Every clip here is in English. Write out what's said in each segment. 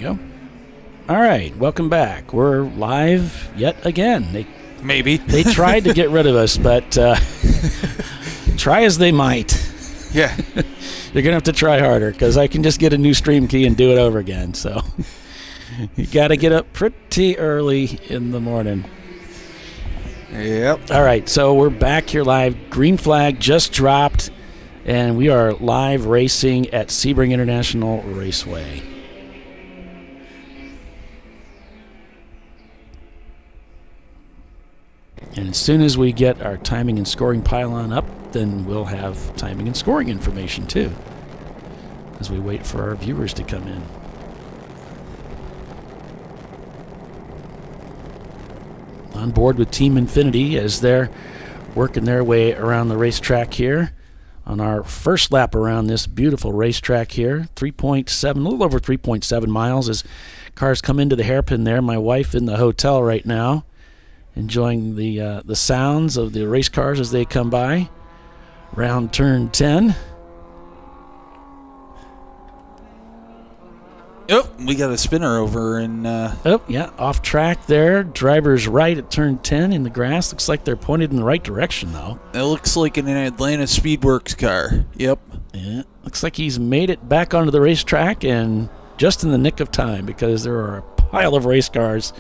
go. All right, welcome back. We're live yet again. Maybe. They tried to get rid of us, but try as they might. Yeah. You're going to have to try harder because I can just get a new stream key and do it over again. So you got to get up pretty early in the morning. Yep. All right, so we're back here live. Green flag just dropped, and we are live racing at Sebring International Raceway. And as soon as we get our timing and scoring pylon up, then we'll have timing and scoring information too, as we wait for our viewers to come in. On board with Team Infinity as they're working their way around the racetrack here on our first lap around this beautiful racetrack here. 3.7, a little over 3.7 miles as cars come into the hairpin there. My wife in the hotel right now, enjoying the sounds of the race cars as they come by. Round turn 10. Oh, we got a spinner over in... Oh, yeah, off track there. Driver's right at turn 10 in the grass. Looks like they're pointed in the right direction, though. It looks like an Atlanta Speedworks car. Yep. Yeah, looks like he's made it back onto the racetrack and just in the nick of time because there are a pile of race cars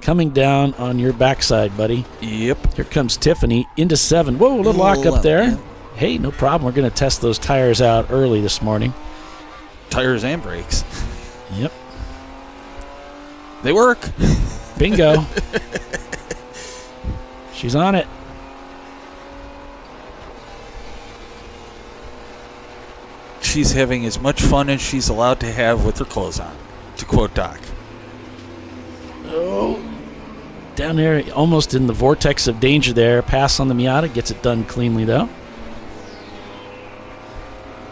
coming down on your backside, buddy. Yep. Here comes Tiffany into 7. Whoa, a little lock up there. Yeah. Hey, no problem. We're going to test those tires out early this morning. Tires and brakes. Yep. They work. Bingo. She's on it. She's having as much fun as she's allowed to have with her clothes on, to quote Doc. Oh, down there, almost in the vortex of danger there. Pass on the Miata, gets it done cleanly, though.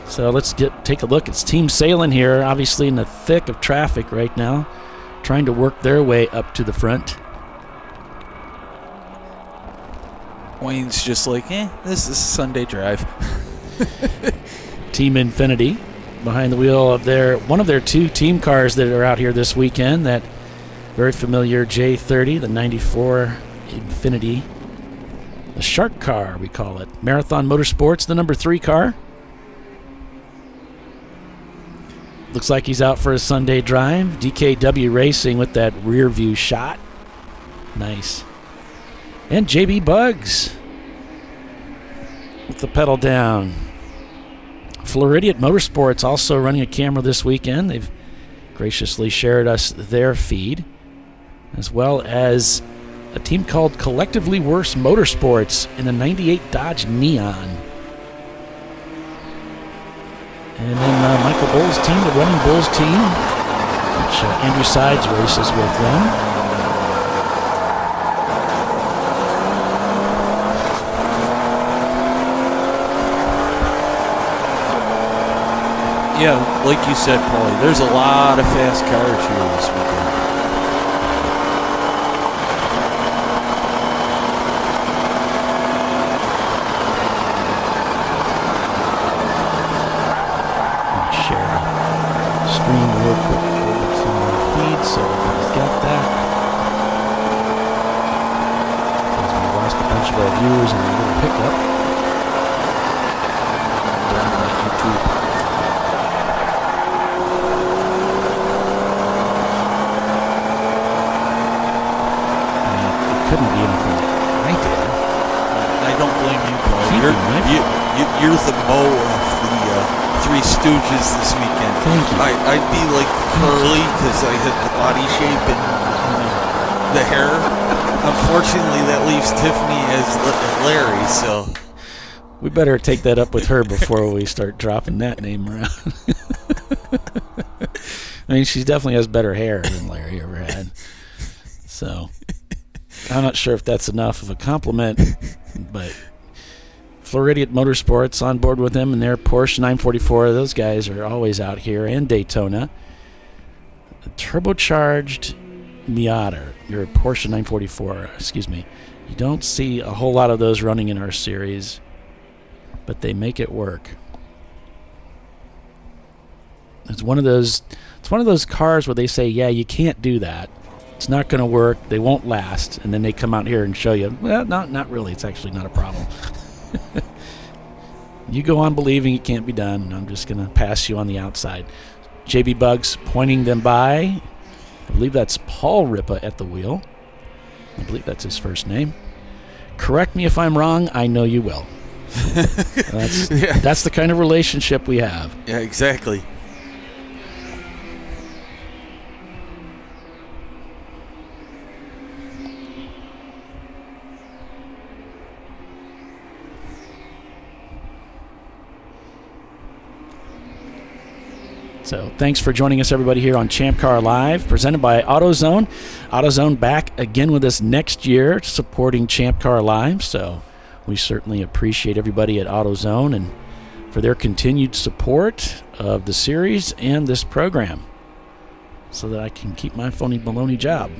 So let's take a look. It's Team Sailing here, obviously in the thick of traffic right now, trying to work their way up to the front. Wayne's just like, this is a Sunday drive. Team Infinity behind the wheel of one of their 2 team cars that are out here this weekend. That very familiar J30, the 94 Infinity. The Shark car, we call it. Marathon Motorsports, the number 3 car. Looks like he's out for a Sunday drive. DKW Racing with that rear view shot. Nice. And JB Bugs with the pedal down. Floridian Motorsports also running a camera this weekend. They've graciously shared us their feed, as well as a team called Collectively Worse Motorsports in a 98 Dodge Neon. And then Michael Bull's team, the Running Bulls team, which Andrew Sides races with them. Yeah, like you said, Paulie, there's a lot of fast cars here this weekend. Real quick over to my feed, so everybody's got that. Because we lost a bunch of our viewers in a little pickup. Down on YouTube. It couldn't be anything I did. I don't blame you, Paul. You're the Mo of the Three Stooges this weekend. Thank you. I'd be like Curly because I had the body shape and the hair. Unfortunately, that leaves Tiffany as Larry, so... We better take that up with her before we start dropping that name around. I mean, she definitely has better hair than Larry ever had. So, I'm not sure if that's enough of a compliment, but... Floridian Motorsports on board with them and their Porsche 944. Those guys are always out here, and Daytona. A turbocharged Miata, your Porsche 944, excuse me. You don't see a whole lot of those running in our series, but they make it work. It's one of those It's one of those cars where they say, yeah, you can't do that. It's not going to work. They won't last. And then they come out here and show you, well, not really. It's actually not a problem. You go on believing it can't be done, and I'm just going to pass you on the outside. JB Bugs pointing them by. I believe that's Paul Ripa at the wheel. I believe that's his first name. Correct me if I'm wrong. I know you will. That's the kind of relationship we have. Yeah, exactly. So thanks for joining us, everybody, here on Champ Car Live, presented by AutoZone. AutoZone back again with us next year, supporting Champ Car Live. So we certainly appreciate everybody at AutoZone and for their continued support of the series and this program, so that I can keep my phony baloney job.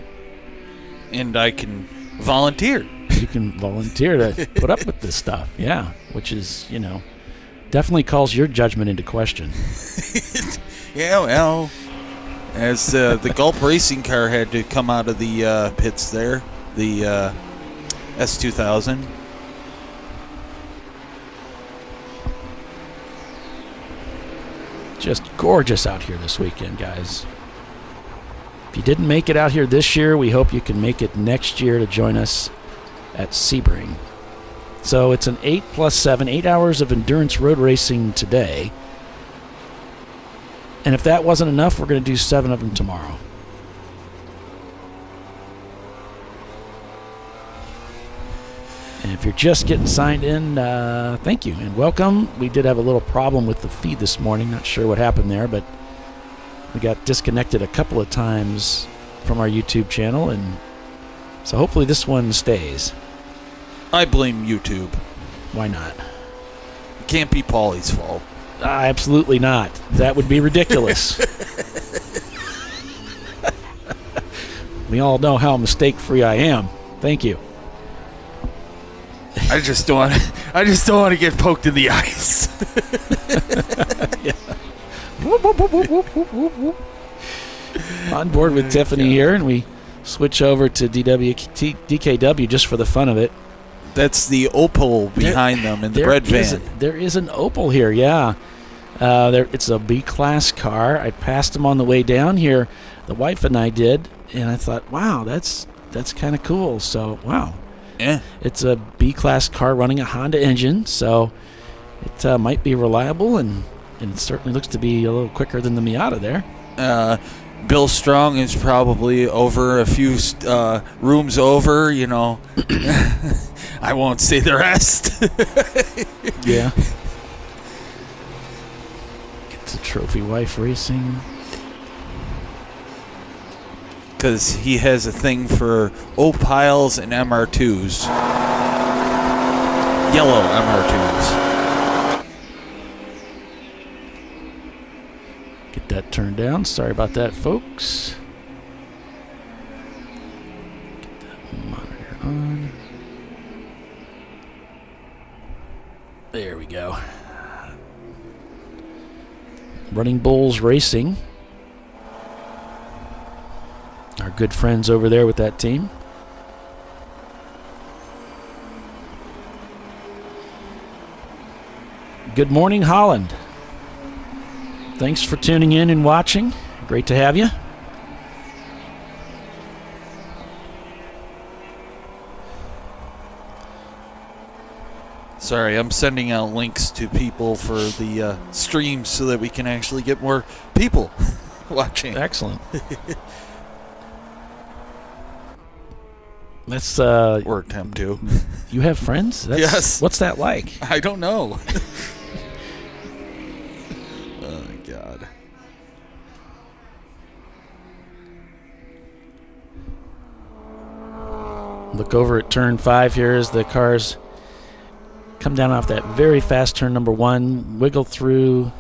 And I can volunteer. You can volunteer to put up with this stuff, yeah, which is, definitely calls your judgment into question. Yeah, well, as the Gulp racing car had to come out of the pits there, the S2000. Just gorgeous out here this weekend, guys. If you didn't make it out here this year, we hope you can make it next year to join us at Sebring. So it's an 8 hours of endurance road racing today. And if that wasn't enough, we're going to do 7 of them tomorrow. And if you're just getting signed in, thank you and welcome. We did have a little problem with the feed this morning. Not sure what happened there, but we got disconnected a couple of times from our YouTube channel, and so hopefully this one stays. I blame YouTube. Why not? It can't be Paulie's fault. Absolutely not. That would be ridiculous. We all know how mistake-free I am. Thank you. I just don't want to get poked in the eyes. Yeah. Whoop, whoop, whoop, whoop, whoop, whoop, whoop. On board with Tiffany here, and we switch over to DKW just for the fun of it. That's the Opal behind them in the red van. There is an Opal here, yeah. It's a B-class car. I passed them on the way down here. The wife and I did, and I thought, wow, that's kind of cool. So, wow. Yeah. It's a B-class car running a Honda engine, so it might be reliable, and it certainly looks to be a little quicker than the Miata there. Bill Strong is probably over a few rooms over, I won't say the rest. Yeah. Get to Trophy Wife Racing. Because he has a thing for Opiles and MR2s. Yellow MR2s. Get that turned down. Sorry about that, folks. Get that monitor on. There we go. Running Bulls Racing. Our good friends over there with that team. Good morning, Holland. Thanks for tuning in and watching. Great to have you. Sorry, I'm sending out links to people for the streams so that we can actually get more people watching. Excellent. Let's or attempt to. You have friends? Yes. What's that like? I don't know. Oh my God. Look over at turn 5 here as the cars come down off that very fast turn number 1, wiggle through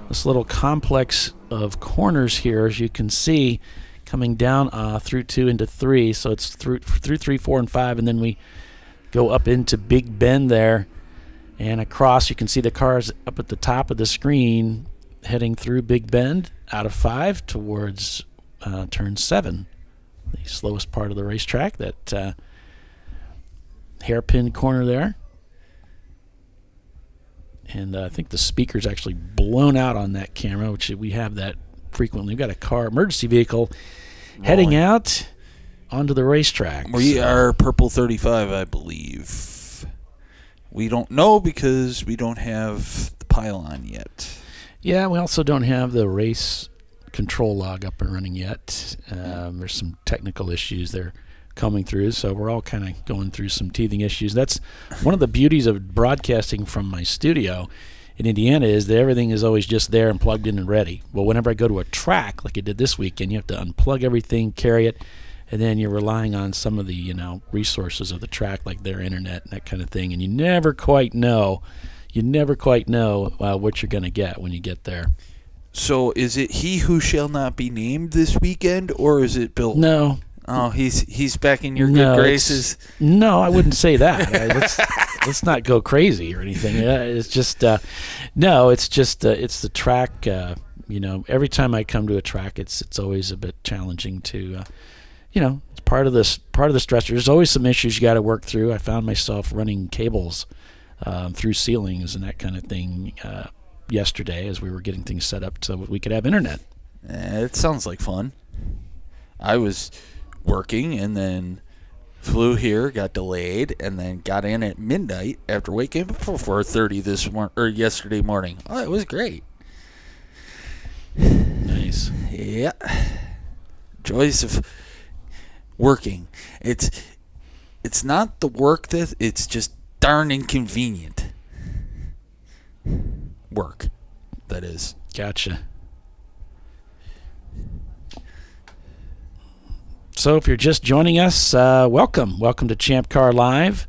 this little complex of corners here, as you can see, coming down through 2 into 3. So it's through 3, 4, and 5, and then we go up into Big Bend there and across. You can see the cars up at the top of the screen heading through Big Bend. out of 5 towards turn 7, the slowest part of the racetrack, that hairpin corner there. And I think the speaker's actually blown out on that camera, which we have that frequently. We've got a car, emergency vehicle, heading out onto the racetrack. We are purple 35, I believe. We don't know because we don't have the pylon yet. Yeah, we also don't have the race control log up and running yet. There's some technical issues they're coming through, so we're all kind of going through some teething issues. That's one of the beauties of broadcasting from my studio in Indiana, is that everything is always just there and plugged in and ready. Well, whenever I go to a track like I did this weekend, you have to unplug everything, carry it, and then you're relying on some of the resources of the track, like their internet and that kind of thing, and you never quite know what you're going to get when you get there. So is it he who shall not be named this weekend, or is it Bill? No. Oh, he's back in your good graces. No, I wouldn't say that. Let's not go crazy or anything. It's just it's the track. Every time I come to a track, it's always a bit challenging to, it's part of the stressor. There's always some issues you got to work through. I found myself running cables through ceilings and that kind of thing yesterday as we were getting things set up so we could have internet. It sounds like fun. I was working and then flew here, got delayed, and then got in at midnight after waking up before 4:30 yesterday morning. Oh, it was great. Nice. Yeah. Joys of working. It's not the work that it's just darn inconvenient. Work, that is. Gotcha. So if you're just joining us, welcome. Welcome to ChampCar.Live,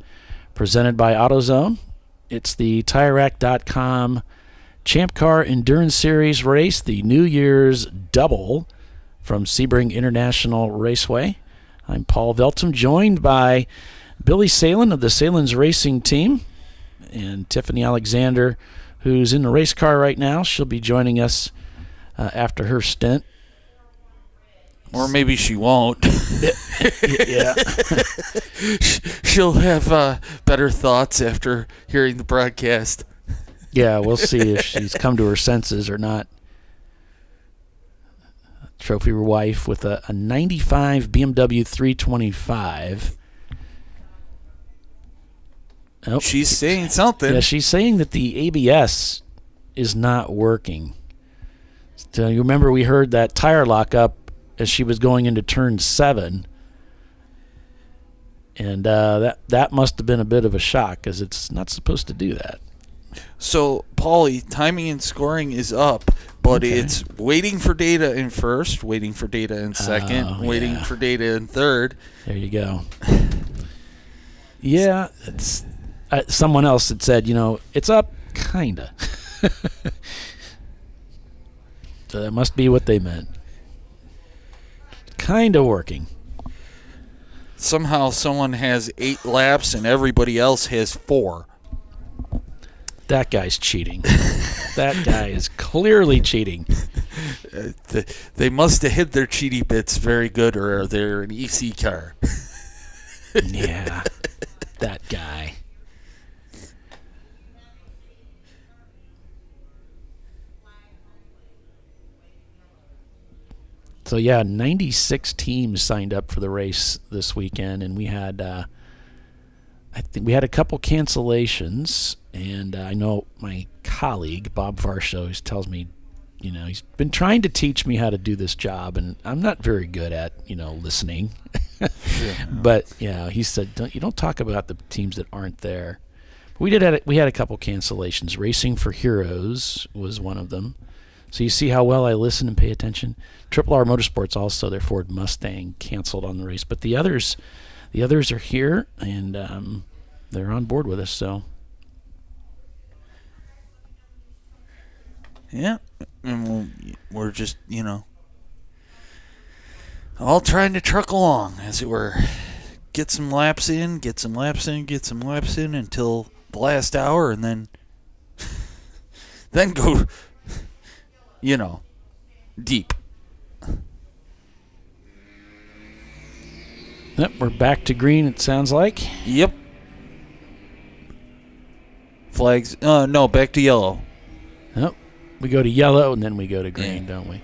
presented by AutoZone. It's the TireRack.com Champ Car Endurance Series race, the New Year's Double from Sebring International Raceway. I'm Paul Veltum, joined by Billy Salen of the Salen's Racing Team and Tiffany Alexander, who's in the race car right now. She'll be joining us after her stint. Or maybe she won't. Yeah. She'll have better thoughts after hearing the broadcast. Yeah, we'll see if she's come to her senses or not. Trophy wife with a 95 BMW 325. Oh, she's saying something. Yeah, she's saying that the ABS is not working. So you remember we heard that tire lock up as she was going into turn 7, and that must have been a bit of a shock, because it's not supposed to do that. So, Paulie, timing and scoring is up, but Okay. it's waiting for data in first, waiting for data in second, waiting for data in third. There you go. Yeah, it's someone else had said, it's up, kinda. So that must be what they meant. Kinda working. Somehow someone has 8 laps and everybody else has 4. That guy's cheating. That guy is clearly cheating. They must have hid their cheaty bits very good, or they're an EC car. Yeah, that guy. So yeah, 96 teams signed up for the race this weekend, and we had, I think we had a couple cancellations. And I know my colleague Bob Varsho tells me, he's been trying to teach me how to do this job, and I'm not very good at, listening. But he said, you don't talk about the teams that aren't there. We had a couple cancellations. Racing for Heroes was one of them. So you see how well I listen and pay attention. Triple R Motorsports also, their Ford Mustang canceled on the race, but the others are here, and they're on board with us. So yeah, and we're just all trying to truck along, as it were. Get some laps in until the last hour, and then go, deep. Yep, we're back to green, it sounds like. Yep. Flags. No, back to yellow. Nope. We go to yellow and then we go to green, don't we?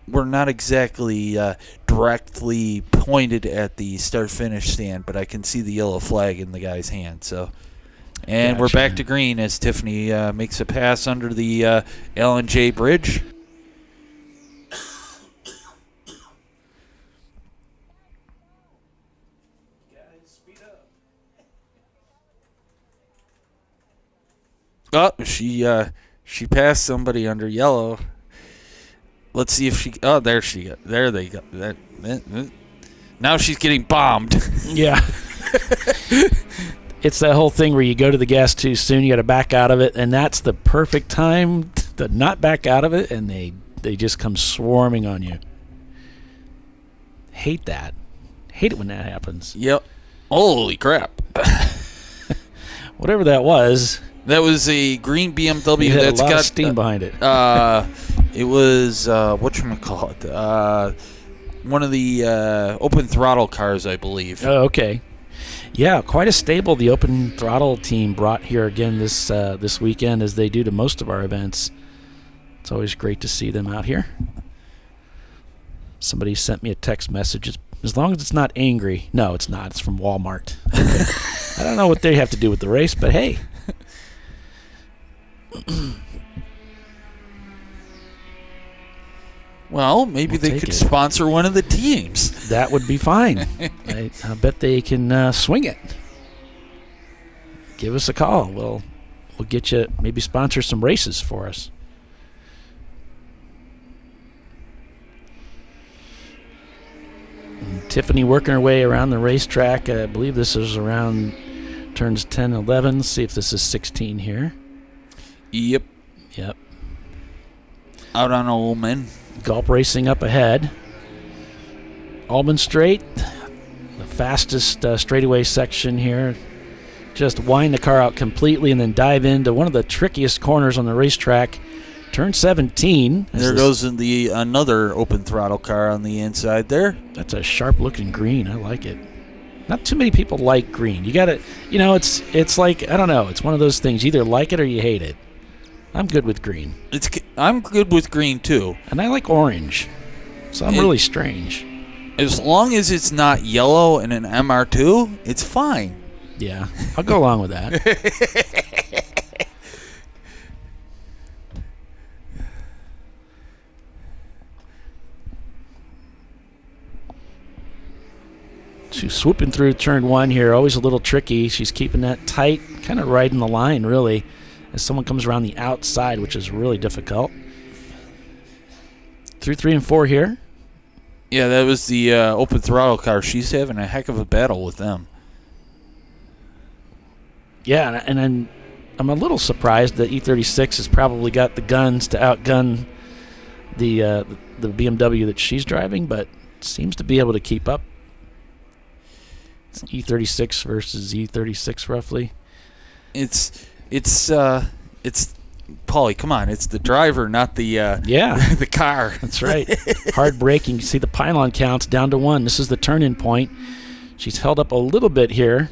We're not exactly directly pointed at the start-finish stand, but I can see the yellow flag in the guy's hand. And we're back to green as Tiffany makes a pass under the L&J bridge. Oh, she passed somebody under yellow. Let's see if she. Oh, there she got. There they go. Now she's getting bombed. Yeah. It's that whole thing where you go to the gas too soon, you got to back out of it, and that's the perfect time to not back out of it, and they just come swarming on you. Hate that. Hate it when that happens. Yep. Holy crap. Whatever that was. That was a green BMW that's got of steam behind it. It was whatchamacallit? One of the open throttle cars, I believe. Oh, okay. Yeah, quite a stable the open throttle team brought here again this weekend, as they do to most of our events. It's always great to see them out here. Somebody sent me a text message. As long as it's not angry. No, it's not. It's from Walmart. I don't know what they have to do with the race, but hey. Well, maybe they could sponsor one of the teams. That would be fine. I bet they can swing it. Give us a call. We'll get you, maybe sponsor some races for us. And Tiffany working her way around the racetrack. I believe this is around turns 10, 11. Let's see if this is 16 here. Yep. Out on Ullman. Gulp racing up ahead. Alban Straight, the fastest straightaway section here. Just wind the car out completely and then dive into one of the trickiest corners on the racetrack. Turn 17. There goes another open throttle car on the inside there. That's a sharp-looking green. I like it. Not too many people like green. You got to, it's like, I don't know. It's one of those things. You either like it or you hate it. I'm good with green. I'm good with green, too. And I like orange. So I'm really strange. As long as it's not yellow and an MR2, it's fine. Yeah, I'll go along with that. She's swooping through turn 1 here. Always a little tricky. She's keeping that tight, kind of riding the line, really, as someone comes around the outside, which is really difficult. Through 3 and 4 here. Yeah, that was the open throttle car. She's having a heck of a battle with them. Yeah, and I'm a little surprised that E36 has probably got the guns to outgun the BMW that she's driving, but seems to be able to keep up. It's E36 versus E36 roughly. It's Paulie, come on, it's the driver, not the the car. That's right. Hard braking. You see the pylon counts down to 1. This is the turn-in point. She's held up a little bit here.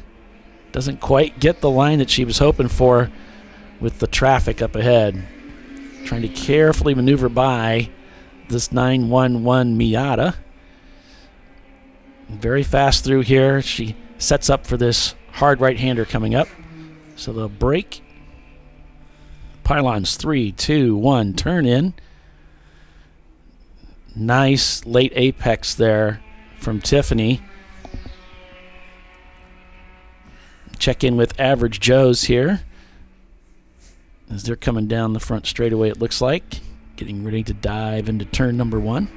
Doesn't quite get the line that she was hoping for with the traffic up ahead. Trying to carefully maneuver by this 911 Miata. Very fast through here. She sets up for this hard right-hander coming up. So they'll brake. Pylons 3, 2, 1, turn in. Nice late apex there from Tiffany. Check in with Average Joe's here as they're coming down the front straightaway, it looks like. Getting ready to dive into turn number 1.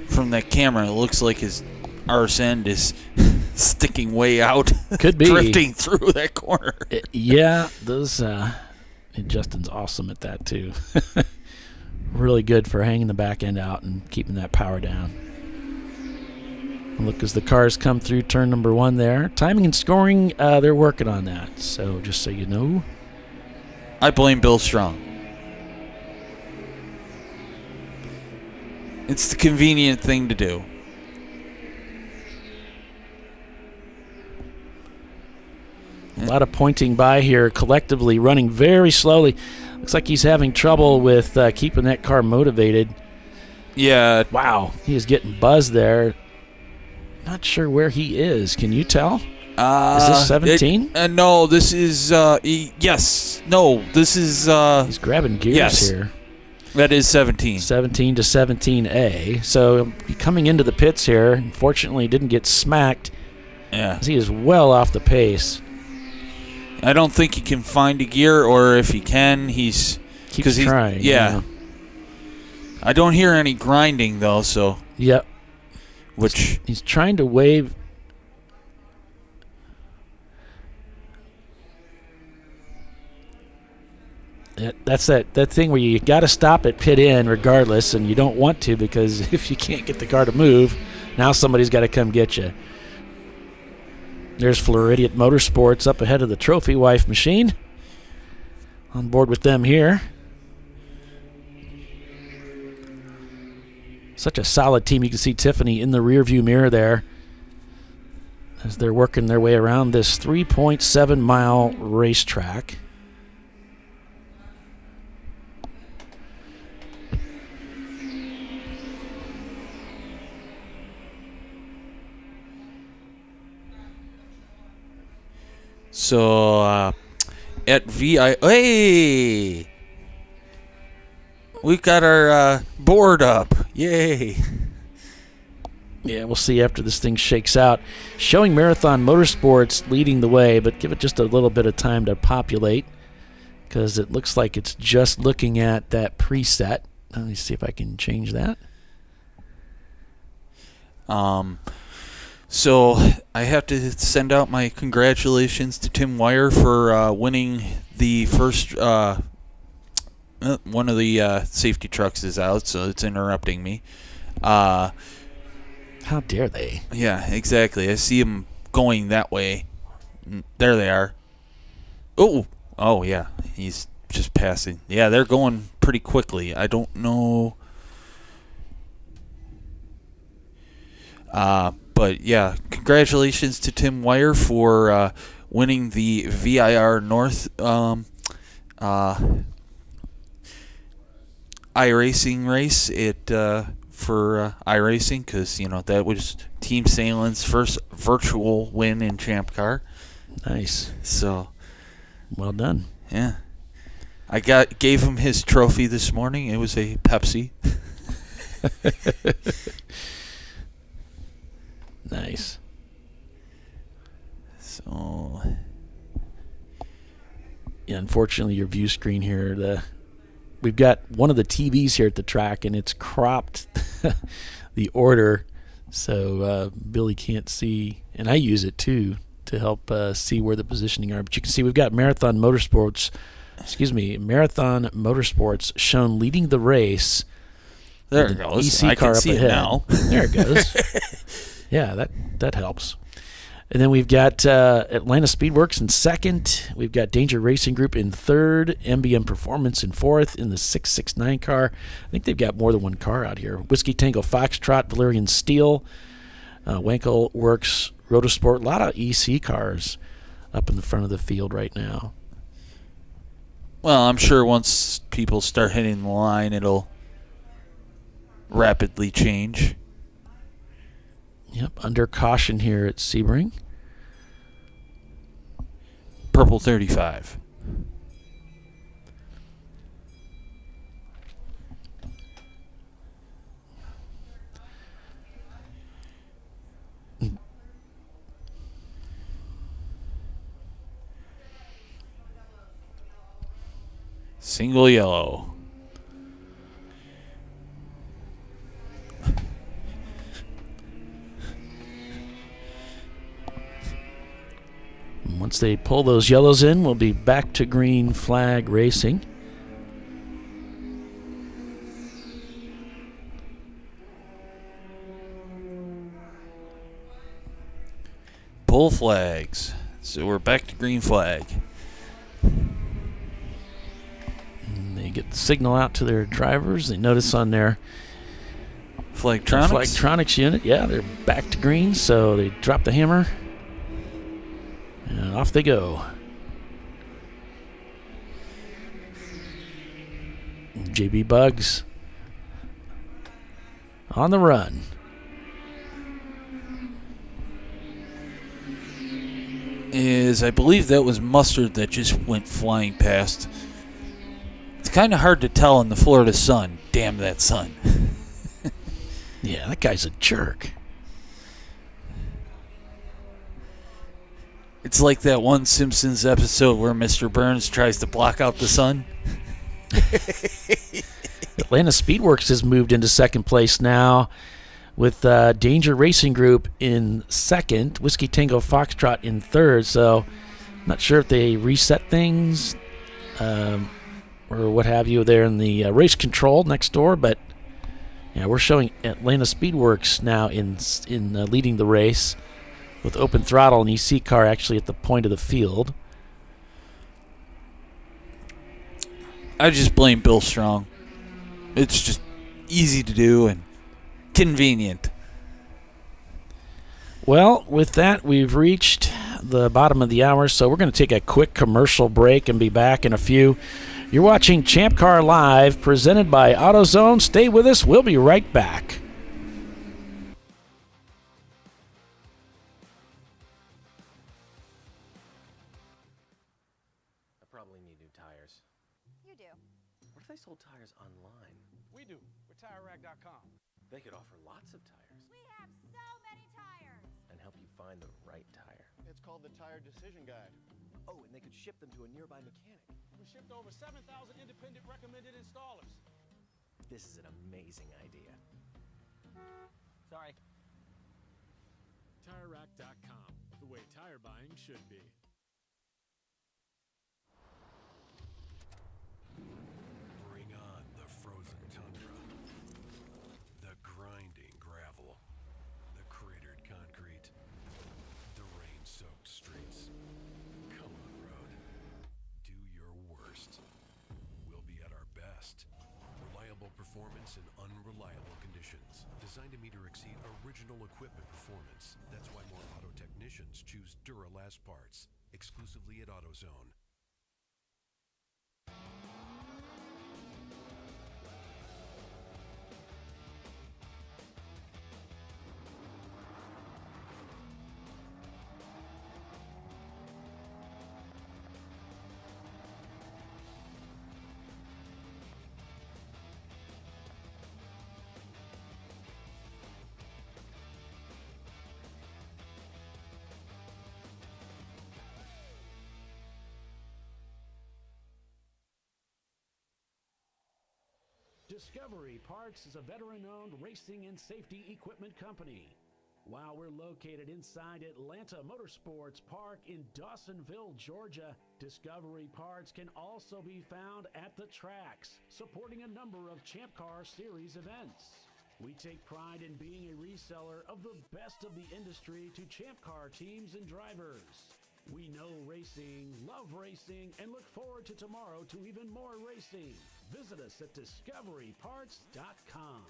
From that camera, it looks like his arse end is sticking way out. Could be. Drifting through that corner. Yeah, Justin's awesome at that too. Really good for hanging the back end out and keeping that power down. Look as the cars come through turn number 1 there. Timing and scoring, they're working on that. So just so you know. I blame Bill Strong. It's the convenient thing to do. A lot of pointing by here, collectively running very slowly. Looks like he's having trouble with keeping that car motivated. Yeah. Wow, he is getting buzzed there. Not sure where he is. Can you tell? Is this 17? No, this is yes. No, this is He's grabbing gears here. That is 17. 17 to 17A. So coming into the pits here, unfortunately didn't get smacked. Yeah. He is well off the pace. I don't think he can find a gear, or if he can, he's trying. Yeah. I don't hear any grinding though, so. Yep. Which he's trying to wave. That's that thing where you got to stop at pit in regardless, and you don't want to, because if you can't get the car to move, now somebody's got to come get you. There's Floridian Motorsports up ahead of the Trophy Wife machine. On board with them here. Such a solid team. You can see Tiffany in the rearview mirror there as they're working their way around this 3.7-mile racetrack. So at hey, we've got our board up. Yay. Yeah, we'll see after this thing shakes out. Showing Marathon Motorsports leading the way, but give it just a little bit of time to populate, because it looks like it's just looking at that preset. Let me see if I can change that. So I have to send out my congratulations to Tim Wire for winning the first. One of the safety trucks is out, so it's interrupting me. How dare they? Yeah, exactly. I see him going that way. There they are. Oh yeah, he's just passing. Yeah, they're going pretty quickly. I don't know. But yeah, congratulations to Tim Wire for winning the VIR North iRacing race for iRacing, because that was Team Salen's first virtual win in Champ Car. Nice. So, well done. Yeah, I gave him his trophy this morning. It was a Pepsi. Nice. So, yeah, unfortunately, your view screen here, we've got one of the TVs here at the track, and it's cropped the order, so Billy can't see, and I use it too to help see where the positioning are. But you can see we've got Marathon Motorsports shown leading the race. There it goes. I can see it now. There it goes. Yeah, that helps. And then we've got Atlanta Speedworks in second. We've got Danger Racing Group in third. MBM Performance in fourth in the 669 car. I think they've got more than one car out here. Whiskey Tango Foxtrot, Valerian Steel, Wankel Works, Rotosport. A lot of EC cars up in the front of the field right now. Well, I'm sure once people start hitting the line, it'll rapidly change. Yep, under caution here at Sebring. Purple 35. Single yellow. Once they pull those yellows in, we'll be back to green flag racing. Pull flags. So we're back to green flag. get the signal out to their drivers. They notice on their Flagtronics unit, yeah, they're back to green, so they drop the hammer, and off they go. JB Bugs on the run. I believe that was Mustard that just went flying past. It's kind of hard to tell in the Florida sun. Damn that sun. Yeah, that guy's a jerk. It's like that one Simpsons episode where Mr. Burns tries to block out the sun. Atlanta Speedworks has moved into second place now with Danger Racing Group in second, Whiskey Tango Foxtrot in third. So not sure if they reset things or what have you there in the race control next door, but yeah, we're showing Atlanta Speedworks now in leading the race with Open Throttle and EC Car actually at the point of the field. I just blame Bill Strong. It's just easy to do and convenient. Well, with that, we've reached the bottom of the hour, so we're going to take a quick commercial break and be back in a few. You're watching Champ Car Live, presented by AutoZone. Stay with us. We'll be right back. I probably need new tires. You do. What if they sold tires online? We do. We're TireRack.com. They could offer lots of tires We have so many tires. and help you find the right tire. It's called the Tire Decision Guide. Oh, and they could ship them to a nearby mechanic. We shipped over 7,000 independent recommended installers. This is an amazing idea. Sorry. TireRack.com, the way tire buying should be. Bring on the frozen tundra, the grinding gravel, the cratered concrete, the rain-soaked streets. Come on, road. Do your worst. We'll be at our best. Reliable performance in unreliable conditions. Designed to meet or exceed original equipment performance. That's why more auto technicians choose Duralast parts. Exclusively at AutoZone. Discovery Parts is a veteran-owned racing and safety equipment company. While we're located inside Atlanta Motorsports Park in Dawsonville, Georgia, Discovery Parts can also be found at the tracks, supporting a number of Champ Car Series events. We take pride in being a reseller of the best of the industry to Champ Car teams and drivers. We know racing, love racing, and look forward to tomorrow to even more racing. Visit us at discoveryparts.com.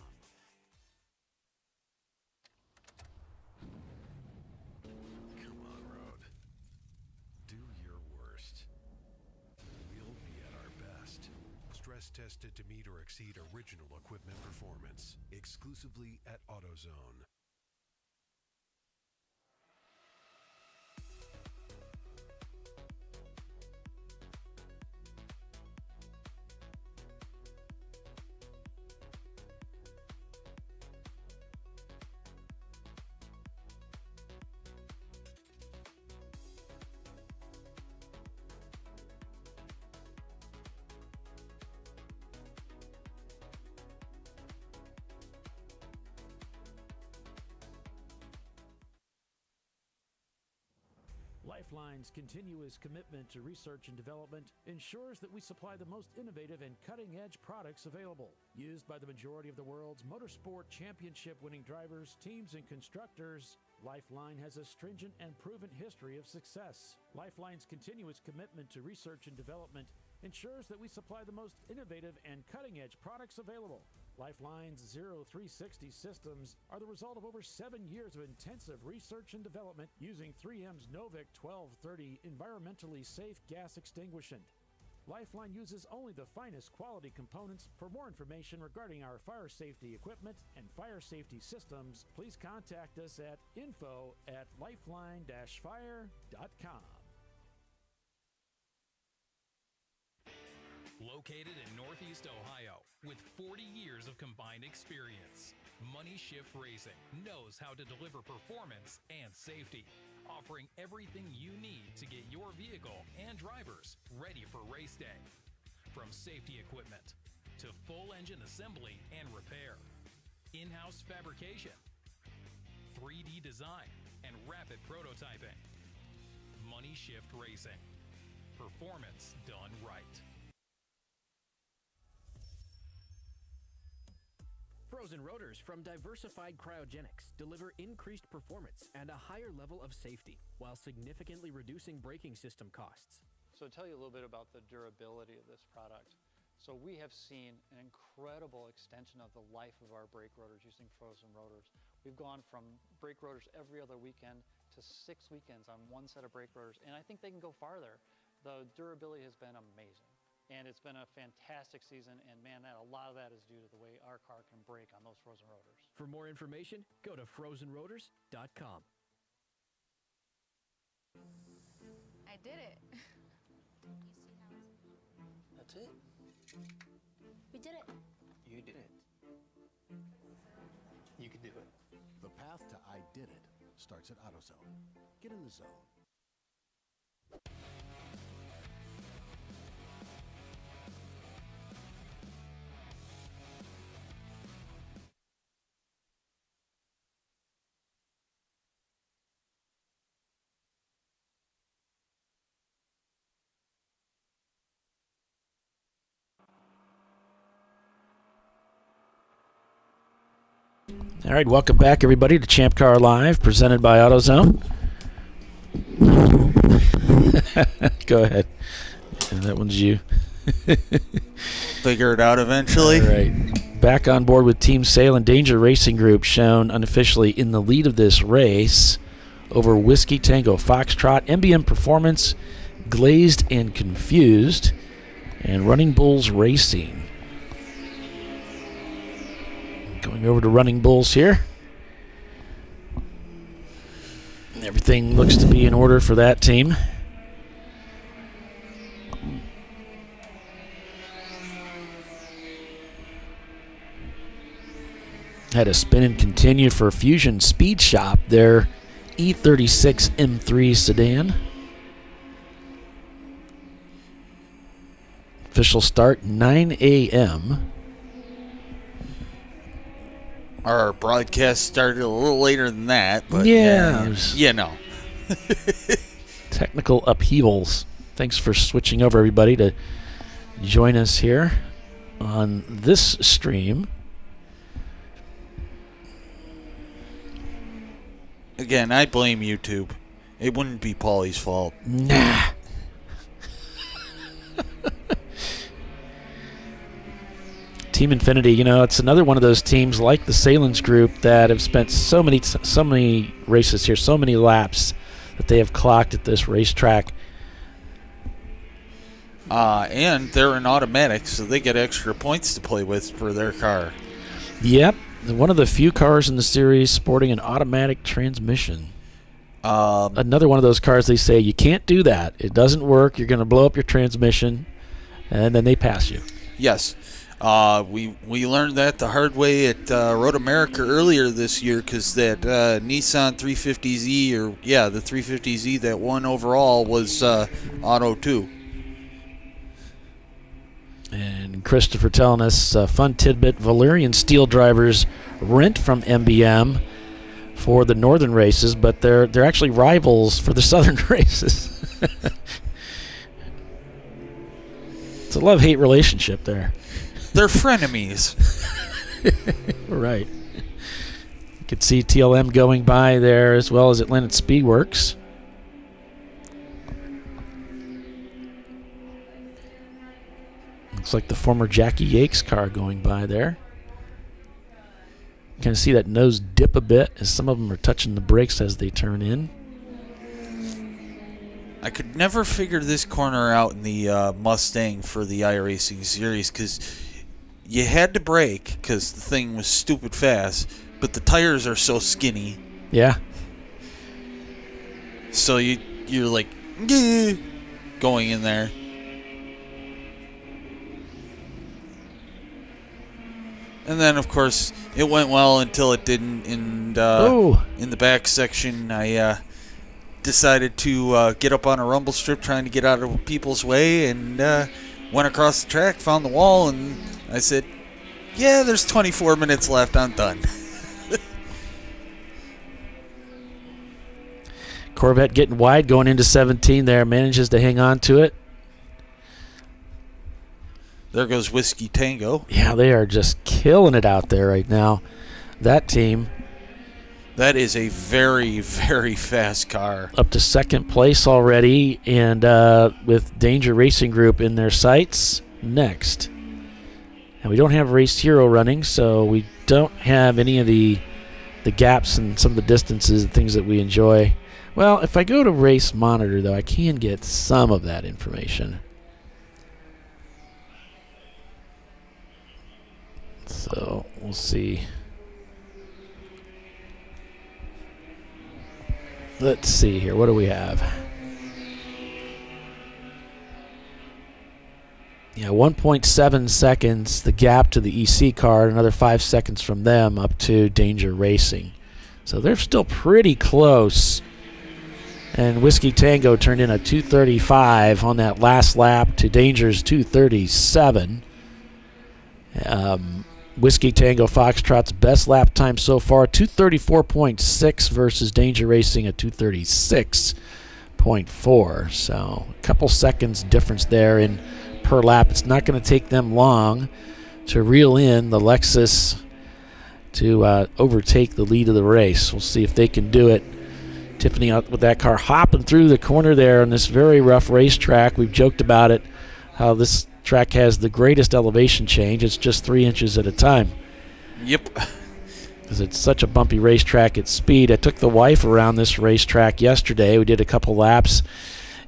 Come on, road. Do your worst. We'll be at our best. Stress tested to meet or exceed original equipment performance. Exclusively at AutoZone. Lifeline's continuous commitment to research and development ensures that we supply the most innovative and cutting-edge products available. Used by the majority of the world's motorsport championship-winning drivers, teams, and constructors, Lifeline has a stringent and proven history of success. Lifeline's continuous commitment to research and development ensures that we supply the most innovative and cutting-edge products available. Lifeline's Zero 360 systems are the result of over 7 years of intensive research and development using 3M's Novik 1230 environmentally safe gas extinguishant. Lifeline uses only the finest quality components. For more information regarding our fire safety equipment and fire safety systems, please contact us at info@lifeline-fire.com. Located in Northeast Ohio, with 40 years of combined experience, Money Shift Racing knows how to deliver performance and safety, offering everything you need to get your vehicle and drivers ready for race day. From safety equipment to full engine assembly and repair, in-house fabrication, 3D design, and rapid prototyping. Money Shift Racing. Performance done right. Frozen rotors from Diversified Cryogenics deliver increased performance and a higher level of safety while significantly reducing braking system costs. So to tell you a little bit about the durability of this product. So we have seen an incredible extension of the life of our brake rotors using frozen rotors. We've gone from brake rotors every other weekend to 6 weekends on one set of brake rotors, and I think they can go farther. The durability has been amazing. And it's been a fantastic season, and man, a lot of that is due to the way our car can brake on those frozen rotors. For more information, go to frozenrotors.com. I did it. That's it. We did it. You did it. You can do it. The path to I did it starts at AutoZone. Get in the zone. All right, welcome back, everybody, to ChampCar.Live, presented by AutoZone. Go ahead. Yeah, that one's you. Figure it out eventually. All right. Back on board with Team Sail and Danger Racing Group, shown unofficially in the lead of this race over Whiskey Tango Foxtrot, MBM Performance, Glazed and Confused, and Running Bulls Racing. Going over to Running Bulls here. Everything looks to be in order for that team. Had a spin and continue for Fusion Speed Shop, their E36 M3 sedan. Official start 9 a.m. Our broadcast started a little later than that, but yeah, you know. Technical upheavals. Thanks for switching over, everybody, to join us here on this stream. Again, I blame YouTube. It wouldn't be Paulie's fault. Nah. Team Infinity, you know, it's another one of those teams like the Salins group that have spent so many races here, so many laps that they have clocked at this racetrack. And they're in automatic, so they get extra points to play with for their car. Yep, one of the few cars in the series sporting an automatic transmission. Another one of those cars they say, you can't do that. It doesn't work. You're going to blow up your transmission, and then they pass you. Yes. We learned that the hard way at Road America earlier this year because that Nissan 350Z, the 350Z that won overall was Auto 2. And Christopher telling us, fun tidbit, Valerian Steel drivers rent from MBM for the northern races, but they're actually rivals for the southern races. It's a love-hate relationship there. They're frenemies. Right. You could see TLM going by there as well as Atlanta Speedworks. Looks like the former Jackie Yates car going by there. You can see that nose dip a bit as some of them are touching the brakes as they turn in. I could never figure this corner out in the Mustang for the iRacing series because you had to brake because the thing was stupid fast, but the tires are so skinny. Yeah. So you're like going in there. And then, of course, it went well until it didn't. And in the back section, I decided to get up on a rumble strip trying to get out of people's way and went across the track, found the wall, and I said, yeah, there's 24 minutes left. I'm done. Corvette getting wide going into 17 there. Manages to hang on to it. There goes Whiskey Tango. Yeah, they are just killing it out there right now. That team. That is a very, very fast car. Up to second place already, and with Danger Racing Group in their sights next. And we don't have Race Hero running, so we don't have any of the gaps and some of the distances and things that we enjoy. Well, if I go to Race Monitor, though, I can get some of that information. So we'll see. Let's see here. What do we have? Yeah, 1.7 seconds, the gap to the EC car, another 5 seconds from them up to Danger Racing. So they're still pretty close. And Whiskey Tango turned in a 2:35 on that last lap to Danger's 2:37. Whiskey Tango Foxtrot's best lap time so far, 2:34.6 versus Danger Racing at 2:36.4. So a couple seconds difference there in per lap. It's not going to take them long to reel in the Lexus to overtake the lead of the race. We'll see if they can do it. Tiffany out with that car hopping through the corner there on this very rough racetrack. We've joked about it, how this track has the greatest elevation change. It's just 3 inches at a time. Yep. Because it's such a bumpy racetrack at speed. I took the wife around this racetrack yesterday. We did a couple laps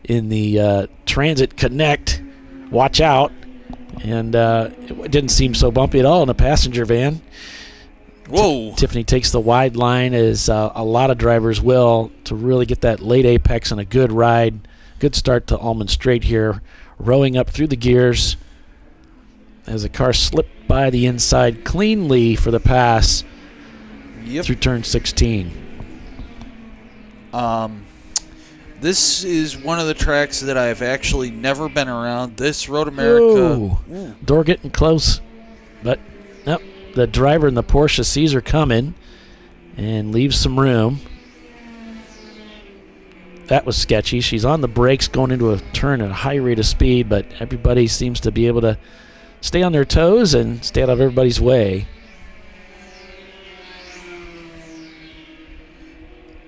in the Transit Connect. Watch out. And it didn't seem so bumpy at all in a passenger van. Whoa. Tiffany takes the wide line, as a lot of drivers will, to really get that late apex and a good ride. Good start to Almond Straight here. Rowing up through the gears as the car slipped by the inside cleanly for the pass through turn 16. This is one of the tracks that I've actually never been around. This Road America. Ooh. Door getting close. But, nope. The driver in the Porsche sees her coming and leaves some room. That was sketchy. She's on the brakes going into a turn at a high rate of speed, but everybody seems to be able to stay on their toes and stay out of everybody's way.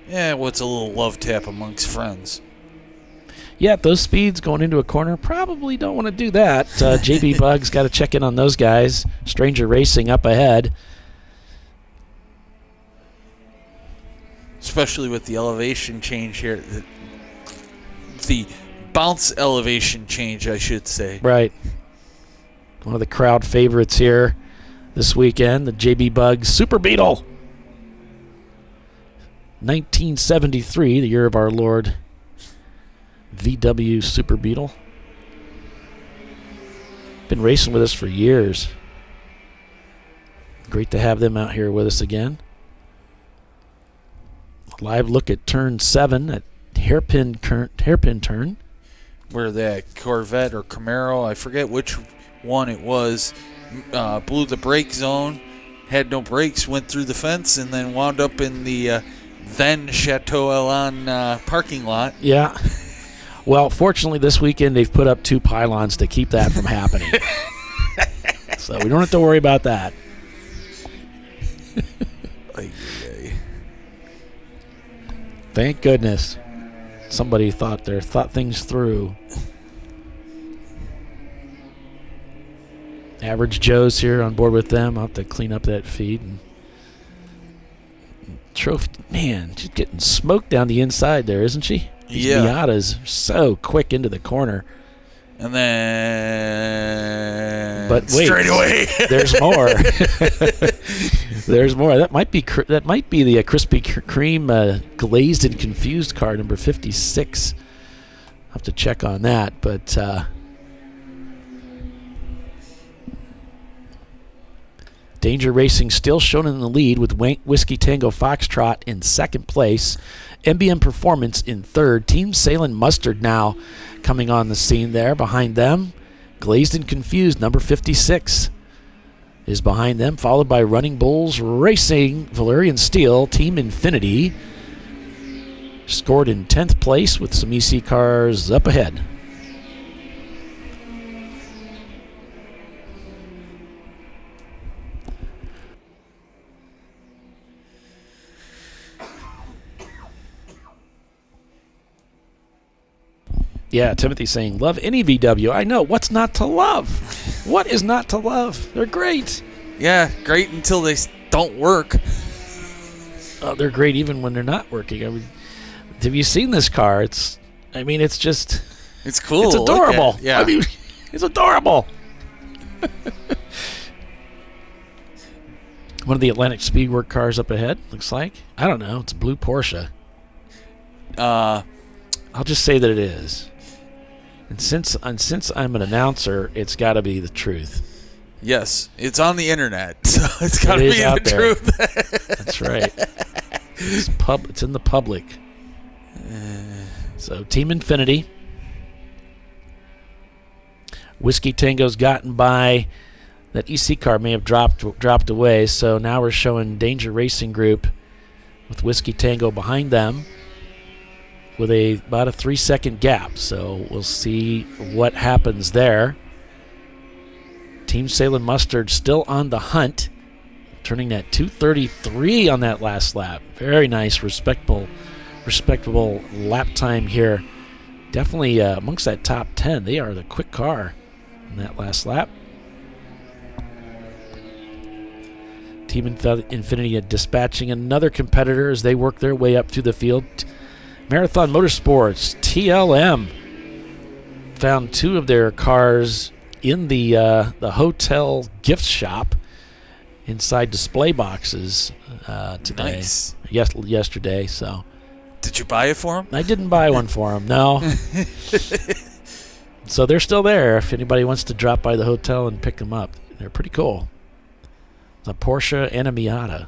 Yeah, what's a little love tap amongst friends? Yeah, at those speeds going into a corner, probably don't want to do that. JB Bug's got to check in on those guys. Stranger Racing up ahead. Especially with the elevation change here. The bounce elevation change, I should say. Right. One of the crowd favorites here this weekend, the JB Bug Super Beetle. 1973, the year of our Lord. VW Super Beetle. Been racing with us for years. Great to have them out here with us again. Live look at turn 7, at hairpin turn. Where that Corvette or Camaro, I forget which one it was, blew the brake zone, had no brakes, went through the fence, and then wound up in the then Chateau Elan parking lot. Yeah. Well, fortunately, this weekend they've put up 2 pylons to keep that from happening. So we don't have to worry about that. Thank goodness. Somebody thought things through. Average Joe's here on board with them. I'll have to clean up that feed. And Trophy, man, she's getting smoked down the inside there, isn't she? These Miatas are so quick into the corner. And then, but wait, straight away, there's more. There's more. That might be the Krispy Kreme glazed and confused car, number 56. I'll have to check on that, but Danger Racing still shown in the lead with Whiskey Tango Foxtrot in second place. MBM Performance in third. Team Salem Mustard now coming on the scene there behind them. Glazed and Confused, number 56, is behind them, followed by Running Bulls Racing, Valerian Steel, Team Infinity. Scored in 10th place with some EC cars up ahead. Yeah, Timothy saying, love any VW. I know. What's not to love? What is not to love? They're great. Yeah, great until they don't work. Oh, they're great even when they're not working. I mean, have you seen this car? It's just... It's cool. It's adorable. Yeah. I mean, it's adorable. One of the Atlantic Speedwork cars up ahead, looks like. I don't know. It's a blue Porsche. I'll just say that it is. And since I'm an announcer, it's got to be the truth. Yes, it's on the internet, so it's got to be the truth. That's right. It's in the public. So Team Infinity. Whiskey Tango's gotten by. That EC car may have dropped away, so now we're showing Danger Racing Group with Whiskey Tango behind them with about a 3-second gap. So we'll see what happens there. Team Salem Mustard still on the hunt, turning that 2:33 on that last lap. Very nice, respectable lap time here. Definitely amongst that top 10. They are the quick car in that last lap. Team Infinity dispatching another competitor as they work their way up through the field. Marathon Motorsports, TLM, found two of their cars in the hotel gift shop inside display boxes today. Nice. Yesterday. So, did you buy it for them? I didn't buy one for them. No. So they're still there. If anybody wants to drop by the hotel and pick them up, they're pretty cool. It's a Porsche and a Miata.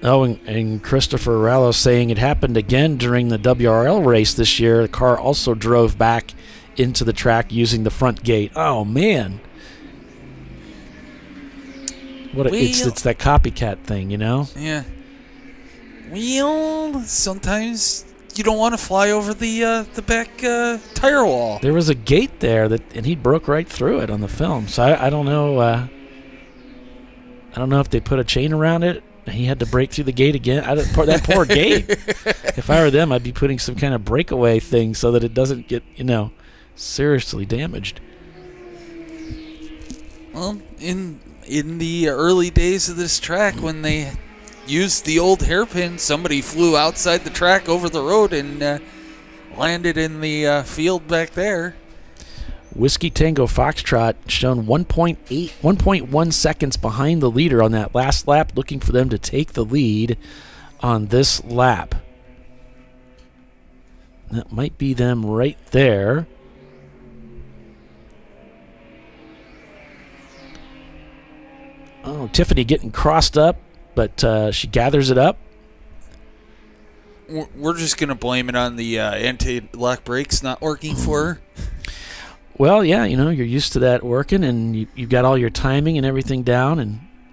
Oh, and Christopher Rallo saying it happened again during the WRL race this year. The car also drove back into the track using the front gate. Oh, man. It's that copycat thing, you know? Yeah. Well, sometimes you don't want to fly over the back tire wall. There was a gate there, and he broke right through it on the film. So I don't know. I don't know if they put a chain around it. He had to break through the gate again. That poor gate. If I were them, I'd be putting some kind of breakaway thing so that it doesn't get, seriously damaged. Well, in the early days of this track, when they used the old hairpin, somebody flew outside the track over the road and landed in the field back there. Whiskey Tango Foxtrot shown 1.1 seconds behind the leader on that last lap, looking for them to take the lead on this lap. That might be them right there. Oh, Tiffany getting crossed up, but she gathers it up. We're just going to blame it on the anti-lock brakes not working for her. Well, yeah, you're used to that working, and you've got all your timing and everything down,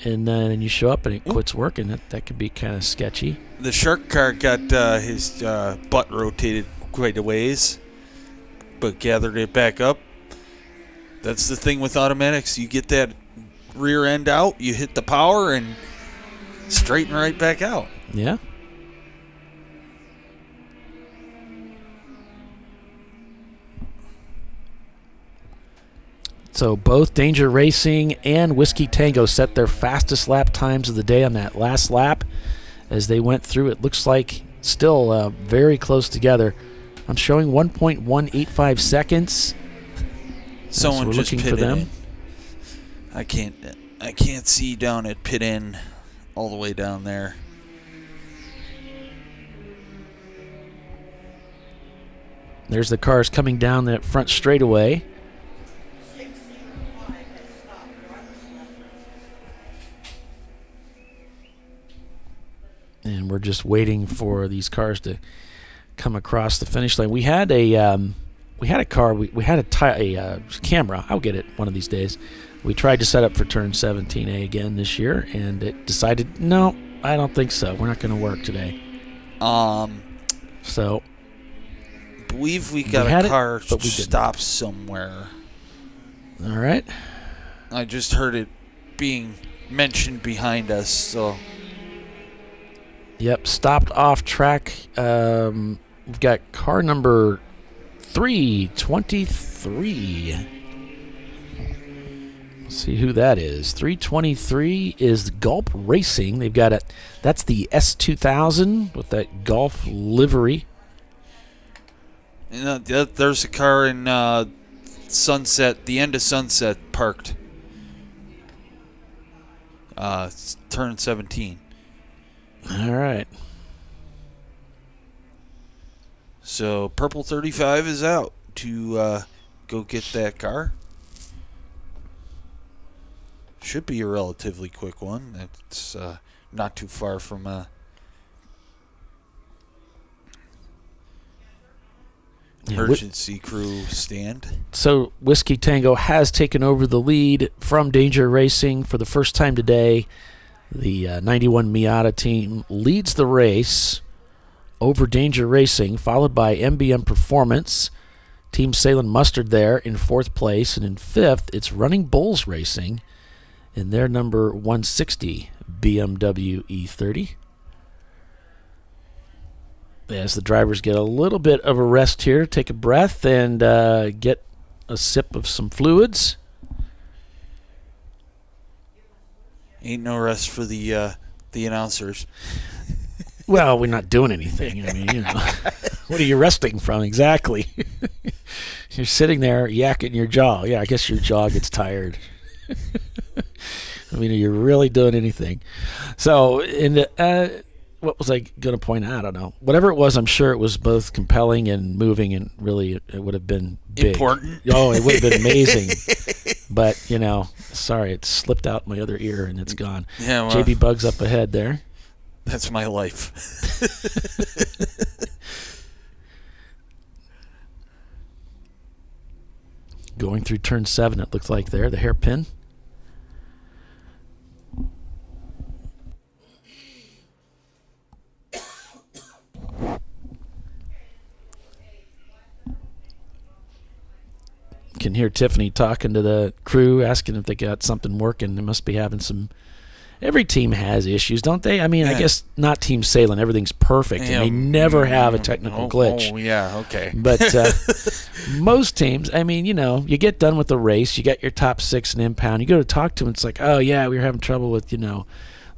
and then you show up and it quits working. That could be kind of sketchy. The shark car got his butt rotated quite a ways, but gathered it back up. That's the thing with automatics. You get that rear end out, you hit the power, and straighten right back out. Yeah. So both Danger Racing and Whiskey Tango set their fastest lap times of the day on that last lap as they went through. It looks like still very close together. I'm showing 1.185 seconds. Someone we're just looking pitted for them. in. I can't see down at pit in all the way down there. There's the cars coming down that front straightaway. And we're just waiting for these cars to come across the finish line. We had a car. We had a camera. I'll get it one of these days. We tried to set up for turn 17A again this year, and it decided, no, I don't think so. We're not going to work today. So, I believe we got a car stopped somewhere. All right. I just heard it being mentioned behind us, so. Yep, stopped off track. We've got car number 323. Let's see who that is. 323 is Gulp Racing. They've got it. That's the S2000 with that Gulf livery. And there's a car in Sunset, the end of Sunset, parked. Turn 17. All right. So Purple 35 is out to go get that car. Should be a relatively quick one. It's not too far from emergency crew stand. So Whiskey Tango has taken over the lead from Danger Racing for the first time today. The 91 Miata team leads the race over Danger Racing, followed by MBM Performance. Team Salem Mustard there in fourth place. And in fifth, it's Running Bulls Racing in their number 160 BMW E30. As the drivers get a little bit of a rest here, take a breath and get a sip of some fluids. Ain't no rest for the announcers. Well, we're not doing anything. I mean, you know, what are you resting from exactly? You're sitting there yakking your jaw. Yeah, I guess your jaw gets tired. I mean, are you really doing anything? So, what was I going to point out? I don't know. Whatever it was, I'm sure it was both compelling and moving, and really it would have been big. Important. Oh, it would have been amazing. But, you know, sorry, it slipped out my other ear and it's gone. Yeah, well, JB Bug's up ahead there. That's my life. Going through turn 7, it looks like there, the hairpin. Can hear Tiffany talking to the crew, asking if they got something working. They must be having some. Every team has issues, don't they? I mean, yeah. I guess not Team Salem. Everything's perfect, and they never have a technical glitch. Oh, yeah, okay. But most teams, I mean, you know, you get done with the race, you got your top 6 in impound, you go to talk to them, it's like, oh, yeah, we were having trouble with, you know,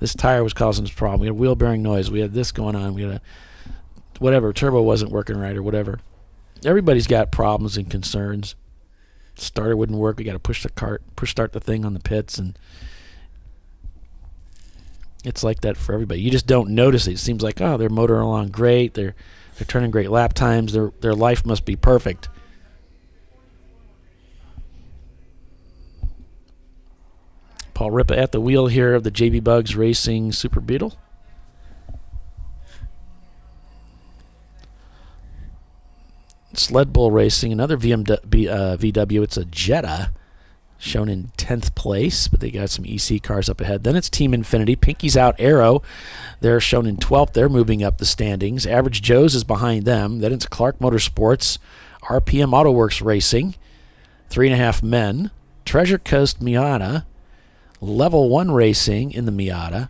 this tire was causing us a problem. We had wheel bearing noise. We had this going on. We had whatever, turbo wasn't working right or whatever. Everybody's got problems and concerns. Starter wouldn't work. We got to push start the thing on the pits, and it's like that for everybody. You just don't notice it. It seems like, oh, they're motoring along great. They're turning great lap times. Their life must be perfect. Paul Ripa at the wheel here of the JB Bugs Racing Super Beetle. Sled Bull Racing, another VW. It's a Jetta, shown in 10th place, but they got some EC cars up ahead. Then it's Team Infinity. Pinky's Out Arrow. They're shown in 12th. They're moving up the standings. Average Joe's is behind them. Then it's Clark Motorsports, RPM AutoWorks Racing, 3.5 men. Treasure Coast Miata, Level 1 Racing in the Miata.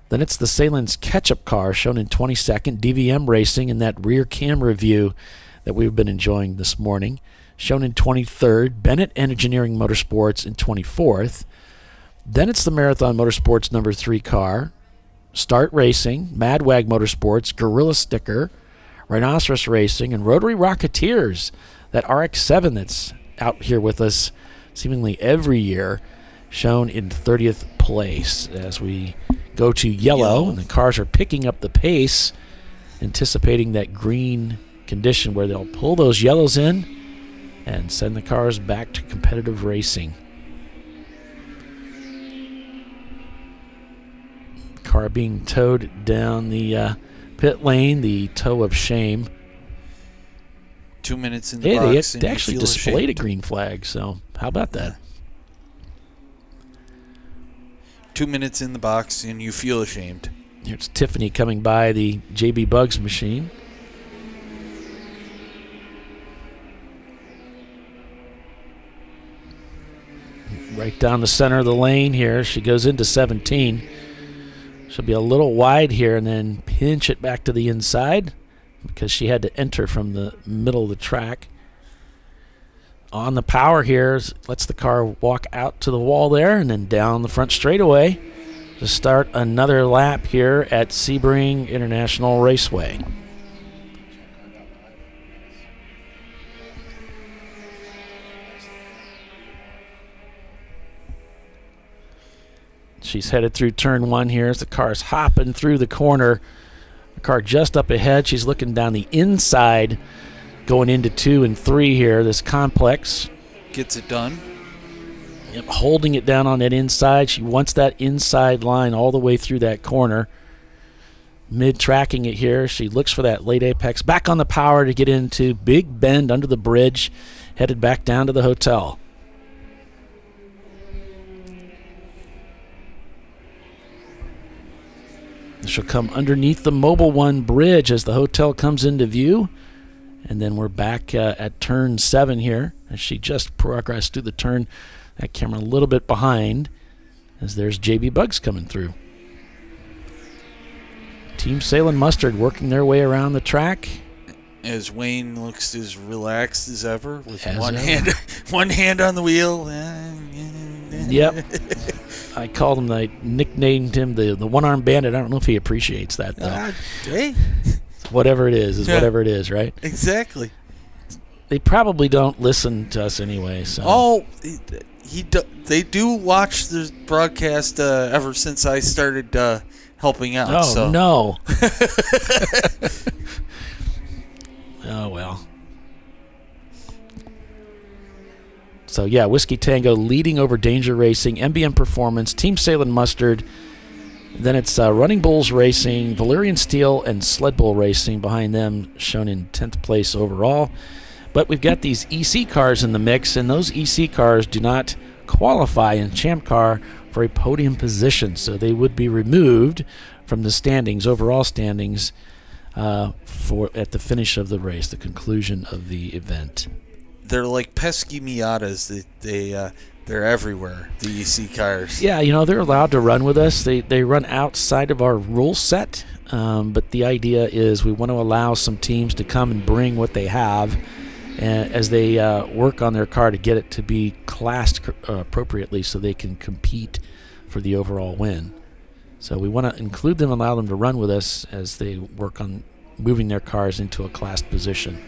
Then it's the Salen's Ketchup car, shown in 22nd. DVM Racing in that rear camera view that we've been enjoying this morning, shown in 23rd. Bennett Engineering Motorsports in 24th. Then it's the Marathon Motorsports number 3 car, Start Racing, Madwag Motorsports, Gorilla Sticker, Rhinoceros Racing, and Rotary Rocketeers, that RX-7 that's out here with us seemingly every year, shown in 30th place. As we go to yellow, and the cars are picking up the pace, anticipating that green condition where they'll pull those yellows in and send the cars back to competitive racing. Car being towed down the pit lane, the tow of shame. 2 minutes in the box. They actually displayed a green flag, so how about that? 2 minutes in the box and you feel ashamed. Here's Tiffany coming by the JB Bugs machine. Right down the center of the lane here. She goes into 17. She'll be a little wide here and then pinch it back to the inside because she had to enter from the middle of the track. On the power here, lets the car walk out to the wall there and then down the front straightaway to start another lap here at Sebring International Raceway. She's headed through turn 1 here as the car's hopping through the corner. The car just up ahead. She's looking down the inside going into 2 and 3 here. This complex gets it done. Yep, holding it down on that inside. She wants that inside line all the way through that corner. Mid-tracking it here. She looks for that late apex. Back on the power to get into Big Bend under the bridge. Headed back down to the hotel. She'll come underneath the Mobile One bridge as the hotel comes into view. And then we're back at turn 7 here as she just progressed through the turn. That camera a little bit behind as there's JB Bugs coming through. Team Salem Mustard working their way around the track. As Wayne looks as relaxed as ever with As one ever. one hand on the wheel. Yep. I called him, I nicknamed him the one-armed bandit. I don't know if he appreciates that, though. Hey. Whatever it is whatever it is, right? Exactly. They probably don't listen to us anyway. So. Oh, they do watch the broadcast ever since I started helping out. Oh, so. No. Oh, well. So, yeah, Whiskey Tango leading over Danger Racing, MBM Performance, Team Salem Mustard. Then it's Running Bulls Racing, Valerian Steel, and Sled Bull Racing behind them, shown in 10th place overall. But we've got these EC cars in the mix, and those EC cars do not qualify in Champ Car for a podium position, so they would be removed from the standings, overall standings, at the finish of the race, the conclusion of the event. They're like pesky Miatas. They're everywhere, the EC cars. Yeah, they're allowed to run with us. They run outside of our rule set, but the idea is we want to allow some teams to come and bring what they have as they work on their car to get it to be classed appropriately so they can compete for the overall win. So we want to include them, allow them to run with us as they work on moving their cars into a classed position.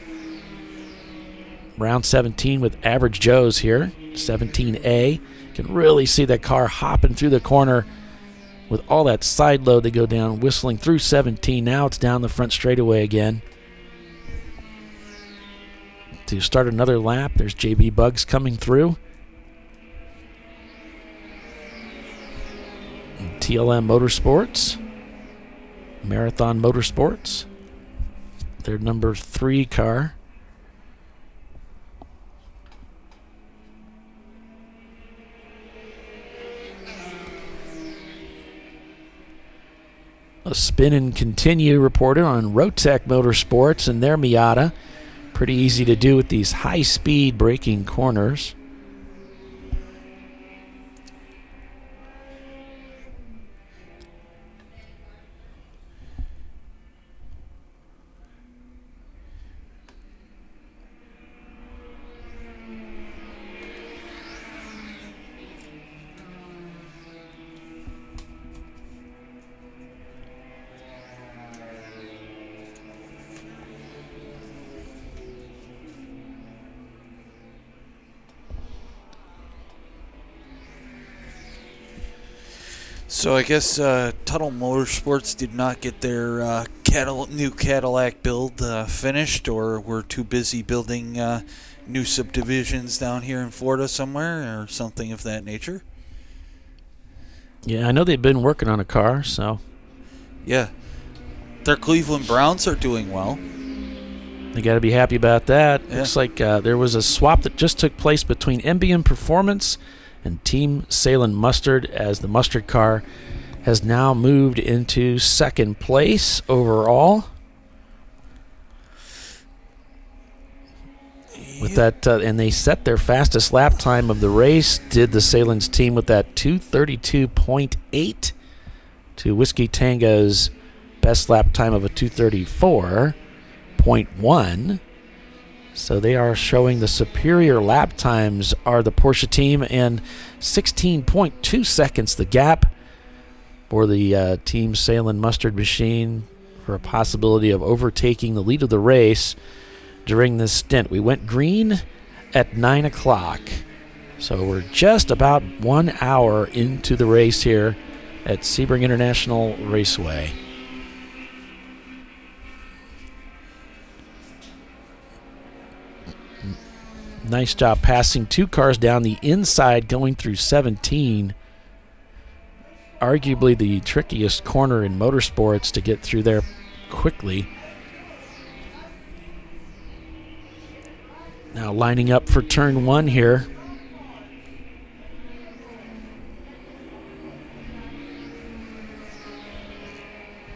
Round 17 with Average Joe's here, 17A. You can really see that car hopping through the corner with all that side load. They go down, whistling through 17. Now it's down the front straightaway again. To start another lap, there's JB Bugs coming through. And TLM Motorsports, Marathon Motorsports, their number 3 car. A spin and continue reported on Rotec Motorsports and their Miata. Pretty easy to do with these high-speed braking corners. So I guess Tuttle Motorsports did not get their new Cadillac build finished, or were too busy building new subdivisions down here in Florida somewhere, or something of that nature. Yeah, I know they've been working on a car, so. Yeah. Their Cleveland Browns are doing well. They got to be happy about that. Yeah. Looks like there was a swap that just took place between MBM Performance and Team Salem Mustard, as the Mustard car has now moved into second place overall. With that, and they set their fastest lap time of the race, did the Salem's team with that 2:32.8 to Whiskey Tango's best lap time of a 2:34.1. So they are showing the superior lap times are the Porsche team, and 16.2 seconds the gap for the Team Salem Mustard machine for a possibility of overtaking the lead of the race during this stint. We went green at 9 o'clock. So we're just about 1 hour into the race here at Sebring International Raceway. Nice job passing two cars down the inside going through 17. Arguably the trickiest corner in motorsports to get through there quickly. Now lining up for turn one here.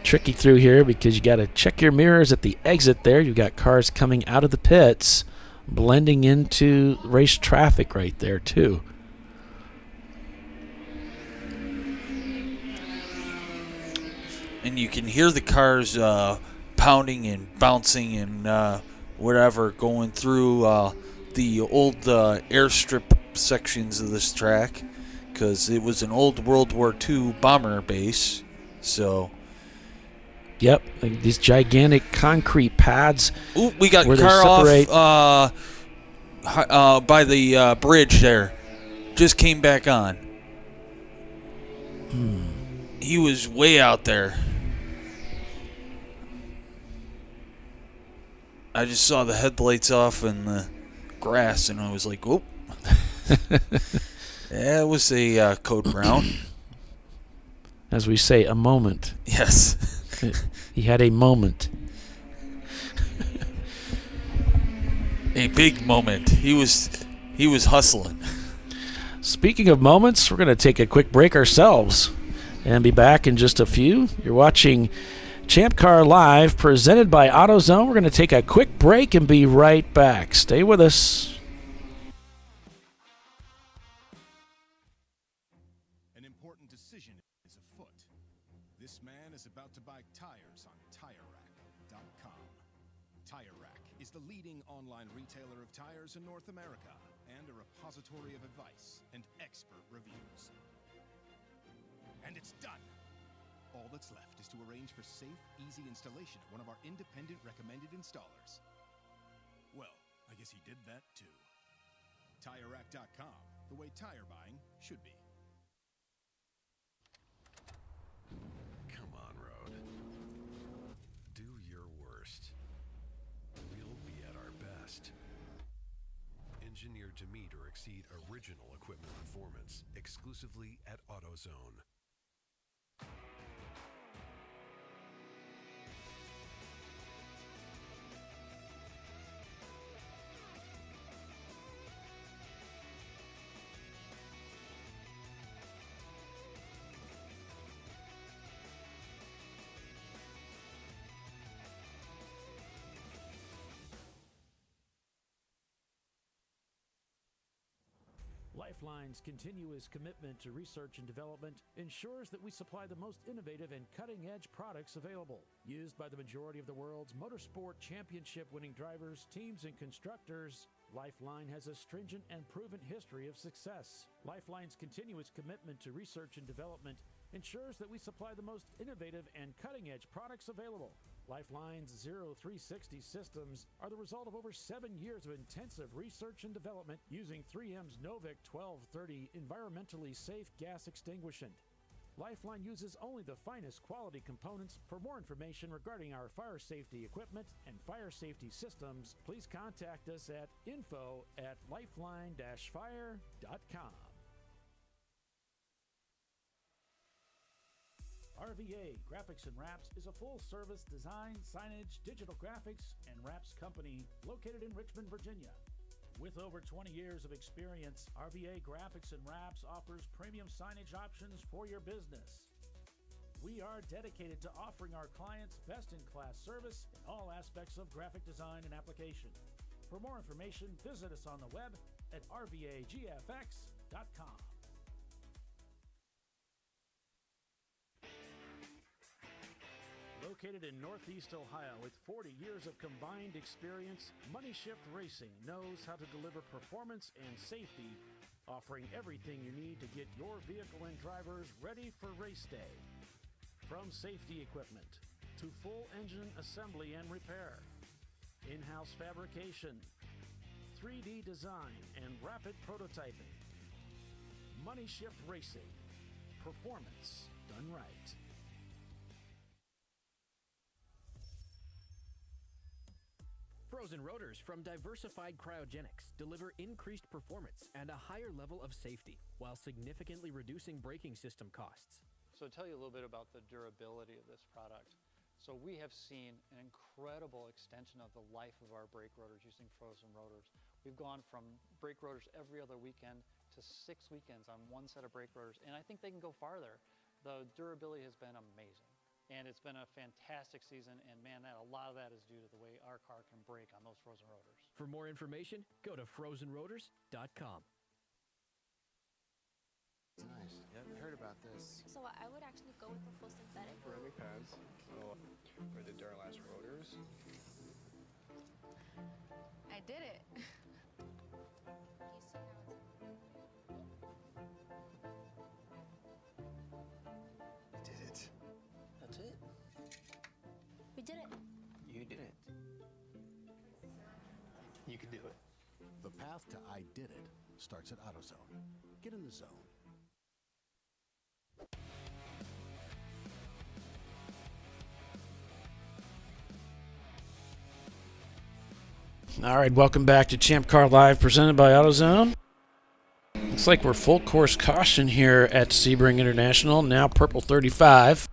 Tricky through here because you got to check your mirrors at the exit there. You've got cars coming out of the pits, blending into race traffic right there too. And you can hear the cars pounding and bouncing and whatever going through the old airstrip sections of this track, because it was an old World War II bomber base. So, yep, like these gigantic concrete pads. Ooh, we got car off by the bridge there. Just came back on. He was way out there. I just saw the headlights off in the grass, and I was like, "Whoop!" Yeah, it was a code brown. As we say, a moment. Yes. He had a moment. A big moment. He was hustling. Speaking of moments, we're going to take a quick break ourselves and be back in just a few. You're watching ChampCar.Live, presented by AutoZone. We're going to take a quick break and be right back. Stay with us. An important decision is afoot. This man is about to buy tires on TireRack.com. TireRack is the leading online retailer of tires in North America and a repository of advice and expert reviews. And it's done. All that's left is to arrange for safe, easy installation at one of our independent recommended installers. Well, I guess he did that too. TireRack.com, the way tire buying should be. Come on, Road. Do your worst. We'll be at our best. Engineered to meet or exceed original equipment performance exclusively at AutoZone. Lifeline's continuous commitment to research and development ensures that we supply the most innovative and cutting-edge products available. Used by the majority of the world's motorsport championship-winning drivers, teams, and constructors, Lifeline has a stringent and proven history of success. Lifeline's continuous commitment to research and development ensures that we supply the most innovative and cutting-edge products available. Lifeline's 0360 systems are the result of over 7 years of intensive research and development using 3M's Novik 1230 environmentally safe gas extinguishant. Lifeline uses only the finest quality components. For more information regarding our fire safety equipment and fire safety systems, please contact us at info@lifeline-fire.com. RVA Graphics and Wraps is a full-service design, signage, digital graphics, and wraps company located in Richmond, Virginia. With over 20 years of experience, RVA Graphics and Wraps offers premium signage options for your business. We are dedicated to offering our clients best-in-class service in all aspects of graphic design and application. For more information, visit us on the web at rvagfx.com. Located in Northeast Ohio with 40 years of combined experience, Money Shift Racing knows how to deliver performance and safety, offering everything you need to get your vehicle and drivers ready for race day. From safety equipment to full engine assembly and repair, in-house fabrication, 3D design, and rapid prototyping. Money Shift Racing. Performance done right. Frozen rotors from Diversified Cryogenics deliver increased performance and a higher level of safety while significantly reducing braking system costs. So to tell you a little bit about the durability of this product. So we have seen an incredible extension of the life of our brake rotors using frozen rotors. We've gone from brake rotors every other weekend to 6 weekends on one set of brake rotors, and I think they can go farther. The durability has been amazing. And it's been a fantastic season, and man, a lot of that is due to the way our car can brake on those frozen rotors. For more information, go to frozenrotors.com. Nice. Yeah, I heard about this. So I would actually go with the full synthetic. Ceramic pads for the Duralast rotors. I did it. That's it. We did it. You did it. You can do it. The path to I did it starts at AutoZone. Get in the zone. All right, welcome back to ChampCar.Live, presented by AutoZone. Looks like we're full course caution here at Sebring International, now purple 35.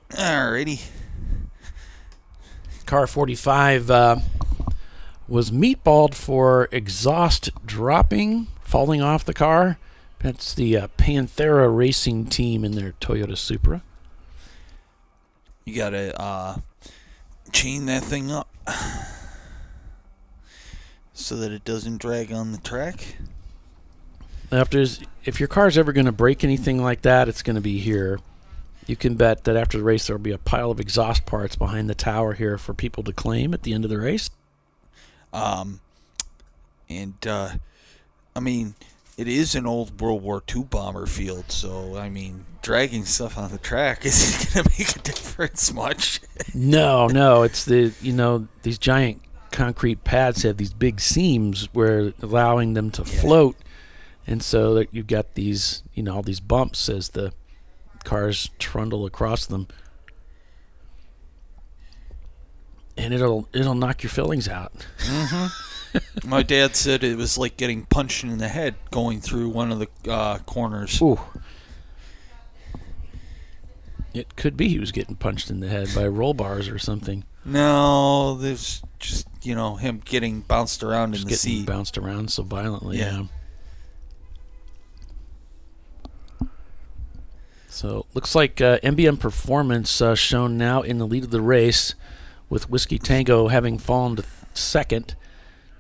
Alrighty. Car 45 was meatballed for exhaust dropping, falling off the car. That's the Panthera Racing team in their Toyota Supra. You gotta chain that thing up so that it doesn't drag on the track. If your car's ever going to break anything like that, it's going to be here. You can bet that after the race there will be a pile of exhaust parts behind the tower here for people to claim at the end of the race. I mean, it is an old World War II bomber field, so, I mean, dragging stuff on the track isn't going to make a difference much. No, it's these giant concrete pads have these big seams where allowing them to float, and so that you've got these, all these bumps as the cars trundle across them, and it'll knock your fillings out. Mm-hmm. My dad said it was like getting punched in the head going through one of the corners. Ooh. It could be he was getting punched in the head by roll bars or something. No, there's just, him getting bounced around in the seat. Bounced around so violently, yeah. So, looks like MBM Performance shown now in the lead of the race, with Whiskey Tango having fallen to second.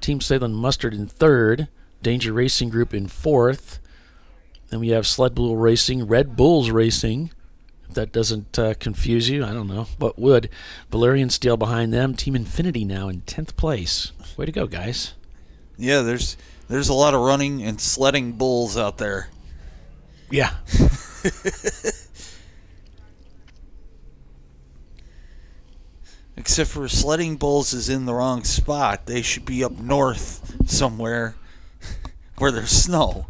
Team Salem Mustard in third. Danger Racing Group in fourth. Then we have Sled Bull Racing, Red Bulls Racing. If that doesn't confuse you, I don't know what would. Valerian Steel behind them. Team Infinity now in 10th place. Way to go, guys. Yeah, there's a lot of running and sledding bulls out there. Yeah. Except for Sledding Bulls is in the wrong spot. They should be up north somewhere where there's snow.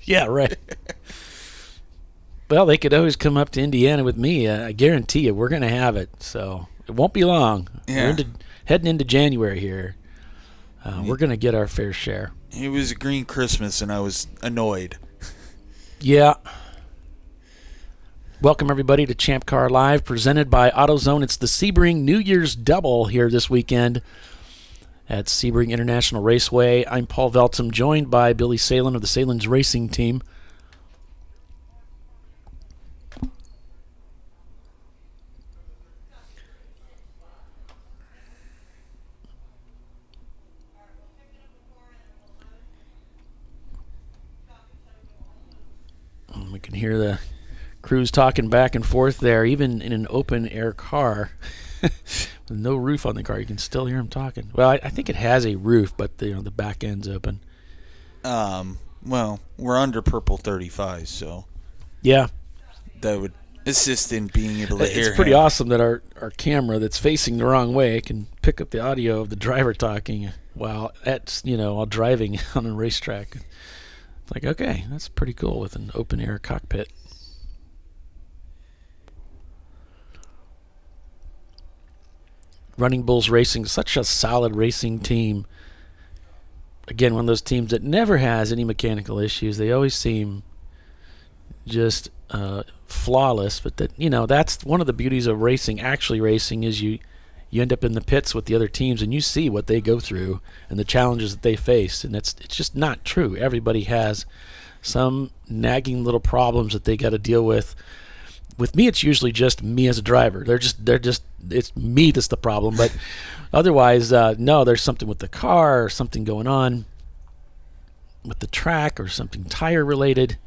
Yeah, right. Well, they could always come up to Indiana with me. I guarantee you we're going to have it. So it won't be long. Yeah. We're heading into January here. We're going to get our fair share. It was a green Christmas, and I was annoyed. Yeah. Welcome, everybody, to ChampCar.Live, presented by AutoZone. It's the Sebring New Year's Double here this weekend at Sebring International Raceway. I'm Paul Veltum, joined by Billy Salen of the Salen's Racing Team. We can hear the crews talking back and forth there, even in an open-air car. With no roof on the car, you can still hear them talking. Well, I think it has a roof, but the back end's open. Well, we're under purple 35, so yeah, that would assist in being able to hear. It's pretty awesome that our camera that's facing the wrong way can pick up the audio of the driver talking while driving on a racetrack. It's like, okay, that's pretty cool with an open-air cockpit. Running Bulls Racing, such a solid racing team. Again, one of those teams that never has any mechanical issues. They always seem just flawless. But that's one of the beauties of racing. Actually, racing is you end up in the pits with the other teams, and you see what they go through and the challenges that they face. And it's just not true. Everybody has some nagging little problems that they got to deal with. With me, it's usually just me as a driver. It's me that's the problem. But otherwise, no, there's something with the car or something going on with the track or something tire related.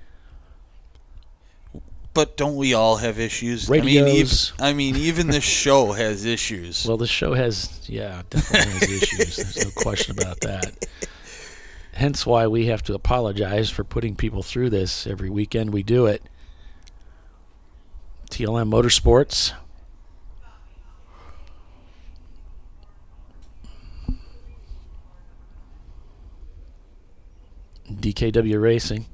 But don't we all have issues? Radios. Even this show has issues. Well, this show definitely has issues. There's no question about that. Hence why we have to apologize for putting people through this every weekend we do it. TLM Motorsports. DKW Racing.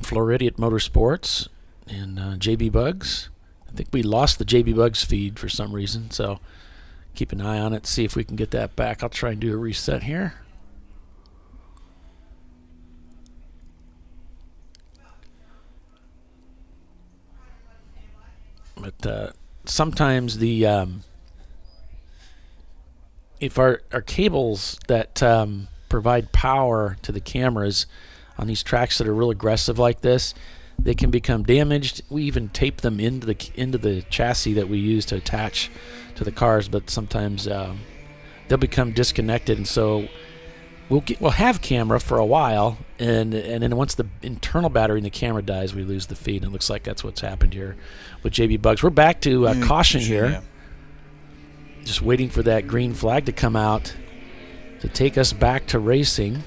Floridian Motorsports and JB Bugs. I think we lost the JB Bugs feed for some reason, so keep an eye on it, see if we can get that back. I'll try and do a reset here. But sometimes if our cables that provide power to the cameras on these tracks that are real aggressive like this, they can become damaged. We even tape them into the chassis that we use to attach to the cars, but sometimes they'll become disconnected, and so we'll have camera for a while, and then once the internal battery in the camera dies, we lose the feed, and it looks like that's what's happened here with JB Bugs. We're back to caution here. Yeah. Just waiting for that green flag to come out to take us back to racing.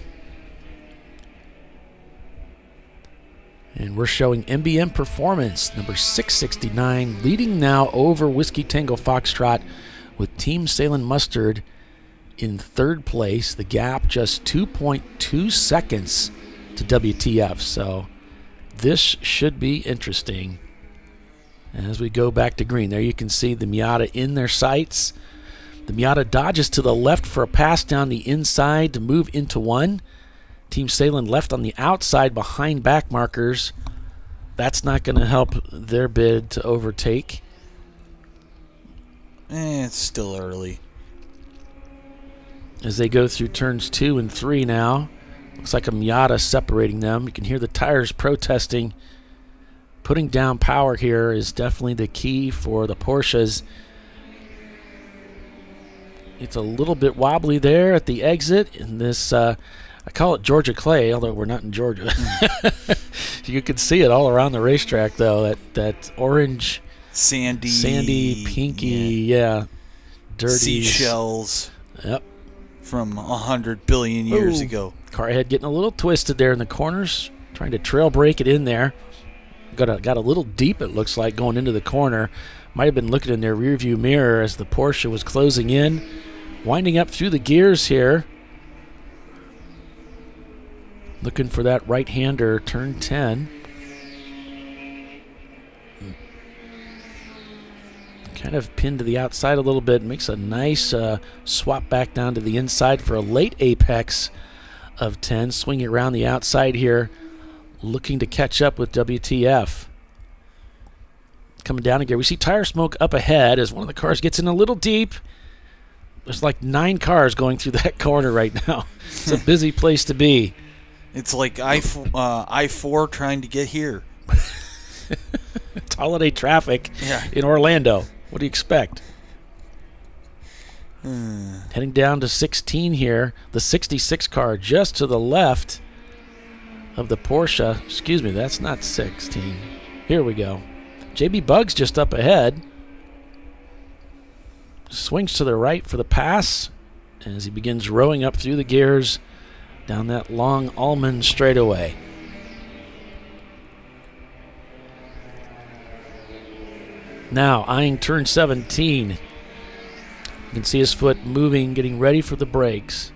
And we're showing MBM Performance, number 669, leading now over Whiskey Tango Foxtrot with Team Salen Mustard in third place. The gap just 2.2 seconds to WTF. So this should be interesting as we go back to green. There you can see the Miata in their sights. The Miata dodges to the left for a pass down the inside to move into one. Team Salen left on the outside behind back markers. That's not going to help their bid to overtake. It's still early. As they go through turns 2 and 3 now. Looks like a Miata separating them. You can hear the tires protesting. Putting down power here is definitely the key for the Porsches. It's a little bit wobbly there at the exit in this I call it Georgia clay, although we're not in Georgia. You can see it all around the racetrack, though. That orange, sandy, pinky, dirty seashells. Yep. From 100 billion years ago. Car head getting a little twisted there in the corners, trying to trail brake it in there. Got a little deep, it looks like, going into the corner. Might have been looking in their rearview mirror as the Porsche was closing in. Winding up through the gears here. Looking for that right-hander, turn 10. Kind of pinned to the outside a little bit. Makes a nice swap back down to the inside for a late apex of 10. Swinging around the outside here, looking to catch up with WTF. Coming down again. We see tire smoke up ahead as one of the cars gets in a little deep. There's like 9 cars going through that corner right now. It's a busy place to be. It's like I-4 trying to get here. It's holiday traffic in Orlando. What do you expect? Heading down to 16 here. The 66 car just to the left of the Porsche. Excuse me, that's not 16. Here we go. JB Bugs just up ahead. Swings to the right for the pass as he begins rowing up through the gears down that long almond straightaway. Now eyeing turn 17. You can see his foot moving, getting ready for the brakes.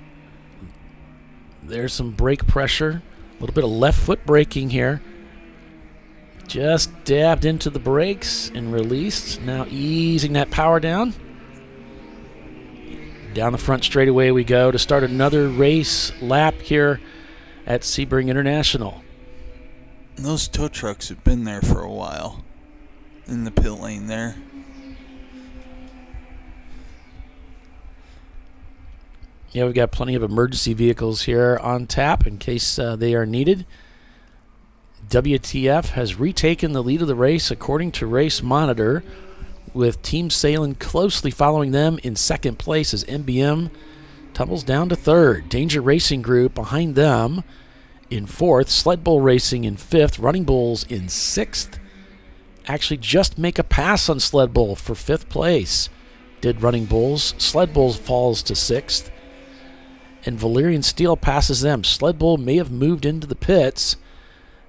There's some brake pressure. A little bit of left foot braking here. Just dabbed into the brakes and released. Now easing that power down. Down the front straightaway we go to start another race lap here at Sebring International. Those tow trucks have been there for a while in the pit lane there. Yeah, we've got plenty of emergency vehicles here on tap in case they are needed. WTF has retaken the lead of the race according to Race Monitor, with Team Salem closely following them in second place as MBM tumbles down to third. Danger Racing Group behind them in fourth. Sled Bull Racing in fifth. Running Bulls in sixth. Actually just make a pass on Sled Bull for fifth place. Did Running Bulls. Sled Bulls falls to sixth. And Valerian Steel passes them. Sled Bull may have moved into the pits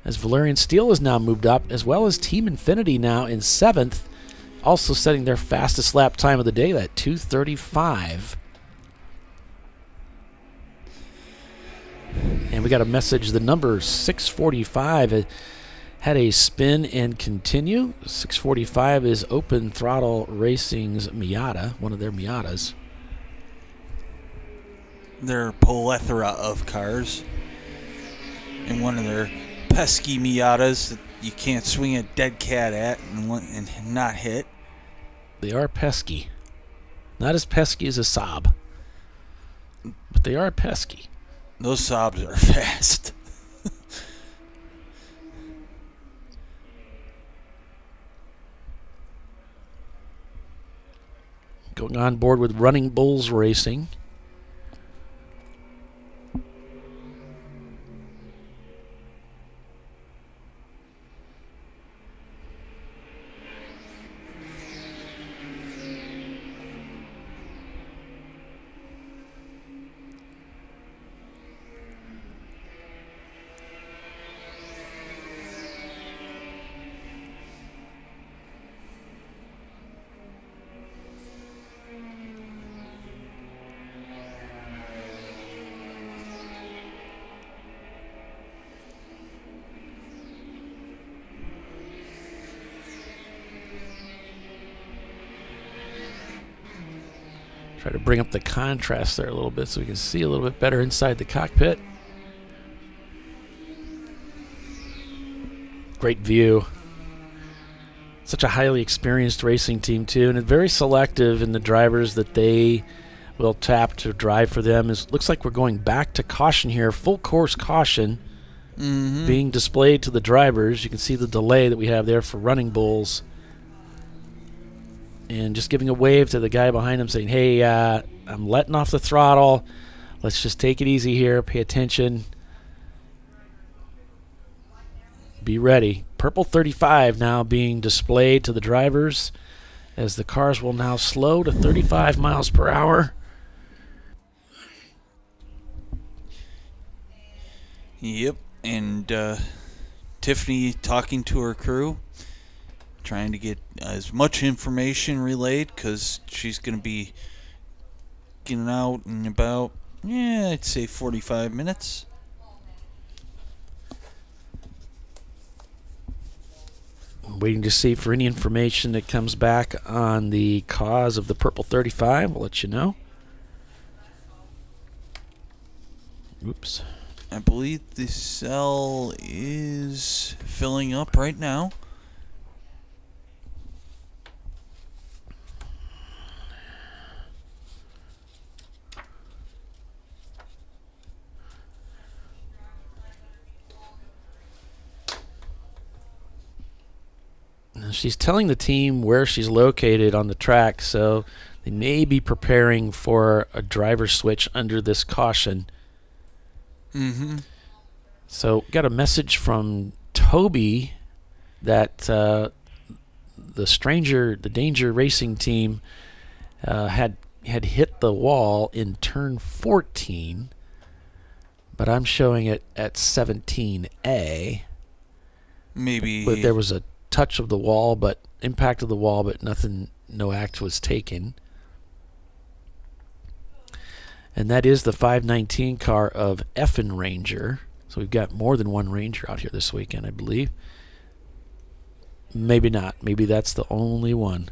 as Valerian Steel has now moved up, as well as Team Infinity now in seventh, also setting their fastest lap time of the day, that 2:35. And we got a message, the number 645 had a spin and continue. 645 is Open Throttle Racing's Miata, one of their Miatas. Their plethora of cars. And one of their pesky Miatas that you can't swing a dead cat at and not hit. They are pesky. Not as pesky as a Saab, but they are pesky. Those Saabs are fast. Going on board with Running Bulls Racing. Try to bring up the contrast there a little bit so we can see a little bit better inside the cockpit. Great view. Such a highly experienced racing team too, and very selective in the drivers that they will tap to drive for them. It looks like we're going back to caution here. Full course caution being displayed to the drivers. You can see the delay that we have there for Running Bulls. And just giving a wave to the guy behind him saying, hey, I'm letting off the throttle. Let's just take it easy here. Pay attention. Be ready. Purple 35 now being displayed to the drivers as the cars will now slow to 35 miles per hour. Yep, and Tiffany talking to her crew, trying to get as much information relayed because she's going to be getting out in about, I'd say 45 minutes. Waiting to see for any information that comes back on the cause of the purple 35. We'll let you know. Oops. I believe the cell is filling up right now. She's telling the team where she's located on the track, so they may be preparing for a driver switch under this caution. Mm-hmm. So got a message from Toby that the Danger Racing team had hit the wall in turn 14, but I'm showing it at 17A. Maybe. But there was a touch of the wall, but impact of the wall, but no act was taken. And that is the 519 car of Effin Ranger. So we've got more than one Ranger out here this weekend, I believe. Maybe not. Maybe that's the only one.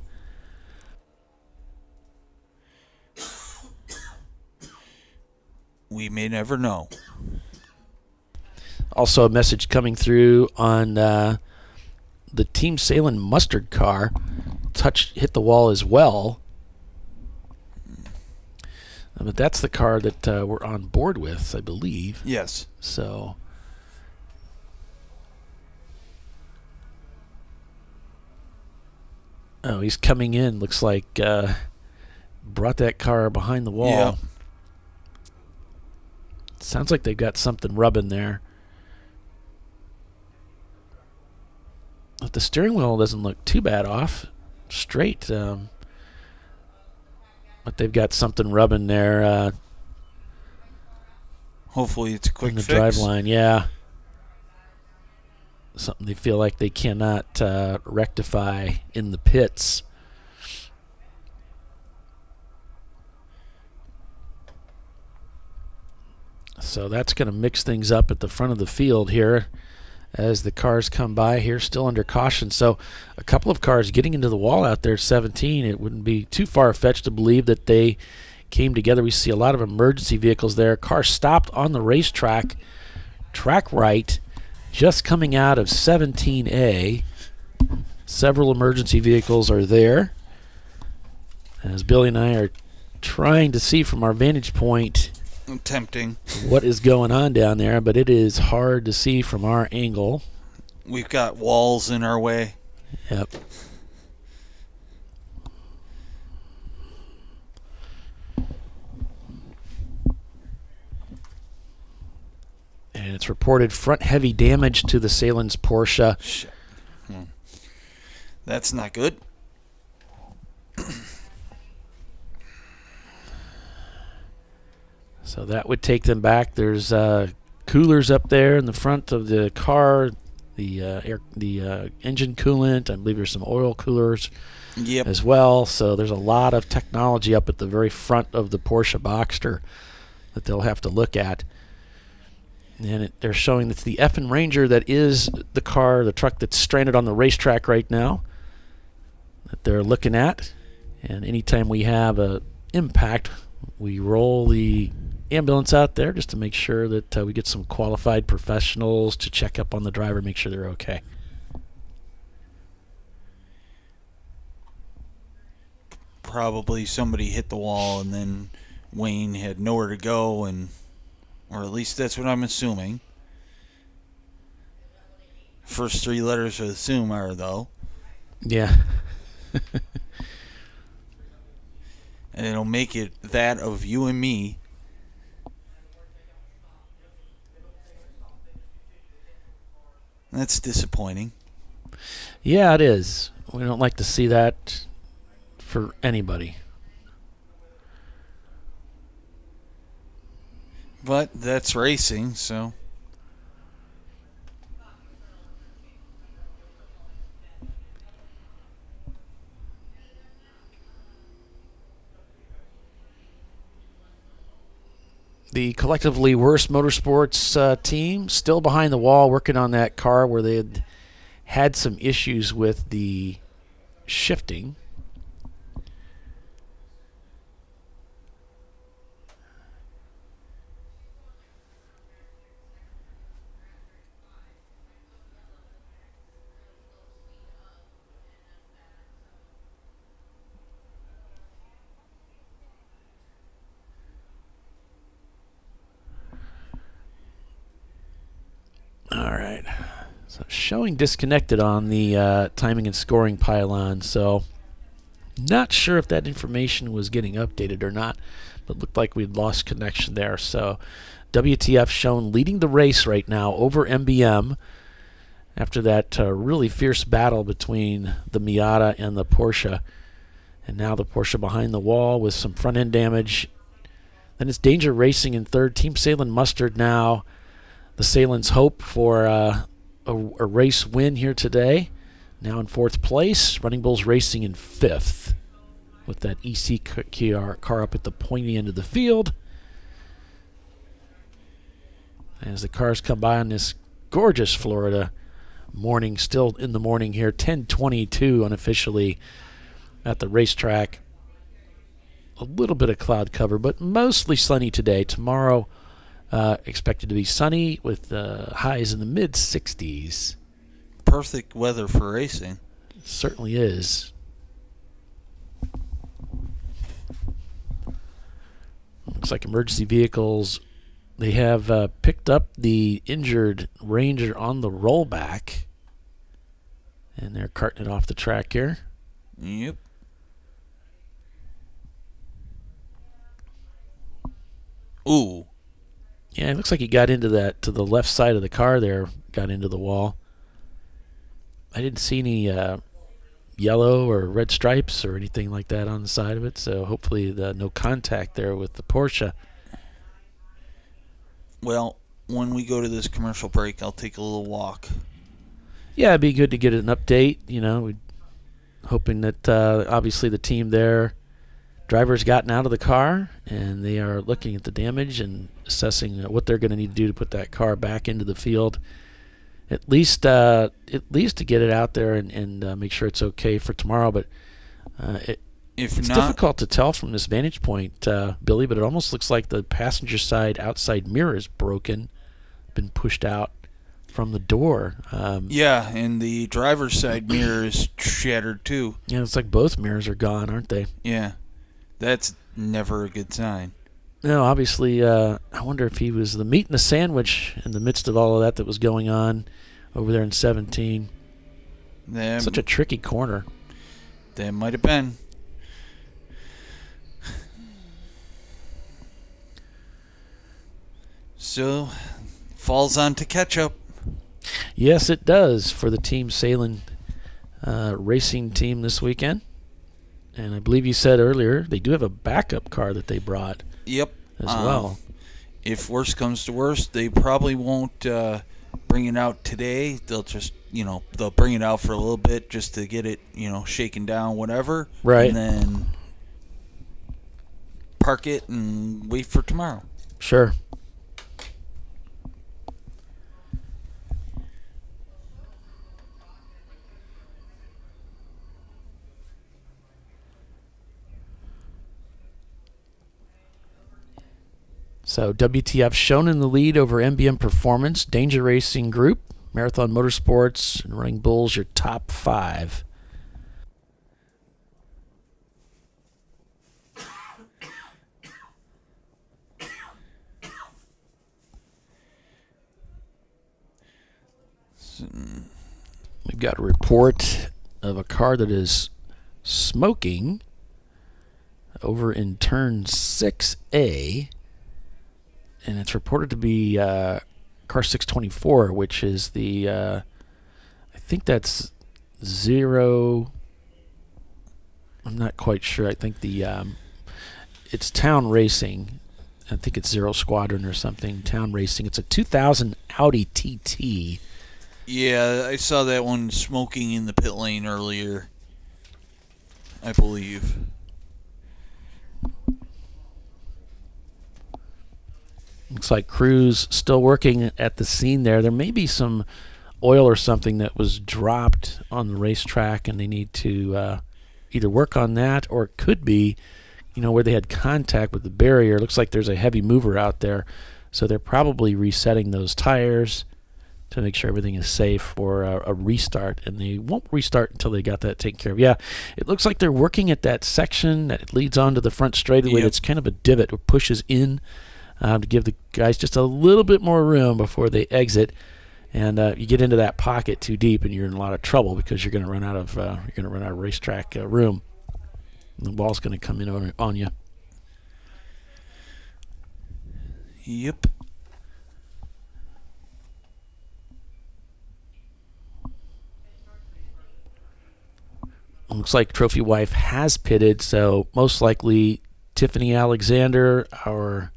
We may never know. Also a message coming through on the Team Salem Mustard car. Hit the wall as well. But that's the car that we're on board with, I believe. Yes. So, oh, he's coming in. Looks like brought that car behind the wall. Yeah. Sounds like they've got something rubbing there. But the steering wheel doesn't look too bad off. Straight. But they've got something rubbing there. Hopefully it's a quick in the fix. drive line, yeah. Something they feel like they cannot rectify in the pits. So that's going to mix things up at the front of the field here as the cars come by here, still under caution. So a couple of cars getting into the wall out there at 17. It wouldn't be too far-fetched to believe that they came together. We see a lot of emergency vehicles there. Car stopped on the racetrack, track right, just coming out of 17A. Several emergency vehicles are there. As Billy and I are trying to see from our vantage point Tempting. what is going on down there, but it is hard to see from our angle. We've got walls in our way. Yep. And it's reported front heavy damage to the Salen's Porsche. Shit. That's not good. So that would take them back. There's coolers up there in the front of the car, the engine coolant. I believe there's some oil coolers as well. So there's a lot of technology up at the very front of the Porsche Boxster that they'll have to look at. And they're showing that the Effin Ranger that is the truck that's stranded on the racetrack right now that they're looking at. And anytime we have a impact, we roll the ambulance out there just to make sure that we get some qualified professionals to check up on the driver, make sure they're okay. Probably somebody hit the wall and then Wayne had nowhere to go, or at least that's what I'm assuming. First three letters of assume are, though. Yeah. And it'll make it that of you and me. That's disappointing. Yeah, it is. We don't like to see that for anybody. But that's racing, so. The collectively worst motorsports team still behind the wall working on that car where they had some issues with the shifting. All right. So showing disconnected on the timing and scoring pylon. So not sure if that information was getting updated or not, but looked like we'd lost connection there. So WTF shown leading the race right now over MBM after that really fierce battle between the Miata and the Porsche. And now the Porsche behind the wall with some front end damage. Then it's Danger Racing in third. Team Salem Mustard now the Salem's hope for a race win here today. Now in fourth place. Running Bulls Racing in fifth with that EC car up at the pointy end of the field. As the cars come by on this gorgeous Florida morning, still in the morning here, 10:22 unofficially at the racetrack. A little bit of cloud cover, but mostly sunny today. Tomorrow expected to be sunny with highs in the mid-60s. Perfect weather for racing. Certainly is. Looks like emergency vehicles. They have picked up the injured Ranger on the rollback. And they're carting it off the track here. Yep. Ooh. Yeah, it looks like he got into that to the left side of the car there, got into the wall. I didn't see any yellow or red stripes or anything like that on the side of it, so hopefully no contact there with the Porsche. Well, when we go to this commercial break, I'll take a little walk. Yeah, it'd be good to get an update. You know, we're hoping that obviously the team there, driver's gotten out of the car, and they are looking at the damage and assessing what they're going to need to do to put that car back into the field. At least to get it out there and make sure it's okay for tomorrow. But it's difficult to tell from this vantage point, Billy, but it almost looks like the passenger side outside mirror is broken, been pushed out from the door. Yeah, and the driver's side mirror is shattered too. Yeah, it's like both mirrors are gone, aren't they? Yeah, that's never a good sign. No, obviously, I wonder if he was the meat in the sandwich in the midst of all of that was going on over there in 17. Such a tricky corner. That might have been. So, falls on to catch up. Yes, it does for the Team Salem racing team this weekend. And I believe you said earlier they do have a backup car that they brought. Yep. As well. If worst comes to worst, they probably won't bring it out today. They'll just, they'll bring it out for a little bit just to get it, shaken down, whatever. Right. And then park it and wait for tomorrow. Sure. So WTF shown in the lead over MBM Performance, Danger Racing Group, Marathon Motorsports, and Running Bulls, your top five. We've got a report of a car that is smoking over in turn 6A. And it's reported to be car 624, which is the, I think that's 0. I'm not quite sure. I think it's Town Racing. I think it's 0 Squadron or something. Town Racing. It's a 2000 Audi TT. Yeah, I saw that one smoking in the pit lane earlier, I believe. Looks like crews still working at the scene there. There may be some oil or something that was dropped on the racetrack, and they need to either work on that, or it could be, where they had contact with the barrier. It looks like there's a heavy mover out there, so they're probably resetting those tires to make sure everything is safe for a restart, and they won't restart until they got that taken care of. Yeah, it looks like they're working at that section that leads onto the front straightaway. It's kind of a divot, it pushes in to give the guys just a little bit more room before they exit. And you get into that pocket too deep, and you're in a lot of trouble because you're going to run out of racetrack room. And the ball's going to come in on you. Yep. Looks like Trophy Wife has pitted, so most likely Tiffany Alexander, our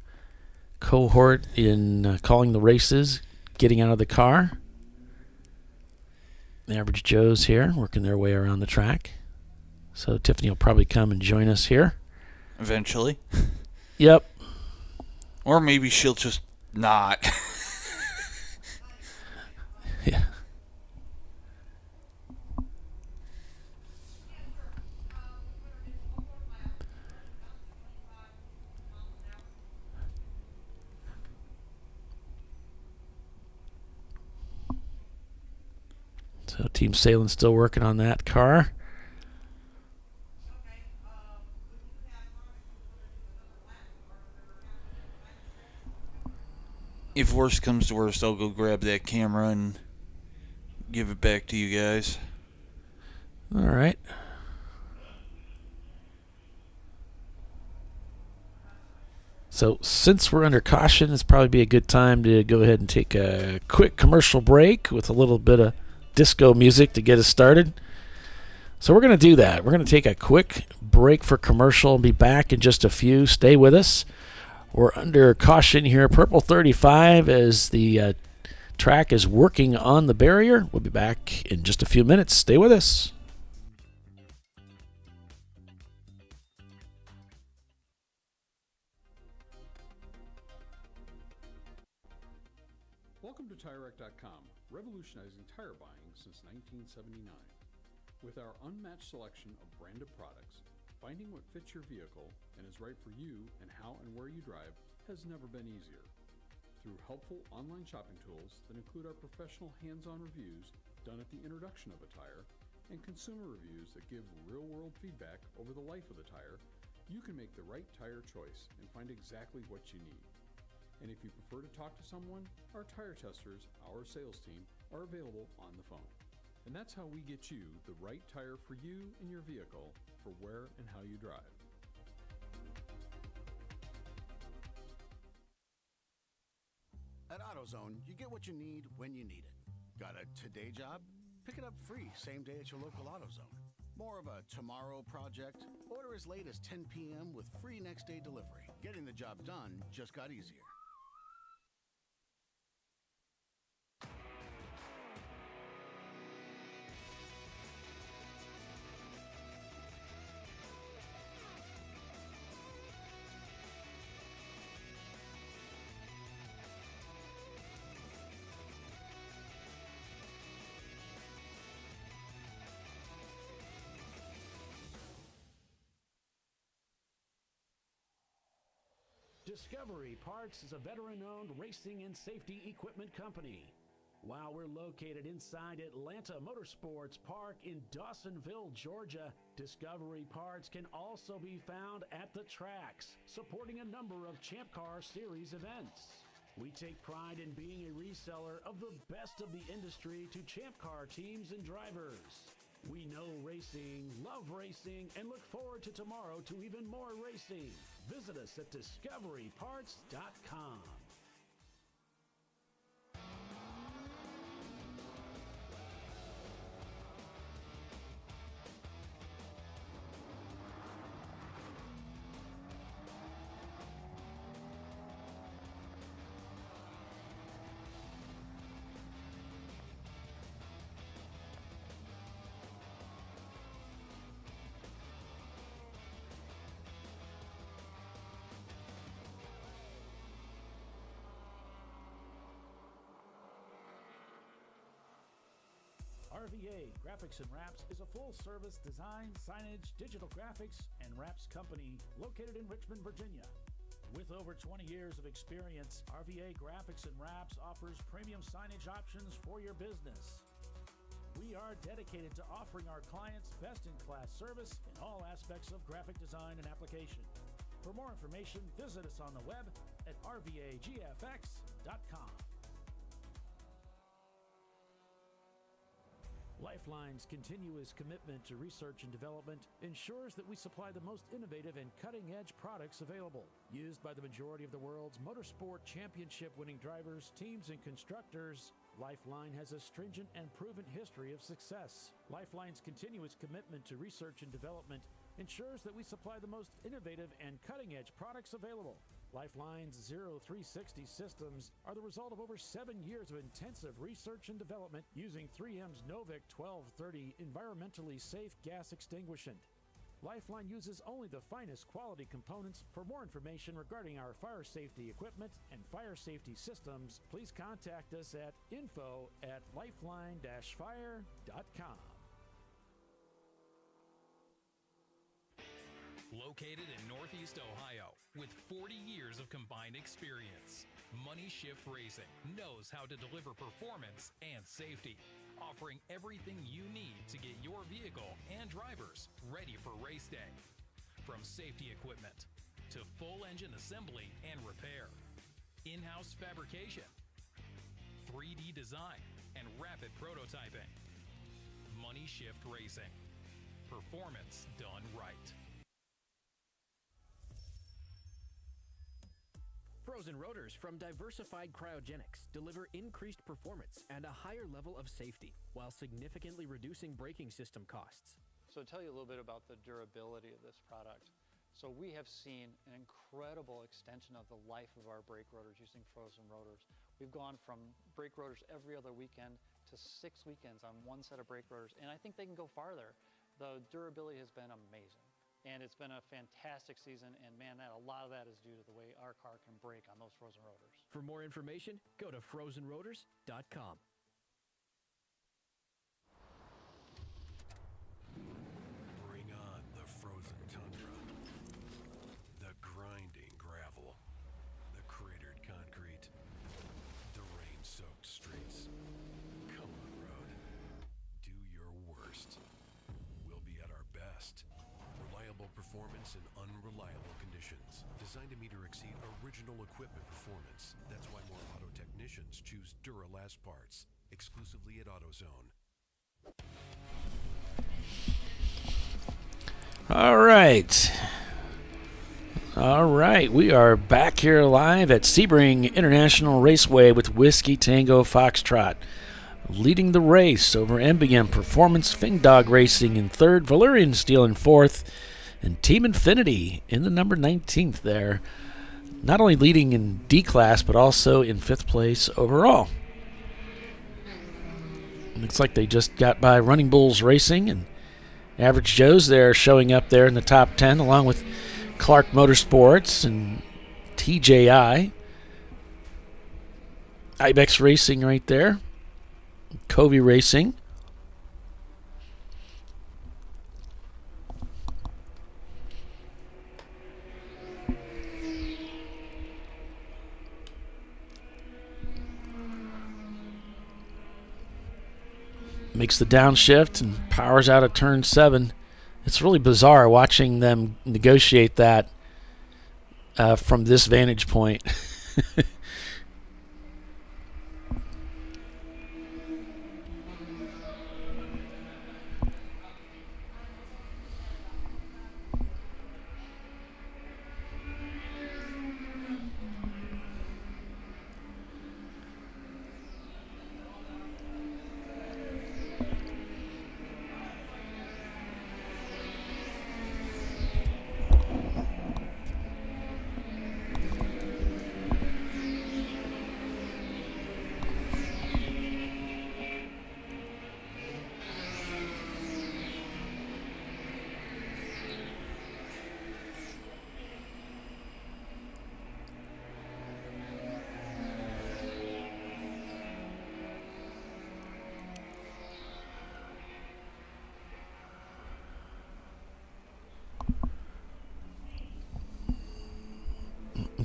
cohort in calling the races, getting out of the car. The Average Joes here working their way around the track. So Tiffany will probably come and join us here. Eventually. Yep. Or maybe she'll just not. Yeah. So Team Salen's still working on that car. If worst comes to worst, I'll go grab that camera and give it back to you guys. All right. So since we're under caution, it's probably be a good time to go ahead and take a quick commercial break with a little bit of disco music to get us started. So we're going to do that. We're going to take a quick break for commercial and be back in just a few. Stay with us. We're under caution here. Purple 35 as the track is working on the barrier. We'll be back in just a few minutes. Stay with us. Welcome to TireRack.com, revolutionizing tire buying since 1979. With our unmatched selection of branded products, finding what fits your vehicle and is right for you and how and where you drive has never been easier. Through helpful online shopping tools that include our professional hands-on reviews done at the introduction of a tire and consumer reviews that give real-world feedback over the life of the tire, you can make the right tire choice and find exactly what you need. And if you prefer to talk to someone, our tire testers, our sales team, are available on the phone. And that's how we get you the right tire for you and your vehicle for where and how you drive. At AutoZone, you get what you need when you need it. Got a today job? Pick it up free same day at your local AutoZone. More of a tomorrow project? Order as late as 10 p.m. with free next day delivery. Getting the job done just got easier. Discovery Parts is a veteran-owned racing and safety equipment company. While we're located inside Atlanta Motorsports Park in Dawsonville, Georgia, Discovery Parts can also be found at the tracks, supporting a number of Champ Car Series events. We take pride in being a reseller of the best of the industry to Champ Car teams and drivers. We know racing, love racing, and look forward to tomorrow to even more racing. Visit us at discoveryparts.com. RVA Graphics and Wraps is a full-service design, signage, digital graphics, and wraps company located in Richmond, Virginia. With over 20 years of experience, RVA Graphics and Wraps offers premium signage options for your business. We are dedicated to offering our clients best-in-class service in all aspects of graphic design and application. For more information, visit us on the web at rvagfx.com. Lifeline's continuous commitment to research and development ensures that we supply the most innovative and cutting-edge products available. Used by the majority of the world's motorsport championship-winning drivers, teams, and constructors, Lifeline has a stringent and proven history of success. Lifeline's continuous commitment to research and development ensures that we supply the most innovative and cutting-edge products available. Lifeline's 0360 systems are the result of over 7 years of intensive research and development using 3M's Novik 1230 environmentally safe gas extinguishant. Lifeline uses only the finest quality components. For more information regarding our fire safety equipment and fire safety systems, please contact us at info@lifeline-fire.com. Located in Northeast Ohio, with 40 years of combined experience, Money Shift Racing knows how to deliver performance and safety, offering everything you need to get your vehicle and drivers ready for race day. From safety equipment to full engine assembly and repair, in-house fabrication, 3D design, and rapid prototyping. Money Shift Racing. Performance done right. Frozen rotors from Diversified Cryogenics deliver increased performance and a higher level of safety while significantly reducing braking system costs. So to tell you a little bit about the durability of this product. So we have seen an incredible extension of the life of our brake rotors using frozen rotors. We've gone from brake rotors every other weekend to 6 weekends on one set of brake rotors, and I think they can go farther. The durability has been amazing. And it's been a fantastic season, and man, a lot of that is due to the way our car can brake on those frozen rotors. For more information, go to frozenrotors.com. Bring on the frozen tundra, the grinding gravel, the cratered concrete, the rain-soaked streets. Come on, road. Do your worst. We'll be at our best. Reliable performance in unreliable conditions. Designed to meet or exceed original equipment performance. That's why more auto technicians choose Duralast parts. Exclusively at AutoZone. All right. We are back here live at Sebring International Raceway with Whiskey Tango Foxtrot. Leading the race over MBM Performance Fing Dog Racing in third, Valerian Steel in fourth, and Team Infinity in the number 19th there. Not only leading in D-Class, but also in fifth place overall. Looks like they just got by Running Bulls Racing, and Average Joe's there showing up there in the top 10, along with Clark Motorsports and TJI. Ibex Racing right there. Covey Racing. Makes the downshift and powers out of turn 7. It's really bizarre watching them negotiate that from this vantage point.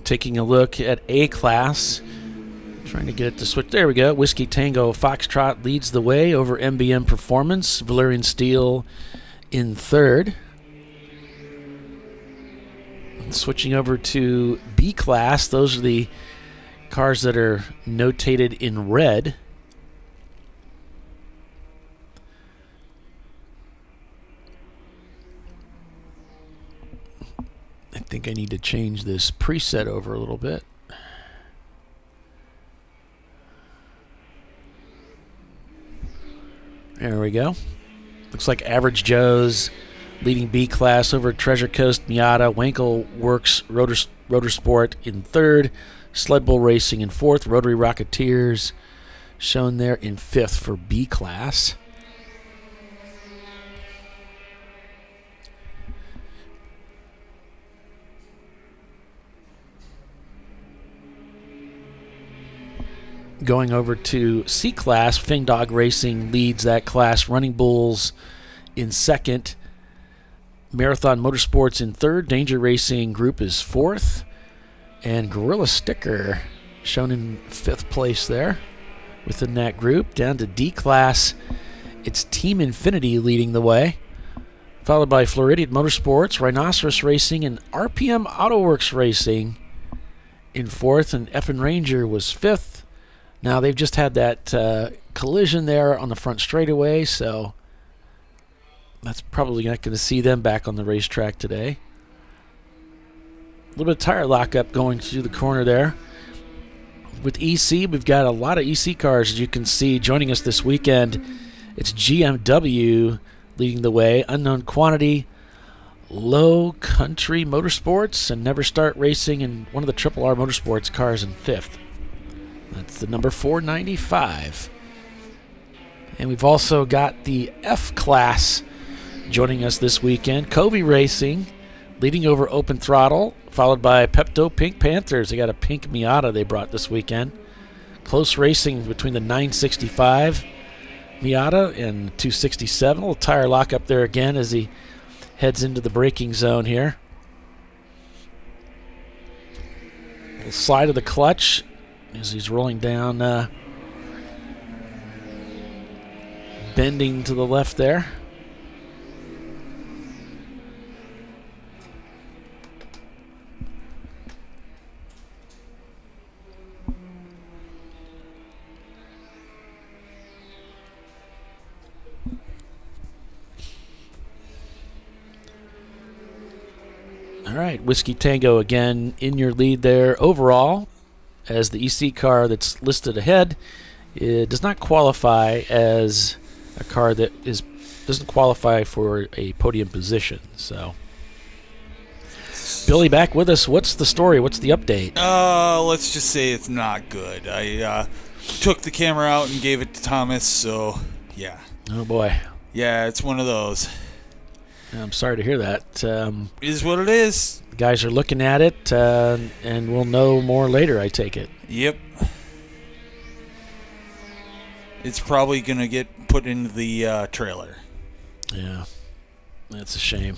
Taking a look at A-Class. Trying to get it to switch. There we go. Whiskey Tango Foxtrot leads the way over MBM Performance. Valerian Steel in third. Switching over to B-Class. Those are the cars that are notated in red. I think I need to change this preset over a little bit. There we go. Looks like Average Joe's leading B-Class over Treasure Coast Miata. Wankel Works Rotorsport in third. Sled Bull Racing in fourth. Rotary Rocketeers shown there in fifth for B-Class. Going over to C-Class, Fing Dog Racing leads that class. Running Bulls in second. Marathon Motorsports in third. Danger Racing Group is fourth. And Gorilla Sticker shown in fifth place there within that group. Down to D-Class, it's Team Infinity leading the way, followed by Floridian Motorsports, Rhinoceros Racing, and RPM Autoworks Racing in fourth. And Effin Ranger was fifth. Now, they've just had that collision there on the front straightaway, so that's probably not going to see them back on the racetrack today. A little bit of tire lockup going through the corner there. With EC, we've got a lot of EC cars, as you can see, joining us this weekend. It's GMW leading the way, Unknown Quantity, Low Country Motorsports, and Never Start Racing, and one of the Triple R Motorsports cars in fifth. That's the number 495. And we've also got the F-Class joining us this weekend. Covey Racing leading over Open Throttle, followed by Pepto Pink Panthers. They got a pink Miata they brought this weekend. Close racing between the 965 Miata and 267. A little tire lock up there again as he heads into the braking zone here. A little slide of the clutch as he's rolling down, bending to the left there. All right, Whiskey Tango again in your lead there overall, as the EC car that's listed ahead, it does not qualify as a car that doesn't qualify for a podium position. So, Billy, back with us. What's the story? What's the update? Let's just say it's not good. I took the camera out and gave it to Thomas, so yeah. Oh boy. Yeah, it's one of those. I'm sorry to hear that. Is what it is. The guys are looking at it, and we'll know more later, I take it. Yep. It's probably going to get put into the trailer. Yeah. That's a shame.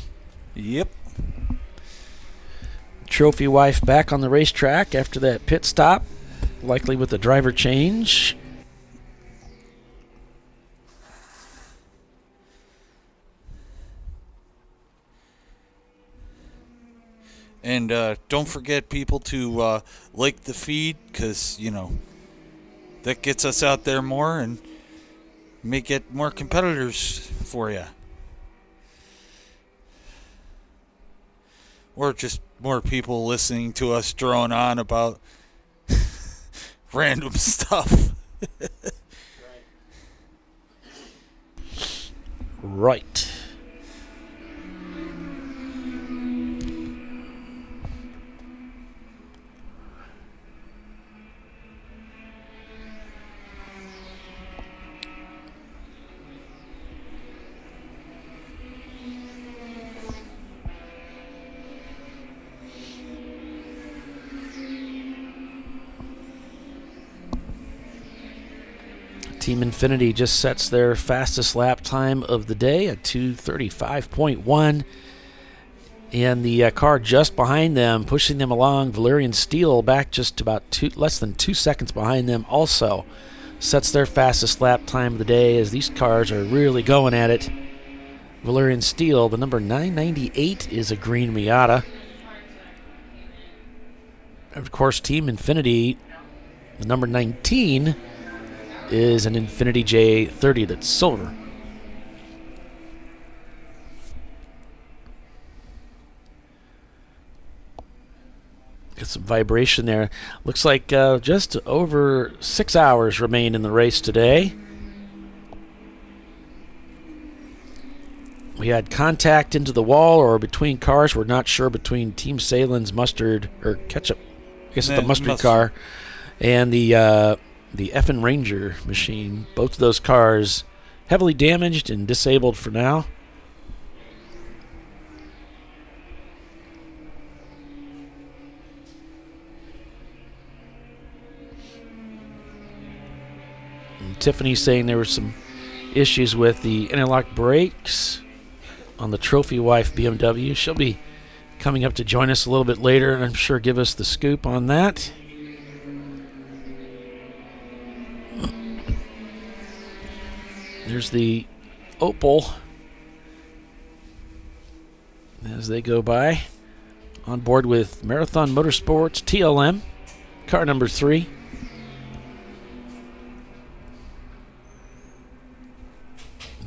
Yep. Trophy wife back on the racetrack after that pit stop, likely with a driver change. And don't forget, people, to like the feed, because, you know, that gets us out there more and may get more competitors for you. Or just more people listening to us drone on about random stuff. Right. Team Infinity just sets their fastest lap time of the day at 2:35.1. And the car just behind them, pushing them along, Valerian Steel back just about less than 2 seconds behind them, also sets their fastest lap time of the day as these cars are really going at it. Valerian Steel, the number 998 is a green Miata. Of course, Team Infinity, the number 19 is an Infinity J30 that's silver. Get some vibration there. Looks like just over 6 hours remain in the race today. We had contact into the wall or between cars. We're not sure between Team Salen's mustard or ketchup. I guess it's the mustard car and the effing Ranger machine. Both of those cars heavily damaged and disabled for now. Tiffany's saying there were some issues with the interlock brakes on the trophy wife BMW. She'll be coming up to join us a little bit later and I'm sure give us the scoop on that. There's the Opel as they go by. On board with Marathon Motorsports TLM, car number 3.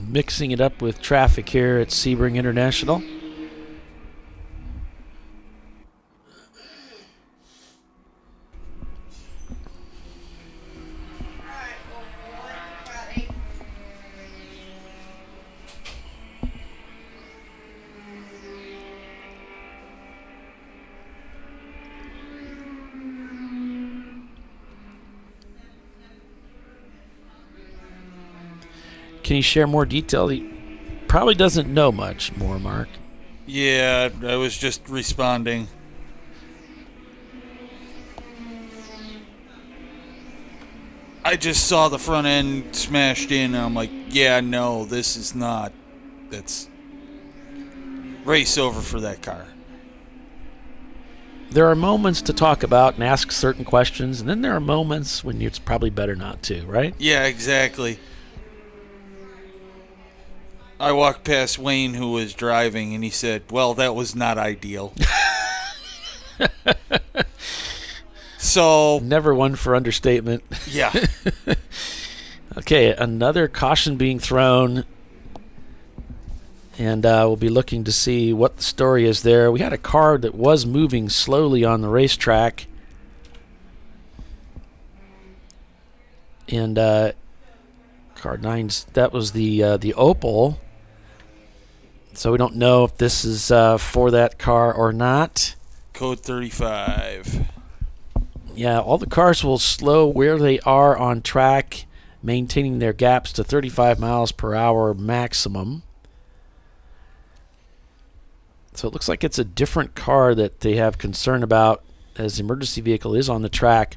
Mixing it up with traffic here at Sebring International. Can you share more detail? He probably doesn't know much more, Mark. Yeah, I was just responding. I just saw the front end smashed in, and I'm like, yeah, no, this is not. That's race over for that car. There are moments to talk about and ask certain questions, and then there are moments when it's probably better not to, right? Yeah, exactly. I walked past Wayne, who was driving, and he said, well, that was not ideal. So never one for understatement. Yeah. Okay, another caution being thrown, and we'll be looking to see what the story is there. We had a car that was moving slowly on the racetrack, and car 9's, that was the Opel. So we don't know if this is for that car or not. Code 35. Yeah, all the cars will slow where they are on track, maintaining their gaps to 35 miles per hour maximum. So it looks like it's a different car that they have concern about as the emergency vehicle is on the track.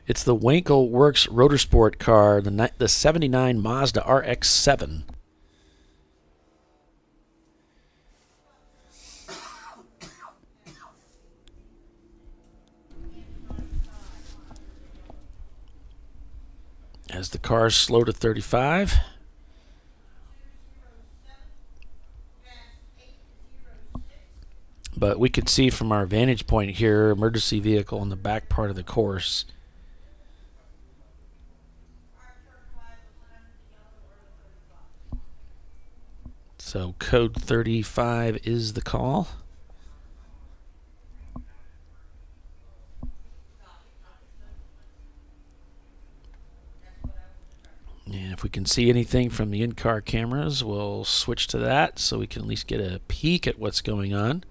It's the Wankel Works Rotorsport car, the 79 Mazda RX-7. As the cars slow to 35. But we could see from our vantage point here, emergency vehicle in the back part of the course. So code 35 is the call. And if we can see anything from the in-car cameras, we'll switch to that so we can at least get a peek at what's going on.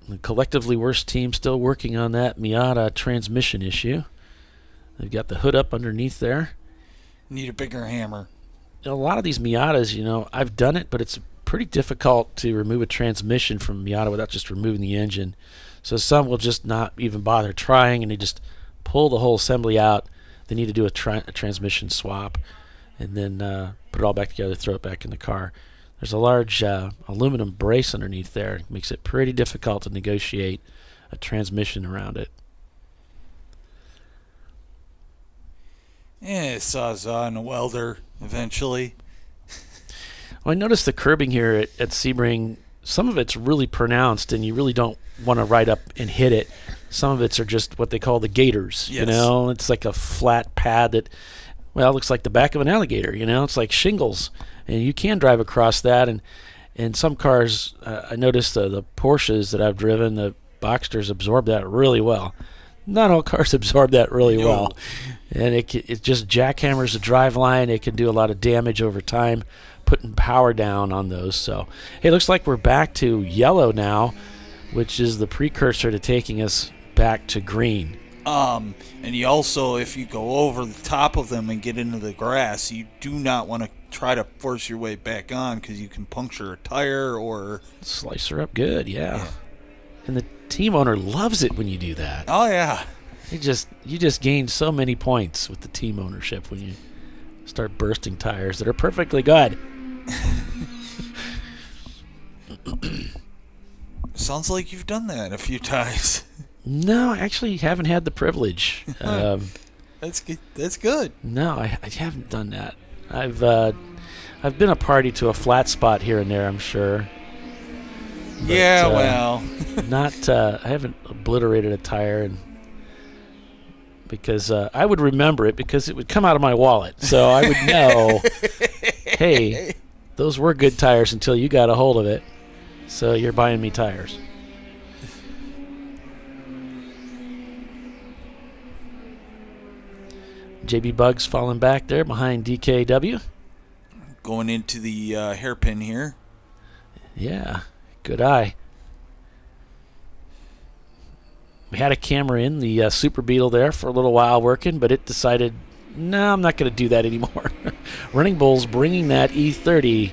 The collectively worst team still working on that Miata transmission issue. They've got the hood up underneath there. Need a bigger hammer. A lot of these Miatas, you know, I've done it, but it's pretty difficult to remove a transmission from a Miata without just removing the engine. So some will just not even bother trying, and they just pull the whole assembly out. They need to do a transmission swap. and then put it all back together, throw it back in the car. There's a large aluminum brace underneath there. It makes it pretty difficult to negotiate a transmission around it. Yeah, sawzall and a welder eventually. Well, I noticed the curbing here at Sebring, some of it's really pronounced, and you really don't want to ride up and hit it. Some of it's are just what they call the gators. Yes. You know, it's like a flat pad that, well, looks like the back of an alligator. You know, it's like shingles, and you can drive across that. And some cars, I noticed the Porsches that I've driven, the Boxsters absorb that really well. Not all cars absorb that really well, and it just jackhammers the drive line. It can do a lot of damage over time, putting power down on those. So, hey, looks like we're back to yellow now, which is the precursor to taking us back to green. And you also, if you go over the top of them and get into the grass, you do not want to try to force your way back on because you can puncture a tire or slice her up good. Yeah. And the team owner loves it when you do that. Oh yeah. You just gain so many points with the team ownership when you start bursting tires that are perfectly good. Sounds like you've done that a few times. No, I actually haven't had the privilege. That's good. That's good. No, I haven't done that. I've been a party to a flat spot here and there, I'm sure. But, well, I haven't obliterated a tire, because I would remember it because it would come out of my wallet, so I would know. Hey, those were good tires until you got a hold of it, so you're buying me tires. JB Bugs falling back there behind DKW. Going into the hairpin here. Yeah, good eye. We had a camera in the Super Beetle there for a little while working, but it decided, no, I'm not going to do that anymore. Running Bulls bringing that E30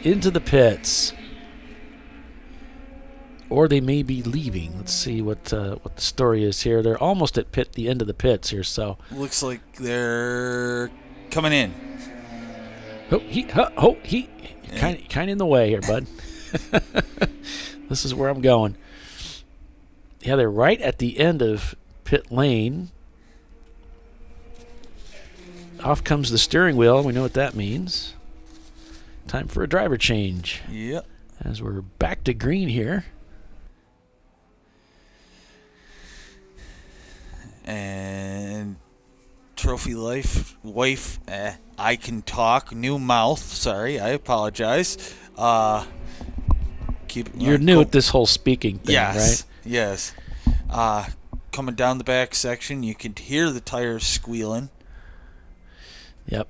into the pits. Or they may be leaving. Let's see what the story is here. They're almost at the end of the pits here, so. Looks like they're coming in. He kind of in the way here, bud. This is where I'm going. Yeah, they're right at the end of pit lane. Off comes the steering wheel. We know what that means. Time for a driver change. Yep. As we're back to green here. And Trophy wife, I can talk, new mouth. Sorry, I apologize. You're new at this whole speaking thing, right? Yes. Coming down the back section, you can hear the tires squealing. Yep.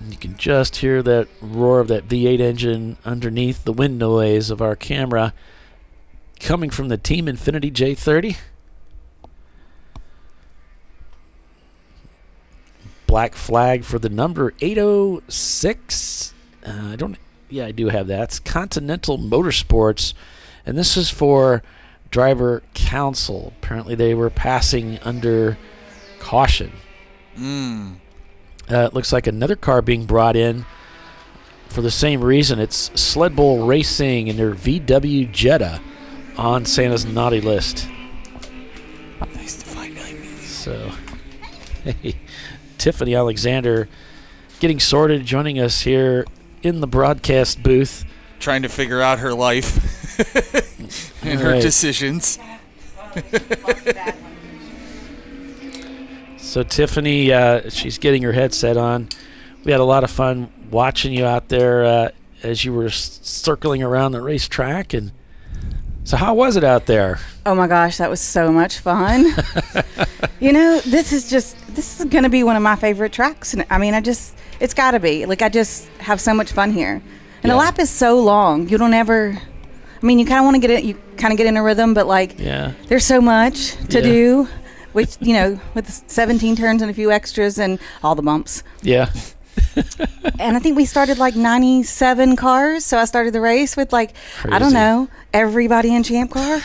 You can just hear that roar of that V8 engine underneath the wind noise of our camera coming from the Team Infinity J30. Black flag for the number 806. I do have that. It's Continental Motorsports, and this is for driver council. Apparently they were passing under caution. It looks like another car being brought in for the same reason. It's Sled Bowl Racing and their VW Jetta on Santa's naughty list. Nice to finally meet you. So, hey, Tiffany Alexander getting sorted, joining us here in the broadcast booth. Trying to figure out her life and her decisions. So Tiffany, she's getting her headset on. We had a lot of fun watching you out there as you were circling around the racetrack. And so how was it out there? Oh my gosh, that was so much fun. You know, this is going to be one of my favorite tracks. I mean, it's got to be. Like, I just have so much fun here. And the lap is so long. You don't ever, I mean, you kind of want to get it, you kind of get in a rhythm, but like, there's so much to do, which, you know, with 17 turns and a few extras and all the bumps. Yeah. And I think we started like 97 cars. So I started the race with like, I don't know, everybody in Champ Car.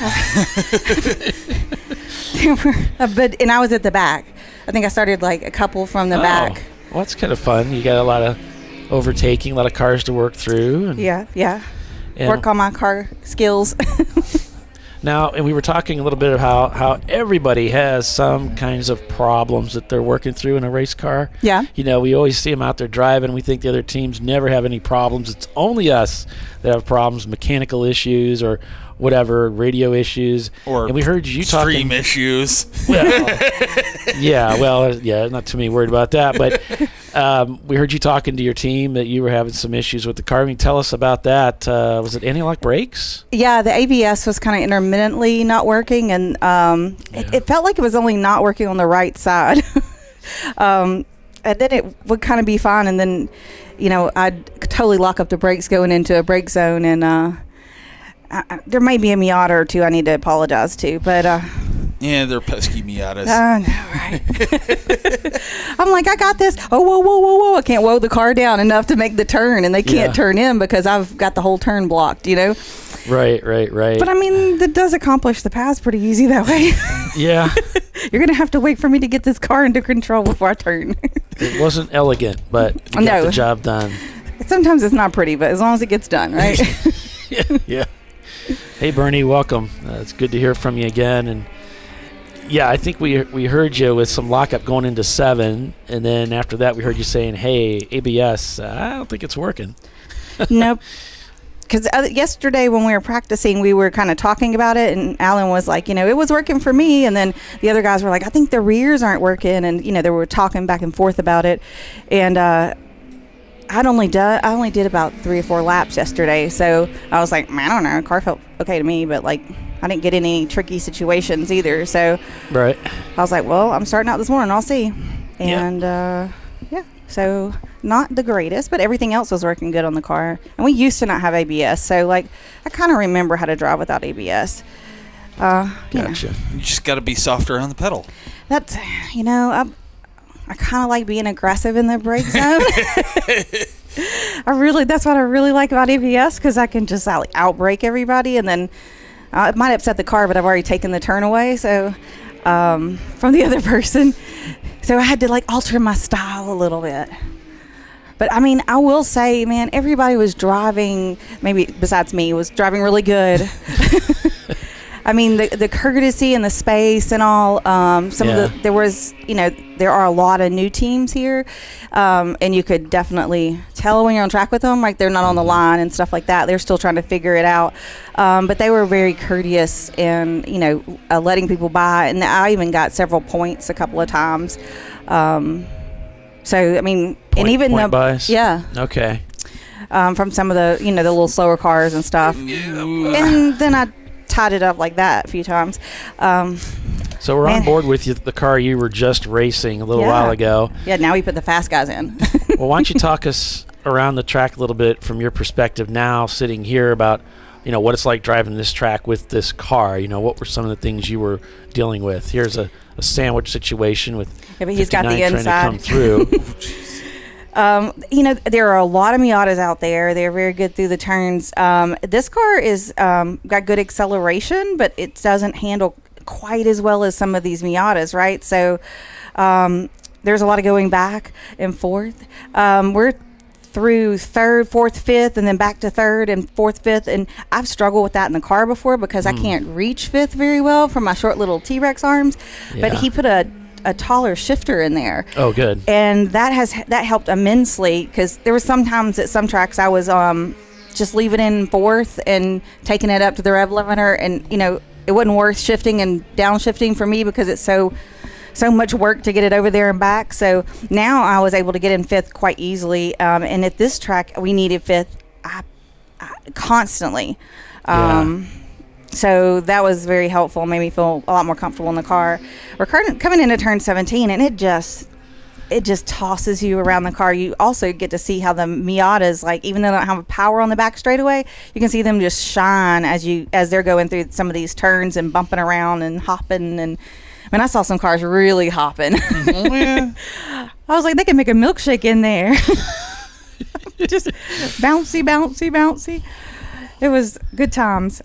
And I was at the back. I think I started like a couple from the back. Well, that's kind of fun. You got a lot of overtaking, a lot of cars to work through. And, Yeah. and Work on my car skills. Now, and we were talking a little bit of how everybody has some kinds of problems that they're working through in a race car. Yeah. You know, we always see them out there driving. We think the other teams never have any problems. It's only us that have problems, mechanical issues or whatever, radio issues. Or and we heard you talking stream issues. Well, not too many worried about that. But we heard you talking to your team that you were having some issues with the car. I mean, tell us about that. Was it anti-lock brakes? Yeah, the ABS was kind of intermittently not working, and it felt like it was only not working on the right side. And then it would kind of be fine, and then, I'd totally lock up the brakes going into a brake zone, and there may be a Miata or two I need to apologize to, but yeah, they're pesky Miatas. I know, right? I'm like, I got this. Oh, whoa! I can't whoa the car down enough to make the turn, and they can't turn in because I've got the whole turn blocked. Right. But I mean, that does accomplish the pass pretty easy that way. Yeah. You're gonna have to wait for me to get this car into control before I turn. It wasn't elegant, but you got the job done. Sometimes it's not pretty, but as long as it gets done, right? Yeah. Hey, Bernie, welcome. It's good to hear from you again. And yeah, I think we heard you with some lockup going into 7, and then after that we heard you saying, "Hey, ABS, I don't think it's working." Nope. Because yesterday when we were practicing, we were kind of talking about it, and Alan was like, it was working for me, and then the other guys were like, I think the rears aren't working, and they were talking back and forth about it, and I only did about 3 or 4 laps yesterday, so I was like, I don't know, the car felt okay to me, but like I didn't get in any tricky situations either, so right. I was like, well, I'm starting out this morning, I'll see, and so not the greatest, but everything else was working good on the car, and we used to not have ABS, so like I kind of remember how to drive without ABS. Gotcha. You just got to be softer on the pedal. That's I kind of like being aggressive in the brake zone. That's what I really like about ABS, because I can just out-brake everybody, and then it might upset the car, but I've already taken the turn away, so from the other person. So I had to alter my style a little bit. But I mean, I will say, man, everybody was driving, maybe besides me, was driving really good. I mean, the courtesy and the space and all. There are a lot of new teams here, and you could definitely tell when you're on track with them, like they're not on the line and stuff like that. They're still trying to figure it out, but they were very courteous and letting people by. And I even got several points a couple of times. So I mean, and even point buys? Yeah. Okay. From some of the the little slower cars and stuff, and then I tied it up like that a few times. So we're on board with you, the car you were just racing a little while ago. Yeah, now we put the fast guys in. Well, why don't you talk us around the track a little bit from your perspective now, sitting here, about what it's like driving this track with this car. What were some of the things you were dealing with? Here's a sandwich situation with but he's got the 59 inside trying to come through. There are a lot of Miatas out there. They're very good through the turns. This car is got good acceleration, but it doesn't handle quite as well as some of these Miatas, right? So there's a lot of going back and forth. We're through 3rd, 4th, 5th, and then back to 3rd and 4th, 5th, and I've struggled with that in the car before because I can't reach 5th very well from my short little T-Rex arms. But he put a taller shifter in there. Oh, good. And that helped immensely, because there were some times at some tracks I was just leaving in 4th and taking it up to the rev limiter, and it wasn't worth shifting and downshifting for me because it's so much work to get it over there and back. So now I was able to get in 5th quite easily, and at this track we needed 5th constantly. So that was very helpful, made me feel a lot more comfortable in the car. We're coming into turn 17, and it just tosses you around the car. You also get to see how the Miatas, even though they don't have power on the back straightaway, you can see them just shine as they're going through some of these turns and bumping around and hopping. And I mean, I saw some cars really hopping. I was like, they can make a milkshake in there. Just bouncy, bouncy, bouncy. It was good times.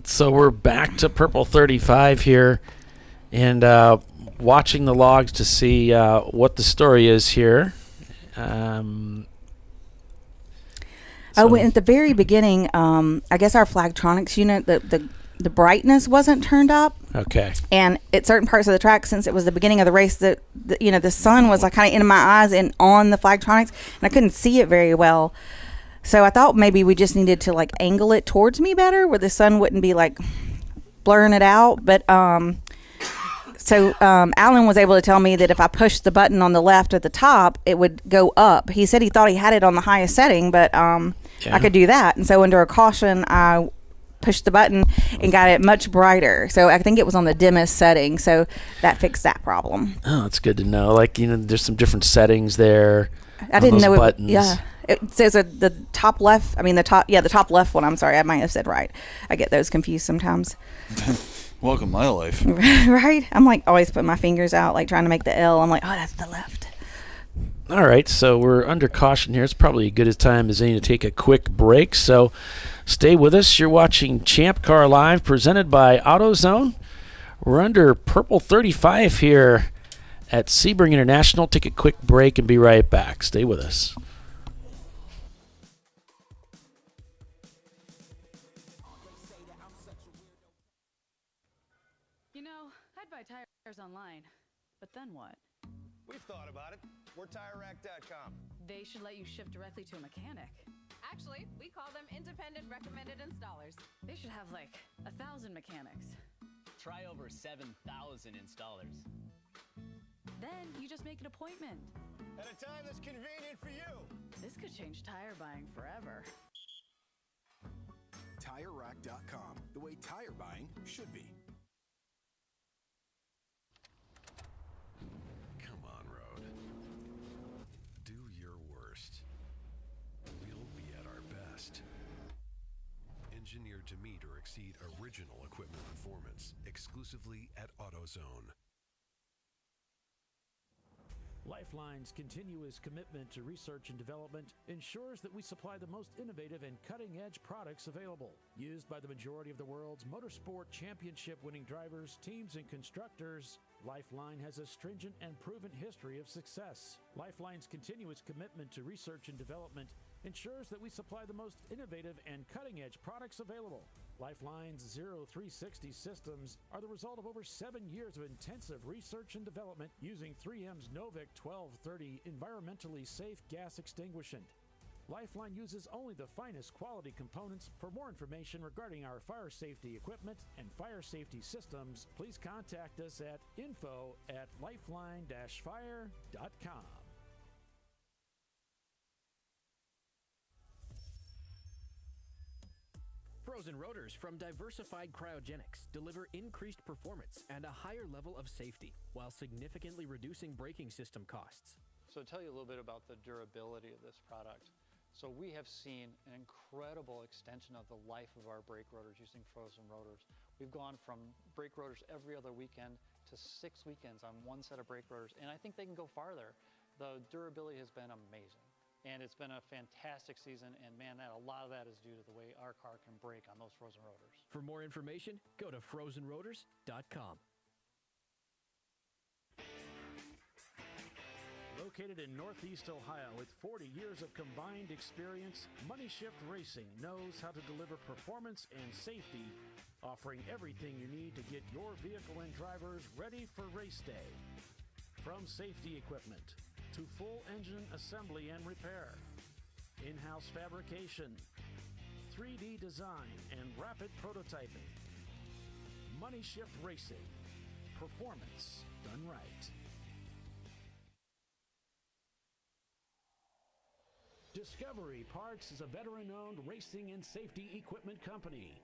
So we're back to Purple 35 here, and watching the logs to see what the story is here. At the very beginning, I guess our Flagtronics unit, the brightness wasn't turned up. Okay. And at certain parts of the track, since it was the beginning of the race, the sun was like kind of in my eyes and on the Flagtronics, and I couldn't see it very well. So I thought maybe we just needed to like angle it towards me better, where the sun wouldn't be like blurring it out. But Alan was able to tell me that if I pushed the button on the left at the top, it would go up. He said he thought he had it on the highest setting, but I could do that. And so under a caution, I pushed the button and got it much brighter. So I think it was on the dimmest setting. So that fixed that problem. Oh, that's good to know. Like, there's some different settings there. I didn't know buttons. It says the top left. I mean, the top left one. I'm sorry. I might have said right. I get those confused sometimes. Welcome my life. Right? I'm like always putting my fingers out, like trying to make the L. I'm like, oh, that's the left. All right, so we're under caution here. It's probably as good a time as any to take a quick break. So stay with us. You're watching ChampCar.Live presented by AutoZone. We're under purple 35 here at Sebring International. Take a quick break and be right back. Stay with us. I'd buy tires online, but then what? We've thought about it. We're TireRack.com. They should let you ship directly to a mechanic. Actually, we call them independent recommended installers. They should have like 1,000 mechanics. Try over 7,000 installers. Then you just make an appointment. At a time that's convenient for you. This could change tire buying forever. TireRack.com, the way tire buying should be. Come on, Road. Do your worst. We'll be at our best. Engineered to meet or exceed original equipment performance, exclusively at AutoZone. Lifeline's continuous commitment to research and development ensures that we supply the most innovative and cutting-edge products available. Used by the majority of the world's motorsport championship-winning drivers, teams, and constructors, Lifeline has a stringent and proven history of success. Lifeline's continuous commitment to research and development ensures that we supply the most innovative and cutting-edge products available. Lifeline's 0360 systems are the result of over 7 years of intensive research and development using 3M's Novec 1230 environmentally safe gas extinguishant. Lifeline uses only the finest quality components. For more information regarding our fire safety equipment and fire safety systems, please contact us at info@lifeline-fire.com. Frozen rotors from Diversified Cryogenics deliver increased performance and a higher level of safety while significantly reducing braking system costs. So to tell you a little bit about the durability of this product. So we have seen an incredible extension of the life of our brake rotors using frozen rotors. We've gone from brake rotors every other weekend to 6 weekends on one set of brake rotors, and I think they can go farther. The durability has been amazing. And it's been a fantastic season, and man, a lot of that is due to the way our car can brake on those frozen rotors. For more information, go to frozenrotors.com. Located in Northeast Ohio with 40 years of combined experience, Money Shift Racing knows how to deliver performance and safety, offering everything you need to get your vehicle and drivers ready for race day. From safety equipment to full engine assembly and repair, in-house fabrication, 3D design, and rapid prototyping. Money Shift Racing. Performance done right. Discovery Parts is a veteran-owned racing and safety equipment company.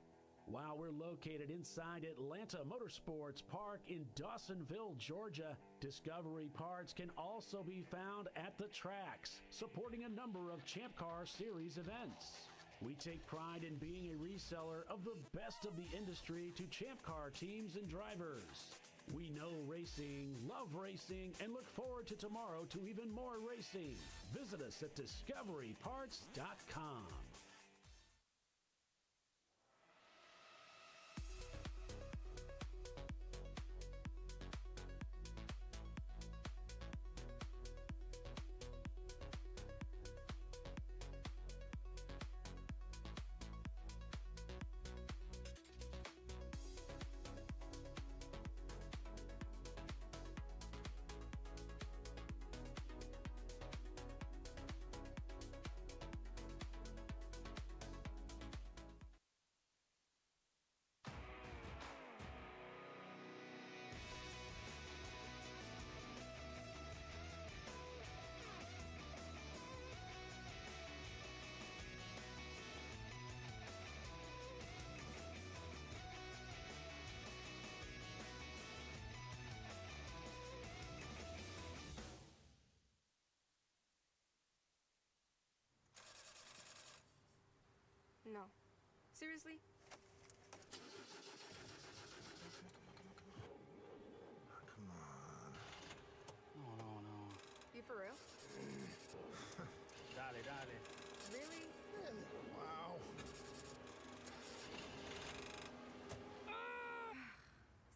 While we're located inside Atlanta Motorsports Park in Dawsonville, Georgia, Discovery Parts can also be found at the tracks, supporting a number of Champ Car Series events. We take pride in being a reseller of the best of the industry to Champ Car teams and drivers. We know racing, love racing, and look forward to tomorrow to even more racing. Visit us at discoveryparts.com. No. Seriously? Come on. No. You for real? Dale. Really? Wow.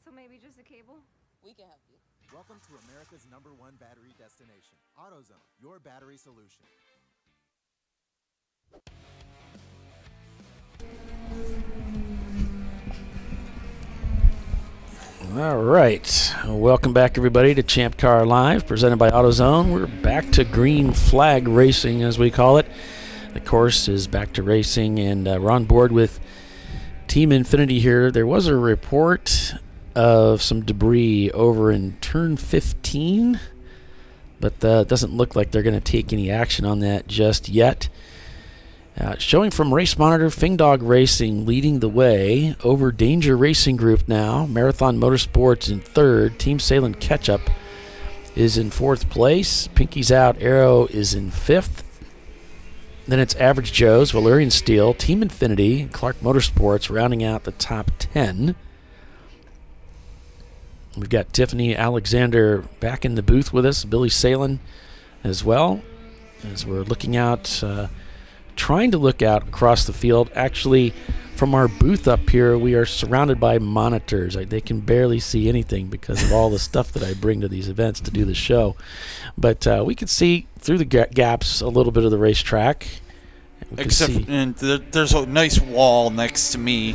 So maybe just a cable? We can help you. Welcome to America's #1 battery destination, AutoZone, your battery solution. All right. Welcome back, everybody, to ChampCar.Live, presented by AutoZone. We're back to green flag racing, as we call it. The course is back to racing, and we're on board with Team Infinity here. There was a report of some debris over in turn 15, but it doesn't look like they're going to take any action on that just yet. Showing from Race Monitor, Fingdog Racing leading the way over Danger Racing Group now. Marathon Motorsports in third. Team Salem Ketchup is in fourth place. Pinky's Out Arrow is in fifth. Then it's Average Joe's, Valerian Steel, Team Infinity, and Clark Motorsports rounding out the top 10. We've got Tiffany Alexander back in the booth with us, Billy Salen as well, as we're looking out, trying to look out across the field. Actually, from our booth up here, we are surrounded by monitors. They can barely see anything because of all the stuff that I bring to these events to do the show. But we can see through the gaps a little bit of the racetrack. And there's a nice wall next to me.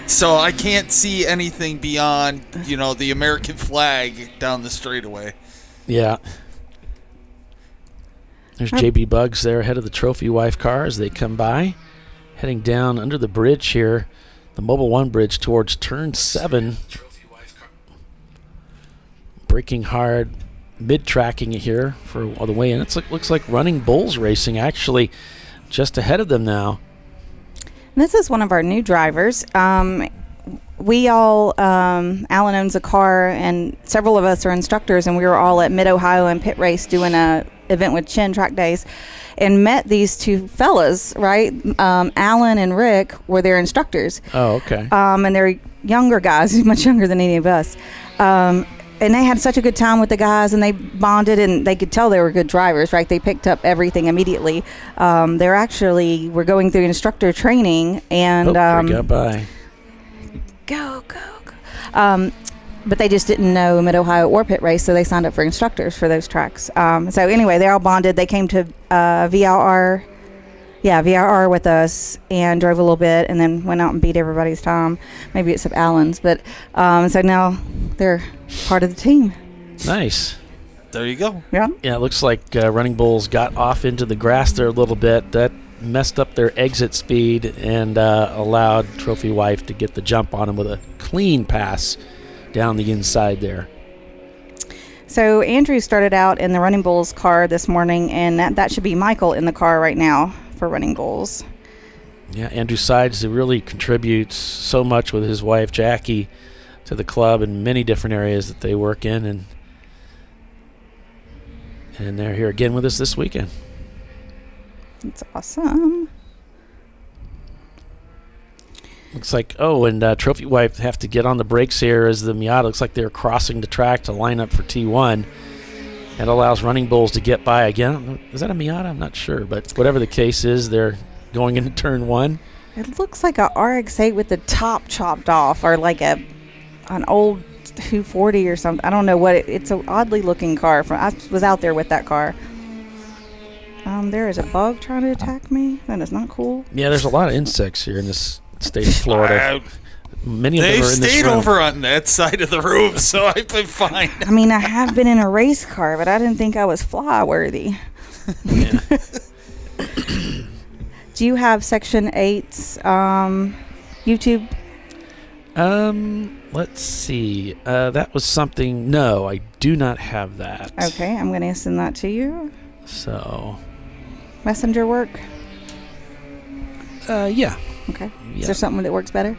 So I can't see anything beyond, the American flag down the straightaway. Yeah. There's JB Bugs there ahead of the Trophy Wife car as they come by. Heading down under the bridge here, the Mobile One bridge towards turn 7. Braking hard, mid-tracking it here for all the way in. It looks like Running Bulls Racing actually just ahead of them now. This is one of our new drivers. We all, Alan owns a car, and several of us are instructors, and we were all at Mid-Ohio and Pit Race doing a event with Chin Track Days, and met these two fellas, right? Alan and Rick were their instructors. Oh, okay. And they're younger guys, much younger than any of us. And they had such a good time with the guys, and they bonded, and they could tell they were good drivers, right? They picked up everything immediately. We're going through instructor training, and they got by. Go. But they just didn't know Mid-Ohio or Pit Race, so they signed up for instructors for those tracks. So anyway, they all bonded. They came to VRR with us and drove a little bit, and then went out and beat everybody's time, maybe except Alan's. But so now they're part of the team. Nice. There you go. Yeah. Yeah, it looks like Running Bulls got off into the grass there a little bit. That messed up their exit speed and allowed Trophy Wife to get the jump on them with a clean pass down the inside there. So Andrew started out in the Running Bulls car this morning, and that should be Michael in the car right now for Running Bulls. Yeah, Andrew Sides really contributes so much with his wife Jackie to the club in many different areas that they work in, and they're here again with us this weekend. That's awesome. Looks like, and Trophy Wife have to get on the brakes here as the Miata. Looks like they're crossing the track to line up for T1. It allows Running Bulls to get by again. Is that a Miata? I'm not sure, but whatever the case is, they're going into turn 1. It looks like a RX-8 with the top chopped off, or like an old 240 or something. I don't know what it's an oddly looking car. I was out there with that car. There is a bug trying to attack me. That is not cool. Yeah, there's a lot of insects here in this state of Florida. Many of them are in this room. They've stayed over on that side of the room, so I've been fine. I mean, I have been in a race car, but I didn't think I was fly-worthy. Do you have Section 8's YouTube? Let's see. That was something. No, I do not have that. Okay, I'm going to send that to you. So. Messenger work? Yeah. Okay. Yeah. Is there something that works better?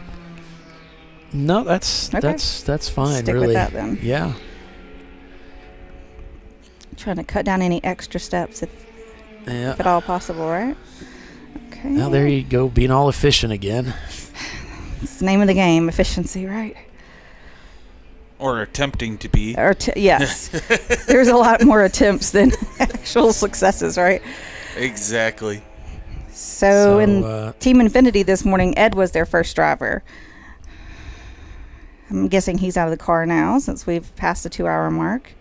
No, that's fine. Stick really. with that then. Yeah. Trying to cut down any extra steps if at all possible, right? Okay. Now there you go, being all efficient again. It's the name of the game, efficiency, right? Or attempting to be. Yes. There's a lot more attempts than actual successes, right? Exactly. So in Team Infinity this morning, Ed was their first driver. I'm guessing he's out of the car now since we've passed the 2-hour mark.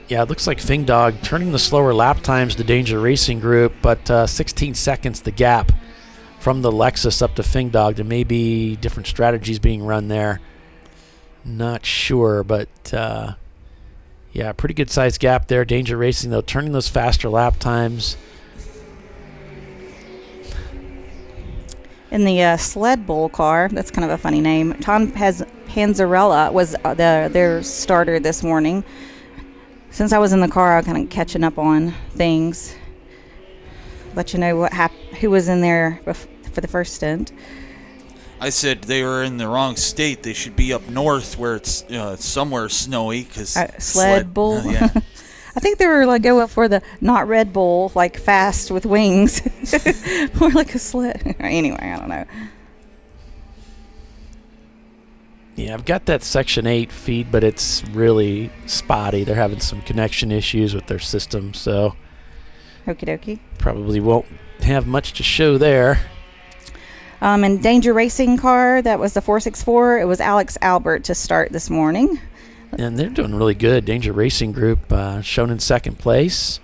Yeah, it looks like Fing Dog turning the slower lap times to Danger Racing Group, but 16 seconds the gap from the Lexus up to Fing Dog. There may be different strategies being run there. Not sure, but yeah, pretty good sized gap there. Danger Racing, though, turning those faster lap times. In the Sled Bowl car, that's kind of a funny name, Tom Panzarella was their starter this morning. Since I was in the car, I was kind of catching up on things. Let you know who was in there for the first stint. I said they were in the wrong state. They should be up north where it's somewhere snowy. Cause Sled Bull. Yeah. I think they were like go up for the not Red Bull, like fast with wings, or like a sled. Anyway, I don't know. Yeah, I've got that Section 8 feed, but it's really spotty. They're having some connection issues with their system, so Okie dokie. Probably won't have much to show there. And Danger Racing car, that was the 464. It was Alex Albert to start this morning. And they're doing really good. Danger Racing Group shown in second place.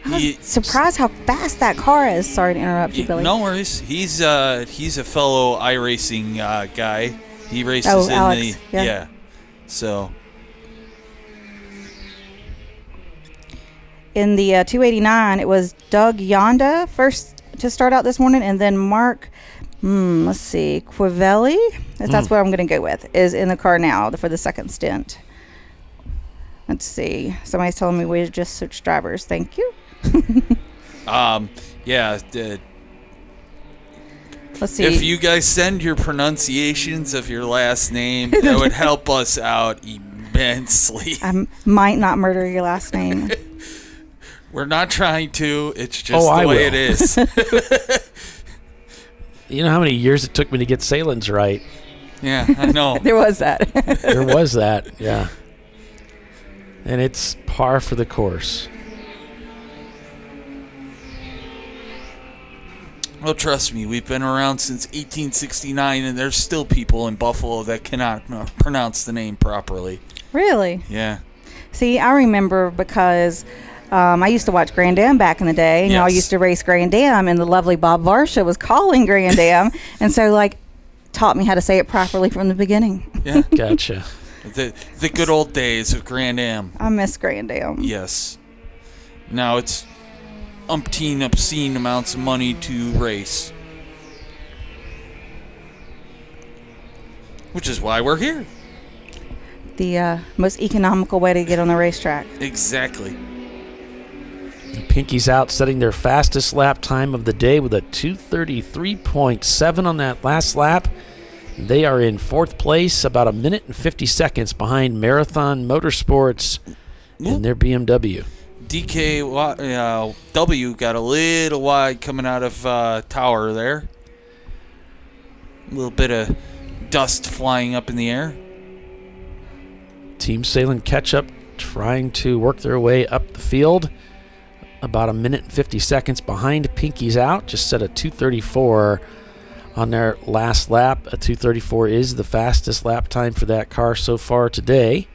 I was surprised how fast that car is. Sorry to interrupt you, Billy. No worries. He's a fellow iRacing guy. He races in Alex, the yeah. So in the 289, it was Doug Yonda first to start out this morning, and then Mark. Let's see, Quivelli. That's what I'm going to go with. Is in the car now for the second stint. Let's see. Somebody's telling me we just switched drivers. Thank you. yeah. Let's see. If you guys send your pronunciations of your last name, that would help us out immensely. I might not murder your last name. We're not trying to. It's just the way it is. You know how many years it took me to get Salen's right? Yeah, I know. There was that. There was that, yeah. And it's par for the course. Well, trust me, we've been around since 1869, and there's still people in Buffalo that cannot pronounce the name properly. Really? Yeah. See, I remember because I used to watch Grand Am back in the day, and y'all used to race Grand Am, and the lovely Bob Varsha was calling Grand Am, and so taught me how to say it properly from the beginning. Yeah, gotcha. The good old days of Grand Am. I miss Grand Am. Yes. Now it's umpteen obscene amounts of money to race, which is why we're here. The most economical way to get on the racetrack. Exactly. Pinky's out, setting their fastest lap time of the day with a 2:33.7 on that last lap. They are in fourth place, about a minute and 50 seconds behind Marathon Motorsports and their BMW. DKW got a little wide coming out of tower there. A little bit of dust flying up in the air. Team Salen catch up, trying to work their way up the field. About a minute and 50 seconds behind Pinky's out. Just set a 2:34 on their last lap. A 2:34 is the fastest lap time for that car so far today.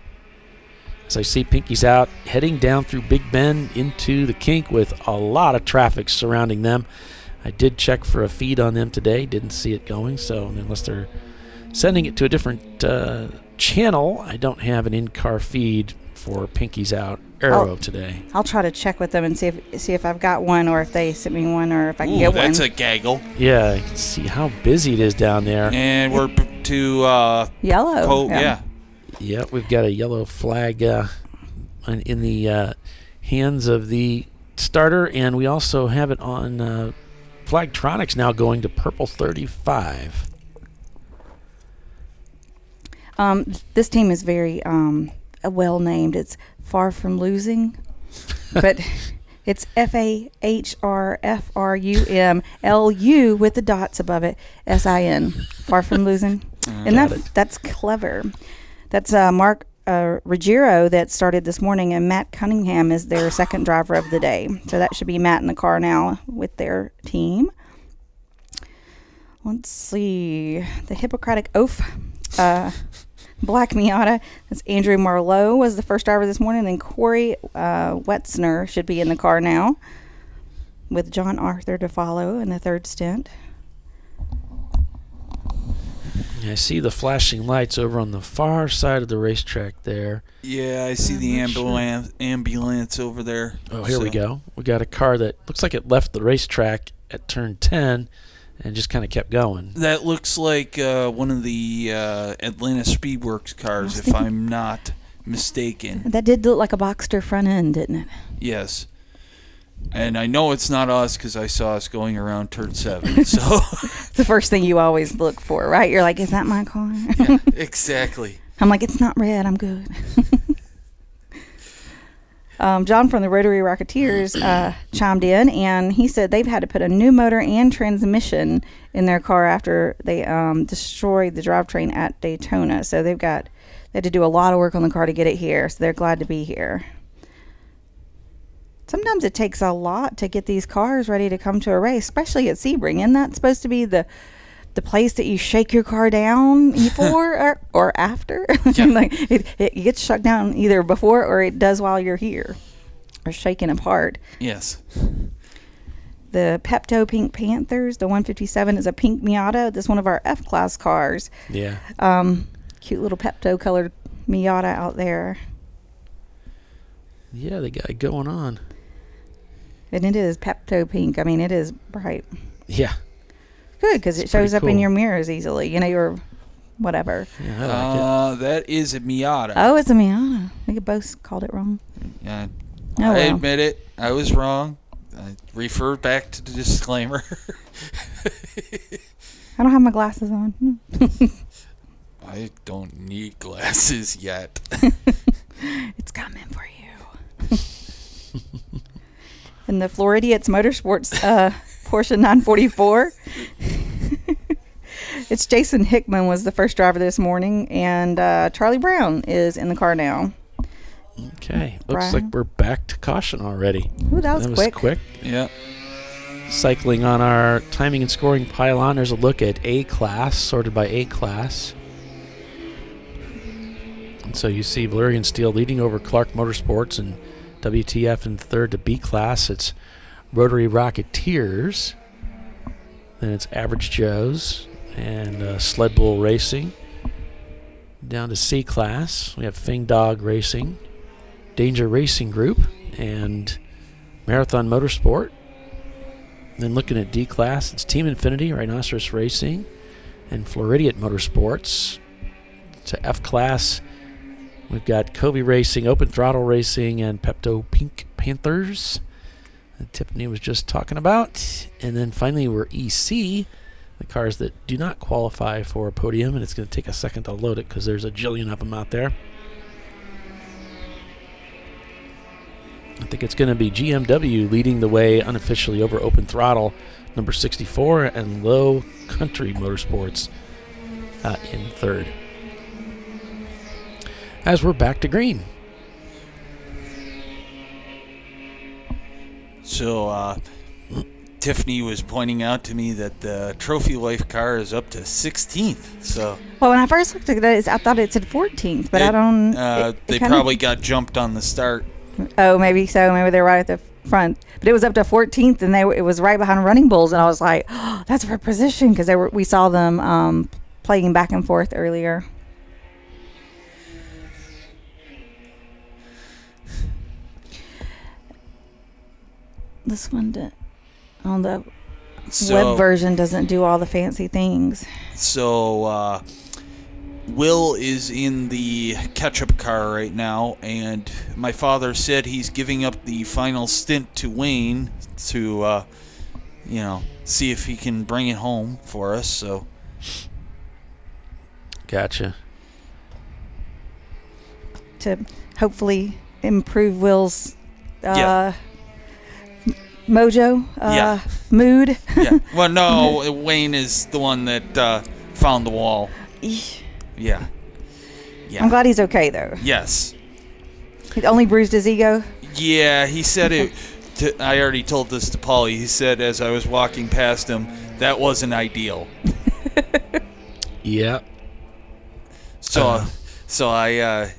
As I see Pinky's out, heading down through Big Bend into the kink with a lot of traffic surrounding them. I did check for a feed on them today. Didn't see it going, so unless they're sending it to a different channel, I don't have an in-car feed for Pinky's out Arrow today. I'll try to check with them and see if I've got one, or if they sent me one, or if I can get one. That's a gaggle. Yeah, you can see how busy it is down there. And we're to yellow. Yeah. Yeah, we've got a yellow flag in the hands of the starter, and we also have it on Flagtronics now going to purple 35. This team is very well named. It's Far From Losing, but It's FAHRFRUMLU with the dots above it. SIN. Far from losing. And that's clever. That's Mark Ruggiero that started this morning, and Matt Cunningham is their second driver of the day. So that should be Matt in the car now with their team. Let's see. The Hippocratic Oath. Black Miata. That's Andrew Marlowe was the first driver this morning. Then Corey Wetzner should be in the car now, with John Arthur to follow in the third stint. I see the flashing lights over on the far side of the racetrack there. Yeah, I see the ambulance over there. Oh, here we go. We got a car that looks like it left the racetrack at turn 10 and just kind of kept going. That looks like one of the Atlanta Speedworks cars, if I'm not mistaken. That did look like a Boxster front end, didn't it? Yes. And I know it's not us because I saw us going around turn 7. So it's the first thing you always look for, right? You're like, is that my car? Yeah, exactly. I'm like, it's not red. I'm good. John from the Rotary Rocketeers chimed in, and he said they've had to put a new motor and transmission in their car after they destroyed the drivetrain at Daytona. So they had to do a lot of work on the car to get it here. So they're glad to be here. Sometimes it takes a lot to get these cars ready to come to a race, especially at Sebring. Isn't that supposed to be the place that you shake your car down before or after? Yeah. Like it gets shut down either before or it does while you're here, or shaken apart. Yes. The Pepto Pink Panthers, the 157 is a pink Miata. This is one of our F-Class cars. Yeah. Cute little Pepto colored Miata out there. Yeah, they got it going on. And it is Pepto Pink. I mean, it is bright. Yeah. Good, because it shows up in your mirrors easily. You know, your whatever. Yeah, I like it. That is a Miata. Oh, it's a Miata. We both called it wrong. Yeah. Oh, I admit it. I was wrong. I refer back to the disclaimer. I don't have my glasses on. I don't need glasses yet. It's coming for you. In the Floridians Motorsports Porsche 944. It's Jason Hickman was the first driver this morning, and Charlie Brown is in the car now. Okay. Looks like we're back to caution already. Ooh, that was quick. Yeah. Cycling on our timing and scoring pylon, there's a look at A class, sorted by A class. And so you see Valerian Steel leading over Clark Motorsports and WTF in third to B class. It's Rotary Rocketeers. Then it's Average Joe's and Sled Bull Racing. Down to C class, we have Fing Dog Racing, Danger Racing Group, and Marathon Motorsport. Then looking at D class, it's Team Infinity, Rhinoceros Racing, and Floridian Motorsports. To F class, we've got Covey Racing, Open Throttle Racing, and Pepto Pink Panthers that Tiffany was just talking about. And then finally we're EC, the cars that do not qualify for a podium, and it's going to take a second to load it because there's a jillion of them out there. I think it's going to be GMW leading the way unofficially over Open Throttle, number 64, and Low Country Motorsports in third. As we're back to green. So, Tiffany was pointing out to me that the Trophy Life car is up to 16th. So, well, when I first looked at it, I thought it said 14th, but I don't. They probably got jumped on the start. Oh, maybe so. Maybe they're right at the front. But it was up to 14th, and it was right behind Running Bulls, and I was like, oh, that's for position, because we saw them playing back and forth earlier. This one on the web version doesn't do all the fancy things. So, Will is in the ketchup car right now, and my father said he's giving up the final stint to Wayne to, see if he can bring it home for us. So, gotcha. To hopefully improve Will's mojo, mood. Yeah. Well, no, Wayne is the one that found the wall. Yeah. Yeah. I'm glad he's okay, though. Yes. He only bruised his ego? Yeah, he said it. I already told this to Paulie. He said as I was walking past him, that wasn't ideal. Yeah. So I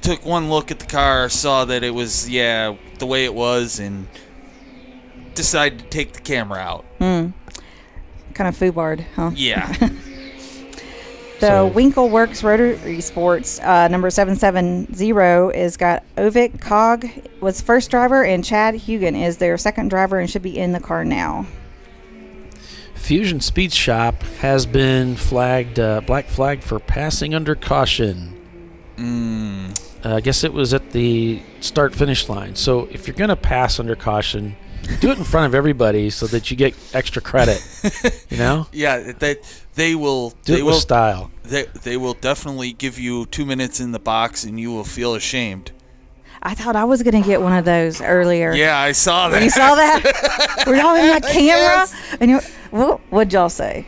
took one look at the car, saw that it was the way it was, and decided to take the camera out. Kind of foobarred, huh? Yeah. The Winkleworks Rotary Sports number 770 is got Ovik Cog was first driver, and Chad Hugan is their second driver and should be in the car now. Fusion Speed Shop has been flagged, black flagged for passing under caution. I guess it was at the start-finish line. So if you're going to pass under caution, do it in front of everybody so that you get extra credit. You know? Yeah, they will do it with style. They will definitely give you 2 minutes in the box, and you will feel ashamed. I thought I was going to get one of those earlier. Yeah, I saw that. You saw that? We're all in that camera? Yes. And what'd y'all say?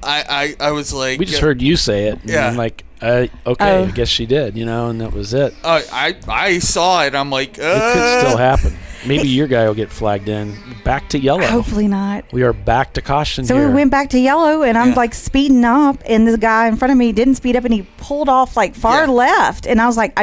I was like... We just heard you say it. And I'm like, okay, I guess she did, and that was it. I saw it. I'm like, It could still happen. Maybe your guy will get flagged in. Back to yellow. Hopefully not. We are back to caution So here. we went back to yellow, and I'm like speeding up, and the guy in front of me didn't speed up, and he pulled off like far left. And I was like,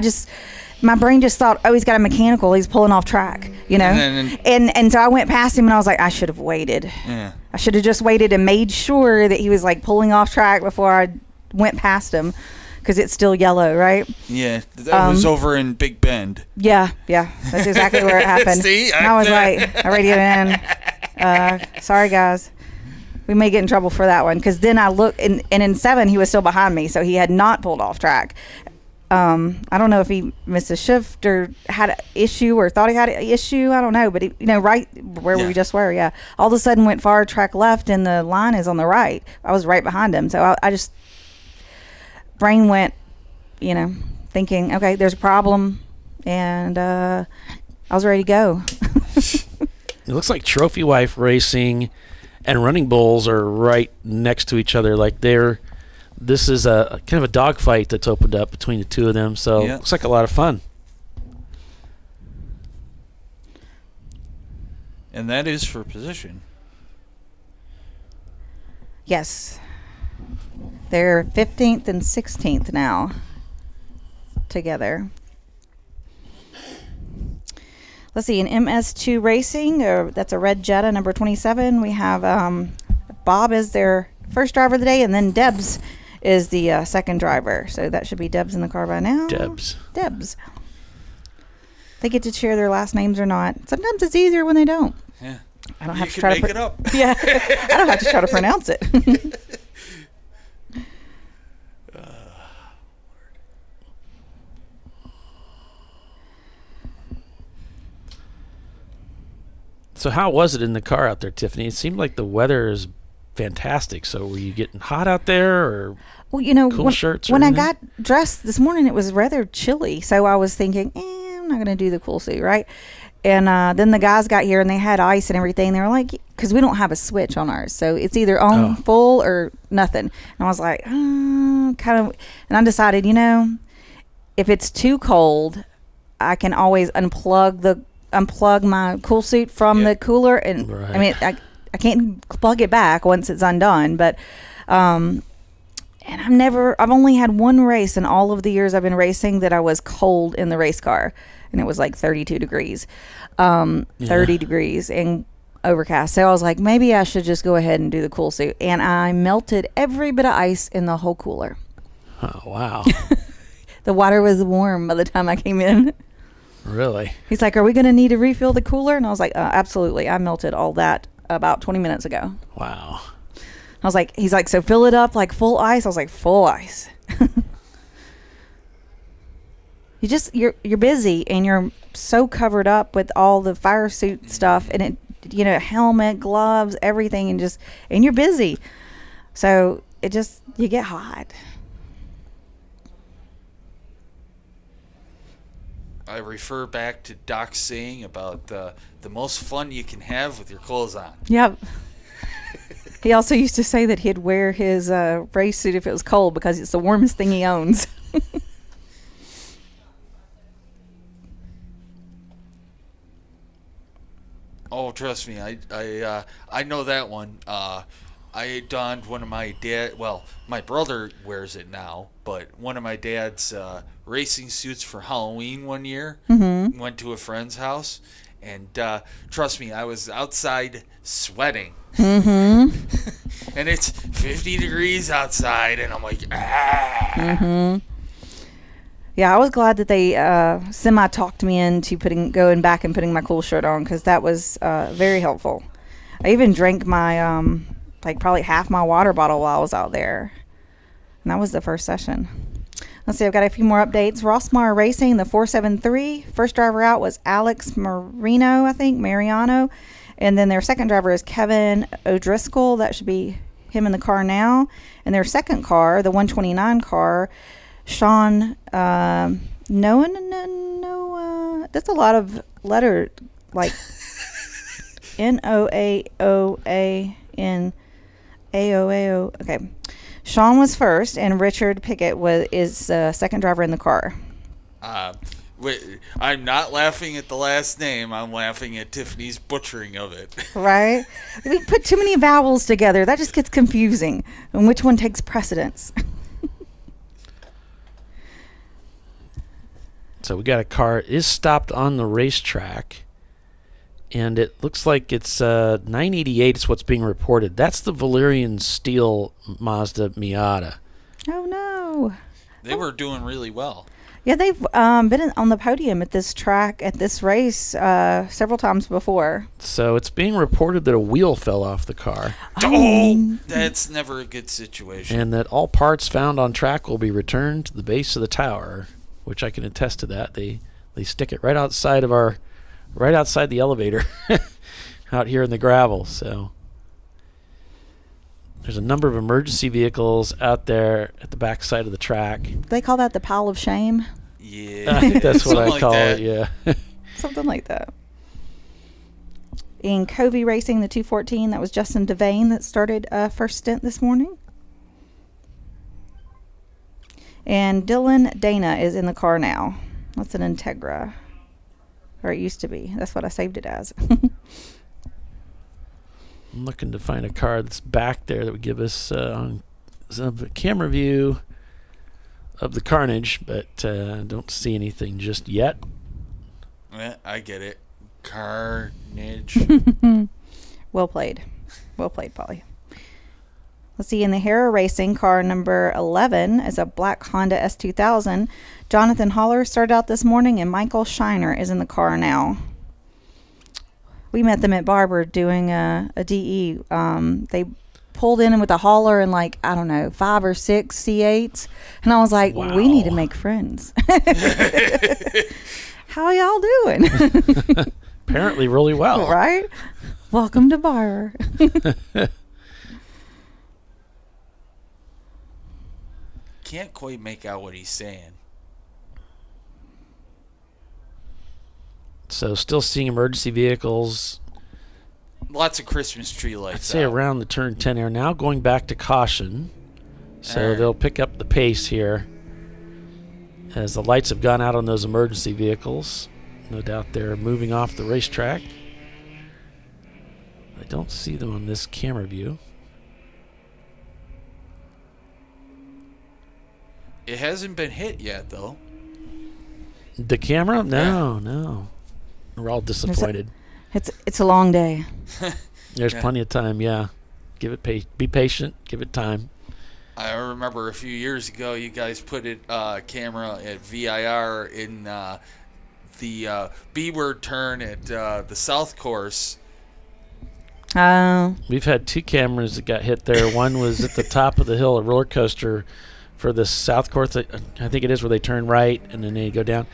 my brain just thought, oh, he's got a mechanical. He's pulling off track, And so I went past him, and I was like, I should have waited. Yeah. I should have just waited and made sure that he was like pulling off track before I went past him, because it's still yellow, right? Yeah, that was over in Big Bend. Yeah, that's exactly where it happened. See? And I was like, I radioed in. Sorry, guys. We may get in trouble for that one, because then I looked, and in 7, he was still behind me, so he had not pulled off track. I don't know if he missed a shift or had an issue or thought he had an issue. I don't know, but right where we just were, all of a sudden went far track left, and the line is on the right. I was right behind him, so I just brain went, thinking, okay, there's a problem, and I was ready to go. It looks like Trophy Wife Racing and Running Bulls are right next to each other. Like this is a kind of a dogfight that's opened up between the two of them. So it looks like a lot of fun. And that is for position. Yes. They're 15th and 16th now together. Let's see, in MS2 Racing, that's a red Jetta, number 27. We have Bob is their first driver of the day, and then Debs is the second driver. So that should be Debs in the car by now. Debs. They get to share their last names or not. Sometimes it's easier when they don't. Yeah. I don't have You to can try make to it up. Yeah. I don't have to try to pronounce it. So how was it in the car out there, Tiffany? It seemed like the weather is fantastic. So were you getting hot out there, or cool shirts? When I got dressed this morning, it was rather chilly. So I was thinking, I'm not going to do the cool suit, right? And then the guys got here, and they had ice and everything. They were like, because we don't have a switch on ours, so it's either on full or nothing. And I was like, kind of. And I decided, if it's too cold, I can always unplug my cool suit from the cooler, and I mean I can't plug it back once it's undone, but and I've only had one race in all of the years I've been racing that I was cold in the race car, and it was like 32 degrees 30 degrees and overcast. So I was like, maybe I should just go ahead and do the cool suit, and I melted every bit of ice in the whole cooler. Oh, wow. The water was warm by the time I came in. Really? He's like, are we going to need to refill the cooler? And I was like, absolutely. I melted all that about 20 minutes ago. Wow. I was like, he's like, so fill it up like full ice? I was like, full ice. You're busy, and you're so covered up with all the fire suit stuff, and it, helmet, gloves, everything, and you're busy. So you get hot. I refer back to Doc's saying about the most fun you can have with your clothes on. Yep. He also used to say that he'd wear his race suit if it was cold because it's the warmest thing he owns. Oh, trust me, I know that one. I donned one of my my brother wears it now, but one of my dad's racing suits for Halloween one year. Mhm. Went to a friend's house, and trust me, I was outside sweating. Mm-hmm. And it's 50 degrees outside, and I'm like, ah. Mm-hmm. Yeah, I was glad that they semi-talked me into going back and putting my cool shirt on, because that was very helpful. I even drank my, probably half my water bottle while I was out there. And that was the first session. Let's see, I've got a few more updates. Rossmar Racing, the 473. First driver out was Alex Mariano. And then their second driver is Kevin O'Driscoll. That should be him in the car now. And their second car, the 129 car, Sean Noah. That's a lot of letter, like NoaoanAOAO. Okay. Sean was first, and Richard Pickett is second driver in the car. Wait, I'm not laughing at the last name. I'm laughing at Tiffany's butchering of it. Right? We put too many vowels together. That just gets confusing. And which one takes precedence? So we got a car is stopped on the racetrack, and it looks like it's 988 is what's being reported. That's the Valerian Steel Mazda Miata. Oh, no. They were doing really well. Yeah, they've been on the podium at this track, at this race, several times before. So it's being reported that a wheel fell off the car. Oh, that's never a good situation. And that all parts found on track will be returned to the base of the tower, which I can attest to that. They stick it right outside the elevator out here in the gravel. So there's a number of emergency vehicles out there at the back side of the track. They call that the pile of shame? Yeah. I think that's what I call that. it, yeah. Something like that. In Covey Racing, the 214, that was Justin Devane that started first stint this morning. And Dylan Dana is in the car now. That's an Integra. Or it used to be. That's what I saved it as. I'm looking to find a car that's back there that would give us on some camera view of the carnage, but don't see anything just yet. I get it. Carnage. Well played. Well played, Polly. Let's see, in the Hera Racing, car number 11 is a black Honda S2000. Jonathan Holler started out this morning, and Michael Shiner is in the car now. We met them at Barber doing a DE. They pulled in with a hauler and 5 or 6 C8s. And I was like, wow. We need to make friends. How y'all doing? Apparently really well. Right? Welcome to Barber. Can't quite make out what he's saying. So still seeing emergency vehicles. Lots of Christmas tree lights. I'd say out. around the turn 10 area. Now going back to caution. So All right. they'll pick up the pace here as the lights have gone out on those emergency vehicles. No doubt they're moving off the racetrack. I don't see them on this camera view. It hasn't been hit yet, though. The camera? No. We're all disappointed. It's a long day. There's plenty of time, yeah. Give it be patient, give it time. I remember a few years ago you guys put it camera at VIR in the B-word turn at the South Course. We've had 2 cameras that got hit there. One was at the top of the hill, a roller coaster for the South Course. I think it is where they turn right and then they go down.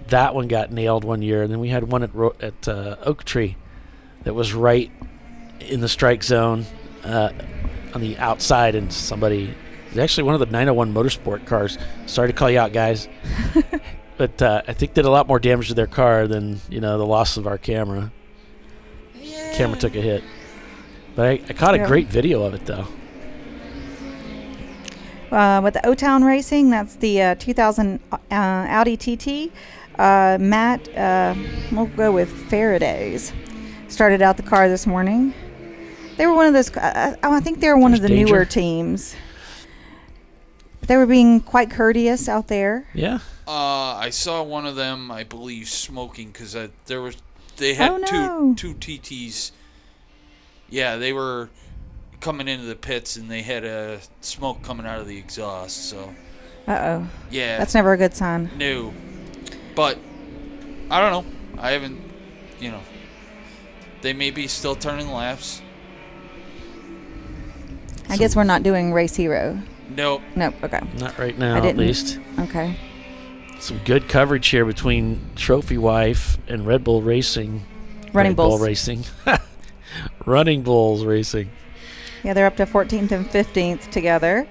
That one got nailed one year. And then we had one at Oak Tree that was right in the strike zone on the outside, and somebody, actually one of the 901 Motorsport cars, sorry to call you out, guys, but I think did a lot more damage to their car than the loss of our camera. Yeah. Camera took a hit, but I caught a great video of it though. With the O-Town Racing, that's the 2000 Audi TT. Matt, we'll go with Faraday's. Started out the car this morning. They were one of those. I think they were one of the newer teams. They were being quite courteous out there. Yeah. I saw one of them, I believe, smoking because they had two TTs. Yeah, they were coming into the pits and they had smoke coming out of the exhaust. So. Uh-oh. Yeah. That's never a good sign. No. But I don't know. I haven't. They may be still turning laps. I guess we're not doing Race Hero. Nope. Nope. Okay. Not right now, at least. Okay. Some good coverage here between Trophy Wife and Red Bull Racing. Running Bulls. Bull Racing. Running Bulls Racing. Yeah, they're up to 14th and 15th together.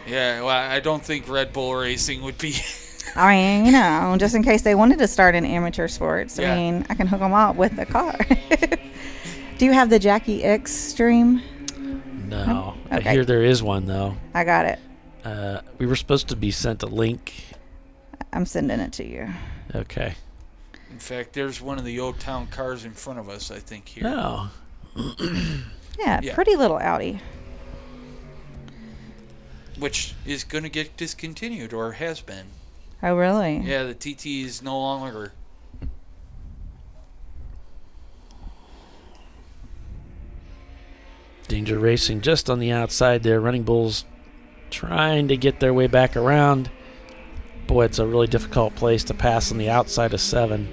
Yeah, well, I don't think Red Bull Racing would be. I mean, just in case they wanted to start in amateur sports. Yeah. I mean, I can hook them up with the car. Do you have the Jackie X stream? No. Okay. I hear there is one, though. I got it. We were supposed to be sent a link. I'm sending it to you. Okay. In fact, there's one of the old town cars in front of us, I think, here. Oh. Yeah, pretty little Audi. Which is going to get discontinued, or has been. Oh, really? Yeah, the TT is no longer. Danger Racing just on the outside there. Running Bulls trying to get their way back around. Boy, it's a really difficult place to pass on the outside of 7.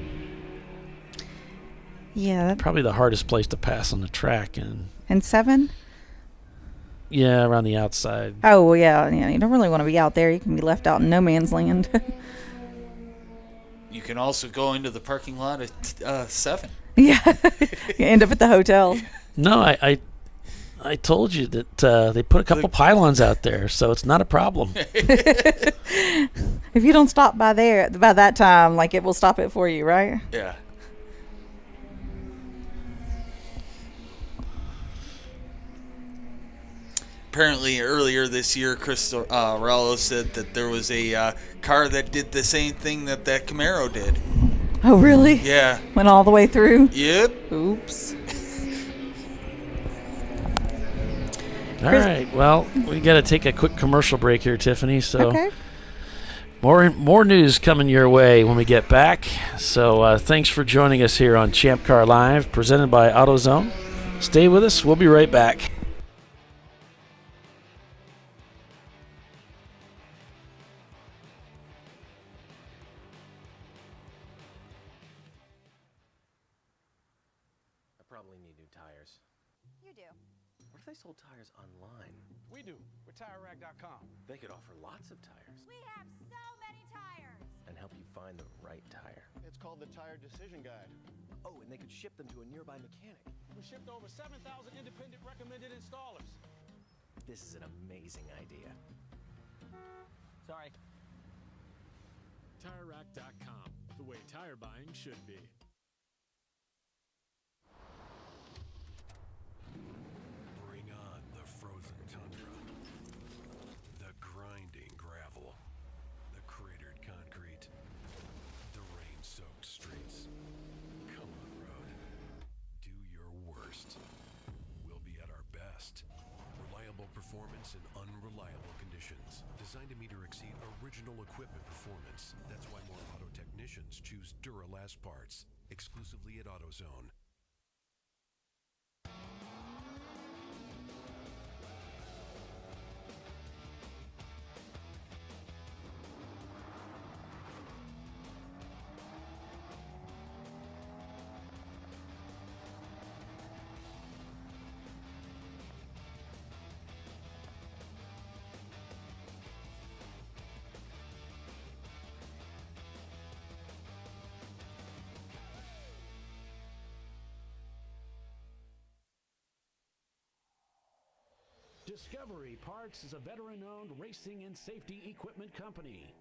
Yeah. Probably the hardest place to pass on the track. And 7? Yeah, around the outside. Oh, well, yeah. You don't really want to be out there. You can be left out in no man's land. You can also go into the parking lot at 7. Yeah. You end up at the hotel. No, I told you that they put a couple pylons out there, so it's not a problem. If you don't stop by that time, it will stop it for you, right? Yeah. Apparently, earlier this year, Chris Rallo said that there was a car that did the same thing that Camaro did. Oh, really? Yeah. Went all the way through? Yep. Oops. All right. Well, we got to take a quick commercial break here, Tiffany. So okay. More news coming your way when we get back. So thanks for joining us here on ChampCar.Live, presented by AutoZone. Stay with us. We'll be right back. They sold tires online. We do. We're TireRack.com. They could offer lots of tires. We have so many tires. And help you find the right tire. It's called the Tire Decision Guide. Oh, and they could ship them to a nearby mechanic. We shipped over 7,000 independent recommended installers. This is an amazing idea. Sorry. TireRack.com, the way tire buying should be. Bring on the frozen tundra, the grinding gravel, the cratered concrete, the rain-soaked streets. Come on, road. Do your worst. We'll be at our best. Reliable performance in unreliable conditions. Designed to meet or exceed original equipment performance. That's why more auto technicians choose Duralast parts. Exclusively at AutoZone. Discovery Parts is a veteran-owned racing and safety equipment company.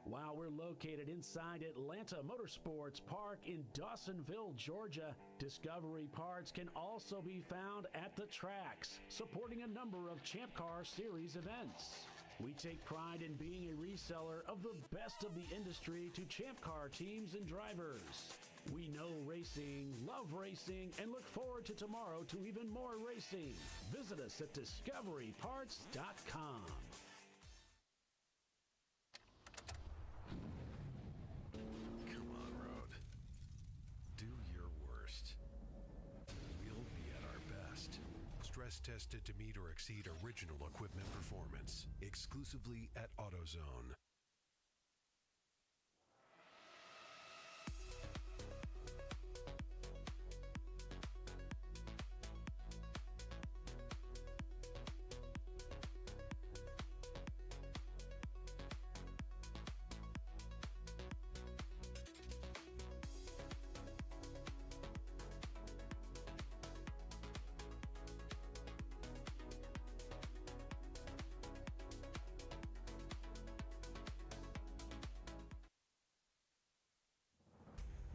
While we're located inside Atlanta Motorsports Park in Dawsonville, Georgia, Discovery Parts can also be found at the tracks, supporting a number of Champ Car Series events. We take pride in being a reseller of the best of the industry to Champ Car teams and drivers. We know racing, love racing, and look forward to tomorrow to even more racing. Visit us at discoveryparts.com. Come on, Road. Do your worst. We'll be at our best. Stress tested to meet or exceed original equipment performance. Exclusively at AutoZone.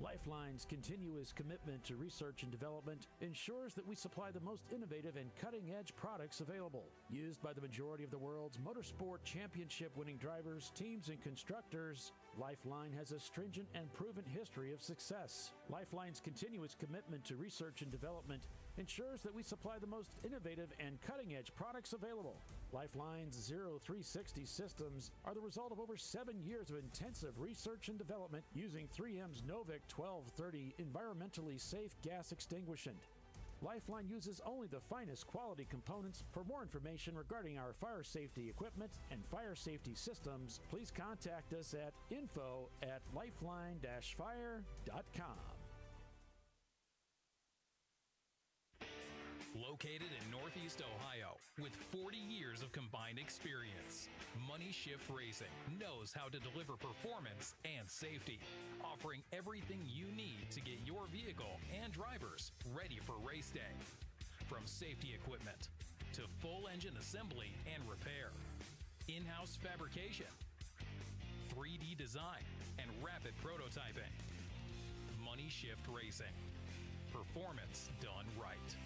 Lifeline's continuous commitment to research and development ensures that we supply the most innovative and cutting-edge products available. Used by the majority of the world's motorsport championship-winning drivers, teams, and constructors, Lifeline has a stringent and proven history of success. Lifeline's continuous commitment to research and development ensures that we supply the most innovative and cutting-edge products available. Lifeline's 0360 systems are the result of over 7 years of intensive research and development using 3M's Novik 1230 environmentally safe gas extinguishant. Lifeline uses only the finest quality components. For more information regarding our fire safety equipment and fire safety systems, please contact us at info@lifeline-fire.com. Located in Northeast Ohio, with 40 years of combined experience, Money Shift Racing knows how to deliver performance and safety, offering everything you need to get your vehicle and drivers ready for race day. From safety equipment to full engine assembly and repair, in-house fabrication, 3D design, and rapid prototyping. Money Shift Racing. Performance done right.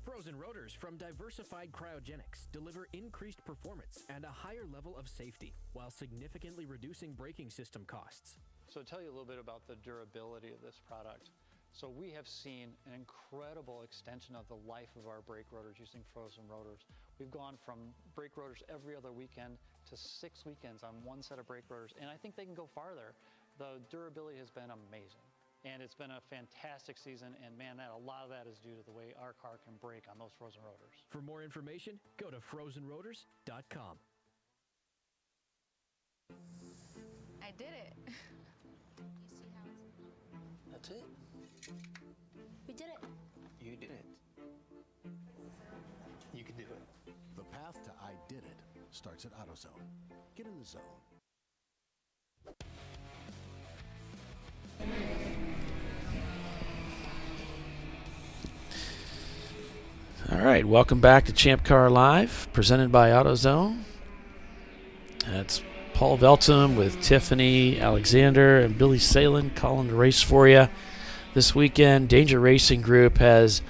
Frozen rotors from Diversified Cryogenics deliver increased performance and a higher level of safety while significantly reducing braking system costs. So to tell you a little bit about the durability of this product. So we have seen an incredible extension of the life of our brake rotors using frozen rotors. We've gone from brake rotors every other weekend to 6 weekends on one set of brake rotors, and I think they can go farther. The durability has been amazing. And it's been a fantastic season, and man, a lot of that is due to the way our car can brake on those frozen rotors. For more information, go to frozenrotors.com. I did it. That's it. We did it. You did it. You can do it. The path to I did it starts at AutoZone. Get in the zone. All right, welcome back to ChampCar.Live, presented by AutoZone. That's Paul Veltum with Tiffany Alexander and Billy Salen calling the race for you. This weekend, Danger Racing Group has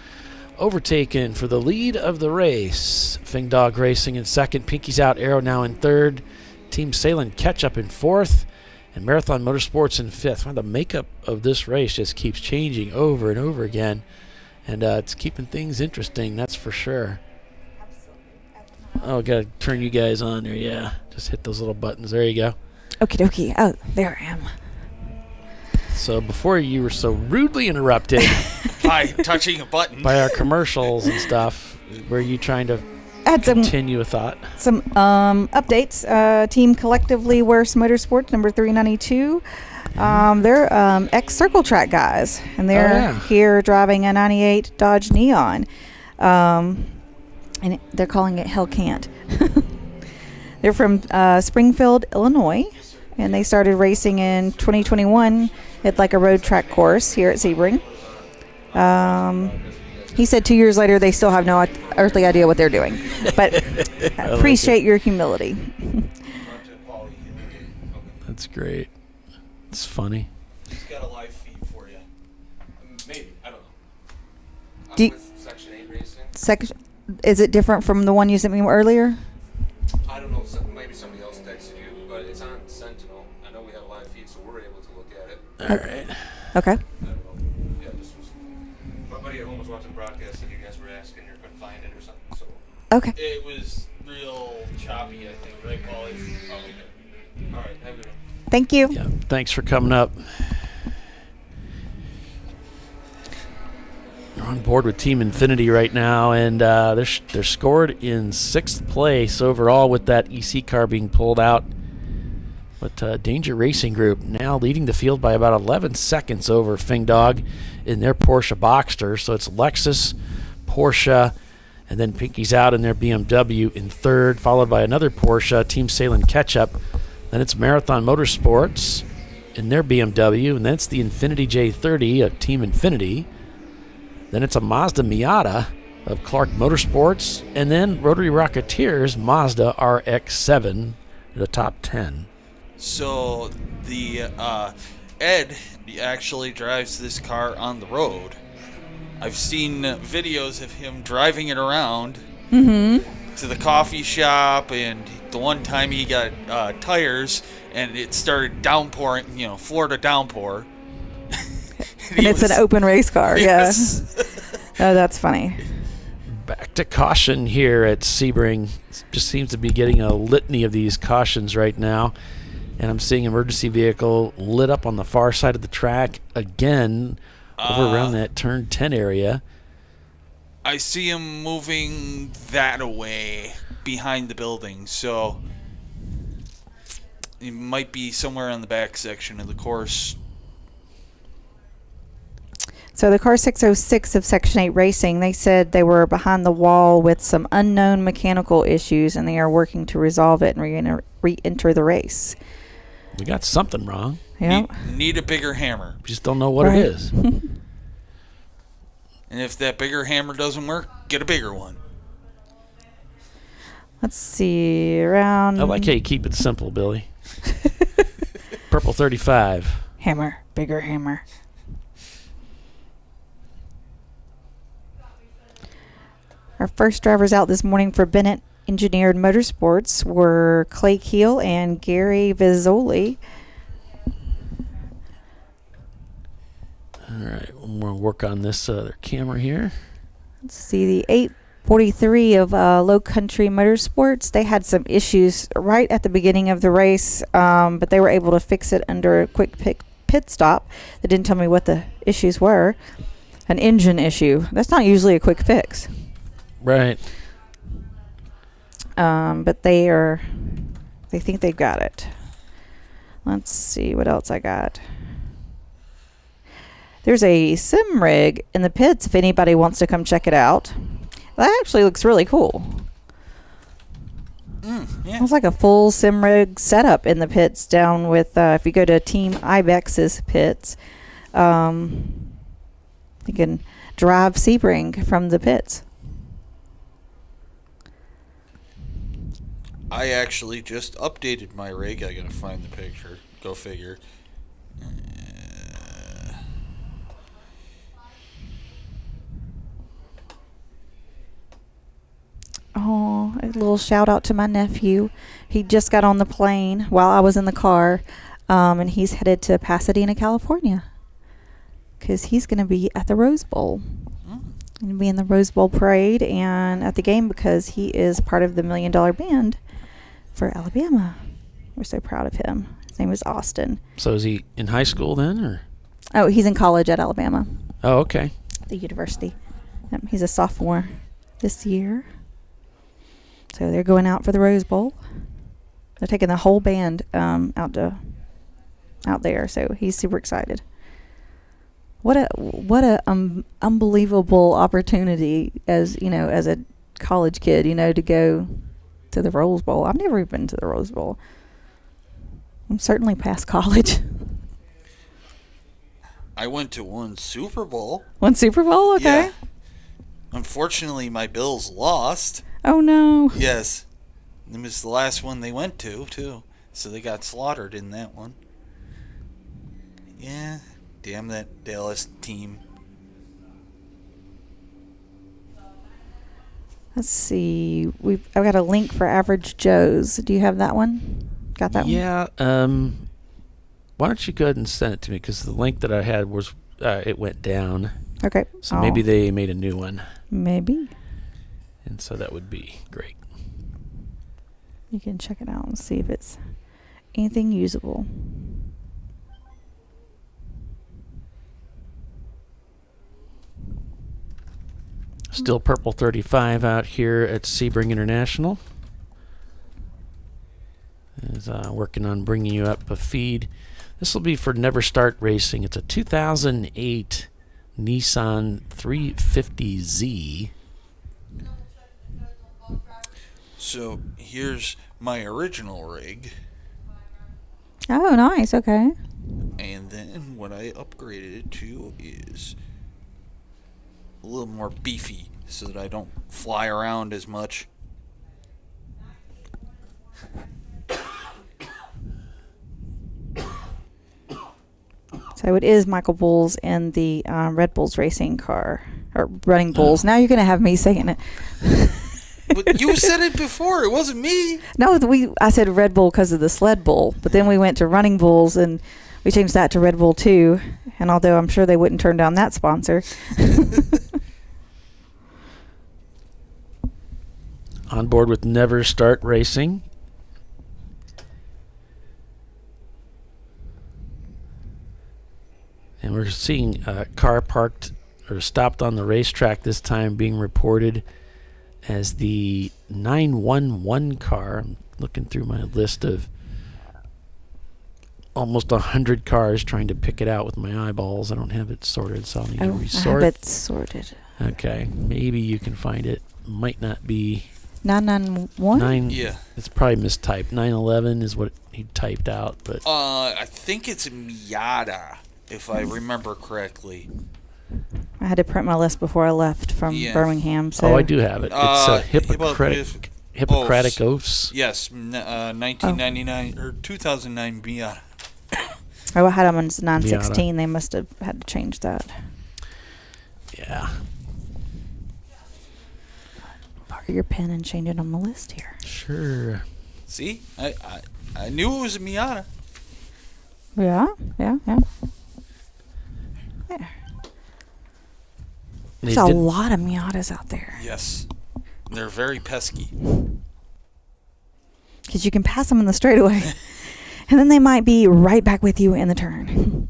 overtaken for the lead of the race. Fing Dog Racing in second, Pinky's Out Arrow now in third, Team Salen catch up in fourth, and Marathon Motorsports in fifth. The makeup of this race just keeps changing over and over again. And it's keeping things interesting, that's for sure. Oh, got to turn you guys on there, yeah. Just hit those little buttons. There you go. Okie dokie. Oh, there I am. So before you were so rudely interrupted by touching a button by our commercials and stuff, were you trying to continue a thought? Some updates. Team Collectively Worse Motorsports, number 392. They're ex-Circle Track guys, and they're here driving a 98 Dodge Neon, and they're calling it Hell Can't. They're from Springfield, Illinois, and they started racing in 2021 at like a road track course here at Sebring. He said 2 years later they still have no earthly idea what they're doing. But I appreciate your humility. That's great. It's funny. He's got a live feed for you. Maybe. I don't know. I'm Do you- with Section 8 Racing. Is it different from the one you sent me earlier? I don't know. Maybe somebody else texted you, but it's on Sentinel. I know we have a live feed, so we're able to look at it. All right. Okay. I don't know. Yeah, this was... My buddy at home was watching the broadcast, and you guys were asking you couldn't find it or something, so... Okay. It was real choppy, I think, right, Paulie? Oh, okay. All right, have a good one. Thank you. Yeah. Thanks for coming up. They're on board with Team Infinity right now, and they're scored in 6th place overall with that EC car being pulled out. But Danger Racing Group now leading the field by about 11 seconds over Fing Dog in their Porsche Boxster. So it's Lexus, Porsche, and then Pinky's out in their BMW in 3rd, followed by another Porsche, Team Salem Ketchup. Then it's Marathon Motorsports in their BMW, and then it's the Infinity J30 of Team Infinity. Then it's a Mazda Miata of Clark Motorsports, and then Rotary Rocketeers Mazda RX-7 to the top 10. So the Ed actually drives this car on the road. I've seen videos of him driving it around to the coffee shop, and the one time he got tires and it started downpouring, Florida downpour. And it's an open race car, Yes. Oh, that's funny. Back to caution here at Sebring. Just seems to be getting a litany of these cautions right now. And I'm seeing emergency vehicle lit up on the far side of the track again over around that turn 10 area. I see him moving that away behind the building, so it might be somewhere on the back section of the course. So the car 606 of Section 8 Racing, they said they were behind the wall with some unknown mechanical issues, and they are working to resolve it and re-enter the race. We got something wrong. Yeah. Need a bigger hammer. We just don't know what it is. And if that bigger hammer doesn't work, get a bigger one. Let's see, around... I like how you keep it simple, Billy. Purple 35. Hammer, bigger hammer. Our first drivers out this morning for Bennett Engineered Motorsports were Clay Keel and Gary Vizzoli. All right, we're going to work on this other camera here. Let's see, the 843 of Low Country Motorsports. They had some issues right at the beginning of the race, but they were able to fix it under a quick pit stop. They didn't tell me what the issues were. An engine issue. That's not usually a quick fix. Right. But they think they've got it. Let's see what else I got. There's a sim rig in the pits if anybody wants to come check it out. That actually looks really cool. Yeah. It's like a full sim rig setup in the pits down with, if you go to Team Ibex's pits, you can drive Sebring from the pits. I actually just updated my rig. I gotta find the picture. Go figure. Oh, a little shout out to my nephew. He just got on the plane while I was in the car, and he's headed to Pasadena, California, because he's going to be at the Rose Bowl. Going to be in the Rose Bowl parade and at the game because he is part of the $1 Million Band for Alabama. We're so proud of him. His name is Austin. So is he in high school then, or? Oh, he's in college at Alabama. Oh, okay. The university. Yep, he's a sophomore this year. So they're going out for the Rose Bowl. They're taking the whole band out there. So he's super excited. What a unbelievable opportunity as a college kid, to go to the Rose Bowl. I've never been to the Rose Bowl. I'm certainly past college. I went to one Super Bowl. One Super Bowl? Okay. Yeah. Unfortunately, my Bills lost. Oh no. Yes. It was the last one they went to, too. So they got slaughtered in that one. Yeah. Damn that Dallas team. Let's see. I've got a link for Average Joe's. Do you have that one? Got that one? Yeah. Why don't you go ahead and send it to me? Because the link that I had was it went down. Okay. So maybe they made a new one. Maybe. And so that would be great. You can check it out and see if it's anything usable. Still Purple 35 out here at Sebring International. Is working on bringing you up a feed. This will be for Never Start Racing. It's a 2008 Nissan 350Z. So here's my original rig. Oh, nice. Okay. And then what I upgraded it to is a little more beefy so that I don't fly around as much. So it is Michael Bulls in the Red Bulls racing car, or Running Bulls. Now you're going to have me saying it. But you said it before. It wasn't me. No, I said Red Bull because of the sled bull, but then we went to Running Bulls and we changed that to Red Bull 2. And although I'm sure they wouldn't turn down that sponsor. On board with Never Start Racing. And we're seeing a car parked or stopped on the racetrack this time being reported as the 911 car. I'm looking through my list of almost 100 cars trying to pick it out with my eyeballs. I don't have it sorted, so I'll need to resort. I have it sorted. Okay, maybe you can find it. Might not be 991? Yeah. It's probably mistyped. 911 is what he typed out, but I think it's Miata, if I remember correctly. I had to print my list bore I left from Birmingham. So. Oh, I do have it. It's Hippocratic Oaths. Yes, 1999 or 2009 Miata. Oh, I had them in 916. They must have had to change that. Yeah. Borrow your pen and change it on the list here. Sure. See, I knew it was a Miata. Yeah. There. There's a lot of Miatas out there. Yes. They're very pesky. Because you can pass them in the straightaway. And then they might be right back with you in the turn.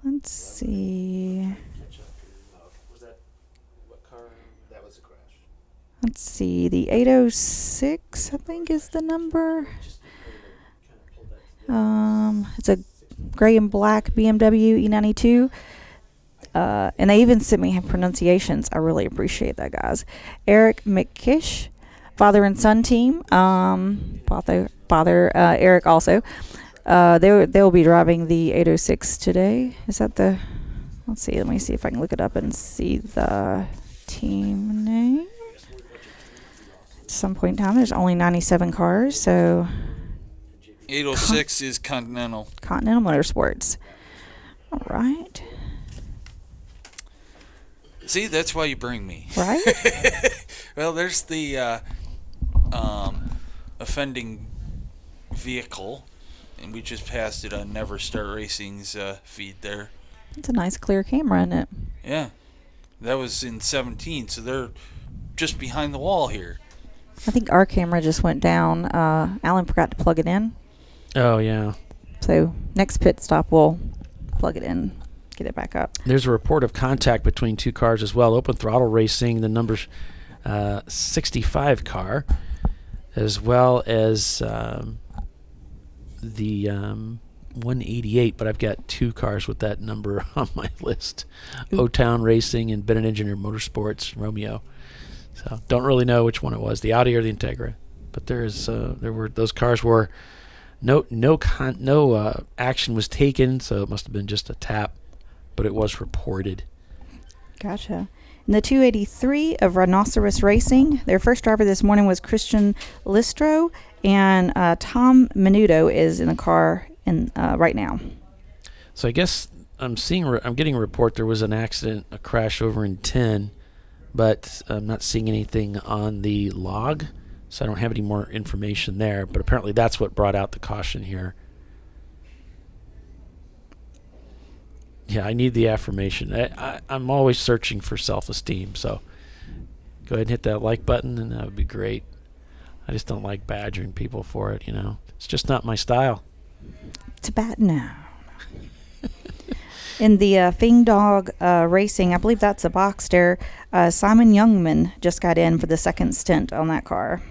Let's see. Let's see. The 806, I think, is the number. It's a gray and black BMW E92. And they even sent me pronunciations. I really appreciate that, guys. Eric McKish, father and son team. Father Eric also. They'll be driving the 806 today. Is that the? Let's see. Let me see if I can look it up and see the team name. At some point in time, there's only 97 cars, so. 806 is Continental. Continental Motorsports. All right. See, that's why you bring me. Right? Well, there's the offending vehicle, and we just passed it on Never Start Racing's feed there. It's a nice clear camera, isn't it? Yeah. That was in 17, so they're just behind the wall here. I think our camera just went down. Alan forgot to plug it in. Oh, yeah. So next pit stop, we'll plug it in, get it back up. There's a report of contact between two cars as well. Open Throttle Racing, the number 65 car, as well as the 188, but I've got two cars with that number on my list. O-Town Racing and Bennett Engineer Motorsports, Romeo. So don't really know which one it was, the Audi or the Integra. But those cars were No action was taken, so it must have been just a tap, but it was reported. Gotcha. In the 283 of Rhinoceros Racing, their first driver this morning was Christian Listro, and Tom Menudo is in the car right now. So I guess I'm getting a report there was an accident, a crash over in 10, but I'm not seeing anything on the log, so I don't have any more information there. But apparently that's what brought out the caution here. Yeah, I need the affirmation. I'm always searching for self-esteem, so go ahead and hit that like button, and that would be great. I just don't like badgering people for it, It's just not my style. It's bad now. In the Fing Dog Racing, I believe that's a Boxster, Simon Youngman just got in for the second stint on that car.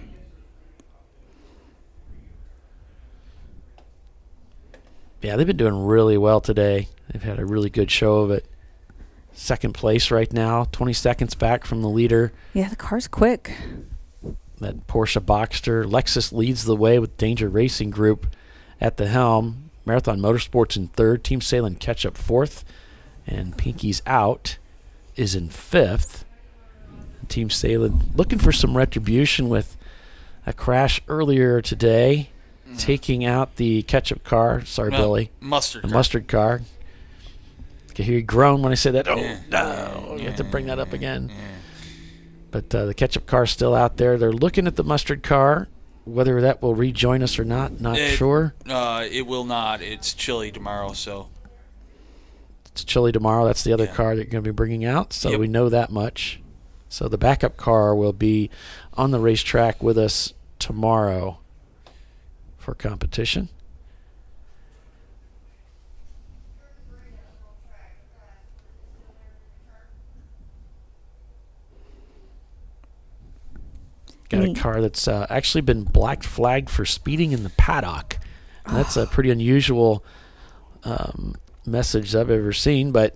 Yeah, they've been doing really well today. They've had a really good show of it. Second place right now, 20 seconds back from the leader. Yeah, the car's quick. That Porsche Boxster. Lexus leads the way with Danger Racing Group at the helm. Marathon Motorsports in third. Team Salem catch up fourth. And Pinky's Out is in fifth. Team Salem looking for some retribution with a crash earlier today, taking out the ketchup car. Sorry, Billy. Mustard car. I can hear you groan when I say that. No. You have to bring that up again. Yeah. But the ketchup car's still out there. They're looking at the mustard car. Whether that will rejoin us or not sure. It will not. It's chilly tomorrow, so. It's chilly tomorrow. That's the other car that you're going to be bringing out, so we know that much. So the backup car will be on the racetrack with us tomorrow for competition. Got a car that's actually been black flagged for speeding in the paddock. And that's a pretty unusual message I've ever seen. But,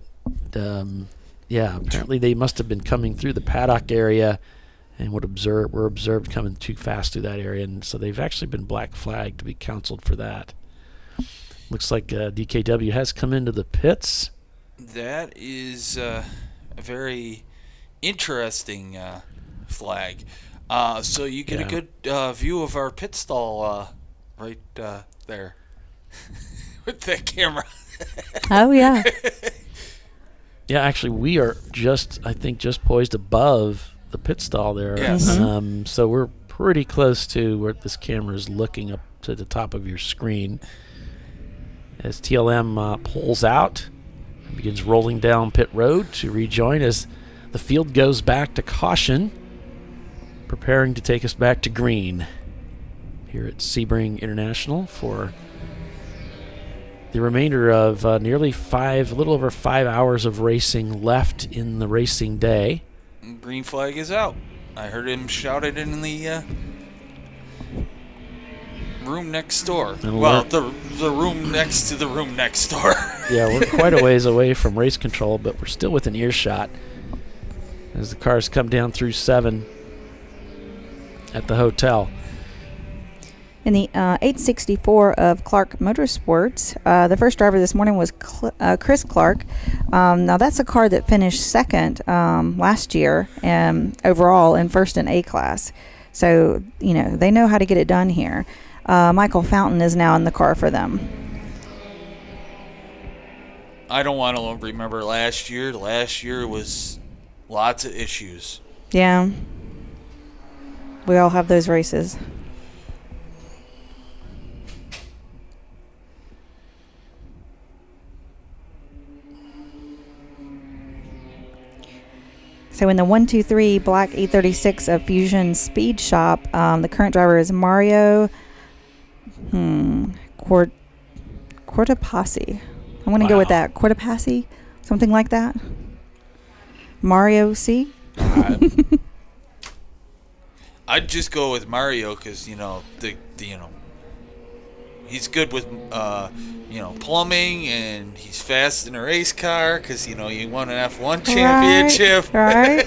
apparently they must have been coming through the paddock area and were observed coming too fast through that area. And so they've actually been black flagged to be counseled for that. Looks like DKW has come into the pits. That is a very interesting flag. So you get a good view of our pit stall right there with that camera. Oh, yeah. Yeah, actually, we are just poised above the pit stall there. Yes. So we're pretty close to where this camera is looking up to the top of your screen. As TLM pulls out and begins rolling down pit road to rejoin as the field goes back to caution, preparing to take us back to green here at Sebring International for the remainder of a little over 5 hours of racing left in the racing day. Green flag is out. I heard him shout it in the room next door. The room next to the room next door. Yeah, we're quite a ways away from race control, but we're still within earshot as the cars come down through 7 at the hotel. In the 864 of Clark Motorsports, the first driver this morning was Chris Clark. Now that's a car that finished second last year overall in first in A class. So, they know how to get it done here. Michael Fountain is now in the car for them. I don't want to remember last year. Last year was lots of issues. Yeah. We all have those races. So in the 123 Black 836 of Fusion Speed Shop, the current driver is Mario Cortopassi. I'm going to go with that. Cortopassi? Something like that. Mario C? I'd just go with Mario because he's good with plumbing, and he's fast in a race car because he won an F1 championship. Right.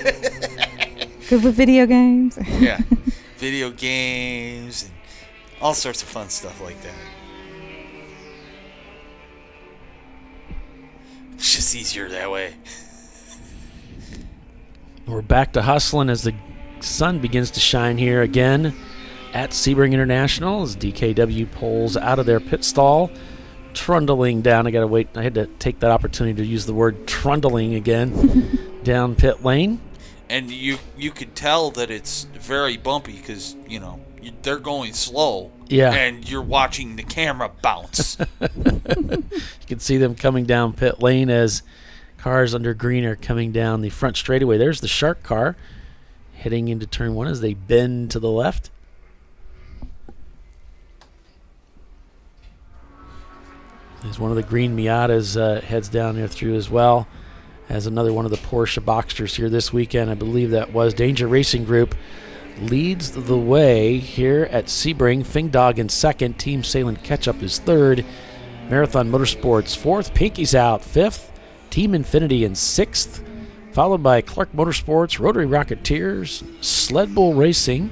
Good with video games. Yeah, video games and all sorts of fun stuff like that. It's just easier that way. We're back to hustling as the sun begins to shine here again at Sebring International as DKW pulls out of their pit stall, trundling down. I had to take that opportunity to use the word trundling again down pit lane. And you could tell that it's very bumpy because, they're going slow. Yeah. And you're watching the camera bounce. You can see them coming down pit lane as cars under green are coming down the front straightaway. There's the Shark car heading into turn 1 as they bend to the left. There's one of the green Miatas heads down there through as well as another one of the Porsche Boxsters here this weekend. I believe that was Danger Racing Group leads the way here at Sebring. Fing Dog in second. Team Salient Ketchup is third. Marathon Motorsports fourth. Pinky's out fifth. Team Infinity in sixth. Followed by Clark Motorsports, Rotary Rocketeers, Sled Bull Racing,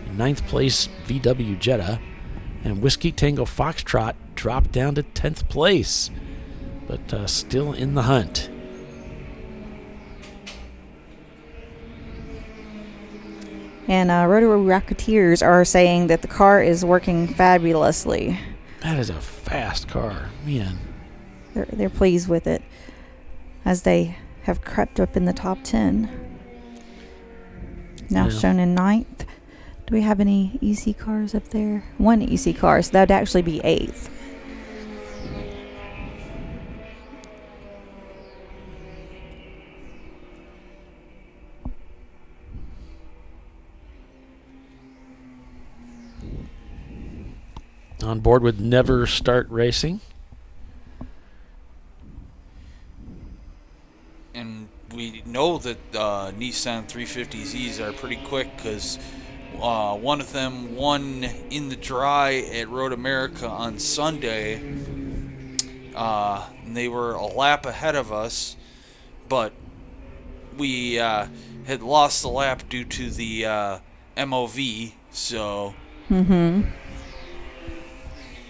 in ninth place VW Jetta, and Whiskey Tango Foxtrot dropped down to 10th place, but still in the hunt. And Rotary Rocketeers are saying that the car is working fabulously. That is a fast car, man. They're pleased with it as they have crept up in the top 10. Now shown in ninth. Do we have any EC cars up there? One EC car, so that would actually be eighth. On board with Never Start Racing. And we know that Nissan 350Zs are pretty quick because one of them won in the dry at Road America on Sunday. And they were a lap ahead of us, but we had lost the lap due to the MOV, so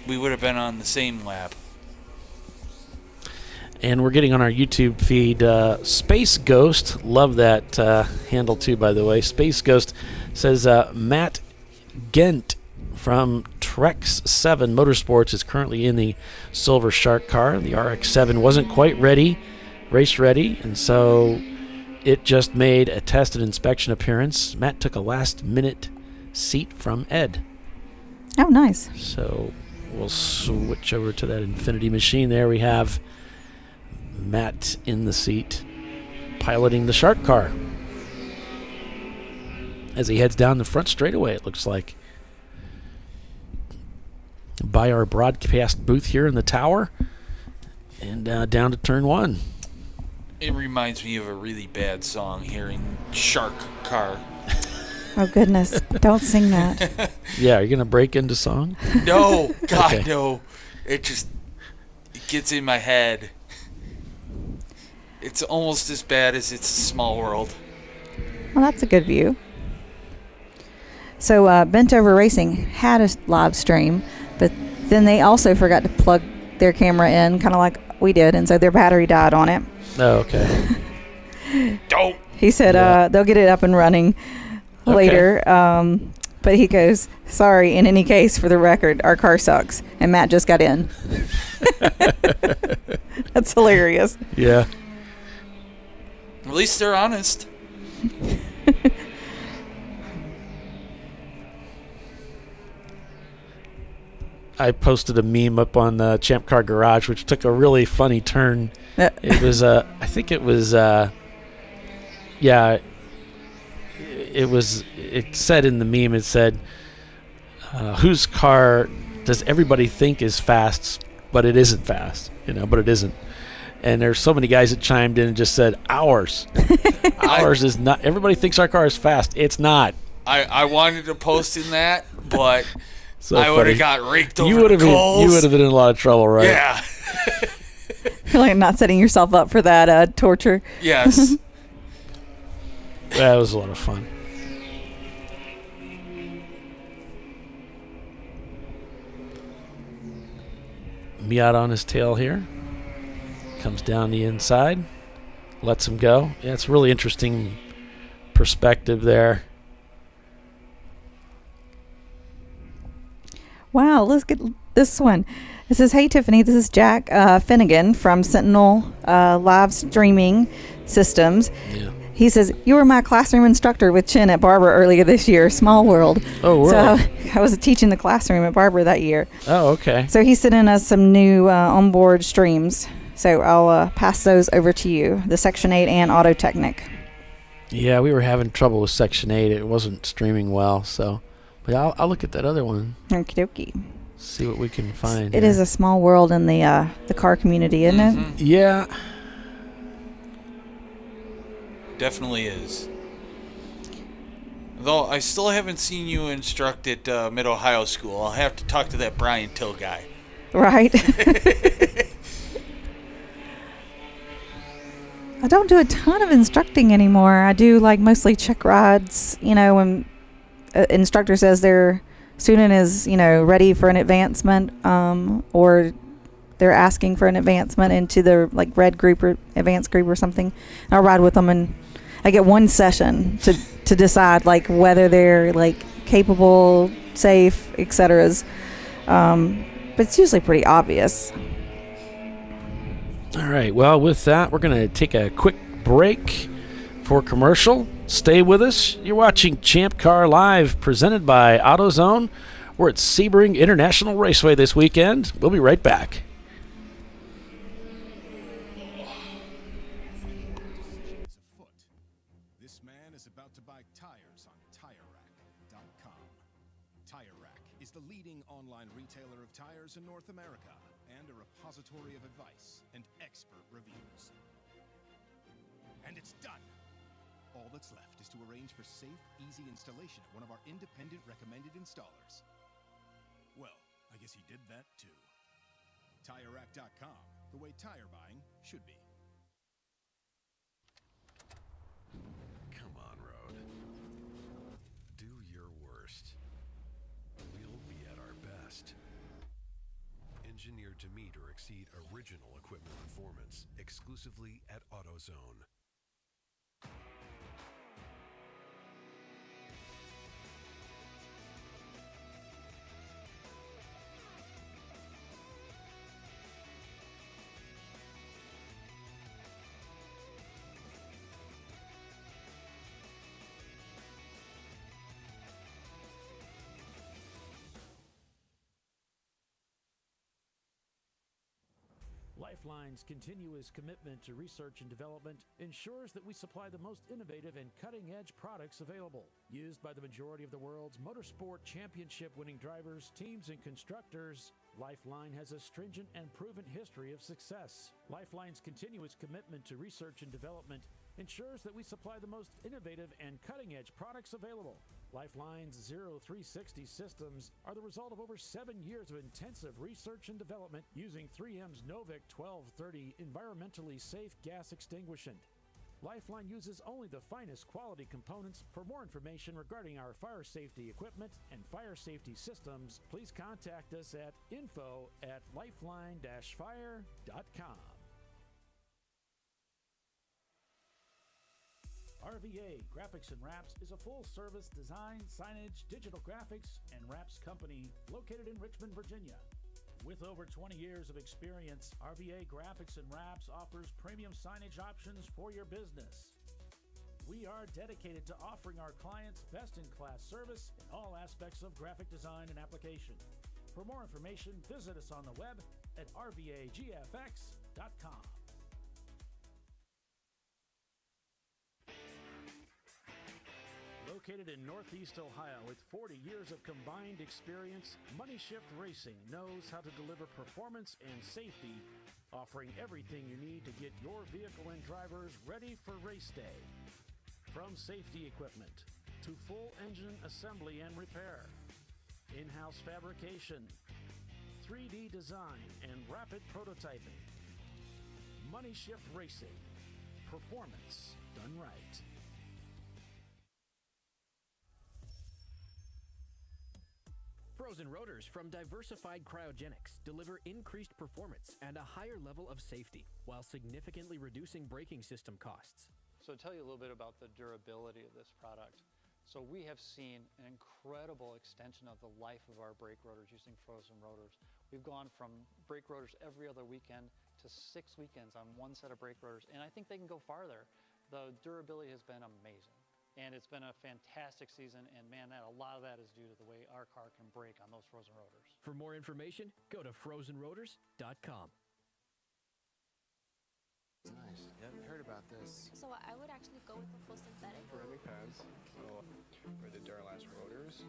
we would have been on the same lap. And we're getting on our YouTube feed Space Ghost. Love that handle too, by the way. Space Ghost says Matt Gent from Trex 7 Motorsports is currently in the Silver Shark car. The RX-7 wasn't quite race ready, and so it just made a test and inspection appearance. Matt took a last-minute seat from Ed. Oh, nice. So we'll switch over to that Infinity machine. There we have Matt in the seat piloting the Shark car as he heads down the front straightaway, it looks like, by our broadcast booth here in the tower and down to turn 1. It reminds me of a really bad song, hearing Shark car. Oh, goodness. Don't sing that. Yeah, are you going to break into song? No, God, Okay. no. It gets in my head. It's almost as bad as It's a Small World. Well, that's a good view. So Bent Over Racing had a live stream, but then they also forgot to plug their camera in, kind of like we did, and so their battery died on it. Oh, okay. Don't. He said they'll get it up and running later. But he goes, sorry, in any case, for the record, our car sucks. And Matt just got in. That's hilarious. Yeah. At least they're honest. I posted a meme up on Champ Car Garage, which took a really funny turn. It was, I think it was, yeah, it said in the meme, it said, whose car does everybody think is fast, but it isn't fast, but it isn't. And there's so many guys that chimed in and just said, ours. Ours is not. Everybody thinks our car is fast. It's not. I wanted to post in that, but So I would funny. have got raked over You would the have been. coals. You would have been in a lot of trouble, right? Yeah. You're like not setting yourself up for that torture. Yes. That was a lot of fun. Miata on his tail here. Comes down the inside, lets him go. Yeah, it's a really interesting perspective there. Wow, let's get this one. It says, "Hey Tiffany, this is Jack Finnegan from Sentinel Live Streaming Systems." Yeah. He says, "You were my classroom instructor with Chin at Barber earlier this year. Small world." Oh, really? So I was teaching the classroom at Barber that year. Oh, okay. So he's sending us some new onboard streams. So I'll pass those over to you, the Section 8 and Auto Technic. Yeah, we were having trouble with Section 8. It wasn't streaming well, so... But I'll look at that other one. Okie dokie. See what we can find. It is a small world in the car community, isn't it? Yeah. Definitely is. Though I still haven't seen you instruct at Mid-Ohio School. I'll have to talk to that Brian Till guy. Right. I don't do a ton of instructing anymore. I do like mostly check rides, when an instructor says their student is, ready for an advancement, or they're asking for an advancement into the red group or advanced group or something. I'll ride with them, and I get one session to decide whether they're capable, safe, etc. But it's usually pretty obvious. All right. Well, with that, we're going to take a quick break for commercial. Stay with us. You're watching Champ Car Live, presented by AutoZone. We're at Sebring International Raceway this weekend. We'll be right back. This man is about to buy tires on TireRack.com. TireRack is the leading online retailer of tires in North America and a repository of advice and expert reviews. And it's done. All that's left is to arrange for safe, easy installation at one of our independent recommended installers. Well, I guess he did that too. TireRack.com, the way tire buying should be. Come on, Road. Do your worst. We'll be at our best. Engineered to meet or exceed original equipment performance exclusively at AutoZone. Lifeline's continuous commitment to research and development ensures that we supply the most innovative and cutting-edge products available. Used by the majority of the world's motorsport championship-winning drivers, teams, and constructors, Lifeline has a stringent and proven history of success. Lifeline's continuous commitment to research and development ensures that we supply the most innovative and cutting-edge products available. Lifeline's 0360 systems are the result of over 7 years of intensive research and development using 3M's Novik 1230 environmentally safe gas extinguishant. Lifeline uses only the finest quality components. For more information regarding our fire safety equipment and fire safety systems, please contact us at info@lifeline-fire.com. RVA Graphics and Wraps is a full-service design, signage, digital graphics, and wraps company located in Richmond, Virginia. With over 20 years of experience, RVA Graphics and Wraps offers premium signage options for your business. We are dedicated to offering our clients best-in-class service in all aspects of graphic design and application. For more information, visit us on the web at rvagfx.com. Located in Northeast Ohio with 40 years of combined experience, Money Shift Racing knows how to deliver performance and safety, offering everything you need to get your vehicle and drivers ready for race day. From safety equipment to full engine assembly and repair, in-house fabrication, 3D design, and rapid prototyping. Money Shift Racing. Performance done right. Frozen rotors from Diversified Cryogenics deliver increased performance and a higher level of safety while significantly reducing braking system costs. So to tell you a little bit about the durability of this product. So we have seen an incredible extension of the life of our brake rotors using frozen rotors. We've gone from brake rotors every other weekend to 6 weekends on one set of brake rotors, and I think they can go farther. The durability has been amazing, and it's been a fantastic season, and man, a lot of that is due to the way our car can brake on those frozen rotors. For more information, go to frozenrotors.com. Nice. Yeah, I heard about this. So I would actually go with the full synthetic. Ceramic pads. So for the Duralast rotors.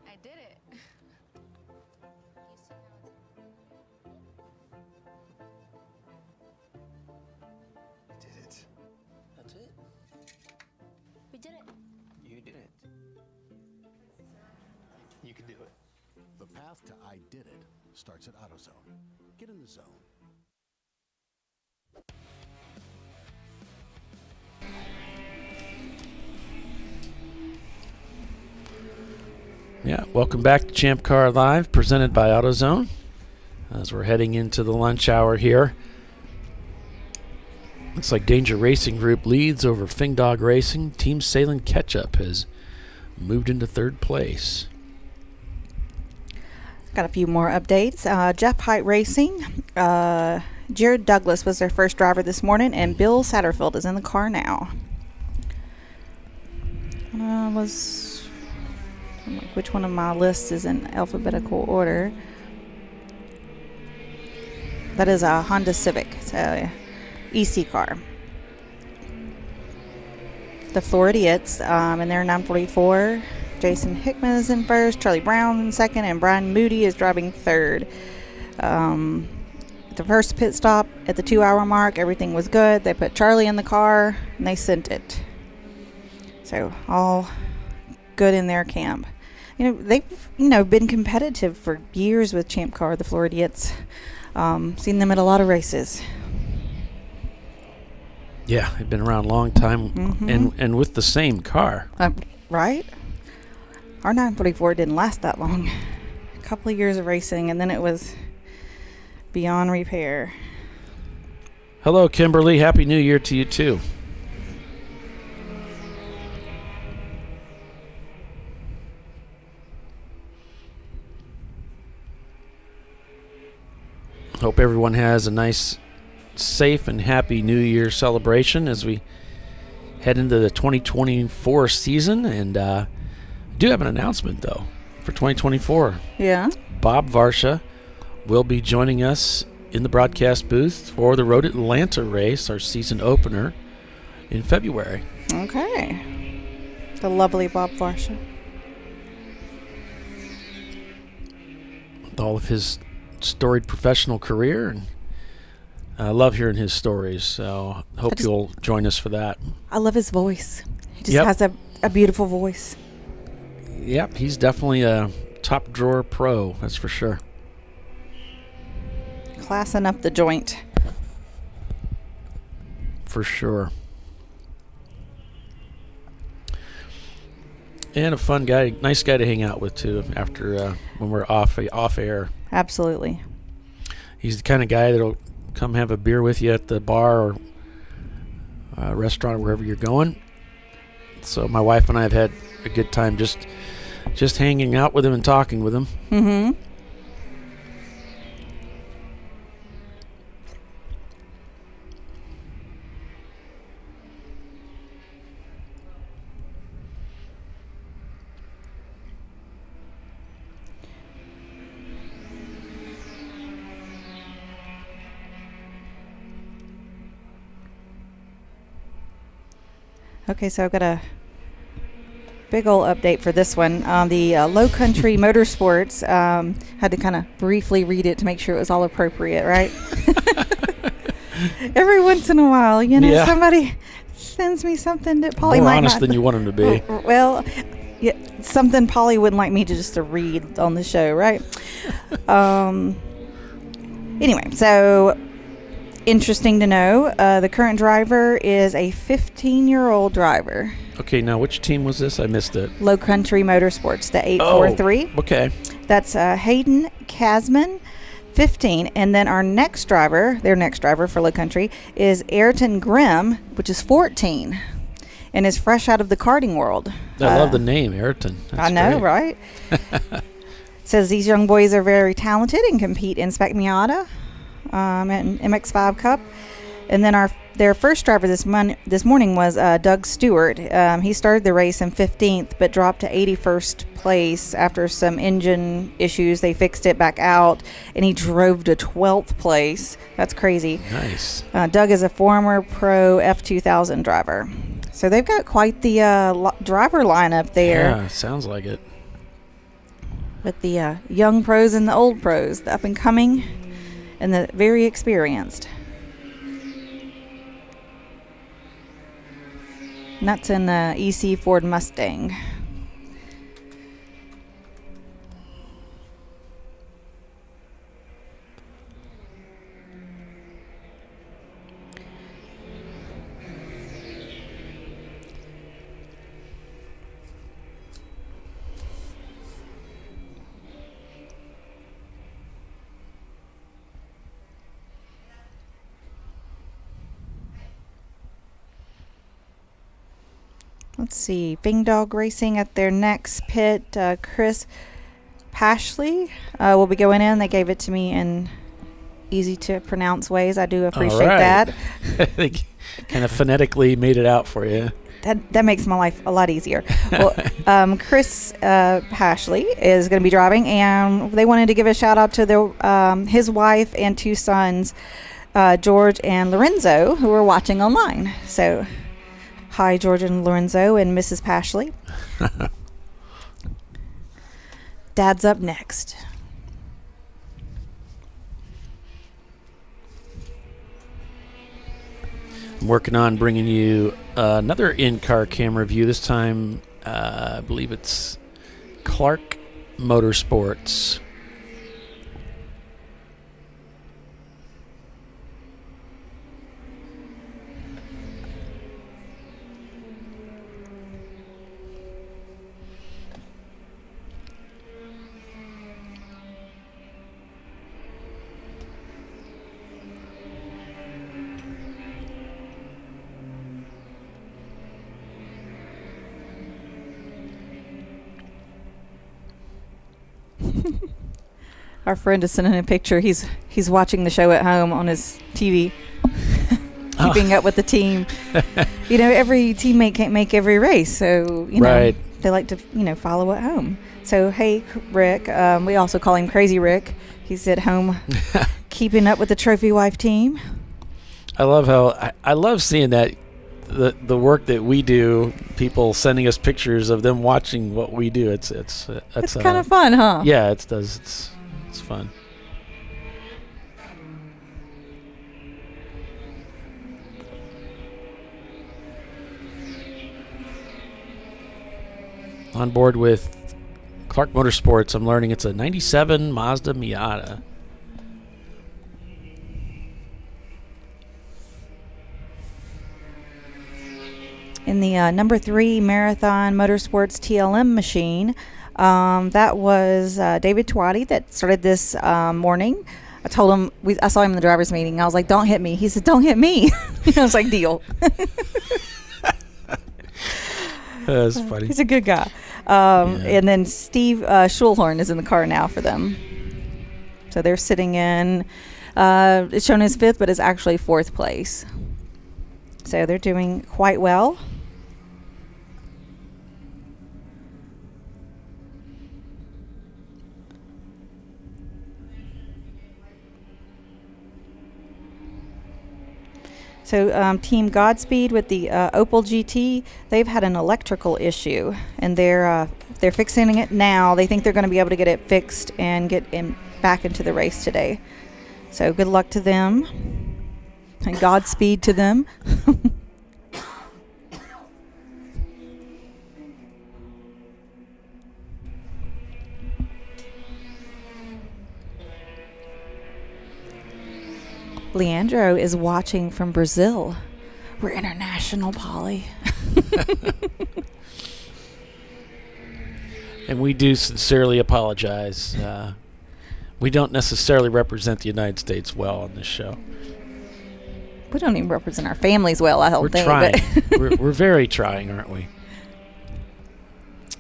I did it. You did it. That's it. We did it. You did it. You can do it. The path to I did it starts at AutoZone. Get in the zone. Yeah, welcome back to ChampCar.Live, presented by AutoZone. As we're heading into the lunch hour here. Looks like Danger Racing Group leads over Fing Dog Racing. Team Salem Ketchup has moved into third place. Got a few more updates. Jeff Height Racing. Jared Douglas was their first driver this morning, and Bill Satterfield is in the car now. Which one of my lists is in alphabetical order? That is a Honda Civic, so EC car. The Floridians in their 944. Jason Hickman is in first, Charlie Brown in second, and Brian Moody is driving third. The first pit stop at the 2-hour mark, everything was good. They put Charlie in the car and they sent it. So all good in their camp. They've been competitive for years with Champ Car, the Floridians. Seen them at a lot of races. Yeah, they've been around a long time, and with the same car. Right? Our 944 didn't last that long. A couple of years of racing, and then it was beyond repair. Hello, Kimberly. Happy New Year to you, too. Hope everyone has a nice, safe, and happy New Year celebration as we head into the 2024 season. And I do have an announcement, though, for 2024. Yeah. Bob Varsha will be joining us in the broadcast booth for the Road Atlanta race, our season opener, in February. Okay. The lovely Bob Varsha. With all of his storied professional career, and I love hearing his stories, so hope you'll join us for that. I love his voice. He just has a beautiful voice. Yep, he's definitely a top drawer pro, that's for sure. Classing up the joint. For sure. And a fun guy, nice guy to hang out with too after when we're off air. Absolutely. He's the kind of guy that'll come have a beer with you at the bar or restaurant, wherever you're going. So my wife and I have had a good time just hanging out with him and talking with him. Mm-hmm. Okay, so I've got a big old update for this one. The Low Country Motorsports, had to kind of briefly read it to make sure it was all appropriate, right? Every once in a while, somebody sends me something that Polly More might honest not, than you want him to be. Well, yeah, something Polly wouldn't like me to just to read on the show, right? Anyway, so interesting to know, the current driver is a 15-year-old driver. Okay, now which team was this? I missed it. Low Country Motorsports, the 843. Oh, okay. That's Hayden Kasman, 15. And then our next driver, their next driver for Low Country, is Ayrton Grimm, which is 14, and is fresh out of the karting world. I love the name, Ayrton. That's I know, great. right? Says these young boys are very talented and compete in Spec Miata and MX5 Cup. And then their first driver this morning was Doug Stewart. He started the race in 15th, but dropped to 81st place after some engine issues. They fixed it back out, and he drove to 12th place. That's crazy. Nice. Doug is a former pro F2000 driver. So they've got quite the driver lineup there. Yeah, sounds like it. With the young pros and the old pros, the up and coming and the very experienced. And that's in the EC Ford Mustang. Let's see, Bing Dog Racing at their next pit. Chris Pashley will be going in. They gave it to me in easy to pronounce ways. I do appreciate that. They kind of phonetically made it out for you. That makes my life a lot easier. Well, Chris Pashley is going to be driving, and they wanted to give a shout out to his wife and two sons, George and Lorenzo, who are watching online. So, hi, George and Lorenzo and Mrs. Pashley. Dad's up next. I'm working on bringing you another in-car camera view. This time, I believe it's Clark Motorsports. Our friend is sending a picture. He's watching the show at home on his TV, keeping up with the team. You know, every teammate can't make every race, so you know they like to follow at home. So hey, Rick, we also call him Crazy Rick. He's at home, keeping up with the Trophy Wife team. I love how I love seeing that the work that we do. People sending us pictures of them watching what we do. It's kind of fun, huh? Yeah, it does. It's fun. On board with Clark Motorsports, I'm learning it's a 97 Mazda Miata. In the number 3 Marathon Motorsports TLM machine, that was David Twatty that started this morning. I told him, I saw him in the driver's meeting. I was like, don't hit me. He said, don't hit me. I was like, deal. That's funny. He's a good guy. And then Steve Schulhorn is in the car now for them. So they're sitting in, it's shown as 5th, but it's actually 4th place. So they're doing quite well. So Team Godspeed with the Opel GT, they've had an electrical issue, and they're fixing it now. They think they're going to be able to get it fixed and get back into the race today. So good luck to them, and Godspeed to them. Leandro is watching from Brazil. We're international, Polly. And we do sincerely apologize. We don't necessarily represent the United States well on this show. We don't even represent our families well, I don't We're think. trying. But we're very trying, aren't we?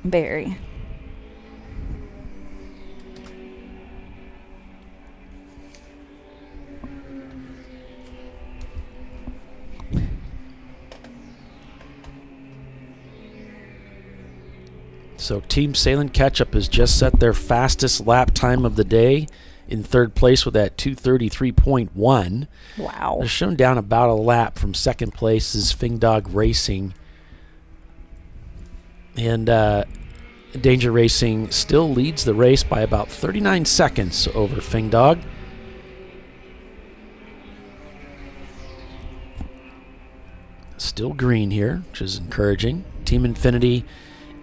very. So Team Salem Ketchup has just set their fastest lap time of the day in third place with that 2:33.1. Wow. They're shown down about a lap from second place is Fingdog Racing. And Danger Racing still leads the race by about 39 seconds over Fingdog. Still green here, which is encouraging. Team Infinity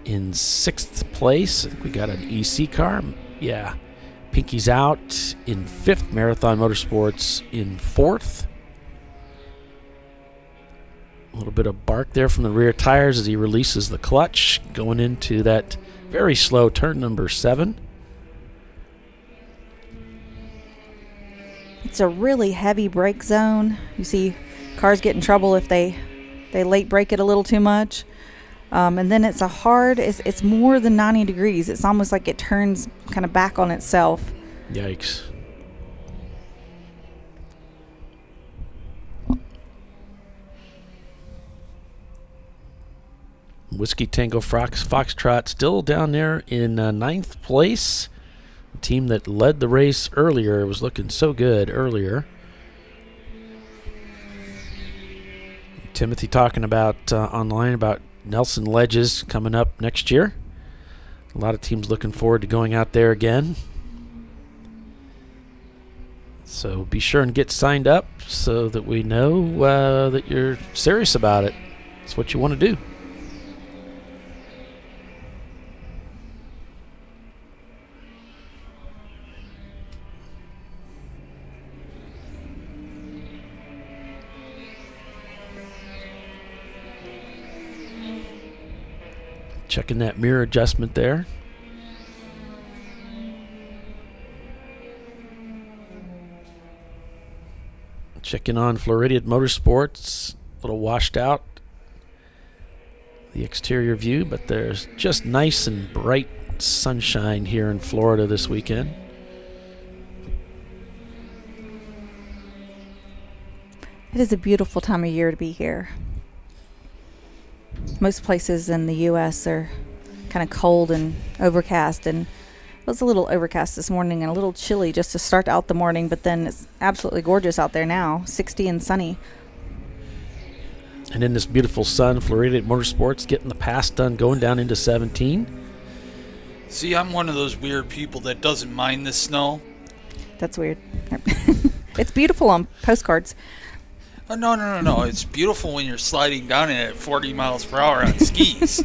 in 6th place. I think we got an EC car. Yeah. Pinky's out in 5th. Marathon Motorsports in 4th. A little bit of bark there from the rear tires as he releases the clutch, going into that very slow turn number 7. It's a really heavy brake zone. You see cars get in trouble if they late brake it a little too much. And then it's it's more than 90 degrees. It's almost like it turns kind of back on itself. Yikes. Whiskey Tango Foxtrot still down there in 9th place. The team that led the race earlier was looking so good earlier. Timothy talking about online about Nelson Ledges coming up next year. A lot of teams looking forward to going out there again. So be sure and get signed up so that we know that you're serious about it. It's what you want to do. Checking that mirror adjustment there. Checking on Floridian Motorsports. A little washed out. The exterior view, but there's just nice and bright sunshine here in Florida this weekend. It is a beautiful time of year to be here. Most places in the U.S. are kind of cold and overcast, and it was a little overcast this morning and a little chilly just to start out the morning, but then it's absolutely gorgeous out there now, 60 and sunny. And in this beautiful sun, Floridian Motorsports getting the pass done, going down into 17. See, I'm one of those weird people that doesn't mind the snow. That's weird. It's beautiful on postcards. Oh, no. It's beautiful when you're sliding down it at 40 miles per hour on skis.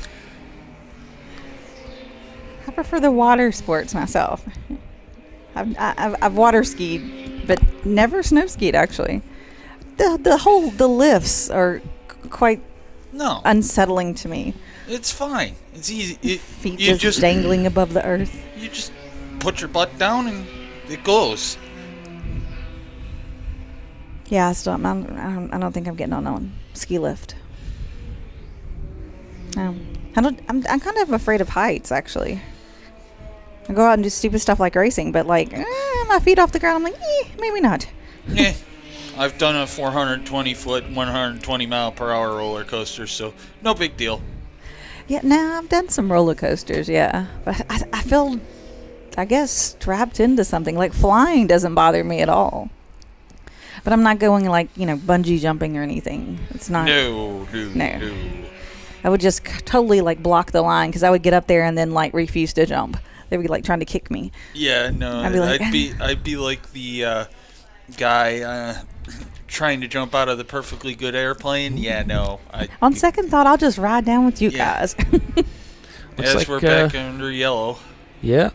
I prefer the water sports myself. I've water skied, but never snow skied actually. The lifts are quite unsettling to me. It's fine. It's easy. Feet just dangling above the earth. You just put your butt down and it goes. Yeah, I don't think I'm getting on a ski lift. No, I'm kind of afraid of heights actually. I go out and do stupid stuff like racing, but like my feet off the ground, I'm like, maybe not. Yeah, I've done a 420-foot, 120-mile-per-hour roller coaster, so no big deal. Yeah, now I've done some roller coasters, yeah, but I feel, I guess, strapped into something. Like flying doesn't bother me at all. But I'm not going like, bungee jumping or anything. It's not. No. I would just totally like block the line because I would get up there and then like refuse to jump. They would be like trying to kick me. Yeah, no. I'd be like the guy trying to jump out of the perfectly good airplane. Yeah, no. On second thought, I'll just ride down with you guys. We're back under yellow. Yeah.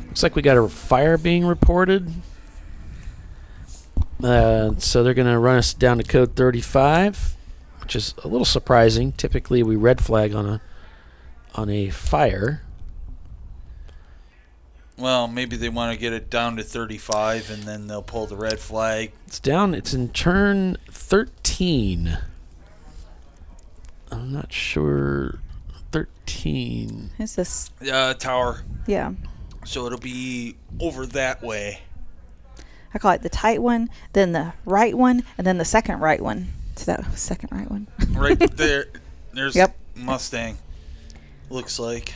Looks like we got a fire being reported. So they're going to run us down to code 35, which is a little surprising. Typically, we red flag on a fire. Well, maybe they want to get it down to 35, and then they'll pull the red flag. It's down. It's in turn 13. I'm not sure. 13. Is this? Tower. Yeah. So it'll be over that way. I call it the tight one, then the right one, and then the second right one. So that was second right one. Right there. There's Yep. Mustang. Looks like.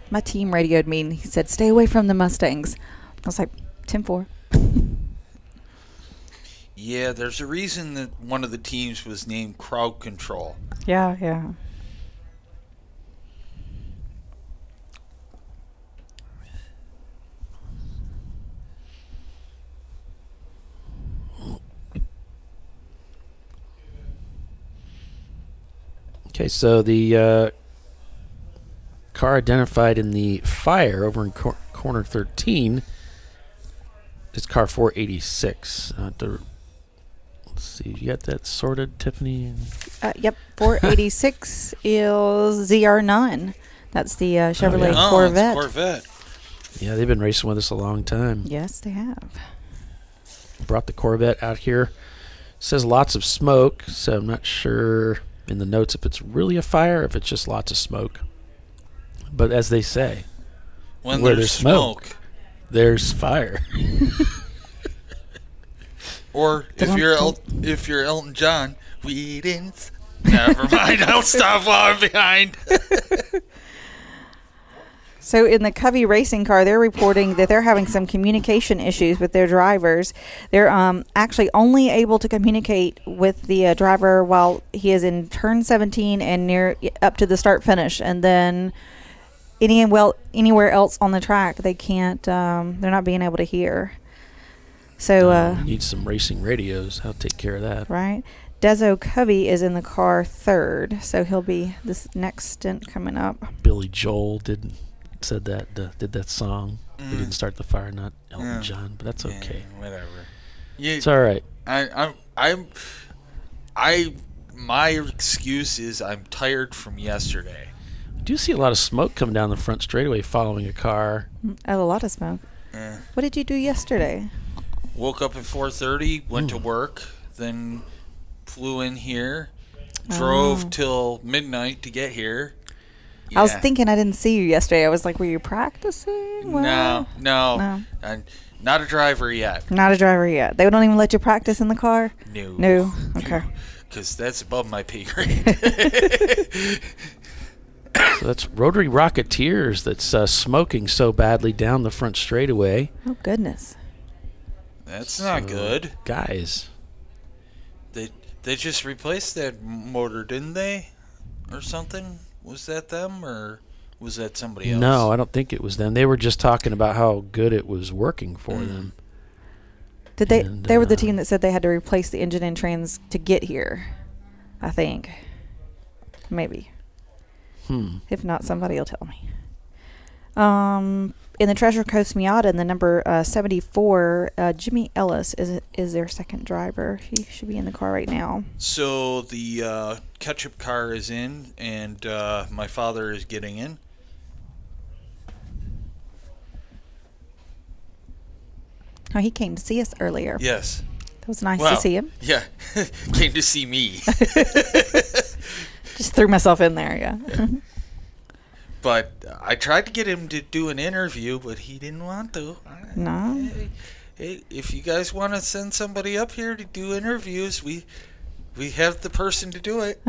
My team radioed me and he said, "Stay away from the Mustangs." I was like, 10-4. Yeah, there's a reason that one of the teams was named Crowd Control. Yeah, yeah. Okay, so the car identified in the fire over in corner 13 is car 486. Let's see, you got that sorted, Tiffany? Yep, 486 is ZR9. That's the Chevrolet Corvette. It's Corvette. Yeah, they've been racing with us a long time. Yes, they have. Brought the Corvette out here. Says lots of smoke, so I'm not sure in the notes if it's really a fire or if it's just lots of smoke. But as they say, when where there's smoke, there's fire. Or if you're Elton John, we didn't. Never mind, I'll stop while I'm behind. So in the Covey racing car, they're reporting that they're having some communication issues with their drivers. They're actually only able to communicate with the driver while he is in turn 17 and near up to the start finish, and then anywhere else on the track they can't. They're not being able to hear. So we need some racing radios. I'll take care of that. Right. Dezo Covey is in the car third, so he'll be this next stint coming up. Billy Joel did that song. He didn't start the fire, not Elton John, but that's okay. Whatever. It's all right. My excuse is I'm tired from yesterday. I do see a lot of smoke coming down the front straightaway following a car. A lot of smoke. What did you do yesterday? Woke up at 4:30, went to work, then flew in here, drove till midnight to get here. Yeah. I was thinking I didn't see you yesterday. I was like, were you practicing? No. I'm not a driver yet. Not a driver yet. They don't even let you practice in the car? No. Okay. Because that's above my pay grade. So that's Rotary Rocketeers that's smoking so badly down the front straightaway. Oh, goodness. That's not good. Guys. They just replaced that motor, didn't they? Or something? Was that them, or was that somebody else? No, I don't think it was them. They were just talking about how good it was working for them. Did they were the team that said they had to replace the engine and trans to get here, I think. Maybe. If not, somebody will tell me. In the Treasure Coast Miata, in the number 74, Jimmy Ellis is their second driver. He should be in the car right now. So the ketchup car is in, and my father is getting in. Oh, he came to see us earlier. Yes. That was nice to see him. Yeah. Came to see me. Just threw myself in there, yeah. But I tried to get him to do an interview, but he didn't want to. No. Hey, if you guys want to send somebody up here to do interviews, we have the person to do it.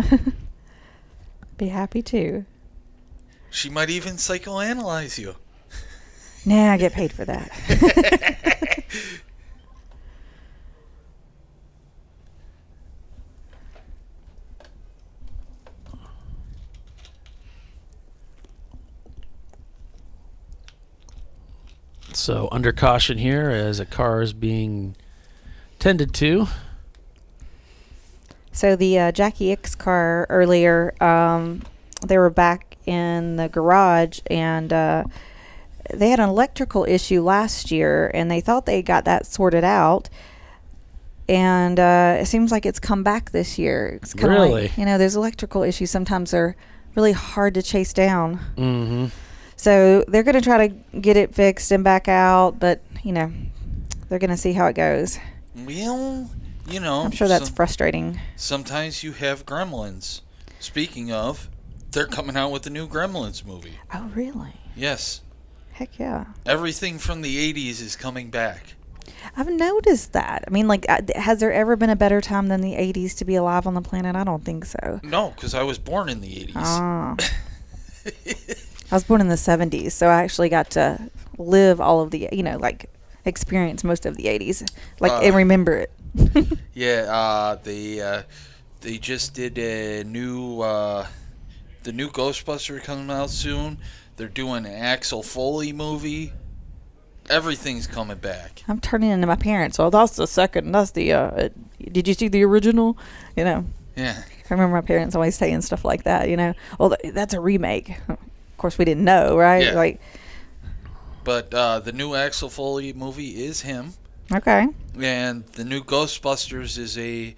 Be happy to. She might even psychoanalyze you. Nah, I get paid for that. So under caution here as a car is being tended to. So the Jackie X car earlier, they were back in the garage, and they had an electrical issue last year, and they thought they got that sorted out. And it seems like it's come back this year. It's kind of Really? like, those electrical issues sometimes are really hard to chase down. Mm-hmm. So they're going to try to get it fixed and back out, but, they're going to see how it goes. Well, I'm sure that's frustrating. Sometimes you have gremlins. Speaking of, they're coming out with the new Gremlins movie. Oh, really? Yes. Heck yeah. Everything from the 80s is coming back. I've noticed that. I mean, has there ever been a better time than the 80s to be alive on the planet? I don't think so. No, because I was born in the 80s. Ah. I was born in the 70s, so I actually got to live all of the, experience most of the 80s, and remember it. Yeah, they just did a new, the new Ghostbuster coming out soon. They're doing an Axel Foley movie. Everything's coming back. I'm turning into my parents. Oh, that's the second. That's the. Did you see the original? Yeah. I remember my parents always saying stuff like that. Well, that's a remake. Of course, we didn't know, right? Yeah. But the new Axel Foley movie is him. Okay. And the new Ghostbusters is a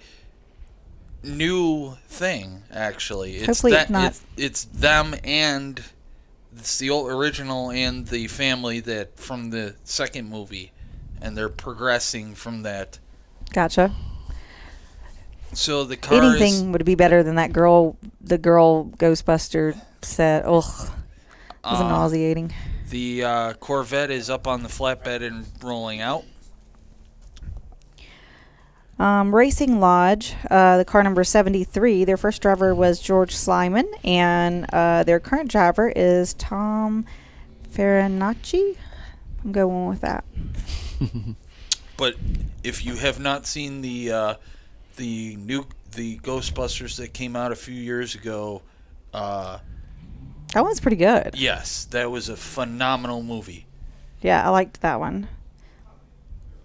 new thing, actually. Hopefully it's not. It's them and it's the old original and the family that from the second movie, and they're progressing from that. Gotcha. So the car anything would be better than the girl Ghostbuster set. Ugh, it was nauseating. The Corvette is up on the flatbed and rolling out. Racing Lodge, the car number 73, their first driver was George Slyman, and their current driver is Tom Farinacci. I'm going with that. But if you have not seen the Ghostbusters that came out a few years ago, that one's pretty good. Yes, that was a phenomenal movie. Yeah, I liked that one.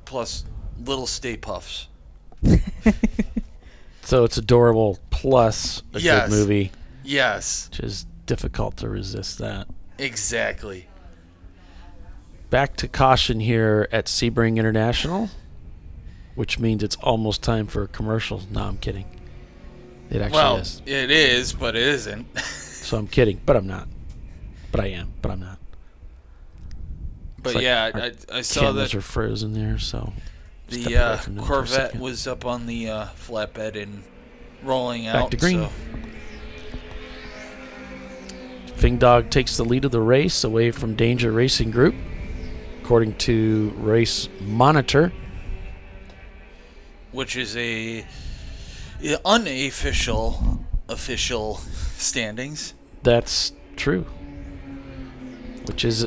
Plus, little Stay Puffs. So it's adorable plus a good movie. Yes. Which is difficult to resist that. Exactly. Back to caution here at Sebring International, which means it's almost time for a commercial. No, I'm kidding. It actually is. It is, but it isn't. So I'm kidding, but I'm not. But I am, but I'm not. But like yeah, I saw that. Cameras are frozen there, so... The Corvette was up on the flatbed and rolling out. Back to green. Fing Dog takes the lead of the race away from Danger Racing Group, according to Race Monitor. Which is a unofficial standings. That's true. Which is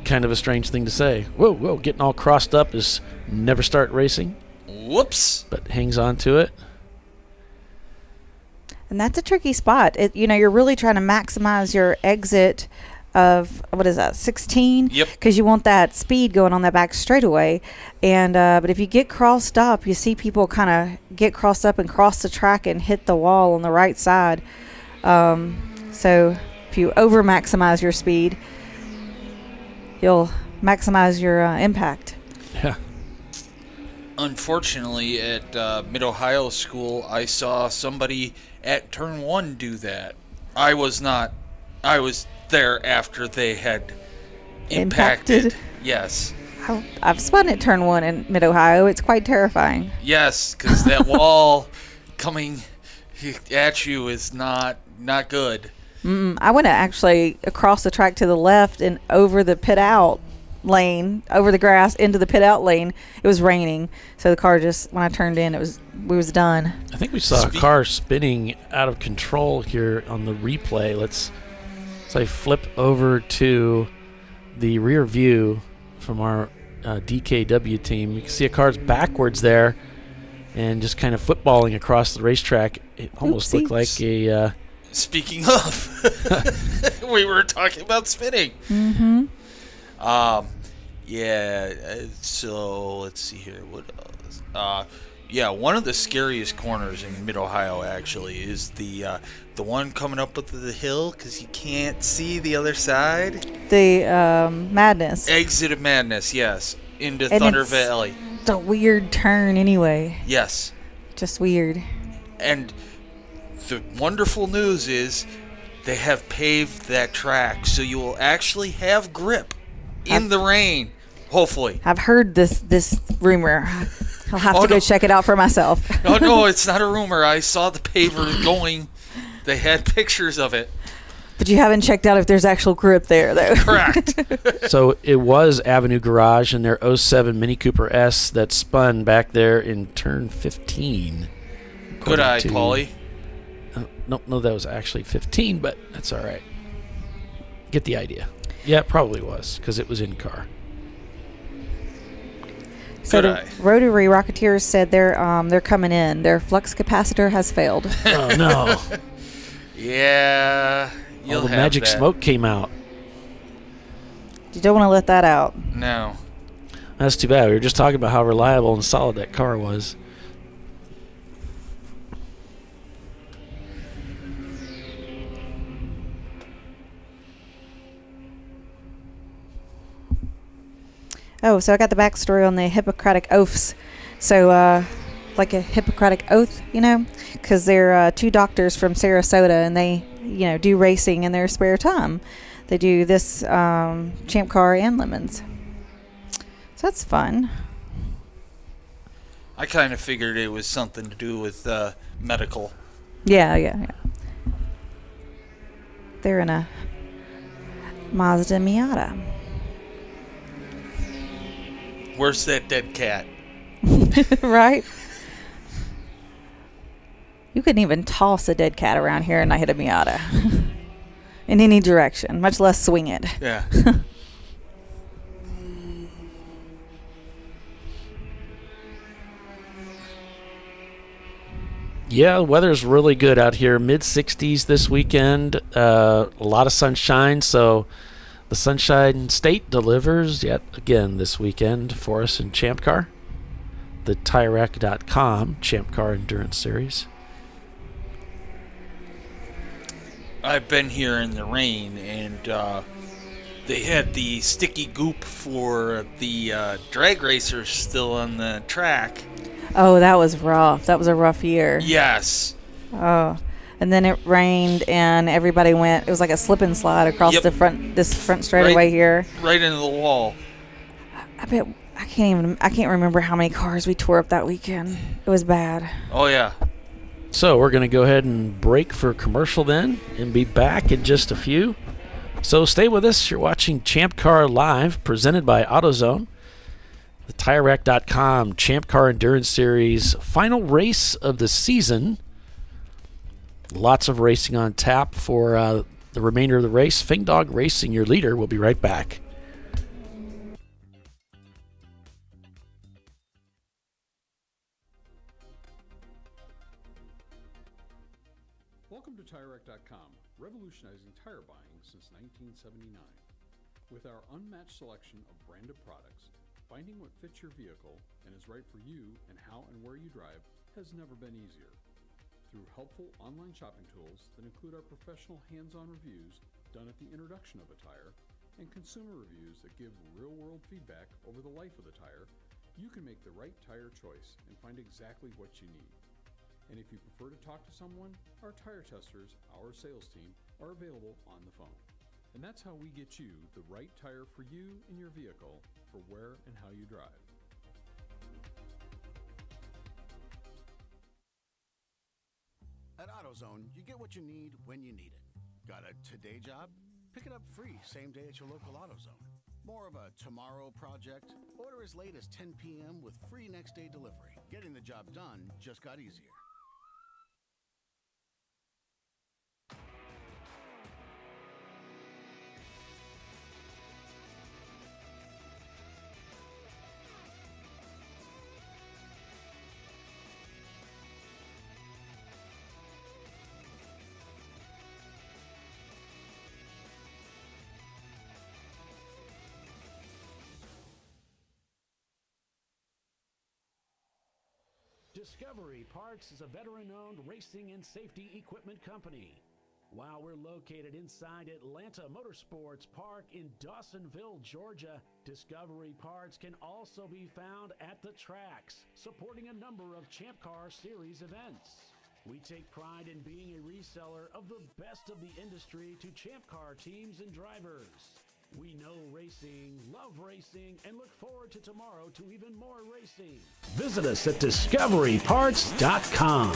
kind of a strange thing to say. Whoa, getting all crossed up is never start racing. Whoops. But hangs on to it. And that's a tricky spot. You're really trying to maximize your exit of, 16? Yep. Because you want that speed going on that back straightaway. And but if you get crossed up, you see people kind of get crossed up and cross the track and hit the wall on the right side. So if you over maximize your speed, you'll maximize your impact. Yeah. Unfortunately, at Mid-Ohio School, I saw somebody at Turn 1 do that. I was not. I was there after they had impacted. Yes. I've spun at Turn 1 in Mid-Ohio. It's quite terrifying. Yes, because that wall coming at you is not good. I went actually across the track to the left and over the pit out lane, over the grass into the pit out lane. It was raining, so the car just, when I turned in, we was done. I think we saw a car spinning out of control here on the replay. Let's flip over to the rear view from our DKW team. You can see a car's backwards there and just kind of footballing across the racetrack. It almost looked like a... Speaking of, we were talking about spinning. Mm-hmm. Yeah, so let's see here. What else? Yeah, one of the scariest corners in Mid-Ohio actually is the one coming up with the hill because you can't see the other side. The Madness. Exit of Madness, yes, into And Thunder it's Valley. It's a weird turn anyway. Yes. Just weird. And the wonderful news is they have paved that track, so you will actually have grip in the rain, hopefully. I've heard this rumor. I'll have to go check it out for myself. No, it's not a rumor. I saw the paver going. They had pictures of it. But you haven't checked out if there's actual grip there, though. Correct. So it was Avenue Garage and their 07 Mini Cooper S that spun back there in turn 15. Good eye, Paulie. No, that was actually 15, but that's all right. Get the idea. Yeah, it probably was because it was in car. So the Rotary Rocketeers said they're coming in. Their flux capacitor has failed. Oh no! Yeah, all the magic smoke came out. You don't want to let that out. No. That's too bad. We were just talking about how reliable and solid that car was. Oh, so I got the backstory on the Hippocratic oaths. So, like a Hippocratic oath, because they're two doctors from Sarasota, and they, do racing in their spare time. They do this Champ Car and Lemons. So that's fun. I kind of figured it was something to do with medical. Yeah. They're in a Mazda Miata. Where's that dead cat? Right? You couldn't even toss a dead cat around here and not hit a Miata. In any direction, much less swing it. Yeah. Yeah, the weather's really good out here. Mid-60s this weekend. A lot of sunshine, so the Sunshine State delivers yet again this weekend for us in Champ Car. The TireRack.com Champ Car Endurance Series. I've been here in the rain, and they had the sticky goop for the drag racers still on the track. Oh, that was rough. That was a rough year. Yes. Oh, and then it rained, and everybody went. It was like a slip and slide across this front straightaway here. Right into the wall. I bet I can't remember how many cars we tore up that weekend. It was bad. Oh yeah. So we're going to go ahead and break for commercial then and be back in just a few. So stay with us. You're watching Champ Car Live, presented by AutoZone. The TireRack.com Champ Car Endurance Series, final race of the season. Lots of racing on tap for the remainder of the race. Fing Dog Racing, your leader. We'll be right back. Welcome to TireRack.com, revolutionizing tire buying since 1979. With our unmatched selection of branded products, finding what fits your vehicle and is right for you and how and where you drive has never been easier. Through helpful online shopping tools that include our professional hands-on reviews done at the introduction of a tire and consumer reviews that give real-world feedback over the life of the tire, you can make the right tire choice and find exactly what you need. And if you prefer to talk to someone, our tire testers, our sales team, are available on the phone. And that's how we get you the right tire for you and your vehicle for where and how you drive. At AutoZone, you get what you need when you need it. Got a today job? Pick it up free same day at your local AutoZone. More of a tomorrow project? Order as late as 10 p.m. with free next day delivery. Getting the job done just got easier. Discovery Parts is a veteran-owned racing and safety equipment company. While we're located inside Atlanta Motorsports Park in Dawsonville, Georgia, Discovery Parts can also be found at the tracks, supporting a number of Champ Car Series events. We take pride in being a reseller of the best of the industry to Champ Car teams and drivers. We know racing, love racing, and look forward to tomorrow to even more racing. Visit us at discoveryparts.com.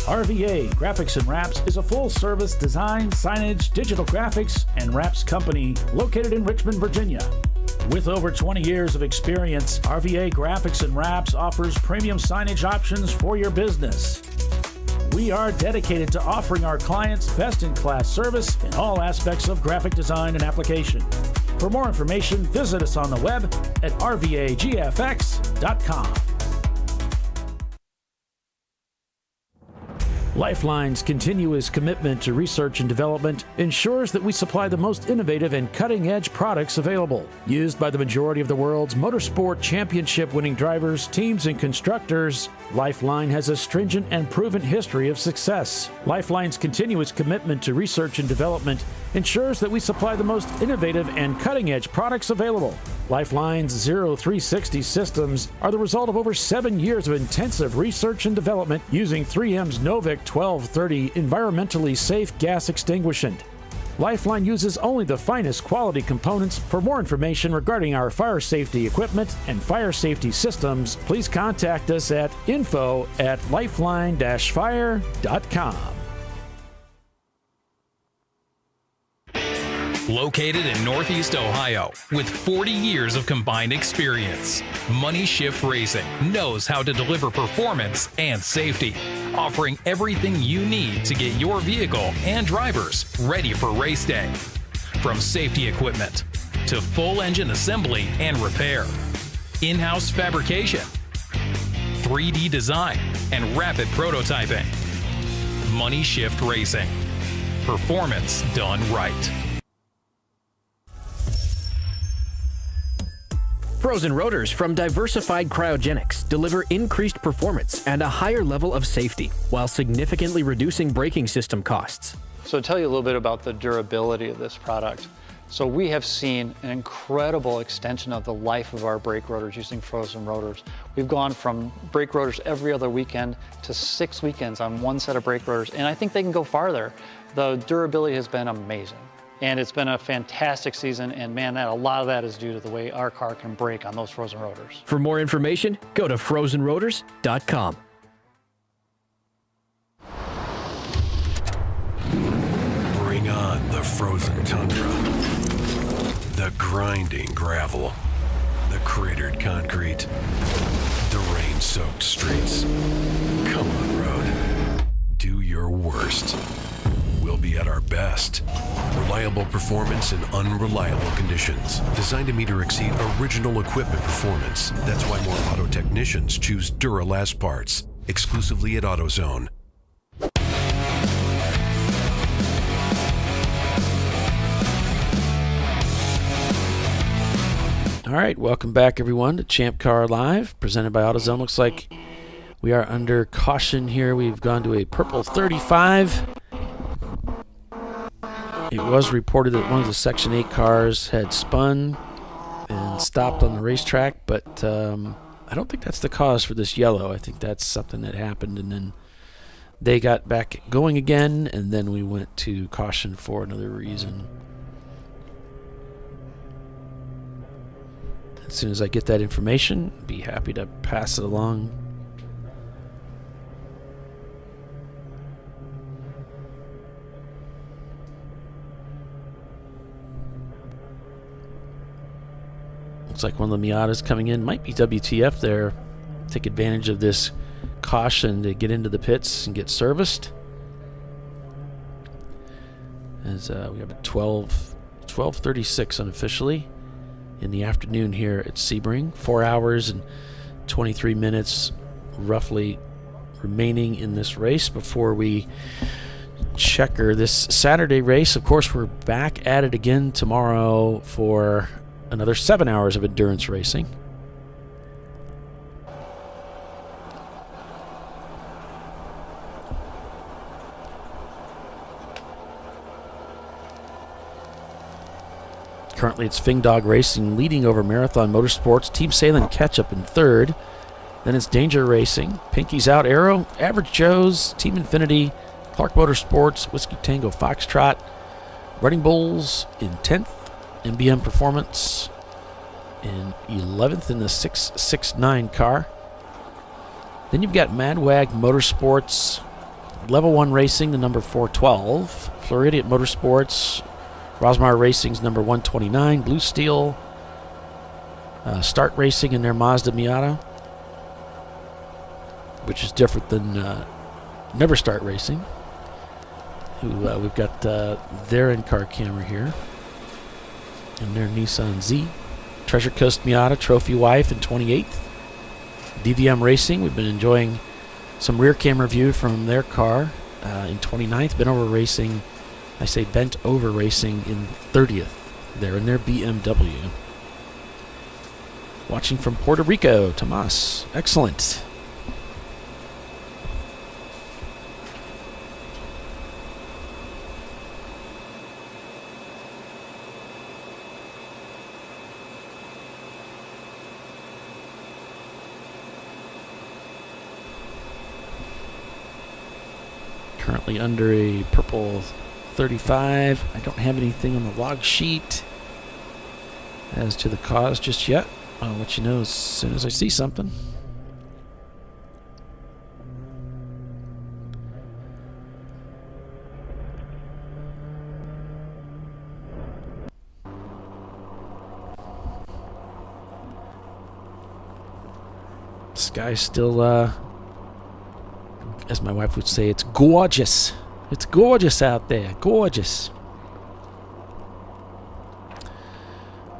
RVA Graphics and Wraps is a full-service design, signage, digital graphics, and wraps company located in Richmond, Virginia. With over 20 years of experience, RVA Graphics and Wraps offers premium signage options for your business. We are dedicated to offering our clients best-in-class service in all aspects of graphic design and application. For more information, visit us on the web at rvagfx.com. Lifeline's continuous commitment to research and development ensures that we supply the most innovative and cutting-edge products available. Used by the majority of the world's motorsport championship-winning drivers, teams, and constructors, Lifeline has a stringent and proven history of success. Lifeline's continuous commitment to research and development ensures that we supply the most innovative and cutting-edge products available. Lifeline's 0360 systems are the result of over 7 years of intensive research and development using 3M's Novik 1230 environmentally safe gas extinguishant. Lifeline uses only the finest quality components. For more information regarding our fire safety equipment and fire safety systems, please contact us at info@lifeline-fire.com. Located in Northeast Ohio with 40 years of combined experience, Money Shift Racing knows how to deliver performance and safety, offering everything you need to get your vehicle and drivers ready for race day. From safety equipment to full engine assembly and repair, in-house fabrication, 3D design, and rapid prototyping. Money Shift Racing. Performance done right. Frozen rotors from Diversified Cryogenics deliver increased performance and a higher level of safety while significantly reducing braking system costs. So to tell you a little bit about the durability of this product. So we have seen an incredible extension of the life of our brake rotors using frozen rotors. We've gone from brake rotors every other weekend to 6 weekends on one set of brake rotors, and I think they can go farther. The durability has been amazing. And it's been a fantastic season, and man, a lot of that is due to the way our car can brake on those frozen rotors. For more information, go to frozenrotors.com. Bring on the frozen tundra, the grinding gravel, the cratered concrete, the rain-soaked streets. Come on, road. Do your worst. We'll be at our best. Reliable performance in unreliable conditions. Designed to meet or exceed original equipment performance. That's why more auto technicians choose Duralast parts. Exclusively at AutoZone. All right, welcome back, everyone, to ChampCar.Live, presented by AutoZone. Looks like we are under caution here. We've gone to a purple 35. It was reported that one of the Section 8 cars had spun and stopped on the racetrack, but I don't think that's the cause for this yellow. I think that's something that happened, and then they got back going again, and then we went to caution for another reason. As soon as I get that information, I'd be happy to pass it along. Looks like one of the Miatas coming in. Might be WTF there. Take advantage of this caution to get into the pits and get serviced. As we have a 12:36 unofficially in the afternoon here at Sebring. 4 hours and 23 minutes roughly remaining in this race before we checker this Saturday race. Of course, we're back at it again tomorrow for another 7 hours of endurance racing. Currently, it's Fing Dog Racing leading over Marathon Motorsports. Team Salem Ketchup in third. Then it's Danger Racing, Pinky's Out Arrow, Average Joe's, Team Infinity, Clark Motorsports, Whiskey Tango Foxtrot, Running Bulls in 10th, MBM Performance in 11th in the 669 car. Then you've got Madwag Motorsports, Level 1 Racing, the number 412, Floridian Motorsports, Rosmar Racing's number 129, Blue Steel, Start Racing in their Mazda Miata, which is different than Never Start Racing, who we've got their in-car camera here, and their Nissan Z. Treasure Coast Miata, Trophy Wife in 28th. DVM Racing, we've been enjoying some rear camera view from their car in 29th. Bent Over Racing in 30th. They're in their BMW. Watching from Puerto Rico, Tomas. Excellent. Currently under a purple 35. I don't have anything on the log sheet as to the cause just yet. I'll let you know as soon as I see something. Sky's still, as my wife would say, it's gorgeous. It's gorgeous out there. Gorgeous.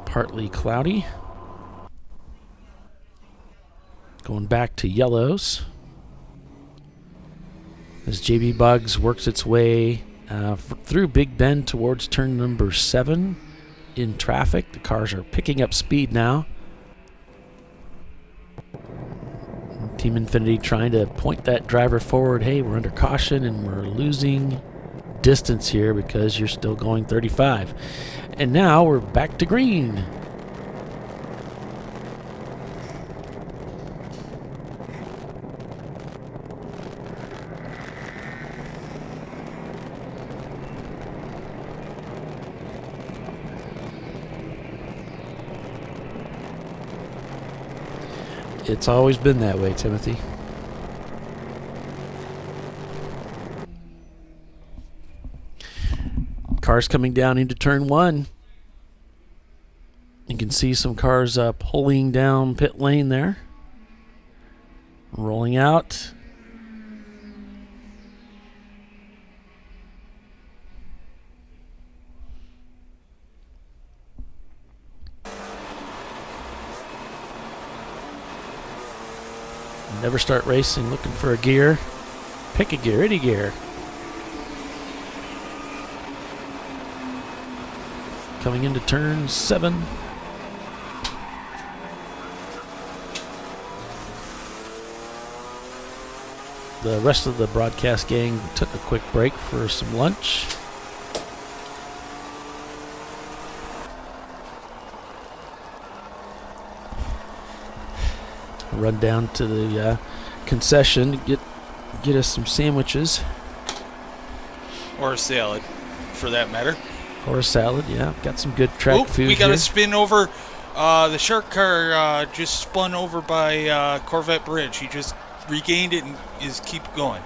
Partly cloudy. Going back to yellows. As JB Bugs works its way through Big Bend towards turn number 7 in traffic. The cars are picking up speed now. Team Infinity trying to point that driver forward. Hey, we're under caution and we're losing distance here because you're still going 35. And now we're back to green. It's always been that way, Timothy. Cars coming down into turn 1. You can see some cars pulling down pit lane there. Rolling out. Never Start Racing, looking for a gear. Pick a gear, any gear. Coming into turn 7. The rest of the broadcast gang took a quick break for some lunch. Run down to the concession, get us some sandwiches. Or a salad, for that matter. Or a salad, yeah. Got some good track food. We got here. to spin over. The shark car just spun over by Corvette Bridge. He just regained it and is keep going.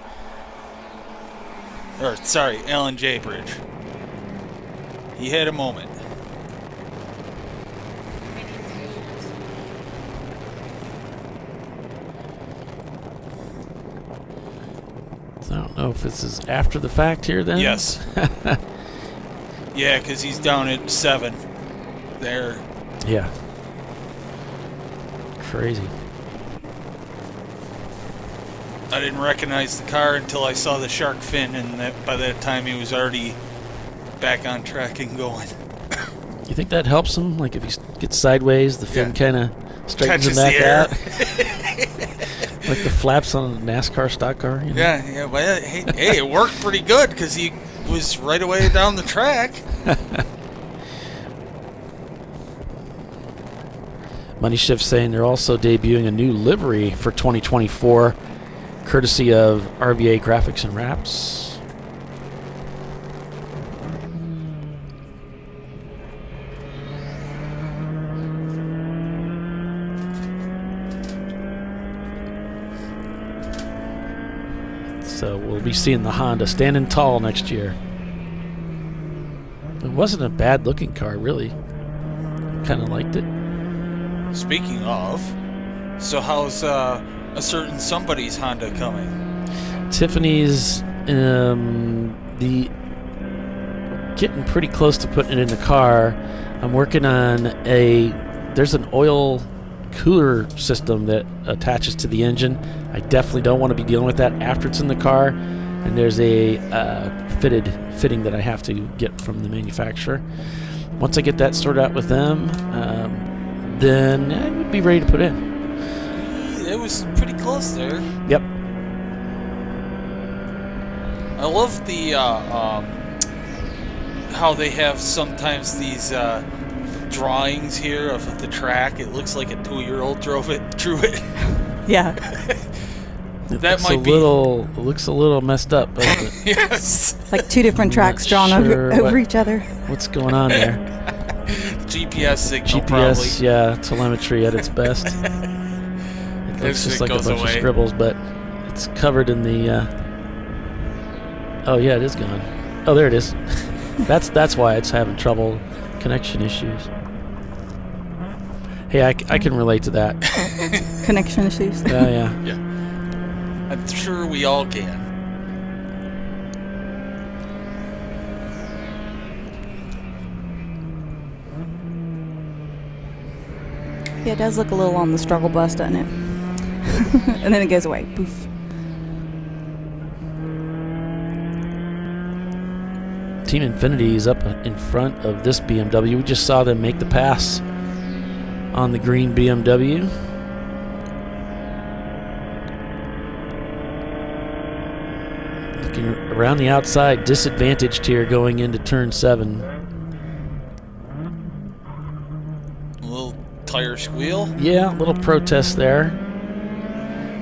Or, sorry, L&J Bridge. He had a moment. I don't know if this is after the fact here then. Yes. Yeah, because he's down at 7 there. Yeah. Crazy. I didn't recognize the car until I saw the shark fin, and by that time he was already back on track and going. You think that helps him? Like if he gets sideways, the fin kind of straightens him back out? Like the flaps on a NASCAR stock car? You know? Yeah. Well, hey, it worked pretty good because he was right away down the track. Money Shift saying they're also debuting a new livery for 2024, courtesy of RVA Graphics and Wraps. So we'll be seeing the Honda standing tall next year. It wasn't a bad looking car, really. Kind of liked it. Speaking of, so how's a certain somebody's Honda coming? Tiffany's getting pretty close to putting it in the car. I'm working on there's an oil cooler system that attaches to the engine. I definitely don't want to be dealing with that after it's in the car, and there's a fitting that I have to get from the manufacturer. Once I get that sorted out with them, then I would be ready to put in. It was pretty close there. Yep. I love the how they have sometimes these drawings here of the track. It looks like a 2-year-old drew it. Yeah. It looks a little messed up, doesn't it? Yes. Like 2 different tracks drawn over each other. What's going on there? GPS signal, GPS, probably. yeah, telemetry at its best. It looks just like a bunch of scribbles, but it's covered in the. Oh yeah, it is gone. Oh, there it is. That's why it's having trouble, connection issues. Hey, I can relate to that. Connection issues. Oh yeah. Yeah. I'm sure we all can. Yeah, it does look a little on the struggle bus, doesn't it? And then it goes away. Poof. Team Infinity is up in front of this BMW. We just saw them make the pass on the green BMW. Looking around the outside, disadvantaged here going into turn 7. A little tire squeal. Yeah, a little protest there.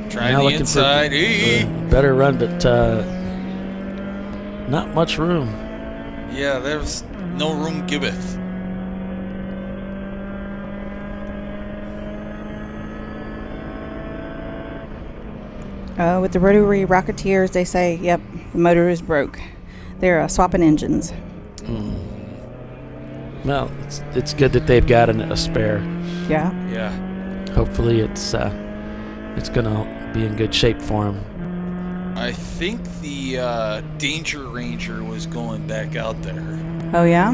Trying now the looking inside. for a better run, but not much room. Yeah, there's no room giveth. With the rotary Rocketeers, they say, yep, the motor is broke. They're swapping engines. Well, it's good that they've got a spare. Yeah. Yeah. Hopefully it's gonna be in good shape for them. I think the Danger Ranger was going back out there. Oh yeah.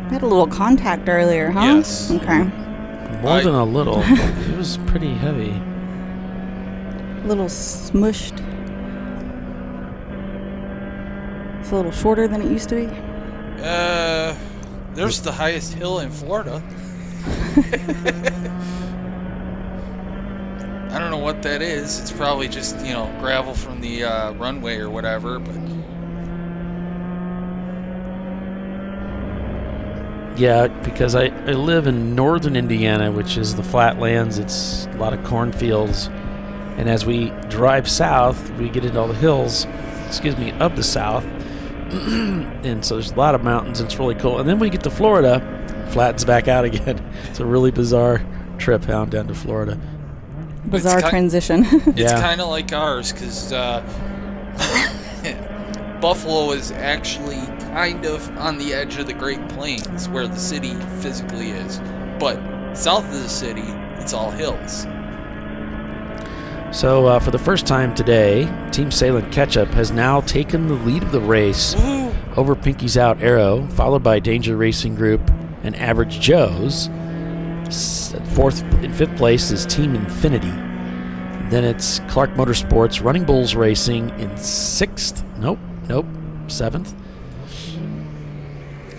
Had a little contact earlier, huh? Yes. Okay. More than a little. It was pretty heavy. A little smushed. It's a little shorter than it used to be. There's the highest hill in Florida. I don't know what that is. It's probably just, gravel from the runway or whatever, but... Yeah, because I live in northern Indiana, which is the flatlands. It's a lot of cornfields. And as we drive south, we get into all the hills, of the south. And so there's a lot of mountains. It's really cool. And then when we get to Florida, flattens back out again. It's a really bizarre trip down to Florida. Bizarre transition. It's kind of like ours, because Buffalo is actually kind of on the edge of the Great Plains, where the city physically is. But south of the city, it's all hills. So for the first time today, Team Salem Ketchup has now taken the lead of the race over Pinky's Out Arrow, followed by Danger Racing Group and Average Joe's. In fifth place is Team Infinity. Then it's Clark Motorsports, Running Bulls Racing in sixth. Seventh.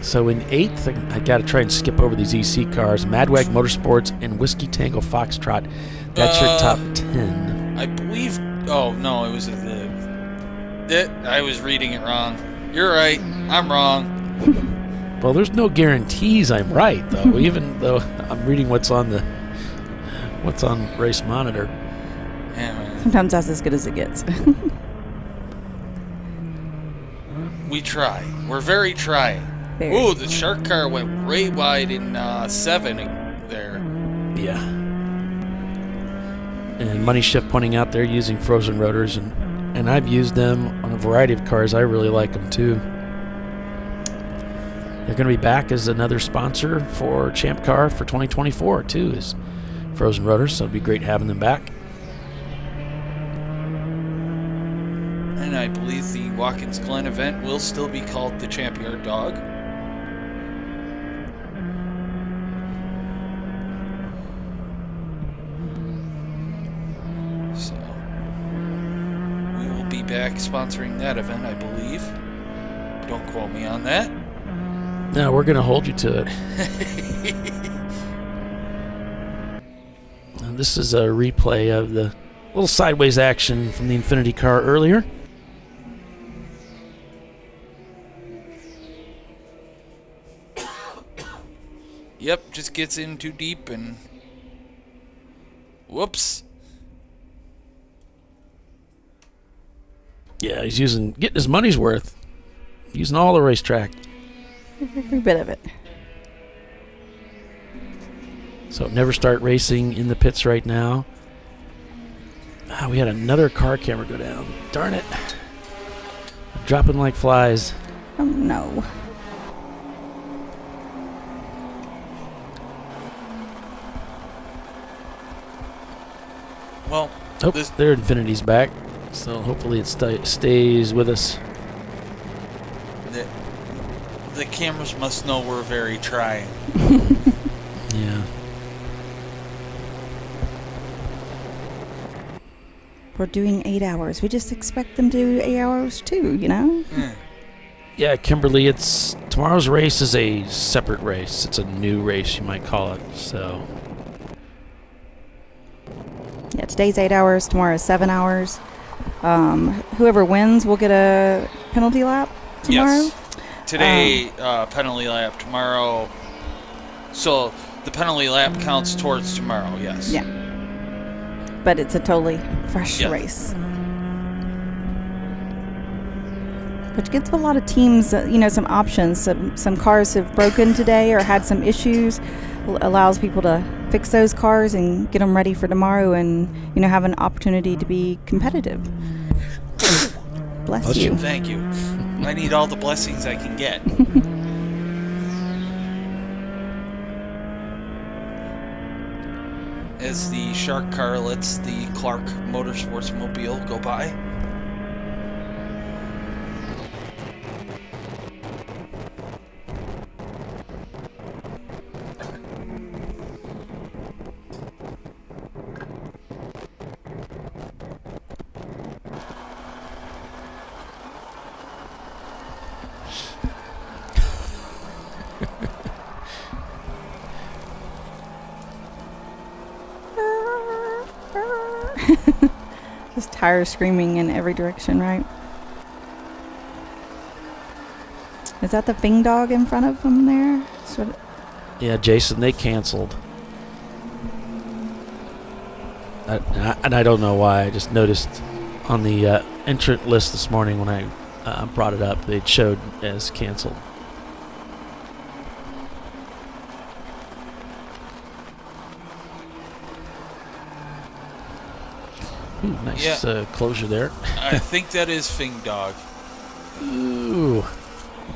So in eighth, I got to try and skip over these EC cars. Madwag Motorsports and Whiskey Tango Foxtrot. That's your top 10. I believe. Oh no, it was I was reading it wrong. You're right. I'm wrong. Well, there's no guarantees I'm right, though. Even though I'm reading what's on Race Monitor. Yeah, man. Sometimes that's as good as it gets. We try. We're very trying. Very. Ooh, the shark car went right wide in 7 there. Yeah. And Money Shift pointing out they're using frozen rotors, and I've used them on a variety of cars. I really like them too. They're going to be back as another sponsor for Champ Car for 2024 too, is frozen rotors, so it'd be great having them back. And I believe the Watkins Glen event will still be called the Champ Yard Dog. So we will be back sponsoring that event, I believe. Don't quote me on that. No, we're going to hold you to it. Now, this is a replay of the little sideways action from the Infinity car earlier. Yep, just gets in too deep and whoops. Yeah, he's getting his money's worth. Using all the racetrack. Every bit of it. So never start racing in the pits right now. We had another car camera go down. Darn it. Dropping like flies. Oh no. Well, their Infinity's back. So hopefully it stays with us. The cameras must know we're very trying. Yeah. We're doing 8 hours. We just expect them to do 8 hours too, you know? Yeah, Kimberly, tomorrow's race is a separate race. It's a new race, you might call it. So yeah, today's 8 hours, tomorrow is 7 hours. Whoever wins will get a penalty lap tomorrow. Yes. Today, penalty lap. Tomorrow. So the penalty lap counts towards tomorrow, yes. Yeah. But it's a totally fresh race. Which gives a lot of teams, some options. Some cars have broken today or had some issues. Allows people to fix those cars and get them ready for tomorrow and, have an opportunity to be competitive. Bless you. Thank you. I need all the blessings I can get. As the shark car lets the Clark Motorsports mobile go by. Just tires screaming in every direction, right? Is that the Fing dog in front of them there? yeah, Jason, they canceled. And I don't know why. I just noticed on the entrant list this morning when I brought it up, it showed as canceled. Ooh, nice closure there. I think that is Fing Dog. Ooh.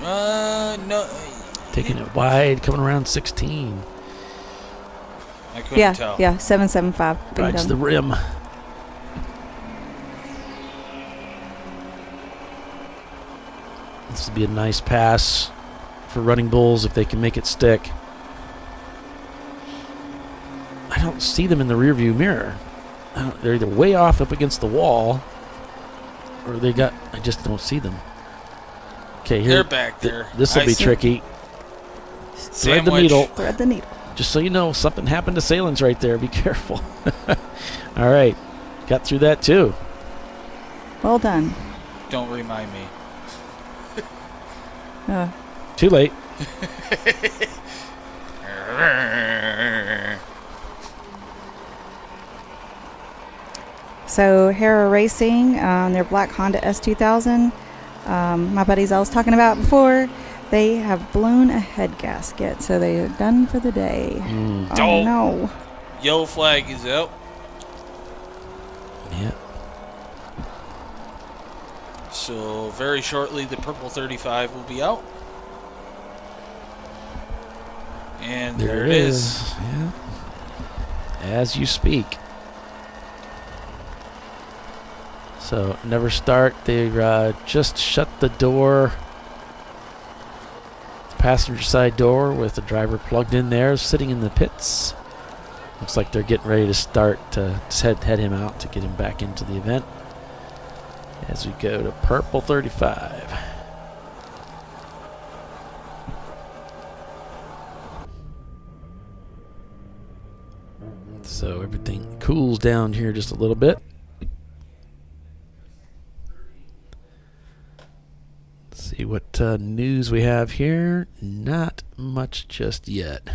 No. Taking it wide, coming around 16. I couldn't tell. Yeah, 775. Rides the rim. This would be a nice pass for Running Bulls if they can make it stick. I don't see them in the rearview mirror. They're either way off up against the wall, or I just don't see them. Okay, here. They're back there. This will be tricky. Thread the needle. Thread the needle. Just so you know, something happened to Salins right there. Be careful. All right. Got through that too. Well done. Don't remind me. Too late. So Hera Racing, their black Honda S2000, my buddies I was talking about before, they have blown a head gasket, so they are done for the day. Oh no. Yellow flag is out. Yeah. So very shortly the purple 35 will be out. And there it is. Yeah. As you speak. So never start. They just shut the door. The passenger side door with the driver plugged in there, sitting in the pits. Looks like they're getting ready to start to head him out to get him back into the event. As we go to purple 35. So everything cools down here just a little bit. Let's see what news we have here. Not much just yet.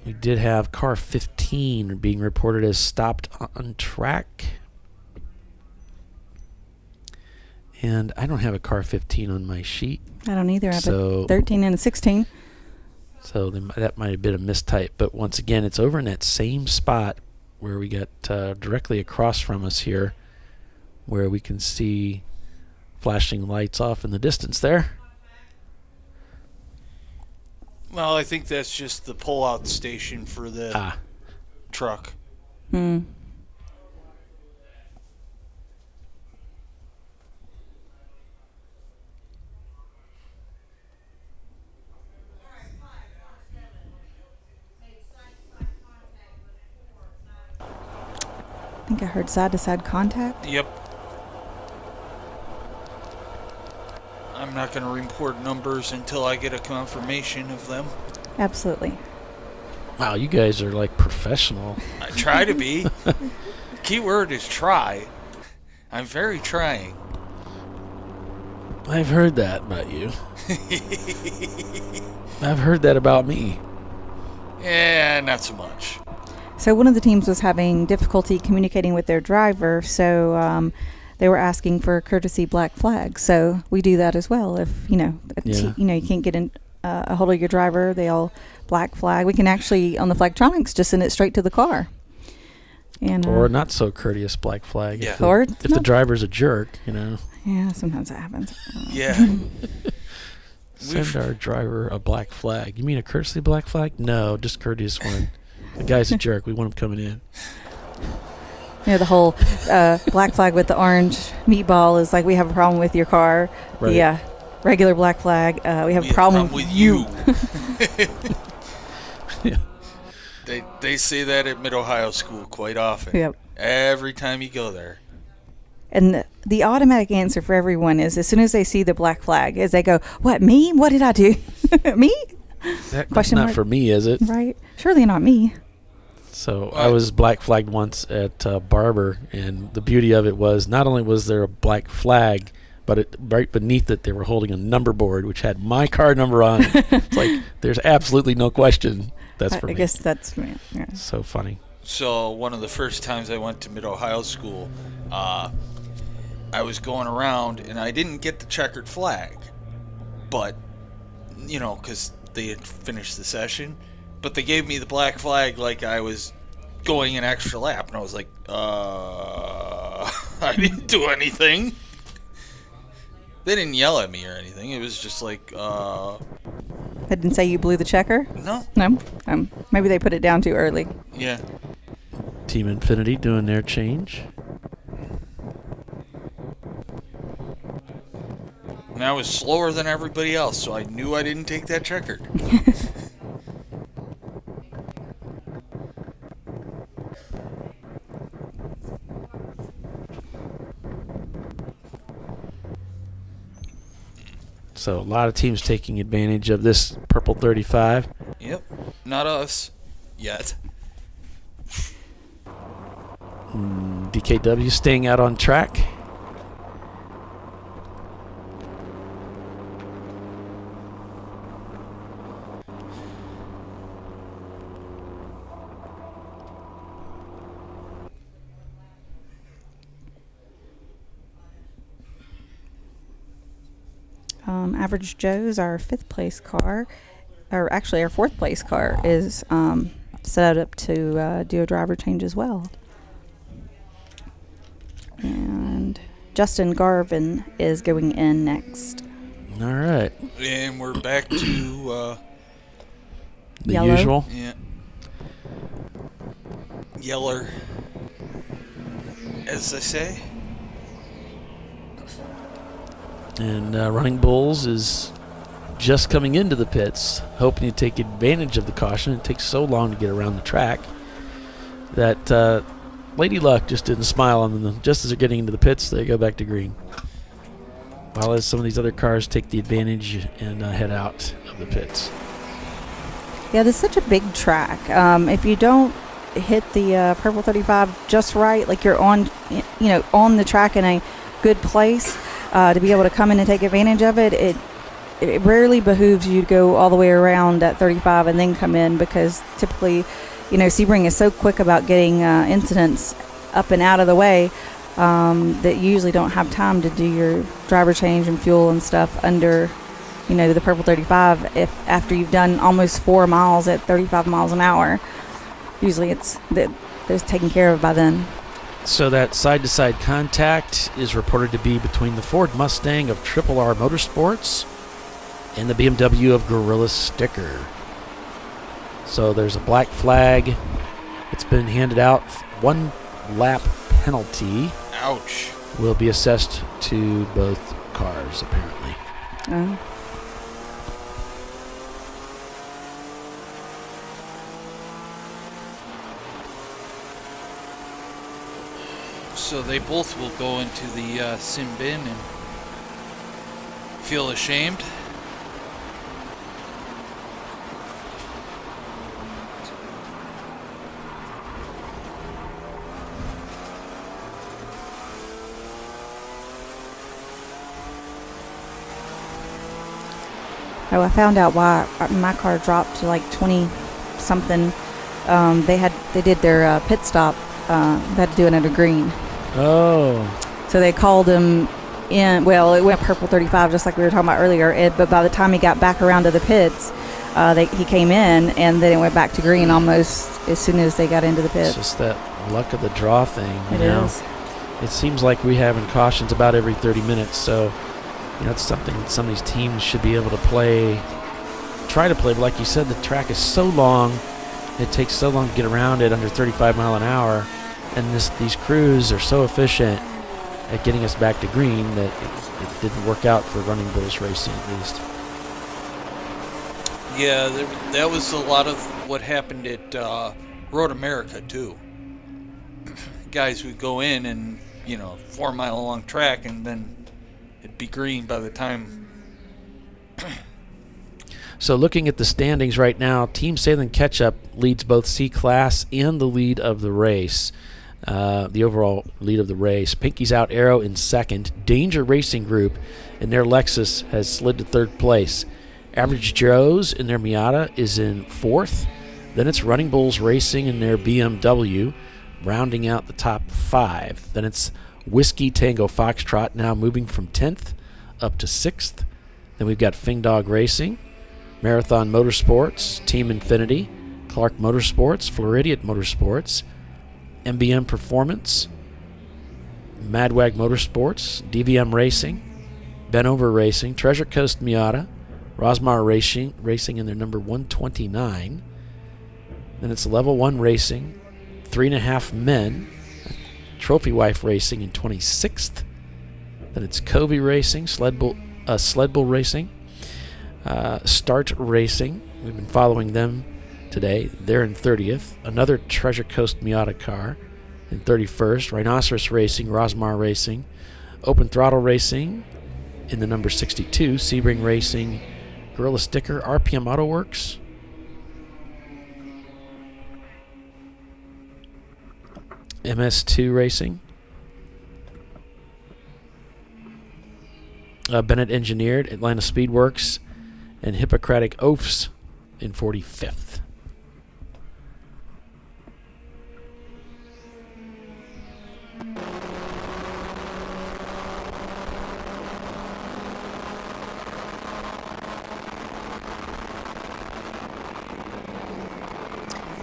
We did have car 15 being reported as stopped on track. And I don't have a car 15 on my sheet. I don't either. I have a 13 and a 16. So that might have been a mistype. But once again, it's over in that same spot where we got directly across from us here, where we can see flashing lights off in the distance there. Well, I think that's just the pull-out station for the truck. Hmm. I think I heard side-to-side contact. Yep. I'm not going to report numbers until I get a confirmation of them. Absolutely. Wow, you guys are like professional. I try to be. Key word is try. I'm very trying. I've heard that about you. I've heard that about me. Yeah, not so much. So one of the teams was having difficulty communicating with their driver, so they were asking for a courtesy black flag. So we do that as well. If you can't get a hold of your driver, they'll black flag. We can actually on the Flagtronics just send it straight to the car. And or not so courteous black flag. Yeah. If the driver's a jerk, Yeah, sometimes that happens. Yeah. Send our driver a black flag. You mean a courtesy black flag? No, just courteous one. The guy's a jerk. We want him coming in. Yeah, the whole black flag with the orange meatball is like, we have a problem with your car. Right. Yeah, regular black flag. We have a problem with you. Yeah. They say that at Mid-Ohio School quite often. Yep. Every time you go there. And the automatic answer for everyone is, as soon as they see the black flag, is they go, "What, me? What did I do? Me?" That's not for me, is it? Right. Surely not me. So I was black flagged once at Barber, and the beauty of it was not only was there a black flag, but right beneath it they were holding a number board which had my car number on it. It's like there's absolutely no question that's for me. I guess that's me. Yeah. So funny. So one of the first times I went to Mid-Ohio School, I was going around and I didn't get the checkered flag, but because they had finished the session. But they gave me the black flag like I was going an extra lap. And I was like, I didn't do anything. They didn't yell at me or anything. It was just like, They didn't say you blew the checker? No. No? Maybe they put it down too early. Yeah. Team Infinity doing their change. mean, I was slower than everybody else, so I knew I didn't take that checkered. So a lot of teams taking advantage of this purple 35. Yep. Not us. Yet. DKW staying out on track. Average Joe's, our 5th place car, or actually our 4th place car, is set up to do a driver change as well. And Justin Garvin is going in next. All right. And we're back to the Yellow. usual. Yeah. Yeller, as they say. And Running Bulls is just coming into the pits, hoping to take advantage of the caution. It takes so long to get around the track that Lady Luck just didn't smile on them. Just as they're getting into the pits, they go back to green. While as some of these other cars take the advantage and head out of the pits. Yeah, this is such a big track. If you don't hit the purple 35 just right, like you're on the track in a good place, to be able to come in and take advantage of it, it rarely behooves you to go all the way around at 35 and then come in, because typically, Sebring is so quick about getting incidents up and out of the way that you usually don't have time to do your driver change and fuel and stuff under, the purple 35 after you've done almost 4 miles at 35 miles an hour. Usually it's taken care of by then. So that side-to-side contact is reported to be between the Ford Mustang of Triple R Motorsports and the BMW of Gorilla Sticker. So there's a black flag. It's been handed out. 1 lap penalty. Ouch. Will be assessed to both cars, apparently. So they both will go into the sin bin and feel ashamed. Oh, I found out why my car dropped to like 20 something. They did their pit stop. They had to do it under green. Oh. So they called him in. Well, it went purple 35 just like we were talking about earlier. But by the time he got back around to the pits, he came in and then it went back to green almost as soon as they got into the pits. It's just that luck of the draw thing. It is. It seems like we have in cautions about every 30 minutes. So, it's something that some of these teams should be able to try to play. But like you said, the track is so long. It takes so long to get around it under 35 mile an hour. And these crews are so efficient at getting us back to green that it didn't work out for Running Bulls Racing, at least. Yeah, that was a lot of what happened at Road America, too. Guys would go in and, 4 mile long track, and then it'd be green by the time. So looking at the standings right now, Team Salem Ketchup leads both C-Class and the lead of the race. The overall lead of the race. Pinky's Out Arrow in second. Danger Racing Group in their Lexus has slid to third place. Average Joe's in their Miata is in fourth. Then it's Running Bulls Racing in their BMW, rounding out the top 5. Then it's Whiskey Tango Foxtrot now moving from 10th up to 6th. Then we've got Fing Dog Racing, Marathon Motorsports, Team Infinity, Clark Motorsports, Floridian Motorsports, MBM Performance, Madwag Motorsports, DVM Racing, Benover Racing, Treasure Coast Miata, Rosmar Racing in their number 129. Then it's Level 1 Racing, 3.5 Men, Trophy Wife Racing in 26th. Then it's Covey Racing, Sled Sled Bull Racing, Start Racing. We've been following them today. They're in 30th. Another Treasure Coast Miata car in 31st. Rhinoceros Racing, Rosmar Racing, Open Throttle Racing in the number 62. Sebring Racing, Gorilla Sticker, RPM Auto Works. MS2 Racing. Bennett Engineered, Atlanta Speedworks, and Hippocratic Oaths in 45th.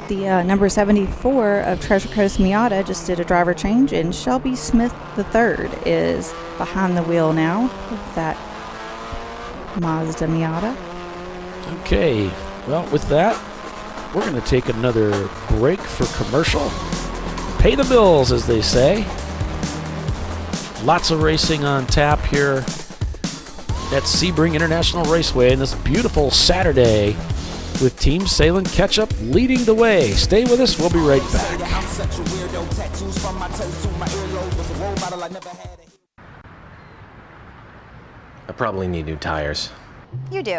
The number 74 of Treasure Coast Miata just did a driver change, and Shelby Smith III is behind the wheel now with that Mazda Miata. Okay, well, with that, we're going to take another break for commercial. Pay the bills, as they say. Lots of racing on tap here at Sebring International Raceway on this beautiful Saturday, with Team Salem Ketchup leading the way. Stay with us. We'll be right back. I probably need new tires. You do.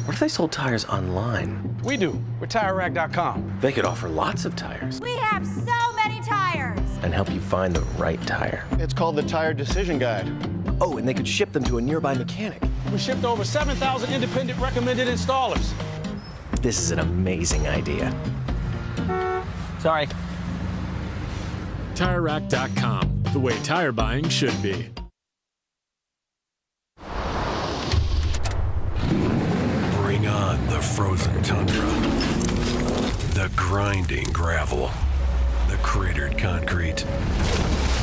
What if they sold tires online? We do. With TireRack.com. They could offer lots of tires We have so many tires. and help you find the right tire. It's called the Tire Decision Guide. Oh, and they could ship them to a nearby mechanic. We shipped over 7,000 independent recommended installers. This is an amazing idea. Sorry. TireRack.com, the way tire buying should be. Bring on the frozen tundra, the grinding gravel, the cratered concrete,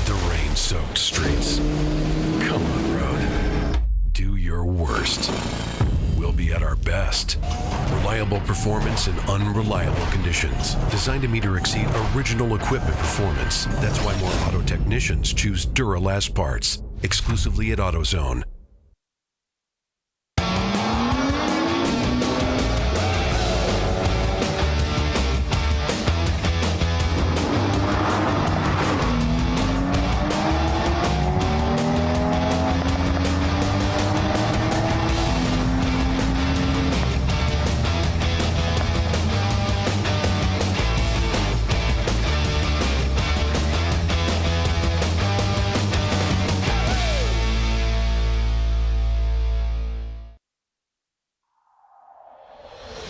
the rain-soaked streets. Come on, road. Do your worst. We'll be at our best. Reliable performance in unreliable conditions. Designed to meet or exceed original equipment performance. That's why more auto technicians choose Duralast parts. Exclusively at AutoZone.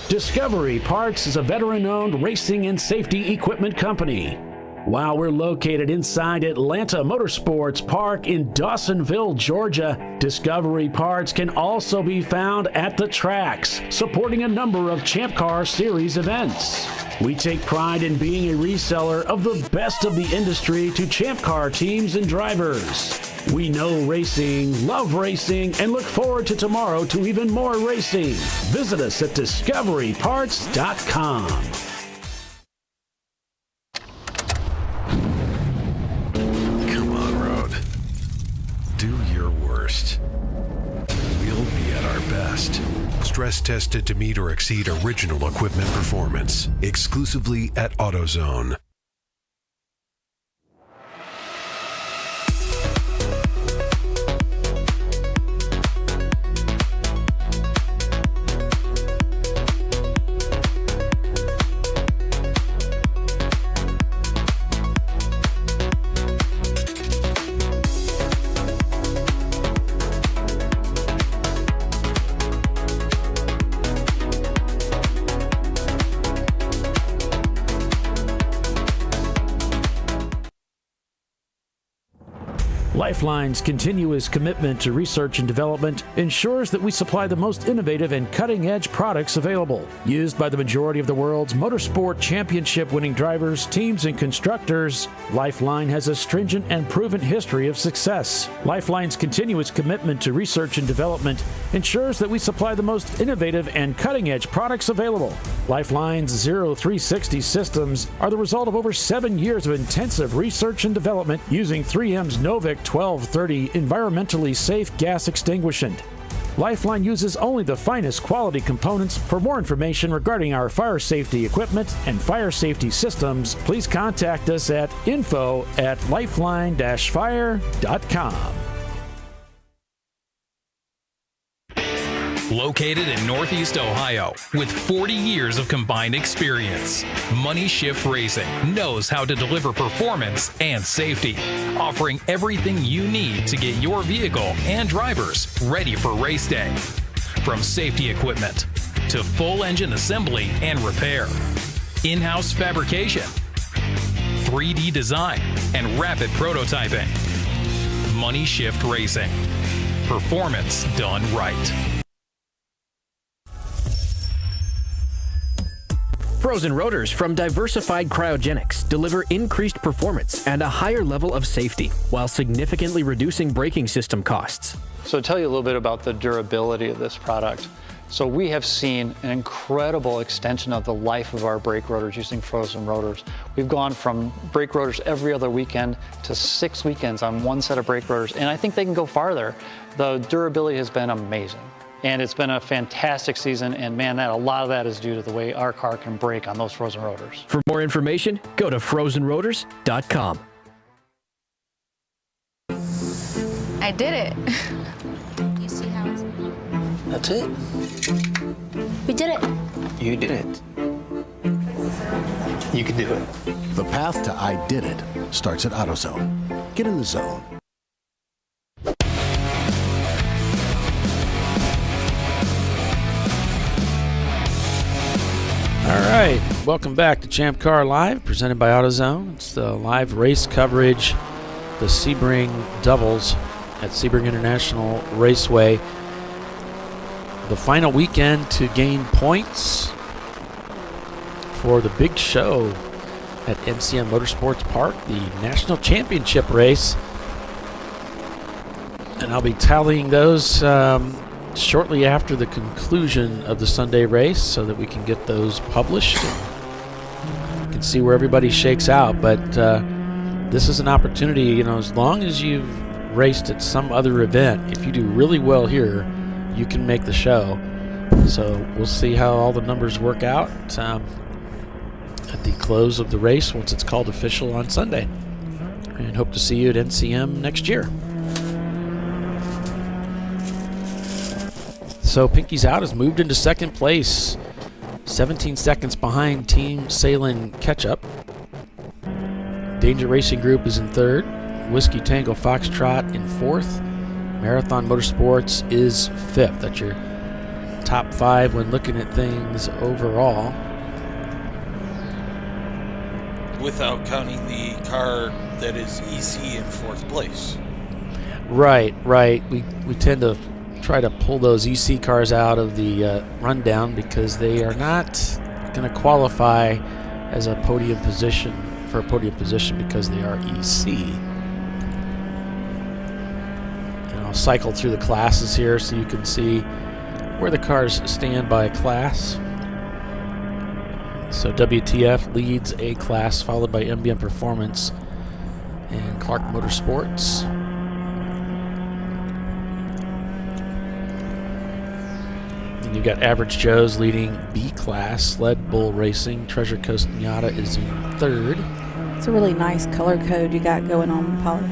Discovery Parts is a veteran-owned racing and safety equipment company. While we're located inside Atlanta Motorsports Park in Dawsonville, Georgia, Discovery Parts can also be found at the tracks, supporting a number of Champ Car Series events. We take pride in being a reseller of the best of the industry to Champ Car teams and drivers. We know racing, love racing, and look forward to tomorrow to even more racing. Visit us at discoveryparts.com. Come on, road. Do your worst. We'll be at our best. Stress tested to meet or exceed original equipment performance. Exclusively at AutoZone. Lifeline's continuous commitment to research and development ensures that we supply the most innovative and cutting-edge products available. Used by the majority of the world's motorsport championship-winning drivers, teams, and constructors, Lifeline has a stringent and proven history of success. Lifeline's continuous commitment to research and development ensures that we supply the most innovative and cutting-edge products available. Lifeline's 0360 systems are the result of over 7 years of intensive research and development using 3M's Novik 1230 environmentally safe gas extinguishant. Lifeline uses only the finest quality components. For more information regarding our fire safety equipment and fire safety systems, please contact us at info@lifeline-fire.com. Located in Northeast Ohio with 40 years of combined experience, Money Shift Racing knows how to deliver performance and safety, offering everything you need to get your vehicle and drivers ready for race day. From safety equipment to full engine assembly and repair, in-house fabrication, 3D design, and rapid prototyping. Money Shift Racing. Performance done right. Frozen rotors from Diversified Cryogenics deliver increased performance and a higher level of safety while significantly reducing braking system costs. So to tell you a little bit about the durability of this product. So we have seen an incredible extension of the life of our brake rotors using frozen rotors. We've gone from brake rotors every other weekend to 6 weekends on one set of brake rotors, and I think they can go farther. The durability has been amazing. And it's been a fantastic season, and man, a lot of that is due to the way our car can brake on those frozen rotors. For more information, go to frozenrotors.com. I did it. You see how it's... That's it. We did it. You did it. You can do it. The path to I did it starts at AutoZone. Get in the zone. All right, welcome back to ChampCar.Live, presented by AutoZone. It's the live race coverage, the Sebring doubles at Sebring International Raceway. The final weekend to gain points for the big show at NCM Motorsports Park, the National Championship race. And I'll be tallying those shortly after the conclusion of the Sunday race so that we can get those published and can see where everybody shakes out. But this is an opportunity, as long as you've raced at some other event, if you do really well here, you can make the show. So we'll see how all the numbers work out at the close of the race once it's called official on Sunday. And hope to see you at NCM next year. So Pinky's Out has moved into second place, 17 seconds behind Team Salem Ketchup. Danger Racing Group is in third, Whiskey Tango Foxtrot in fourth, Marathon Motorsports is fifth. That's your top five when looking at things overall. Without counting the car that is EC in fourth place. Right. We tend to try to pull those EC cars out of the rundown because they are not going to qualify as a podium position because they are EC. And I'll cycle through the classes here so you can see where the cars stand by class. So WTF leads A class, followed by MBM Performance and Clark Motorsports. And you've got Average Joe's leading B class, Sled Bull Racing. Treasure Coast Miata is in third. It's a really nice color code you got going on, Polly.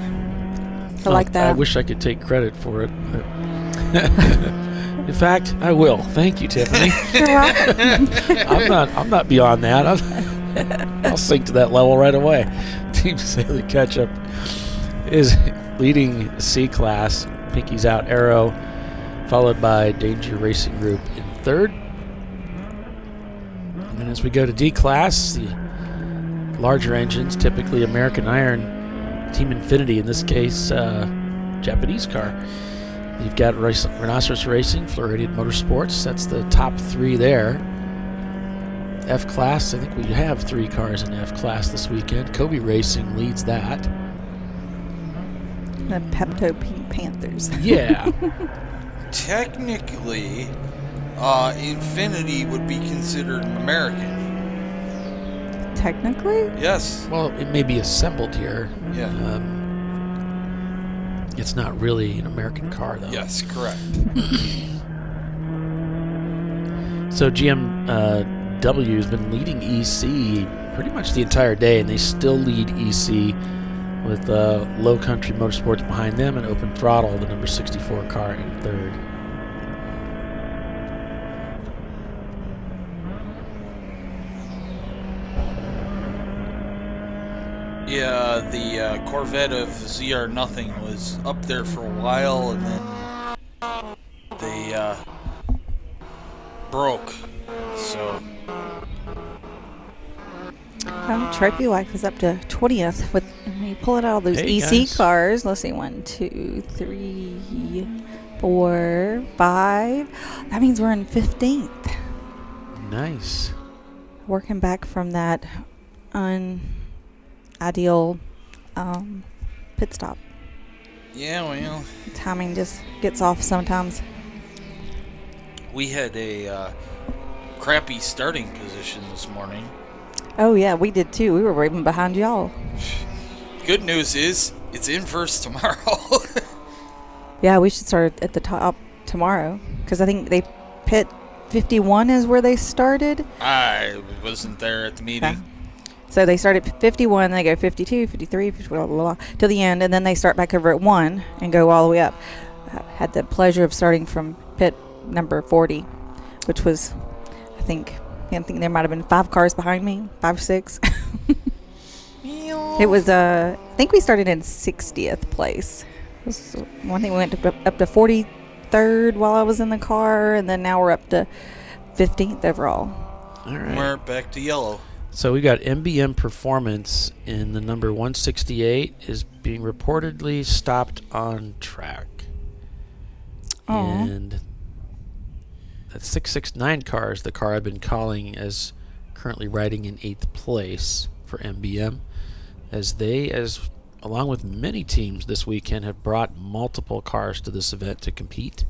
I like that. I wish I could take credit for it. But in fact, I will. Thank you, Tiffany. You're welcome. I'm not beyond that. I'll sink to that level right away. Team Salem Ketchup is leading C class. Pinky's Out Arrow, followed by Danger Racing Group in third. And then as we go to D class, the larger engines, typically American Iron, Team Infinity, in this case, Japanese car. You've got Rhinoceros Racing, Floridian Motorsports. That's the top three there. F class, I think we have 3 cars in F class this weekend. Kobe Racing leads that. The Pepto Pink Panthers. Yeah. Technically, Infinity would be considered American. Technically? Yes. Well, it may be assembled here. Yeah. It's not really an American car, though. Yes, correct. So GMW has been leading EC pretty much the entire day, and they still lead EC with Low Country Motorsports behind them and Open Throttle, the number 64 car, in third. Yeah, the Corvette of ZR Nothing was up there for a while, and then they broke. So Trophy Wife is up to 20th with, when you pull it out all those Hey, EC guys. cars. Let's see, 1, 2, 3, 4, 5. That means we're in 15th. Nice. Working back from that unideal pit stop. yeah, well, Timing just gets off sometimes. we had a crappy starting position this morning. Oh, yeah, we did too. We were even behind y'all. Good news is it's inverse tomorrow. Yeah, we should start at the top tomorrow because I think they pit 51 is where they started. I wasn't there at the meeting. Yeah. So they start at 51, they go 52, 53, 50, blah, blah, blah, till the end, and then they start back over at 1 and go all the way up. I had the pleasure of starting from pit number 40, which was, I think there might have been 5 cars behind me, 5 or 6. It was, I think we started in 60th place. One thing we went up to 43rd while I was in the car, and then now we're up to 15th overall. All right. We're back to yellow. So we got MBM Performance in the number 168 is being reportedly stopped on track. Aw. And that 669 car is the car I've been calling as currently riding in 8th place for MBM, as they, along with many teams this weekend, have brought multiple cars to this event to compete.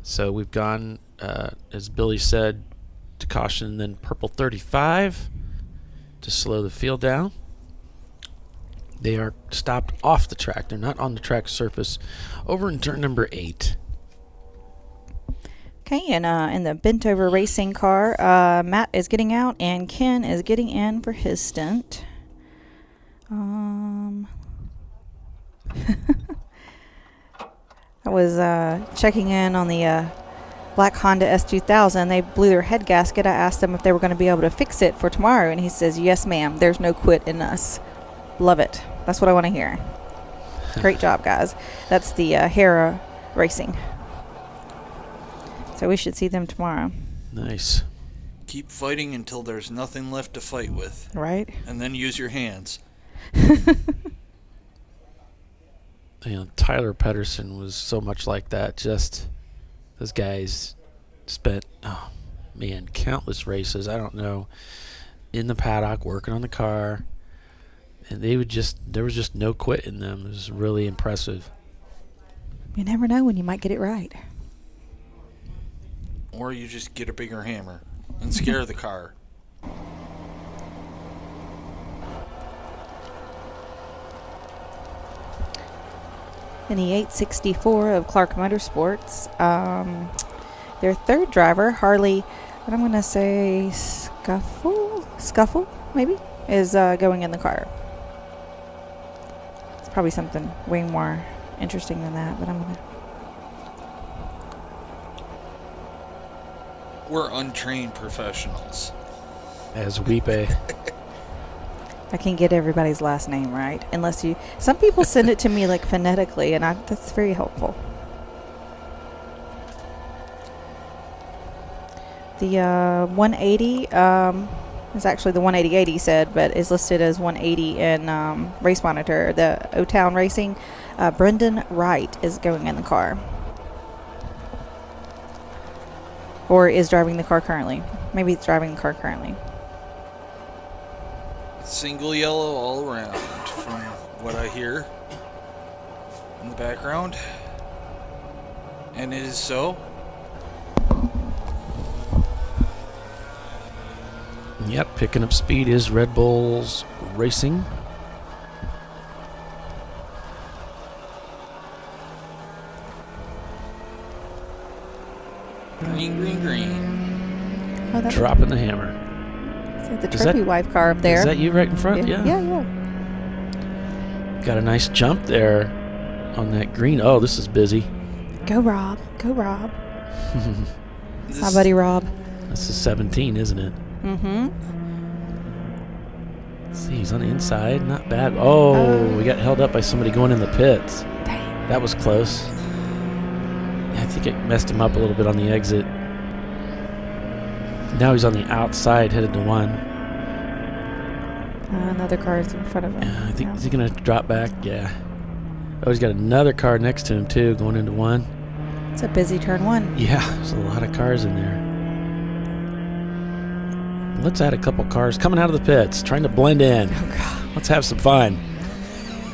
So we've gone, as Billy said, to caution, then purple 35 to slow the field down. They are stopped off the track. They're not on the track surface over in turn number 8. Okay, and in the bent over racing car, Matt is getting out and Ken is getting in for his stint. I was checking in on the black Honda S2000. They blew their head gasket. I asked them if they were going to be able to fix it for tomorrow, and he says, yes, ma'am. There's no quit in us. Love it. That's what I want to hear. Great job, guys. That's the Hera Racing. So we should see them tomorrow. Nice. Keep fighting until there's nothing left to fight with. Right. And then use your hands. Tyler Pedersen was so much like that. Just those guys spent, countless races, I don't know, in the paddock working on the car, and there was just no quit in them. It was really impressive. You never know when you might get it right. Or you just get a bigger hammer and scare the car. In the 864 of Clark Motorsports, their third driver, Harley, what I'm going to say, Scuffle, maybe, is going in the car. It's probably something way more interesting than that, but I'm going to... We're untrained professionals. As Weepe. I can get everybody's last name right, unless you... Some people send it to me like phonetically, and that's very helpful. The 180 is actually the 180 he said, but is listed as 180 in Race Monitor. The O-Town Racing, Brendan Wright is going in the car. Or is driving the car currently. Maybe it's driving the car currently. Single yellow all around, from what I hear in the background. And it is so. Yep, picking up speed is Red Bull's Racing. Green, green, green. Oh, that Dropping the hammer. Is that the Is trophy that- wife car up there? Is that you right in front? Yeah. Yeah. Got a nice jump there on that green. Oh, this is busy. Go, Rob. Go, Rob. My buddy Rob. This is 17, isn't it? Mm-hmm. Let's see, he's on the inside. Not bad. Oh, we got held up by somebody going in the pits. Dang. That was close. Yeah, I think it messed him up a little bit on the exit. Now he's on the outside, headed to 1. Another car is in front of him. I think is he gonna drop back? Yeah. Oh, he's got another car next to him too, going into 1. It's a busy turn 1. Yeah, there's a lot of cars in there. Let's add a couple cars coming out of the pits, trying to blend in. Oh God. Let's have some fun.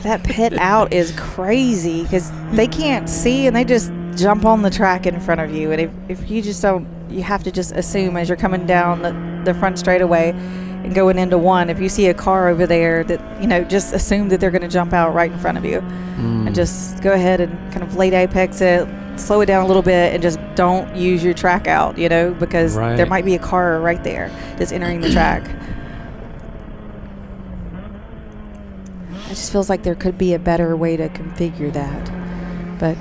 That pit out is crazy because they can't see and they just jump on the track in front of you. And if you just don't, you have to just assume as you're coming down the front straightaway and going into 1, if you see a car over there that, just assume that they're going to jump out right in front of you. And just go ahead and kind of late apex it, slow it down a little bit, and just don't use your track out, because there might be a car right there that's entering the track. It just feels like there could be a better way to configure that. But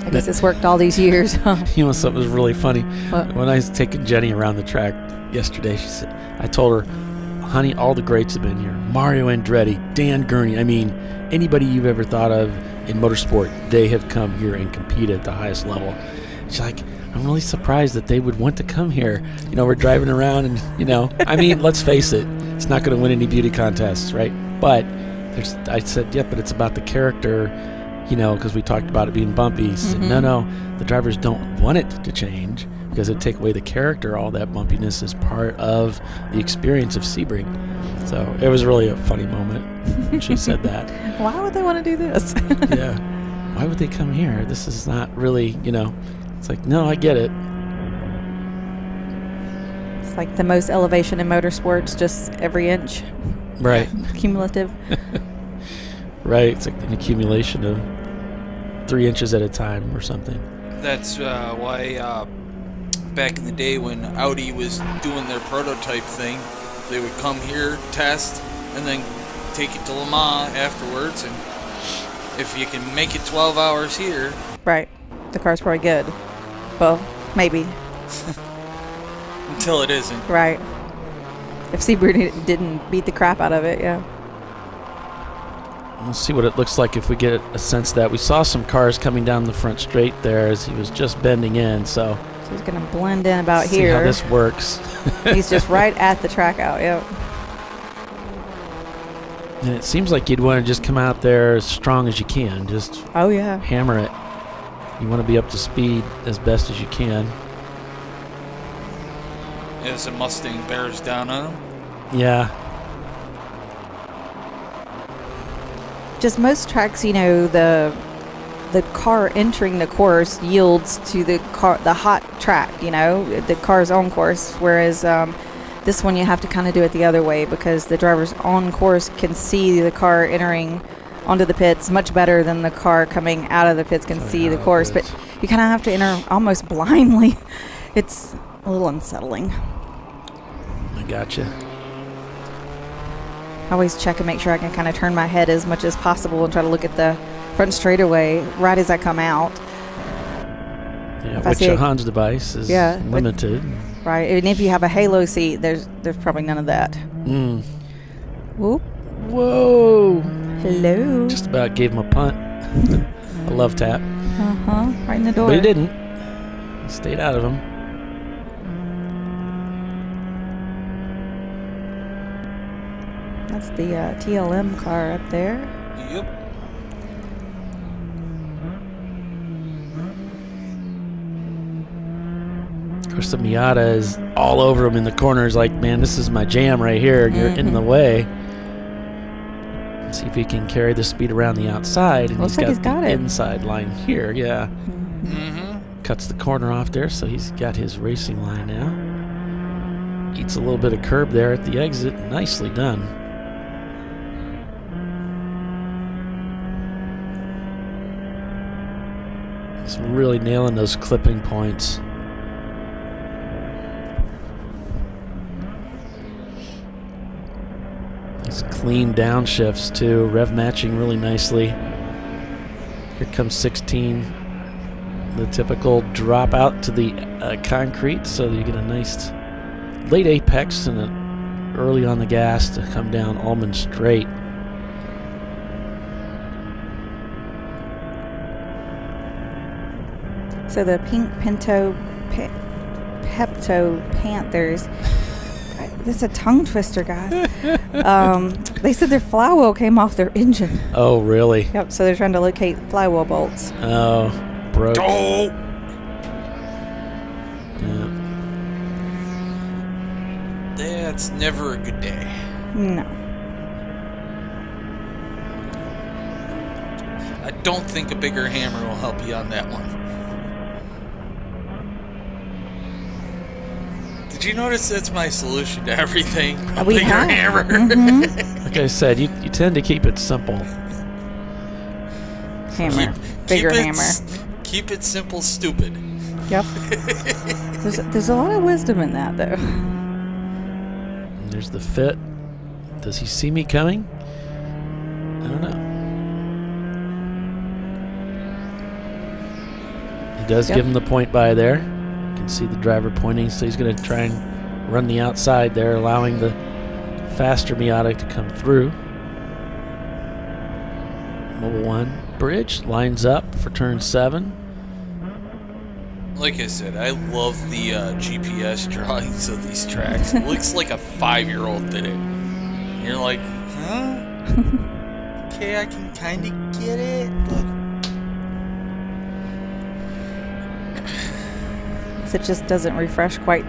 I guess it's worked all these years. You know something was really funny? What? When I was taking Jenny around the track yesterday, I told her, honey, all the greats have been here. Mario Andretti, Dan Gurney. I mean, anybody you've ever thought of in motorsport, they have come here and competed at the highest level. She's like, I'm really surprised that they would want to come here. We're driving around and, I mean, let's face it, it's not going to win any beauty contests, right? But I said, yeah, but it's about the character, because we talked about it being bumpy. He said, no, the drivers don't want it to change because it'd take away the character. All that bumpiness is part of the experience of Sebring. So it was really a funny moment when she said that. Why would they want to do this? Yeah. Why would they come here? This is not really, it's like, no, I get it. It's like the most elevation in motorsports, just every inch. Right. Cumulative. Right. It's like an accumulation of 3 inches at a time or something. That's why back in the day when Audi was doing their prototype thing, they would come here, test, and then take it to Le Mans afterwards. And if you can make it 12 hours here... Right. The car's probably good. Well, maybe. Until it isn't. Right. If Sebring didn't beat the crap out of it, yeah. We'll see what it looks like if we get a sense of that. We saw some cars coming down the front straight there as he was just bending in, so he's going to blend in about see here. How this works. He's just right at the track out, yeah. And it seems like you'd want to just come out there as strong as you can. Just hammer it. You want to be up to speed as best as you can. As a Mustang bears down on him. Yeah. Just most tracks, the car entering the course yields to the hot track, the car's on course, whereas this one you have to kind of do it the other way because the drivers on course can see the car entering onto the pits much better than the car coming out of the pits can see the course, but you kind of have to enter almost blindly. It's a little unsettling. I gotcha. I always check and make sure I can kind of turn my head as much as possible and try to look at the front straightaway right as I come out. Yeah, which Johan's device is limited. Right, and if you have a halo seat, there's probably none of that. Whoop. Whoa. Hello. Just about gave him a punt. A love tap. Right in the door. But he didn't. He stayed out of him. That's the TLM car up there. Yep. Of course, the Miata is all over him in the corners like, man, this is my jam right here, and you're in the way. Let's see if he can carry the speed around the outside. And Looks like he's got the it. inside line here, yeah. Cuts the corner off there, so he's got his racing line now. Eats a little bit of curb there at the exit. Nicely done. He's really nailing those clipping points. clean downshifts too, rev matching really nicely. Here comes 16. The typical drop out to the concrete, so that you get a nice late apex and early on the gas to come down almond straight. So the pink Pepto Panthers. This is a tongue twister, guys. They said their flywheel came off their engine. Oh, really? Yep. So they're trying to locate flywheel bolts. Oh, broke. Oh! Yeah. That's never a good day. No. I don't think a bigger hammer will help you on that one. Did you notice that's my solution to everything? A bigger hammer. Mm-hmm. Like I said, you tend to keep it simple. Hammer. Bigger hammer. Keep it simple, stupid. Yep. There's a lot of wisdom in that, though. And there's the fit. Does he see me coming? I don't know. He does give him the point by there. You can see the driver pointing, so he's going to try and run the outside there, allowing the faster Miata to come through. Mobile 1 bridge lines up for turn 7. Like I said, I love the GPS drawings of these tracks. It looks like a 5-year-old did it. And you're like, huh? Okay, I can kind of get it, but... It just doesn't refresh quite